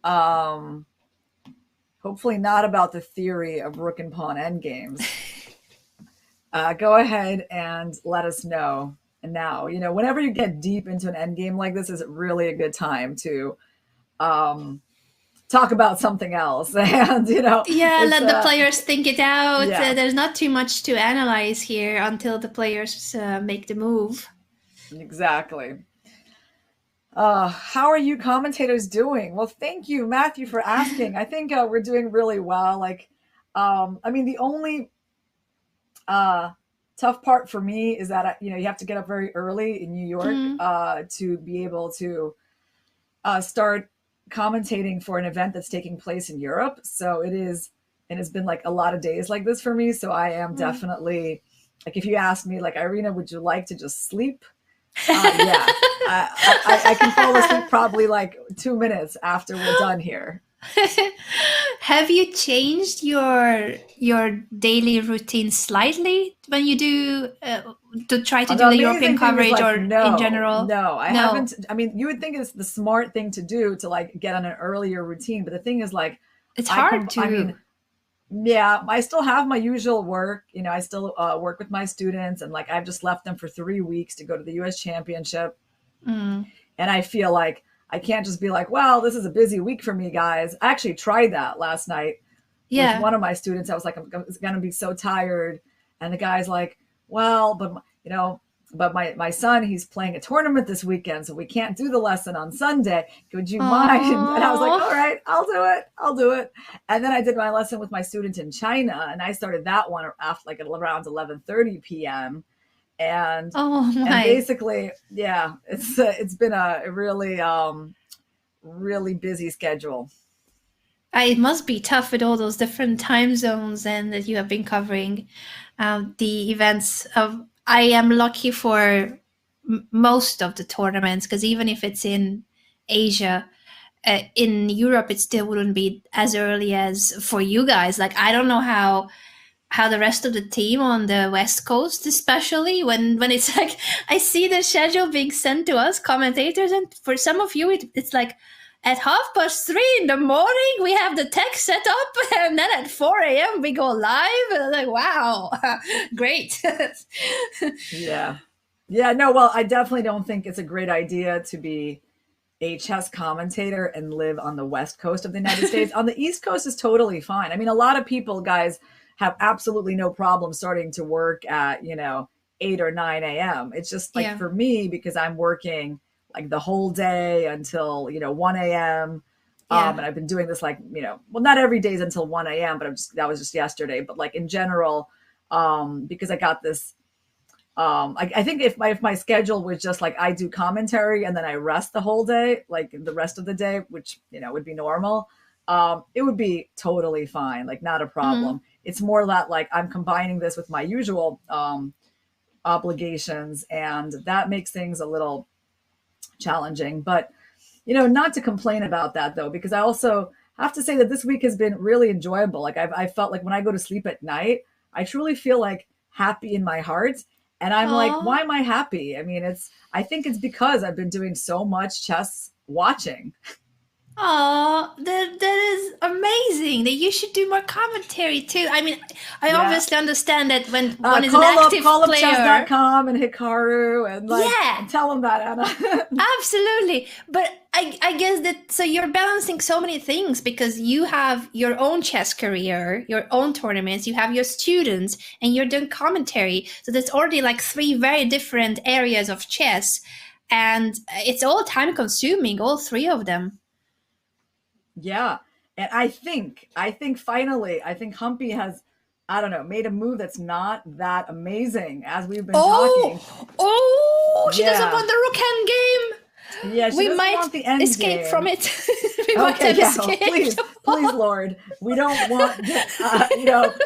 hopefully not about the theory of rook and pawn endgames, go ahead and let us know. And now, whenever you get deep into an endgame like this, is really a good time to talk about something else. And let the players think it out. Yeah. There's not too much to analyze here until the players make the move. Exactly. How are you commentators doing? Well, thank you, Matthew, for asking. I think we're doing really well. Like, I mean, the only tough part for me is that you have to get up very early in New York to be able to start commentating for an event that's taking place in Europe. So it is, and it's been like a lot of days like this for me. So I am definitely, like, if you ask me, like, Irina, would you like to just sleep? Yeah, I can fall asleep probably like 2 minutes after we're done here. Have you changed your daily routine slightly when you do to try to do the European coverage or in general? No, I haven't. I mean, you would think it's the smart thing to do to like get on an earlier routine, but the thing is like it's hard to. I mean, yeah, I still have my usual work. You know, I still work with my students, and like I've just left them for 3 weeks to go to the U.S. Championship, and I feel like I can't just be like, well, this is a busy week for me, guys. I actually tried that last night with one of my students. I was like, I'm going to be so tired. And the guy's like, well, but you know, but my son, he's playing a tournament this weekend, so we can't do the lesson on Sunday. Would you mind? And I was like, all right, I'll do it. And then I did my lesson with my student in China, and I started that one after like at around 11:30 p.m. And basically, yeah, it's been a really really busy schedule. It must be tough with all those different time zones and that you have been covering the events of. I am lucky for most of the tournaments because even if it's in Asia, in Europe it still wouldn't be as early as for you guys. Like I don't know how the rest of the team on the West Coast, especially when it's like I see the schedule being sent to us commentators, and for some of you it's like at 3:30 in the morning we have the tech set up, and then at 4 a.m. we go live. And I'm like, wow, great. Yeah. No, well, I definitely don't think it's a great idea to be a chess commentator and live on the West Coast of the United States. On the East Coast is totally fine. I mean, a lot of people, guys, have absolutely no problem starting to work at 8 or 9 a.m. It's just like for me, because I'm working like the whole day until 1 a.m. And I've been doing this like well, not every day is until 1 a.m. but that was just yesterday. But like in general, because I got this. I think if my schedule was just like I do commentary and then I rest the whole day, like the rest of the day, which would be normal, it would be totally fine, like not a problem. It's more that like I'm combining this with my usual obligations, and that makes things a little challenging. But not to complain about that though, because I also have to say that this week has been really enjoyable. Like I felt like when I go to sleep at night, I truly feel like happy in my heart. And I'm like, why am I happy? I mean, I think it's because I've been doing so much chess watching. Oh, that is amazing. That you should do more commentary too. I mean, I obviously understand that when one is an active call player. Up chess.com and Hikaru and tell them that, Anna. Absolutely. But I guess that so you're balancing so many things because you have your own chess career, your own tournaments, you have your students, and you're doing commentary. So there's already like 3 very different areas of chess, and it's all time consuming, all 3 of them. Yeah. And I think finally, Humpy has, I don't know, made a move that's not that amazing as we've been talking. She doesn't want the rook end game. Yeah, we might want the end escape game. From it. Please, Lord. We don't want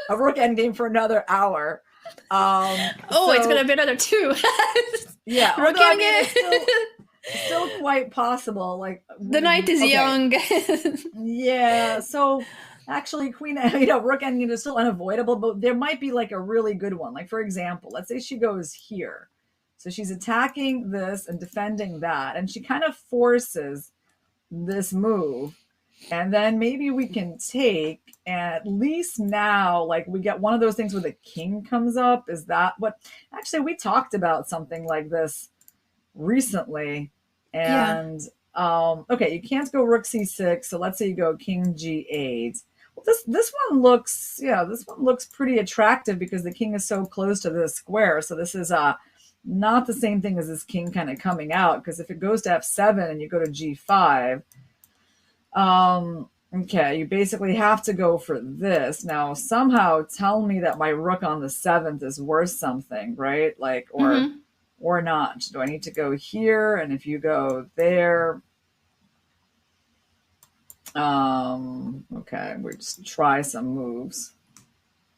a rook end game for another hour. It's going to be another 2. Yeah. Rook end game. Still quite possible. Like the night is young. Yeah. So actually, Queen, rook endgame is still unavoidable, but there might be like a really good one. Like for example, let's say she goes here, so she's attacking this and defending that, and she kind of forces this move, and then maybe we can take. And at least now, like we get one of those things where the king comes up. Is that what? Actually, we talked about something like this recently, and okay, you can't go rook c6, so let's say you go king g8. Well, this one looks pretty attractive because the king is so close to the square. So this is not the same thing as this king kind of coming out, because if it goes to f7 and you go to g5, okay, you basically have to go for this. Now somehow tell me that my rook on the 7th is worth something, right? Like or not. Do I need to go here? And if you go there, okay, we just try some moves.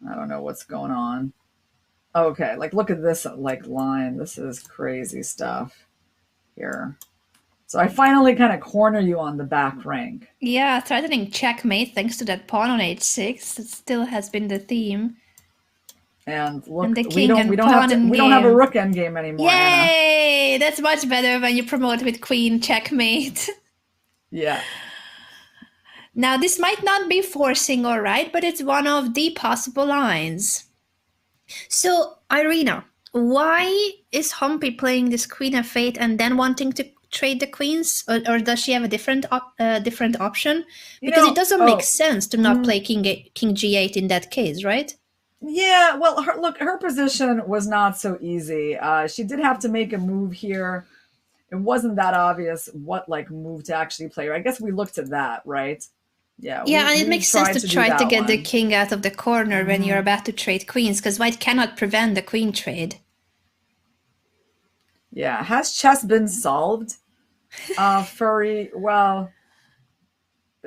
I don't know what's going on. Okay, like look at this like line. This is crazy stuff here. So I finally kind of corner you on the back rank. Yeah, threatening checkmate thanks to that pawn on h6. It still has been the theme. And look, And the we king don't and we don't pawn have to, we don't have a rook endgame anymore. Anna. Yay! That's much better when you promote with queen checkmate. Yeah. Now this might not be forcing, all right, but it's one of the possible lines. So Irina, why is Humpy playing this queen f8 and then wanting to trade the queens, or does she have a different option? Because it doesn't make sense to not play king g8 in that case, right? Yeah, well, her position was not so easy. She did have to make a move here. It wasn't that obvious what move to actually play. I guess we looked at that, right? Yeah. Yeah, and it makes sense to try to get the one. king out of the corner when you're about to trade queens, because white cannot prevent the queen trade. Yeah, has chess been solved? Furry, well,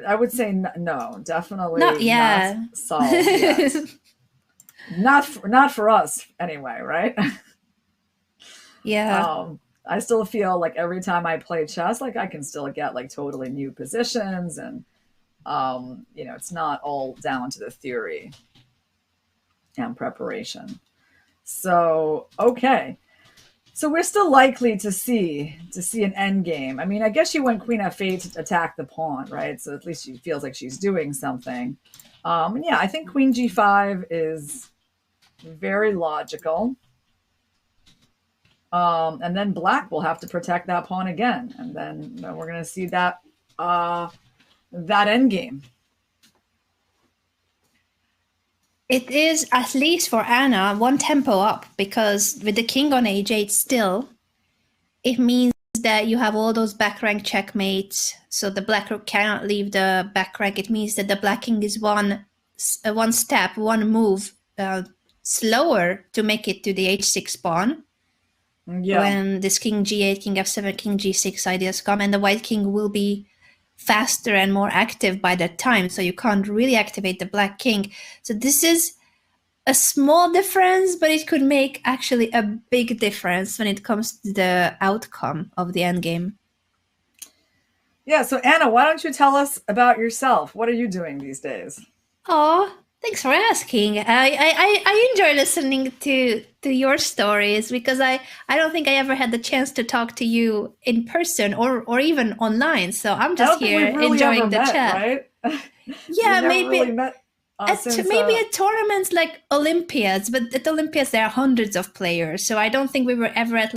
I would say no, definitely not yet. Not solved yet. Not for us anyway, right? Yeah. I still feel like every time I play chess, like I can still get totally new positions, and it's not all down to the theory and preparation. So okay. So we're still likely to see an end game. I mean, I guess she went queen f8 to attack the pawn, right? So at least she feels like she's doing something. And yeah, I think queen g5 is very logical. And then black will have to protect that pawn again, and then we're going to see that end game. It is, at least for Anna, one tempo up, because with the king on h8 still, it means that you have all those back rank checkmates, so the black rook cannot leave the back rank. It means that the black king is one move slower to make it to the h6 pawn. Yeah. When this king g8, king f7, king g6 ideas come, and the white king will be faster and more active by that time, so you can't really activate the black king. So this is a small difference, but it could make actually a big difference when it comes to the outcome of the endgame. Yeah, so Anna, why don't you tell us about yourself? What are you doing these days? Oh, thanks for asking. I enjoy listening to your stories, because I don't think I ever had the chance to talk to you in person or even online. So I'm just here enjoying the chat. Right? Yeah, maybe really met, maybe at tournaments like Olympiads, but at Olympiads there are hundreds of players. So I don't think we were ever at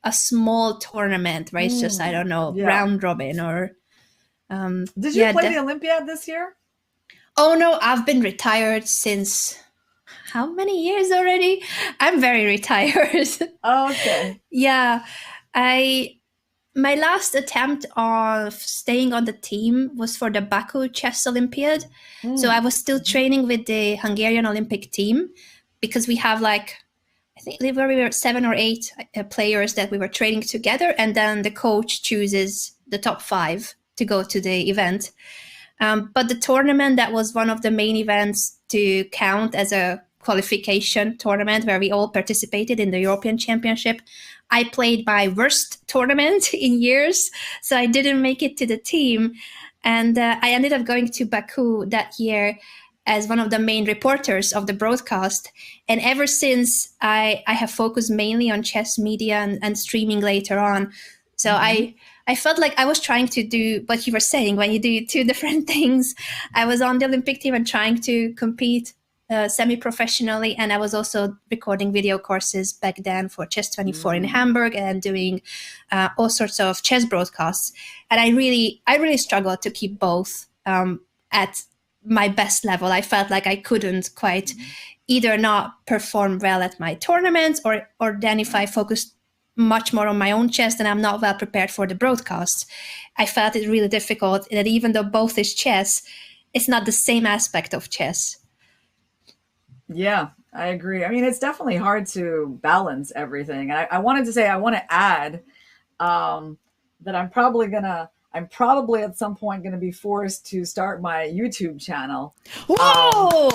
a small tournament, right? It's just, I don't know, round robin or. Did you play the Olympiad this year? Oh no, I've been retired since how many years already? I'm very retired. Oh, okay. Yeah. My last attempt of staying on the team was for the Baku Chess Olympiad. So I was still training with the Hungarian Olympic team, because we have I think we were 7 or 8 players that we were training together, and then the coach chooses the top 5 to go to the event. But the tournament that was one of the main events to count as a qualification tournament where we all participated in the European Championship, I played my worst tournament in years, so I didn't make it to the team. And I ended up going to Baku that year as one of the main reporters of the broadcast. And ever since, I have focused mainly on chess media and streaming later on. So I felt like I was trying to do what you were saying, when you do 2 different things. I was on the Olympic team and trying to compete semi-professionally, and I was also recording video courses back then for Chess24 in Hamburg, and doing all sorts of chess broadcasts. And I really struggled to keep both at my best level. I felt like I couldn't quite either not perform well at my tournaments, or then if I focused much more on my own chess, then I'm not well prepared for the broadcasts. I felt it really difficult that even though both is chess, it's not the same aspect of chess. Yeah, I agree. I mean, it's definitely hard to balance everything. And I wanted to say, I want to add that I'm probably at some point going to be forced to start my YouTube channel. Whoa!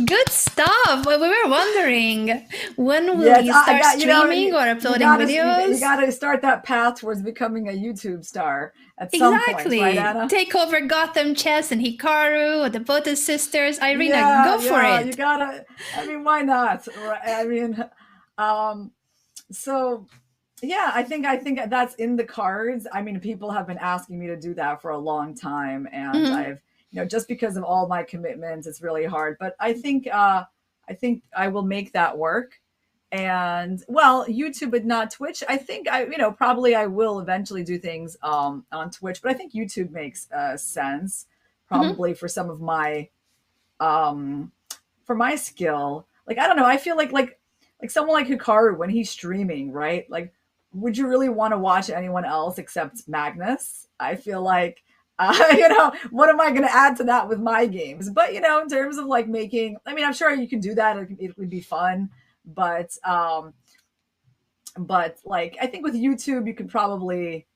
Good stuff. Well, we were wondering when will you start streaming or uploading videos? You got to start that path towards becoming a YouTube star at some point, right, Anna? Take over Gotham Chess and Hikaru, or the Bota sisters. Irina, go for it. You gotta. I mean, why not? I mean, so. Yeah, I think that's in the cards. I mean, people have been asking me to do that for a long time, and I've, just because of all my commitments, it's really hard. But I think I will make that work. And well, YouTube, but not Twitch. I think probably I will eventually do things on Twitch, but I think YouTube makes sense probably for some of my for my skill. Like, I don't know. I feel like someone like Hikaru when he's streaming, right? Like, would you really want to watch anyone else except Magnus? I feel like, what am I going to add to that with my games? But, in terms of like making, I mean, I'm sure you can do that. It would be fun. But like, I think with YouTube, you could probably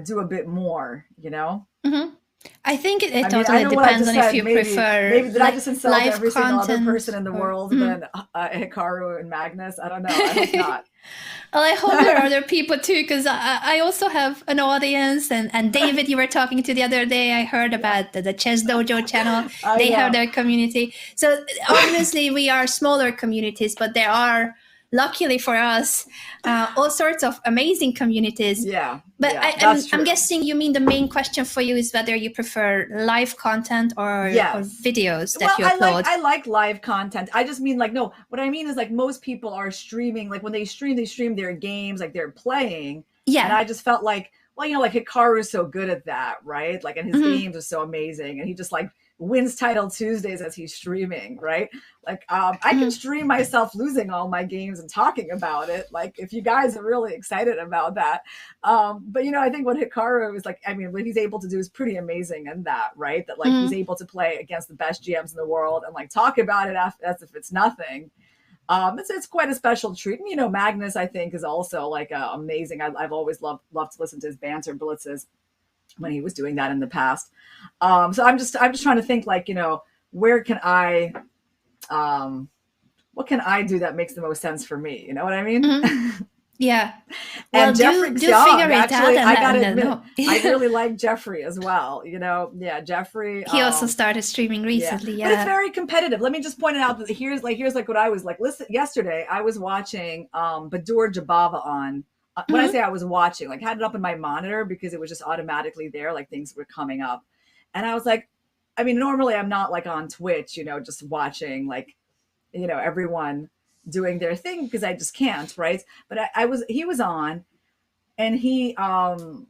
do a bit more, I think it totally depends on if you prefer maybe did I just insult every single other content person in the world than Hikaru and Magnus? I don't know. I hope not. Well, I hope there are other people too, because I also have an audience. And David, you were talking to the other day, I heard about the Chess Dojo channel. They have their community. So obviously we are smaller communities, but there are, luckily for us, all sorts of amazing communities. Yeah. But I'm guessing you mean the main question for you is whether you prefer live content or videos that you upload. I like live content. I just mean no, what I mean is like most people are streaming, like when they stream their games, like they're playing. Yeah. And I just felt like, well, like Hikaru is so good at that, right? Like, and his games are so amazing. And he just like wins Title Tuesdays as he's streaming, right? Like, I can stream myself losing all my games and talking about it. Like, if you guys are really excited about that. But, I think what Hikaru is like, I mean, what he's able to do is pretty amazing in that, right? That like he's able to play against the best GMs in the world and like talk about it as if it's nothing. It's quite a special treat. And, Magnus, I think, is also like amazing. I've always loved to listen to his banter blitzes when he was doing that in the past. So I'm just trying to think like, where can I, what can I do that makes the most sense for me? You know what I mean? Yeah. And well, Jeffrey do Young, figure it actually, out. I gotta admit, I really like Jeffrey as well. Yeah, Jeffrey. He also started streaming recently. Yeah. But it's very competitive. Let me just point it out that here's what I was like. Listen, yesterday I was watching Badur Jabava on. When I say I was watching, like had it up in my monitor because it was just automatically there, like things were coming up, and I was like, I mean, normally I'm not like on Twitch, just watching like, everyone doing their thing because I just can't, right? But he was on, and he was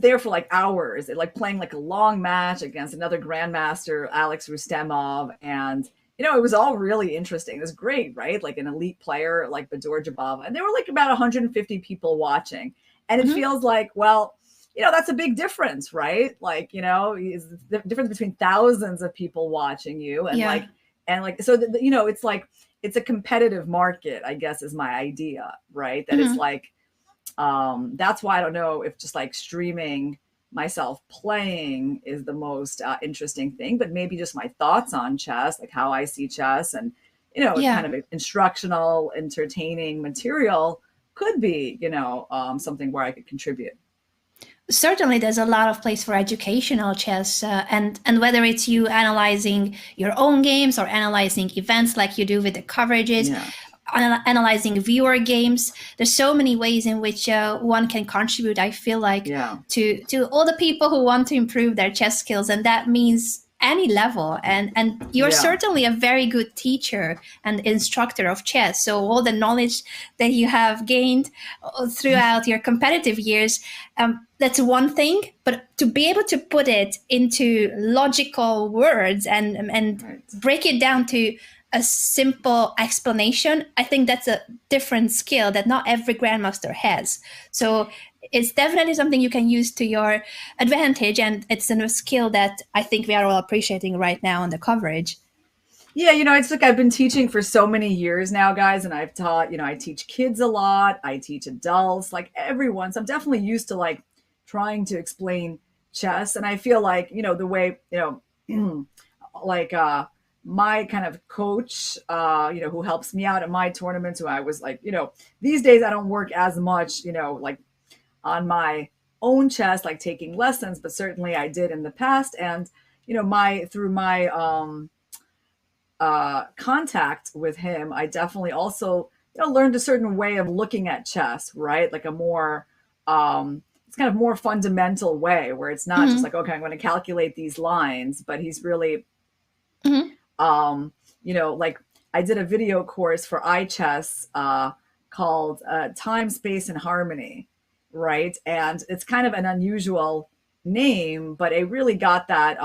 there for like hours, like playing like a long match against another grandmaster, Alex Rustemov, and it was all really interesting. It was great, right? Like an elite player like Badur Jabava, and there were like about 150 people watching, and it feels like, well, that's a big difference, right? Like, is the difference between thousands of people watching you and so it's like, it's a competitive market, I guess is my idea, right? That it's like, that's why I don't know if just like streaming myself playing is the most interesting thing, but maybe just my thoughts on chess, like how I see chess and, kind of instructional, entertaining material could be, something where I could contribute. Certainly, there's a lot of place for educational chess, and whether it's you analyzing your own games or analyzing events like you do with the coverages, analyzing viewer games. There's so many ways in which one can contribute, I feel like, to all the people who want to improve their chess skills, and that means any level. And you're certainly a very good teacher and instructor of chess. So all the knowledge that you have gained throughout your competitive years, that's one thing. But to be able to put it into logical words and break it down to a simple explanation, I think that's a different skill that not every grandmaster has. So it's definitely something you can use to your advantage, and it's a skill that I think we are all appreciating right now on the coverage. Yeah, it's like I've been teaching for so many years now, guys, and I've taught, I teach kids a lot, I teach adults, like everyone. So I'm definitely used to like trying to explain chess, and I feel like, the way, like my kind of coach, who helps me out at my tournaments, who I was like, these days I don't work as much, like on my own chess, like taking lessons, but certainly I did in the past. And, through my contact with him, I definitely also, learned a certain way of looking at chess, right? Like a more, it's kind of more fundamental way where it's not just like, okay, I'm going to calculate these lines, but he's really, like I did a video course for iChess called Time, Space, and Harmony, right? And it's kind of an unusual name, but it really got that,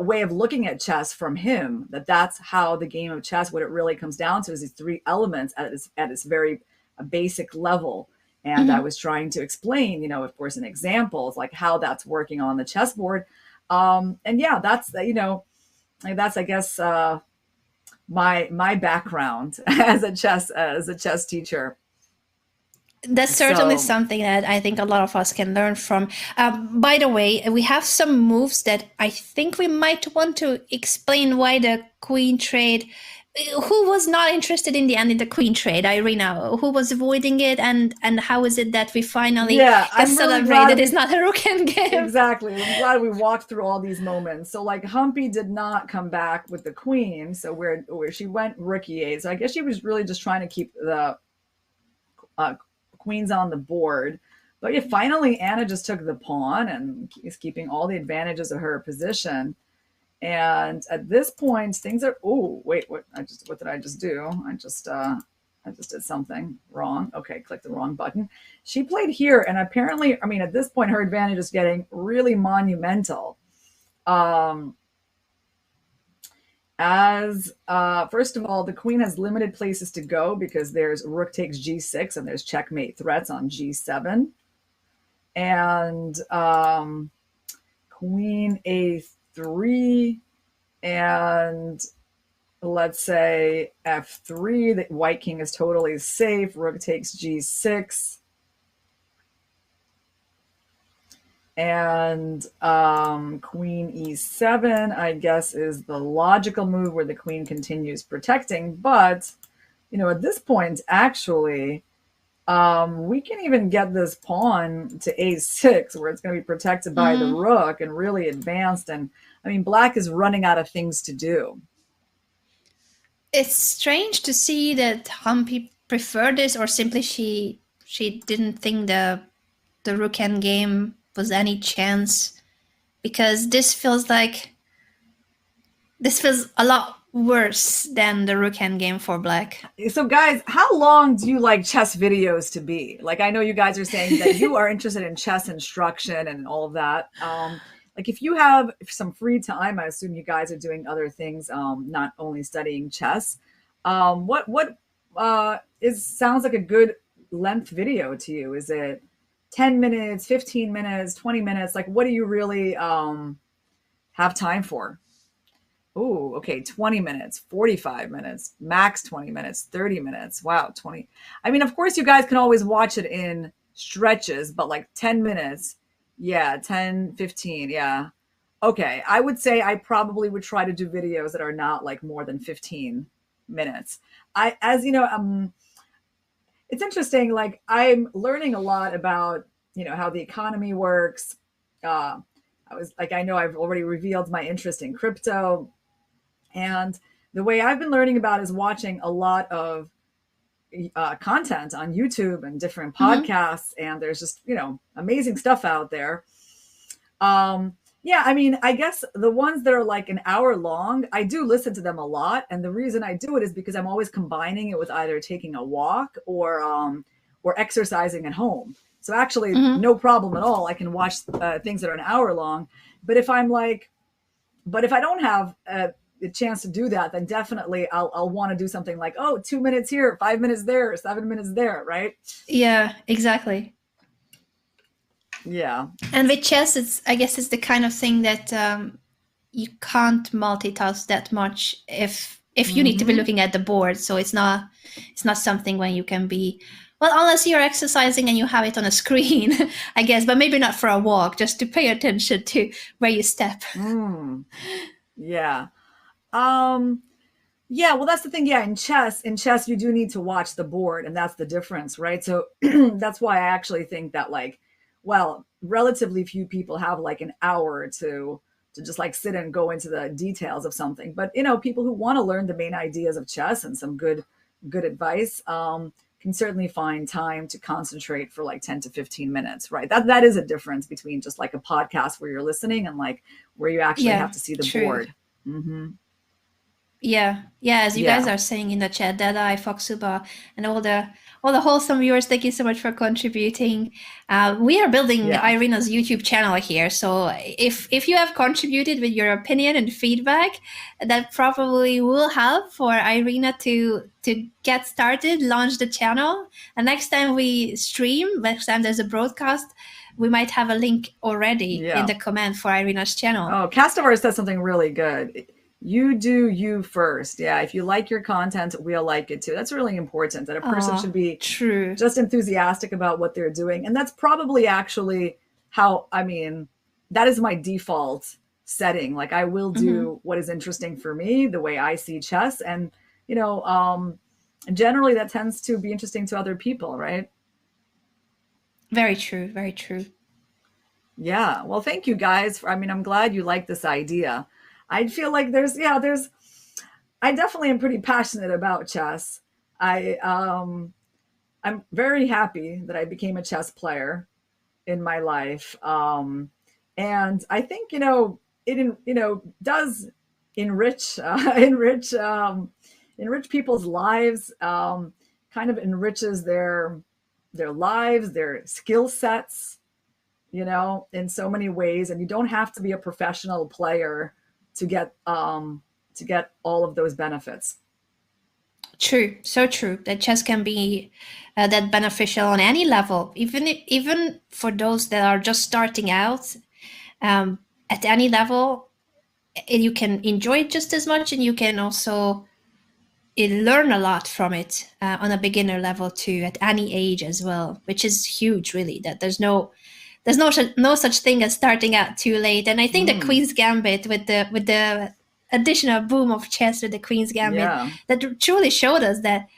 way of looking at chess from him, that's how the game of chess, what it really comes down to is these three elements at its very basic level. And I was trying to explain, of course, in examples, like how that's working on the chessboard. And yeah, that's, that's, I guess, my background as a chess teacher. That's certainly something that I think a lot of us can learn from. By the way, we have some moves that I think we might want to explain why the queen trade. Who was not interested in the end in the queen trade, Irina? Who was avoiding it, and how is it that we finally can celebrate it is not a rook endgame? Exactly. I'm glad we walked through all these moments. So like Humpy did not come back with the queen, so where she went rook e8. So I guess she was really just trying to keep the queens on the board. But yeah, finally Anna just took the pawn and is keeping all the advantages of her position. And at this point, things are, oh, wait, what did I just do? I just did something wrong. Okay, click the wrong button. She played here, and apparently, I mean, at this point, her advantage is getting really monumental. First of all, the queen has limited places to go because there's rook takes g6 and there's checkmate threats on g7. And queen a3 and let's say f3, the white king is totally safe. Rook takes g6. And queen e7, I guess, is the logical move where the queen continues protecting. But, at this point, actually, we can even get this pawn to a6 where it's going to be protected by the rook and really advanced. And, I mean, black is running out of things to do. It's strange to see that Humpy preferred this, or simply she didn't think the rook endgame was any chance, because this feels a lot worse than the rook endgame for black. So guys, how long do you like chess videos to be? Like, I know you guys are saying that you are interested in chess instruction and all of that. Like if you have some free time, I assume you guys are doing other things, not only studying chess. What sounds like a good length video to you? Is it 10 minutes, 15 minutes, 20 minutes? Like, what do you really have time for? Oh, okay, 20 minutes, 45 minutes, max 20 minutes, 30 minutes. Wow, 20. I mean, of course, you guys can always watch it in stretches, but like 10 minutes, yeah, 10, 15, yeah. Okay, I would say I probably would try to do videos that are not like more than 15 minutes. As you know, it's interesting, like I'm learning a lot about, how the economy works. I know I've already revealed my interest in crypto. And the way I've been learning about is watching a lot of content on YouTube and different podcasts. And there's just, amazing stuff out there. Yeah, I mean, I guess the ones that are like an hour long, I do listen to them a lot. And the reason I do it is because I'm always combining it with either taking a walk or exercising at home. So actually, no problem at all. I can watch things that are an hour long. But if I don't have the chance to do that, then definitely I'll want to do something like, 2 minutes here, 5 minutes there, 7 minutes there, right? Yeah, exactly. Yeah. And with chess, I guess it's the kind of thing that you can't multitask that much if you need to be looking at the board. So it's not something when you can be, well, unless you're exercising and you have it on a screen, I guess, but maybe not for a walk, just to pay attention to where you step. Yeah. Yeah, well, that's the thing. Yeah, in chess, you do need to watch the board, and that's the difference, right? So that's why I actually think that, like, well, relatively few people have like an hour to just like sit and go into the details of something. But people who want to learn the main ideas of chess and some good advice, can certainly find time to concentrate for like 10 to 15 minutes, right? That is a difference between just like a podcast where you're listening and like where you actually have Yeah, to see the true. board. Hmm. Yeah, yeah. As you guys Yeah. are saying in the chat, Dada, Foxuba, and all the wholesome viewers, thank you so much for contributing. We are building Yeah. Irina's YouTube channel here, so if you have contributed with your opinion and feedback, that probably will help for Irina to get started, launch the channel. And next time we stream, next time there's a broadcast, we might have a link already in Yeah. the comment for Irina's channel. Oh, Castavar said something really good. You do you first. Yeah. If you like your content, we'll like it too. That's really important, that a person Aw, should be true. just enthusiastic about what they're doing. And that's probably actually how, I mean, that is my default setting. Like, I will do what is interesting for me, the way I see chess. And, generally that tends to be interesting to other people, right? Very true, very true. Yeah. Well, thank you guys. I'm glad you like this idea. I feel like I definitely am pretty passionate about chess. I'm very happy that I became a chess player in my life. And I think, does enrich, enrich people's lives, kind of enriches their lives, their skill sets, in so many ways. And you don't have to be a professional player to get all of those benefits. True, so true. That chess can be that beneficial on any level, even for those that are just starting out. At any level, you can enjoy it just as much, and you can also learn a lot from it on a beginner level too, at any age as well, which is huge, really. That there's no such thing as starting out too late. And I think the Queen's Gambit with the additional boom of chess with the Queen's Gambit, Yeah. that truly showed us that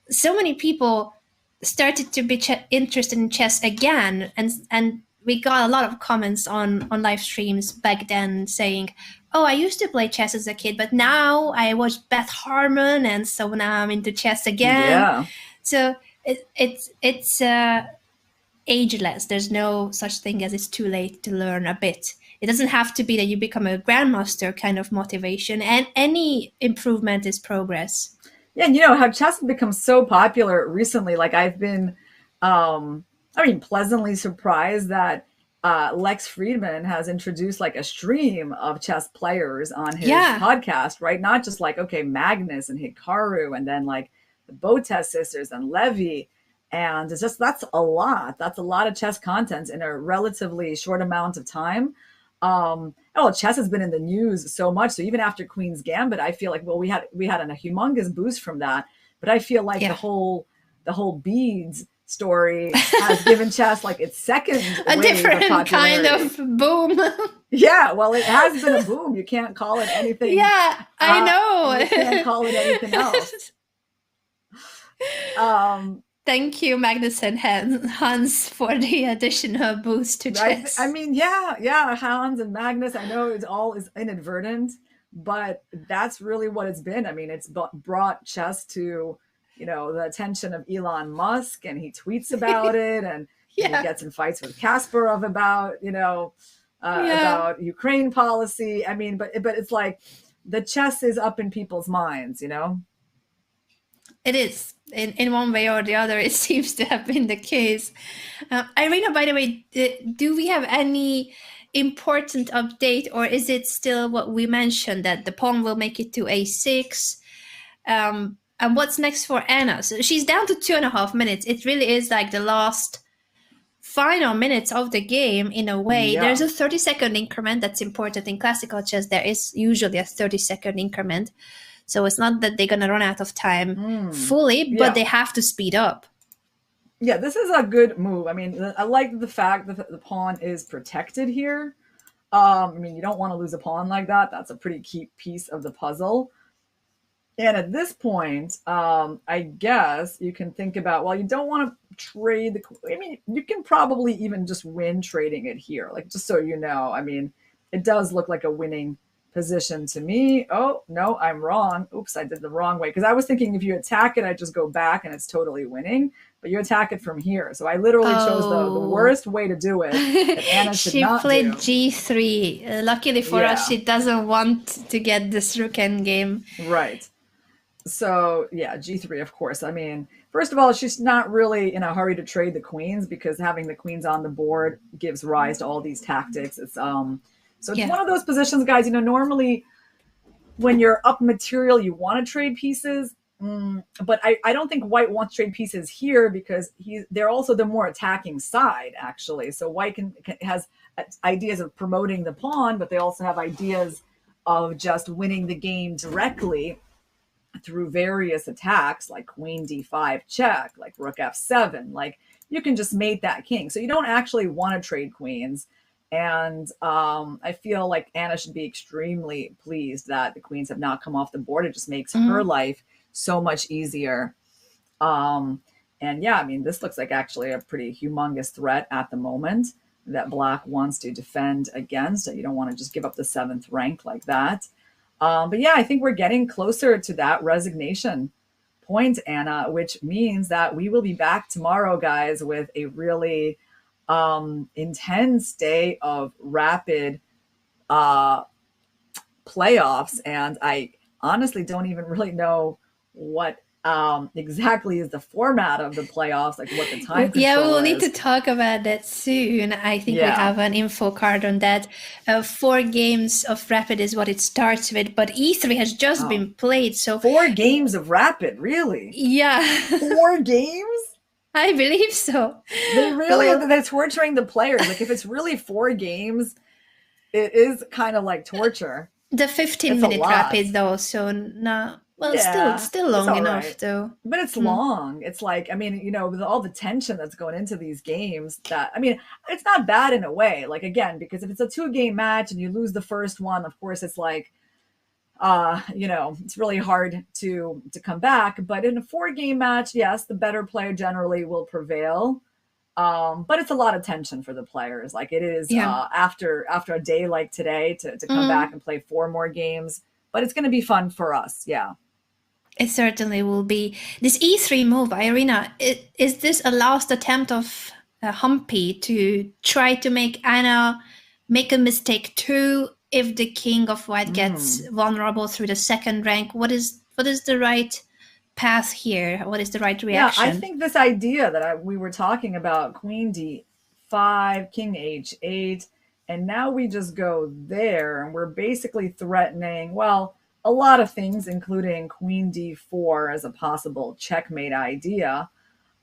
so many people started to be interested in chess again, and we got a lot of comments on live streams back then saying, oh, I used to play chess as a kid, but now I watch Beth Harmon, and so now I'm into chess again. Yeah. So it's ageless. There's no such thing as it's too late to learn a bit. It doesn't have to be that you become a grandmaster kind of motivation, and any improvement is progress. Yeah, and how chess has become so popular recently. Like, I've been, pleasantly surprised that Lex Friedman has introduced like a stream of chess players on his podcast, right? Not just like, okay, Magnus and Hikaru, and then like the Botes sisters and Levy. And it's just, that's a lot. That's a lot of chess content in a relatively short amount of time. Chess has been in the news so much. So even after Queen's Gambit, I feel like, well, we had a humongous boost from that. But I feel like the whole beads story has given chess like its second a wave different of kind popularity. of boom. Yeah, well, it has been a boom. You can't call it anything. Yeah, I know. You can't call it anything else. Thank you, Magnus and Hans, for the additional boost to chess. Yeah, Hans and Magnus. I know it's all is inadvertent, but that's really what it's been. I mean, it's brought chess to, the attention of Elon Musk, and he tweets about it, and he gets in fights with Kasparov about, about Ukraine policy. I mean, but it's like the chess is up in people's minds, It is. In one way or the other, it seems to have been the case. Irina, by the way, do we have any important update, or is it still what we mentioned, that the pawn will make it to a6? And what's next for Anna? So she's down to 2.5 minutes. It really is like the last final minutes of the game in a way. Yeah. There's a 30-second increment that's important in classical chess. There is usually a 30-second increment. So it's not that they're going to run out of time fully, but they have to speed up. Yeah, this is a good move. I mean, I like the fact that the pawn is protected here. I mean, you don't want to lose a pawn like that. That's a pretty key piece of the puzzle. And at this point, I guess you can think about, well, you don't want to trade the, I mean, you can probably even just win trading it here. Like, just so you know, I mean, it does look like a winning position to me. Oh, no, I'm wrong. Oops, I did the wrong way. Because I was thinking if you attack it, I just go back and it's totally winning. But you attack it from here. So I literally chose the worst way to do it. That Anna should She not played do. g3. Luckily for us, she doesn't want to get this rook endgame. Right. So yeah, g3, of course. I mean, first of all, she's not really in a hurry to trade the queens because having the queens on the board gives rise to all these tactics. It's so it's one of those positions, guys. You know, normally when you're up material, you want to trade pieces. But I don't think white wants to trade pieces here because they're also the more attacking side, actually. So white has ideas of promoting the pawn, but they also have ideas of just winning the game directly through various attacks like queen d5 check, like rook f7. Like you can just mate that king. So you don't actually want to trade queens. And I feel like Anna should be extremely pleased that the queens have not come off the board. It just makes her life so much easier. And yeah, I mean, this looks like actually a pretty humongous threat at the moment that black wants to defend against. So you don't want to just give up the 7th rank like that. But yeah, I think we're getting closer to that resignation point, Anna, which means that we will be back tomorrow, guys, with a really intense day of rapid playoffs. And I honestly don't even really know what exactly is the format of the playoffs, like what the time control Yeah, we will is. need to talk about that soon. I think we have an info card on that. 4 games of rapid is what it starts with, but E3 has just been played. So 4 games of rapid, really? Yeah. 4 games? I believe so. They really, they're torturing the players. Like if it's really 4 games, it is kind of like torture. The 15-minute rapid though, so no. Well, still long enough though. But it's long. It's like, I mean, you know, with all the tension that's going into these games, that, I mean, it's not bad in a way. Like, again, because if it's a 2-game match and you lose the first one, of course, it's like, you know, it's really hard to come back. But in a 4-game match, yes, the better player generally will prevail. But it's a lot of tension for the players. Like it is after a day like today to come back and play 4 more games. But it's going to be fun for us. Yeah. It certainly will be. This E3 move, Irina, is this a last attempt of Humpy to try to make Anna make a mistake too if the king of white gets vulnerable through the 2nd rank? What is the right path here? What is the right reaction? Yeah, I think this idea that we were talking about, queen d5, king h8, and now we just go there and we're basically threatening, well, a lot of things, including queen d4 as a possible checkmate idea,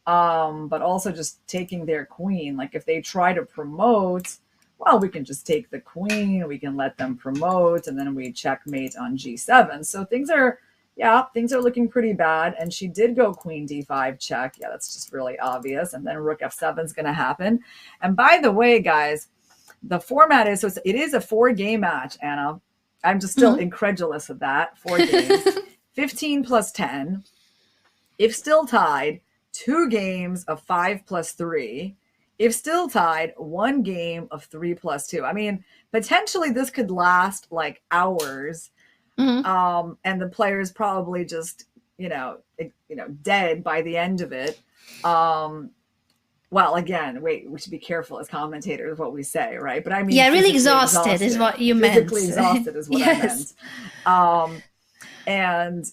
but also just taking their queen. Like if they try to promote, well, we can just take the queen, we can let them promote, and then we checkmate on g7. So things are looking pretty bad. And she did go queen d5 check. Yeah, that's just really obvious. And then rook f7 is going to happen. And by the way, guys, the format is, it is a 4-game match, Anna. I'm just still incredulous of that. 4 games, 15 plus 10. If still tied, 2 games of 5 plus 3. If still tied, 1 game of 3 plus 2. I mean, potentially this could last like hours. And the players probably just, dead by the end of it. Well, again, we should be careful as commentators what we say, right? But I mean, really exhausted is what you meant. Physically exhausted is what I meant.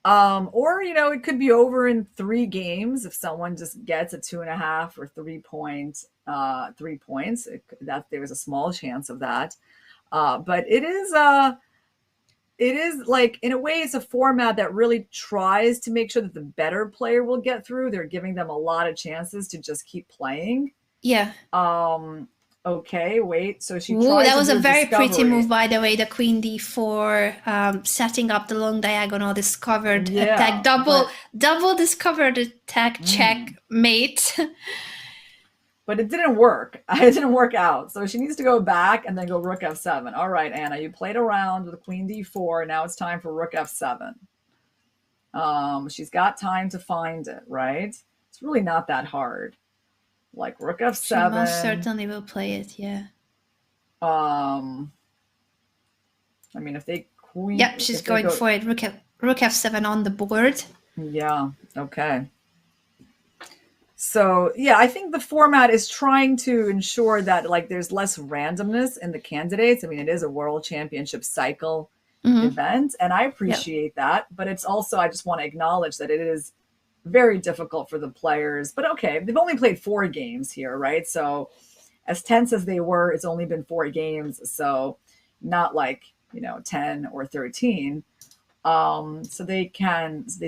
Or, it could be over in 3 games if someone just gets a 2.5 or 3 points. That there was a small chance of that. But it is like, in a way, it's a format that really tries to make sure that the better player will get through. They're giving them a lot of chances to just keep playing. Yeah. Okay, wait. So she tried that was a very discovery. pretty move, by the way. The queen d4, setting up the long diagonal, discovered attack, double discovered attack, checkmate. but it didn't work. It didn't work out. So she needs to go back and then go rook f7. All right, Anna, you played around with queen d4. Now it's time for rook f7. She's got time to find it, right? It's really not that hard. Like rook f7. She most certainly will play it, yeah. I mean, if they queen... Yep, she's going for it. Rook f7 on the board. Yeah, okay. So, yeah, I think the format is trying to ensure that, like, there's less randomness in the candidates. I mean, it is a world championship cycle event, and I appreciate that. But it's also, I just want to acknowledge that it is very difficult for the players. But okay, they've only played 4 games here, right? So as tense as they were, it's only been 4 games. So not like, 10 or 13. So they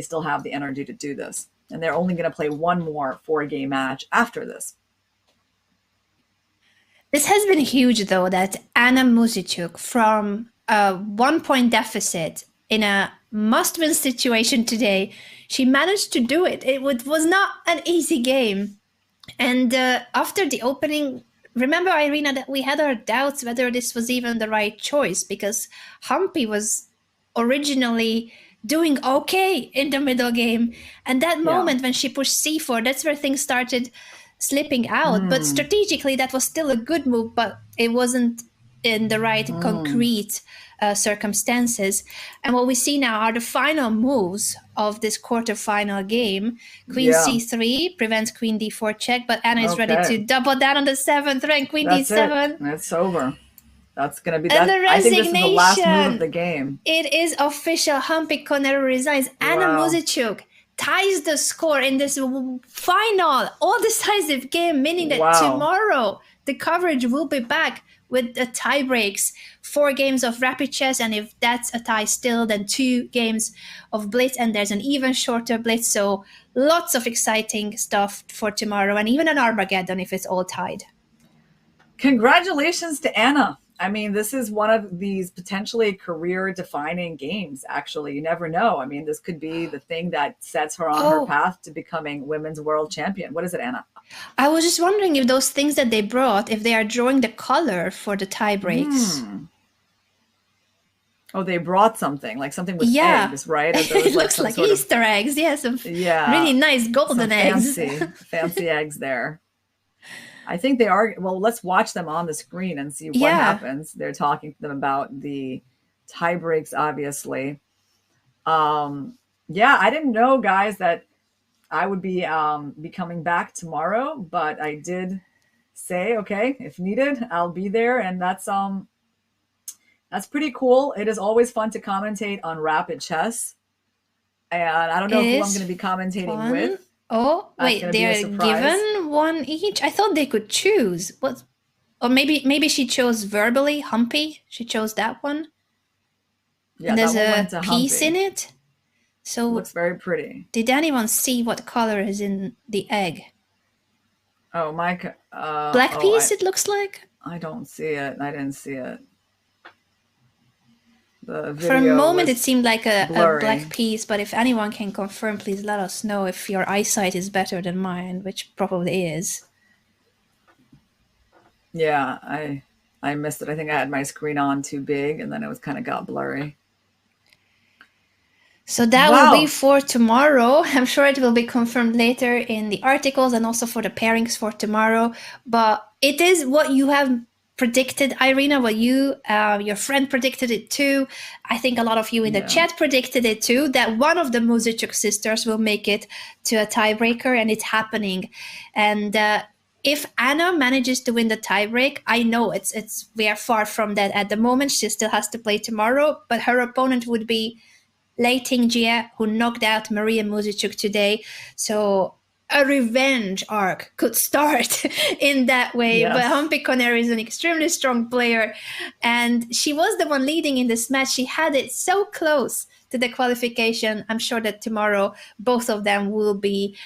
still have the energy to do this. And they're only going to play one more 4-game match after this. This has been huge, though, that Anna Muzychuk, from a 1-point deficit in a must-win situation today, she managed to do it. It was not an easy game. And after the opening, remember, Irina, that we had our doubts whether this was even the right choice, because Humpy was originally doing okay in the middle game. And that moment when she pushed c4, that's where things started slipping out. But strategically, that was still a good move, but it wasn't in the right concrete circumstances. And what we see now are the final moves of this quarterfinal game. Queen c3 prevents queen d4 check, but Anna is ready to double down on the 7th rank. Queen d7. It's over. That's going to be and that. The I think this is the last move of the game. It is official. Humpy Conner resigns. Anna Muzychuk ties the score in this final, all-decisive game, meaning that tomorrow the coverage will be back with the tie breaks, 4 games of rapid chess, and if that's a tie still, then 2 games of blitz, and there's an even shorter blitz. So lots of exciting stuff for tomorrow, and even an Armageddon if it's all tied. Congratulations to Anna. I mean, this is one of these potentially career-defining games, actually. You never know. I mean, this could be the thing that sets her on her path to becoming women's world champion. What is it, Anna? I was just wondering if those things that they brought, if they are drawing the color for the tie breaks. Oh, they brought something, like something with eggs, right? It looks like Easter eggs. Yes, really nice golden eggs. Fancy eggs there. I think they are. Well, let's watch them on the screen and see what happens. They're talking to them about the tie breaks, obviously. I didn't know, guys, that I would be coming back tomorrow, but I did say, okay, if needed, I'll be there, and that's pretty cool. It is always fun to commentate on Rapid Chess, and I don't know who I'm going to be commentating with. Oh, wait, they're given one each? I thought they could choose. What? Or maybe she chose verbally, Humpy. She chose that one. Yeah, and there's a piece Humpy. in it. So it looks very pretty. Did anyone see what color is in the egg? Oh, my. Black piece, it looks like? I don't see it. I didn't see it. For a moment, it seemed like a black piece, but if anyone can confirm, please let us know if your eyesight is better than mine, which probably is. Yeah, I missed it. I think I had my screen on too big, and then it was kind of got blurry. So that will be for tomorrow. I'm sure it will be confirmed later in the articles and also for the pairings for tomorrow. But it is what you have predicted, Irina, what your friend predicted it too. I think a lot of you in the chat predicted it too, that one of the Muzychuk sisters will make it to a tiebreaker, and it's happening. And if Anna manages to win the tiebreak, I know we are far from that at the moment. She still has to play tomorrow, but her opponent would be Lei Tingjie, who knocked out Maria Muzychuk today. So a revenge arc could start in that way. Yes. But Humpy Conner is an extremely strong player, and she was the one leading in this match. She had it so close to the qualification. I'm sure that tomorrow both of them will be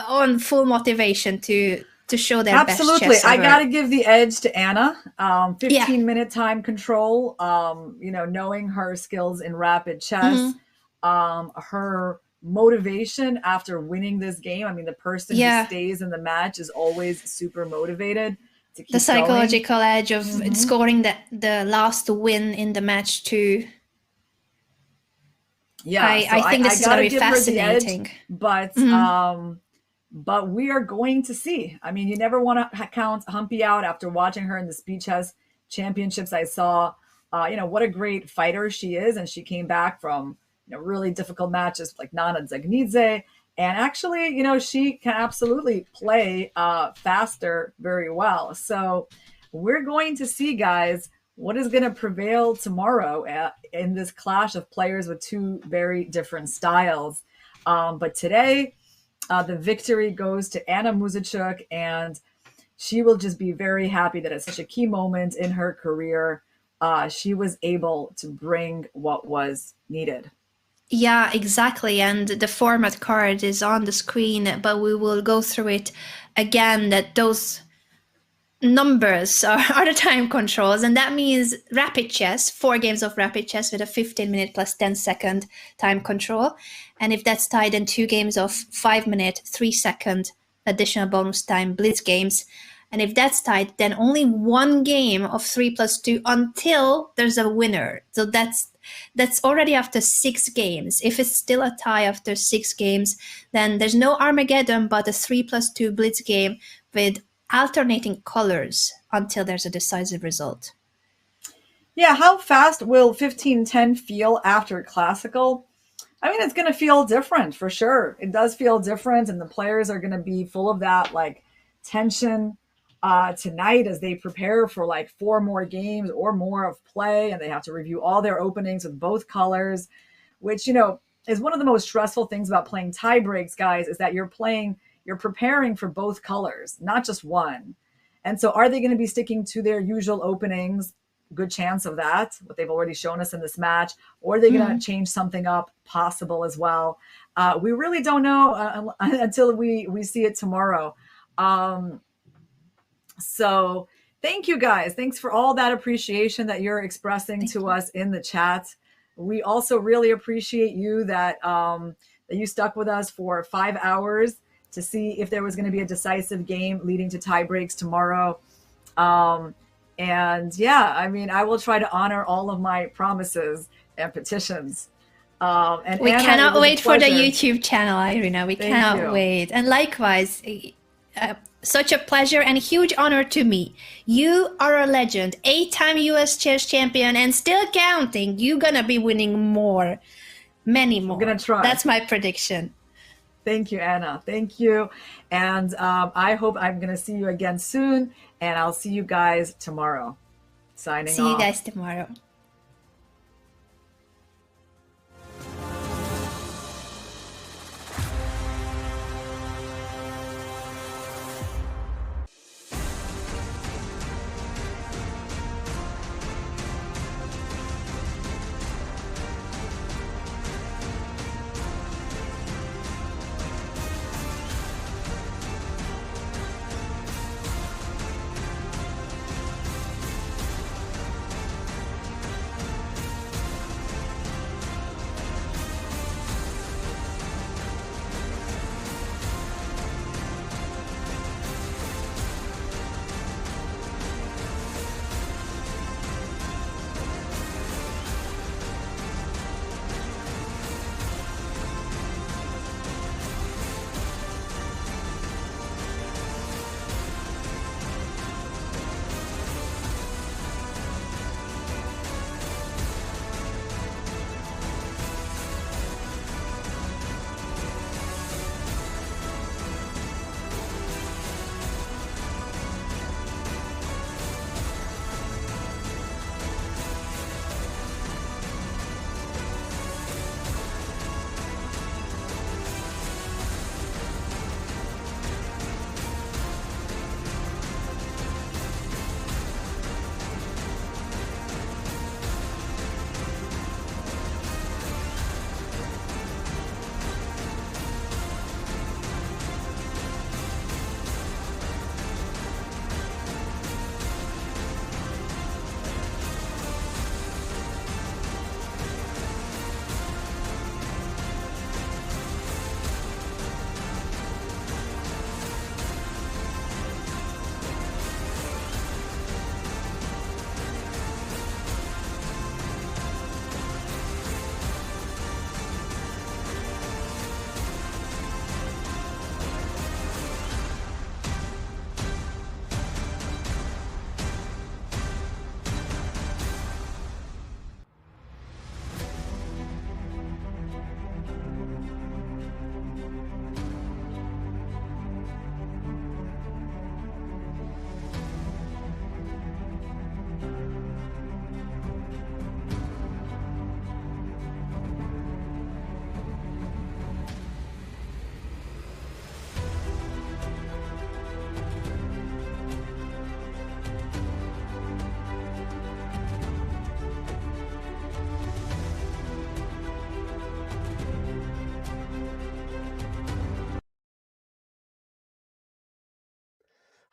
on full motivation to show their best chess. Absolutely. I got to give the edge to Anna. 15-minute time control, knowing her skills in rapid chess, her motivation after winning this game. I mean, the person Yeah. who stays in the match is always super motivated to keep The psychological edge of Mhm. scoring the last win in the match too. Yeah, I think this is gotta very give her the edge, fascinating. but we are going to see. I mean, you never want to count Humpy out. After watching her in the Speed Chess Championships, I saw, what a great fighter she is, and she came back from really difficult matches like Nana Zagnidze, and actually, she can absolutely play faster very well. So we're going to see, guys, what is going to prevail tomorrow in this clash of players with two very different styles. But today, the victory goes to Anna Muzychuk, and she will just be very happy that at such a key moment in her career, she was able to bring what was needed. Yeah, exactly. And the format card is on the screen, but we will go through it again, that those numbers are the time controls, and that means rapid chess, 4 games of rapid chess with a 15-minute plus 10-second time control. And if that's tied, then 2 games of 5-minute, 3-second additional bonus time blitz games. And if that's tied, then only 1 game of 3+2 until there's a winner. So that's already after 6 games. If it's still a tie after 6 games, then there's no Armageddon, but a 3+2 blitz game with alternating colors until there's a decisive result. Yeah, how fast will 1510 feel after Classical? I mean, it's going to feel different for sure. It does feel different, and the players are going to be full of that tension tonight as they prepare for 4 more games or more of play, and they have to review all their openings with both colors, which is one of the most stressful things about playing tie breaks, guys, is that you're preparing for both colors, not just one. And so are they going to be sticking to their usual openings? Good chance of that, what they've already shown us in this match. Or are they going to change something up? Possible as well. We really don't know until we see it tomorrow. So thank you, guys. Thanks for all that appreciation that you're expressing to us in the chat. We also really appreciate you that you stuck with us for 5 hours to see if there was going to be a decisive game leading to tie breaks tomorrow. And yeah, I mean, I will try to honor all of my promises and petitions. And we Anna, cannot wait for the pleasure. YouTube channel, Irina. We Thank cannot you. wait. And likewise, such a pleasure and a huge honor to me. You are a legend, 8-time US chess champion, and still counting. You're going to be winning more, many more. I'm going to try. That's my prediction. Thank you, Anna. Thank you. And I hope I'm going to see you again soon. And I'll see you guys tomorrow. Signing off. See you guys tomorrow.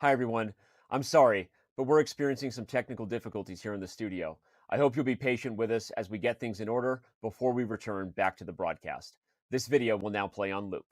Hi, everyone. I'm sorry, but we're experiencing some technical difficulties here in the studio. I hope you'll be patient with us as we get things in order before we return back to the broadcast. This video will now play on loop.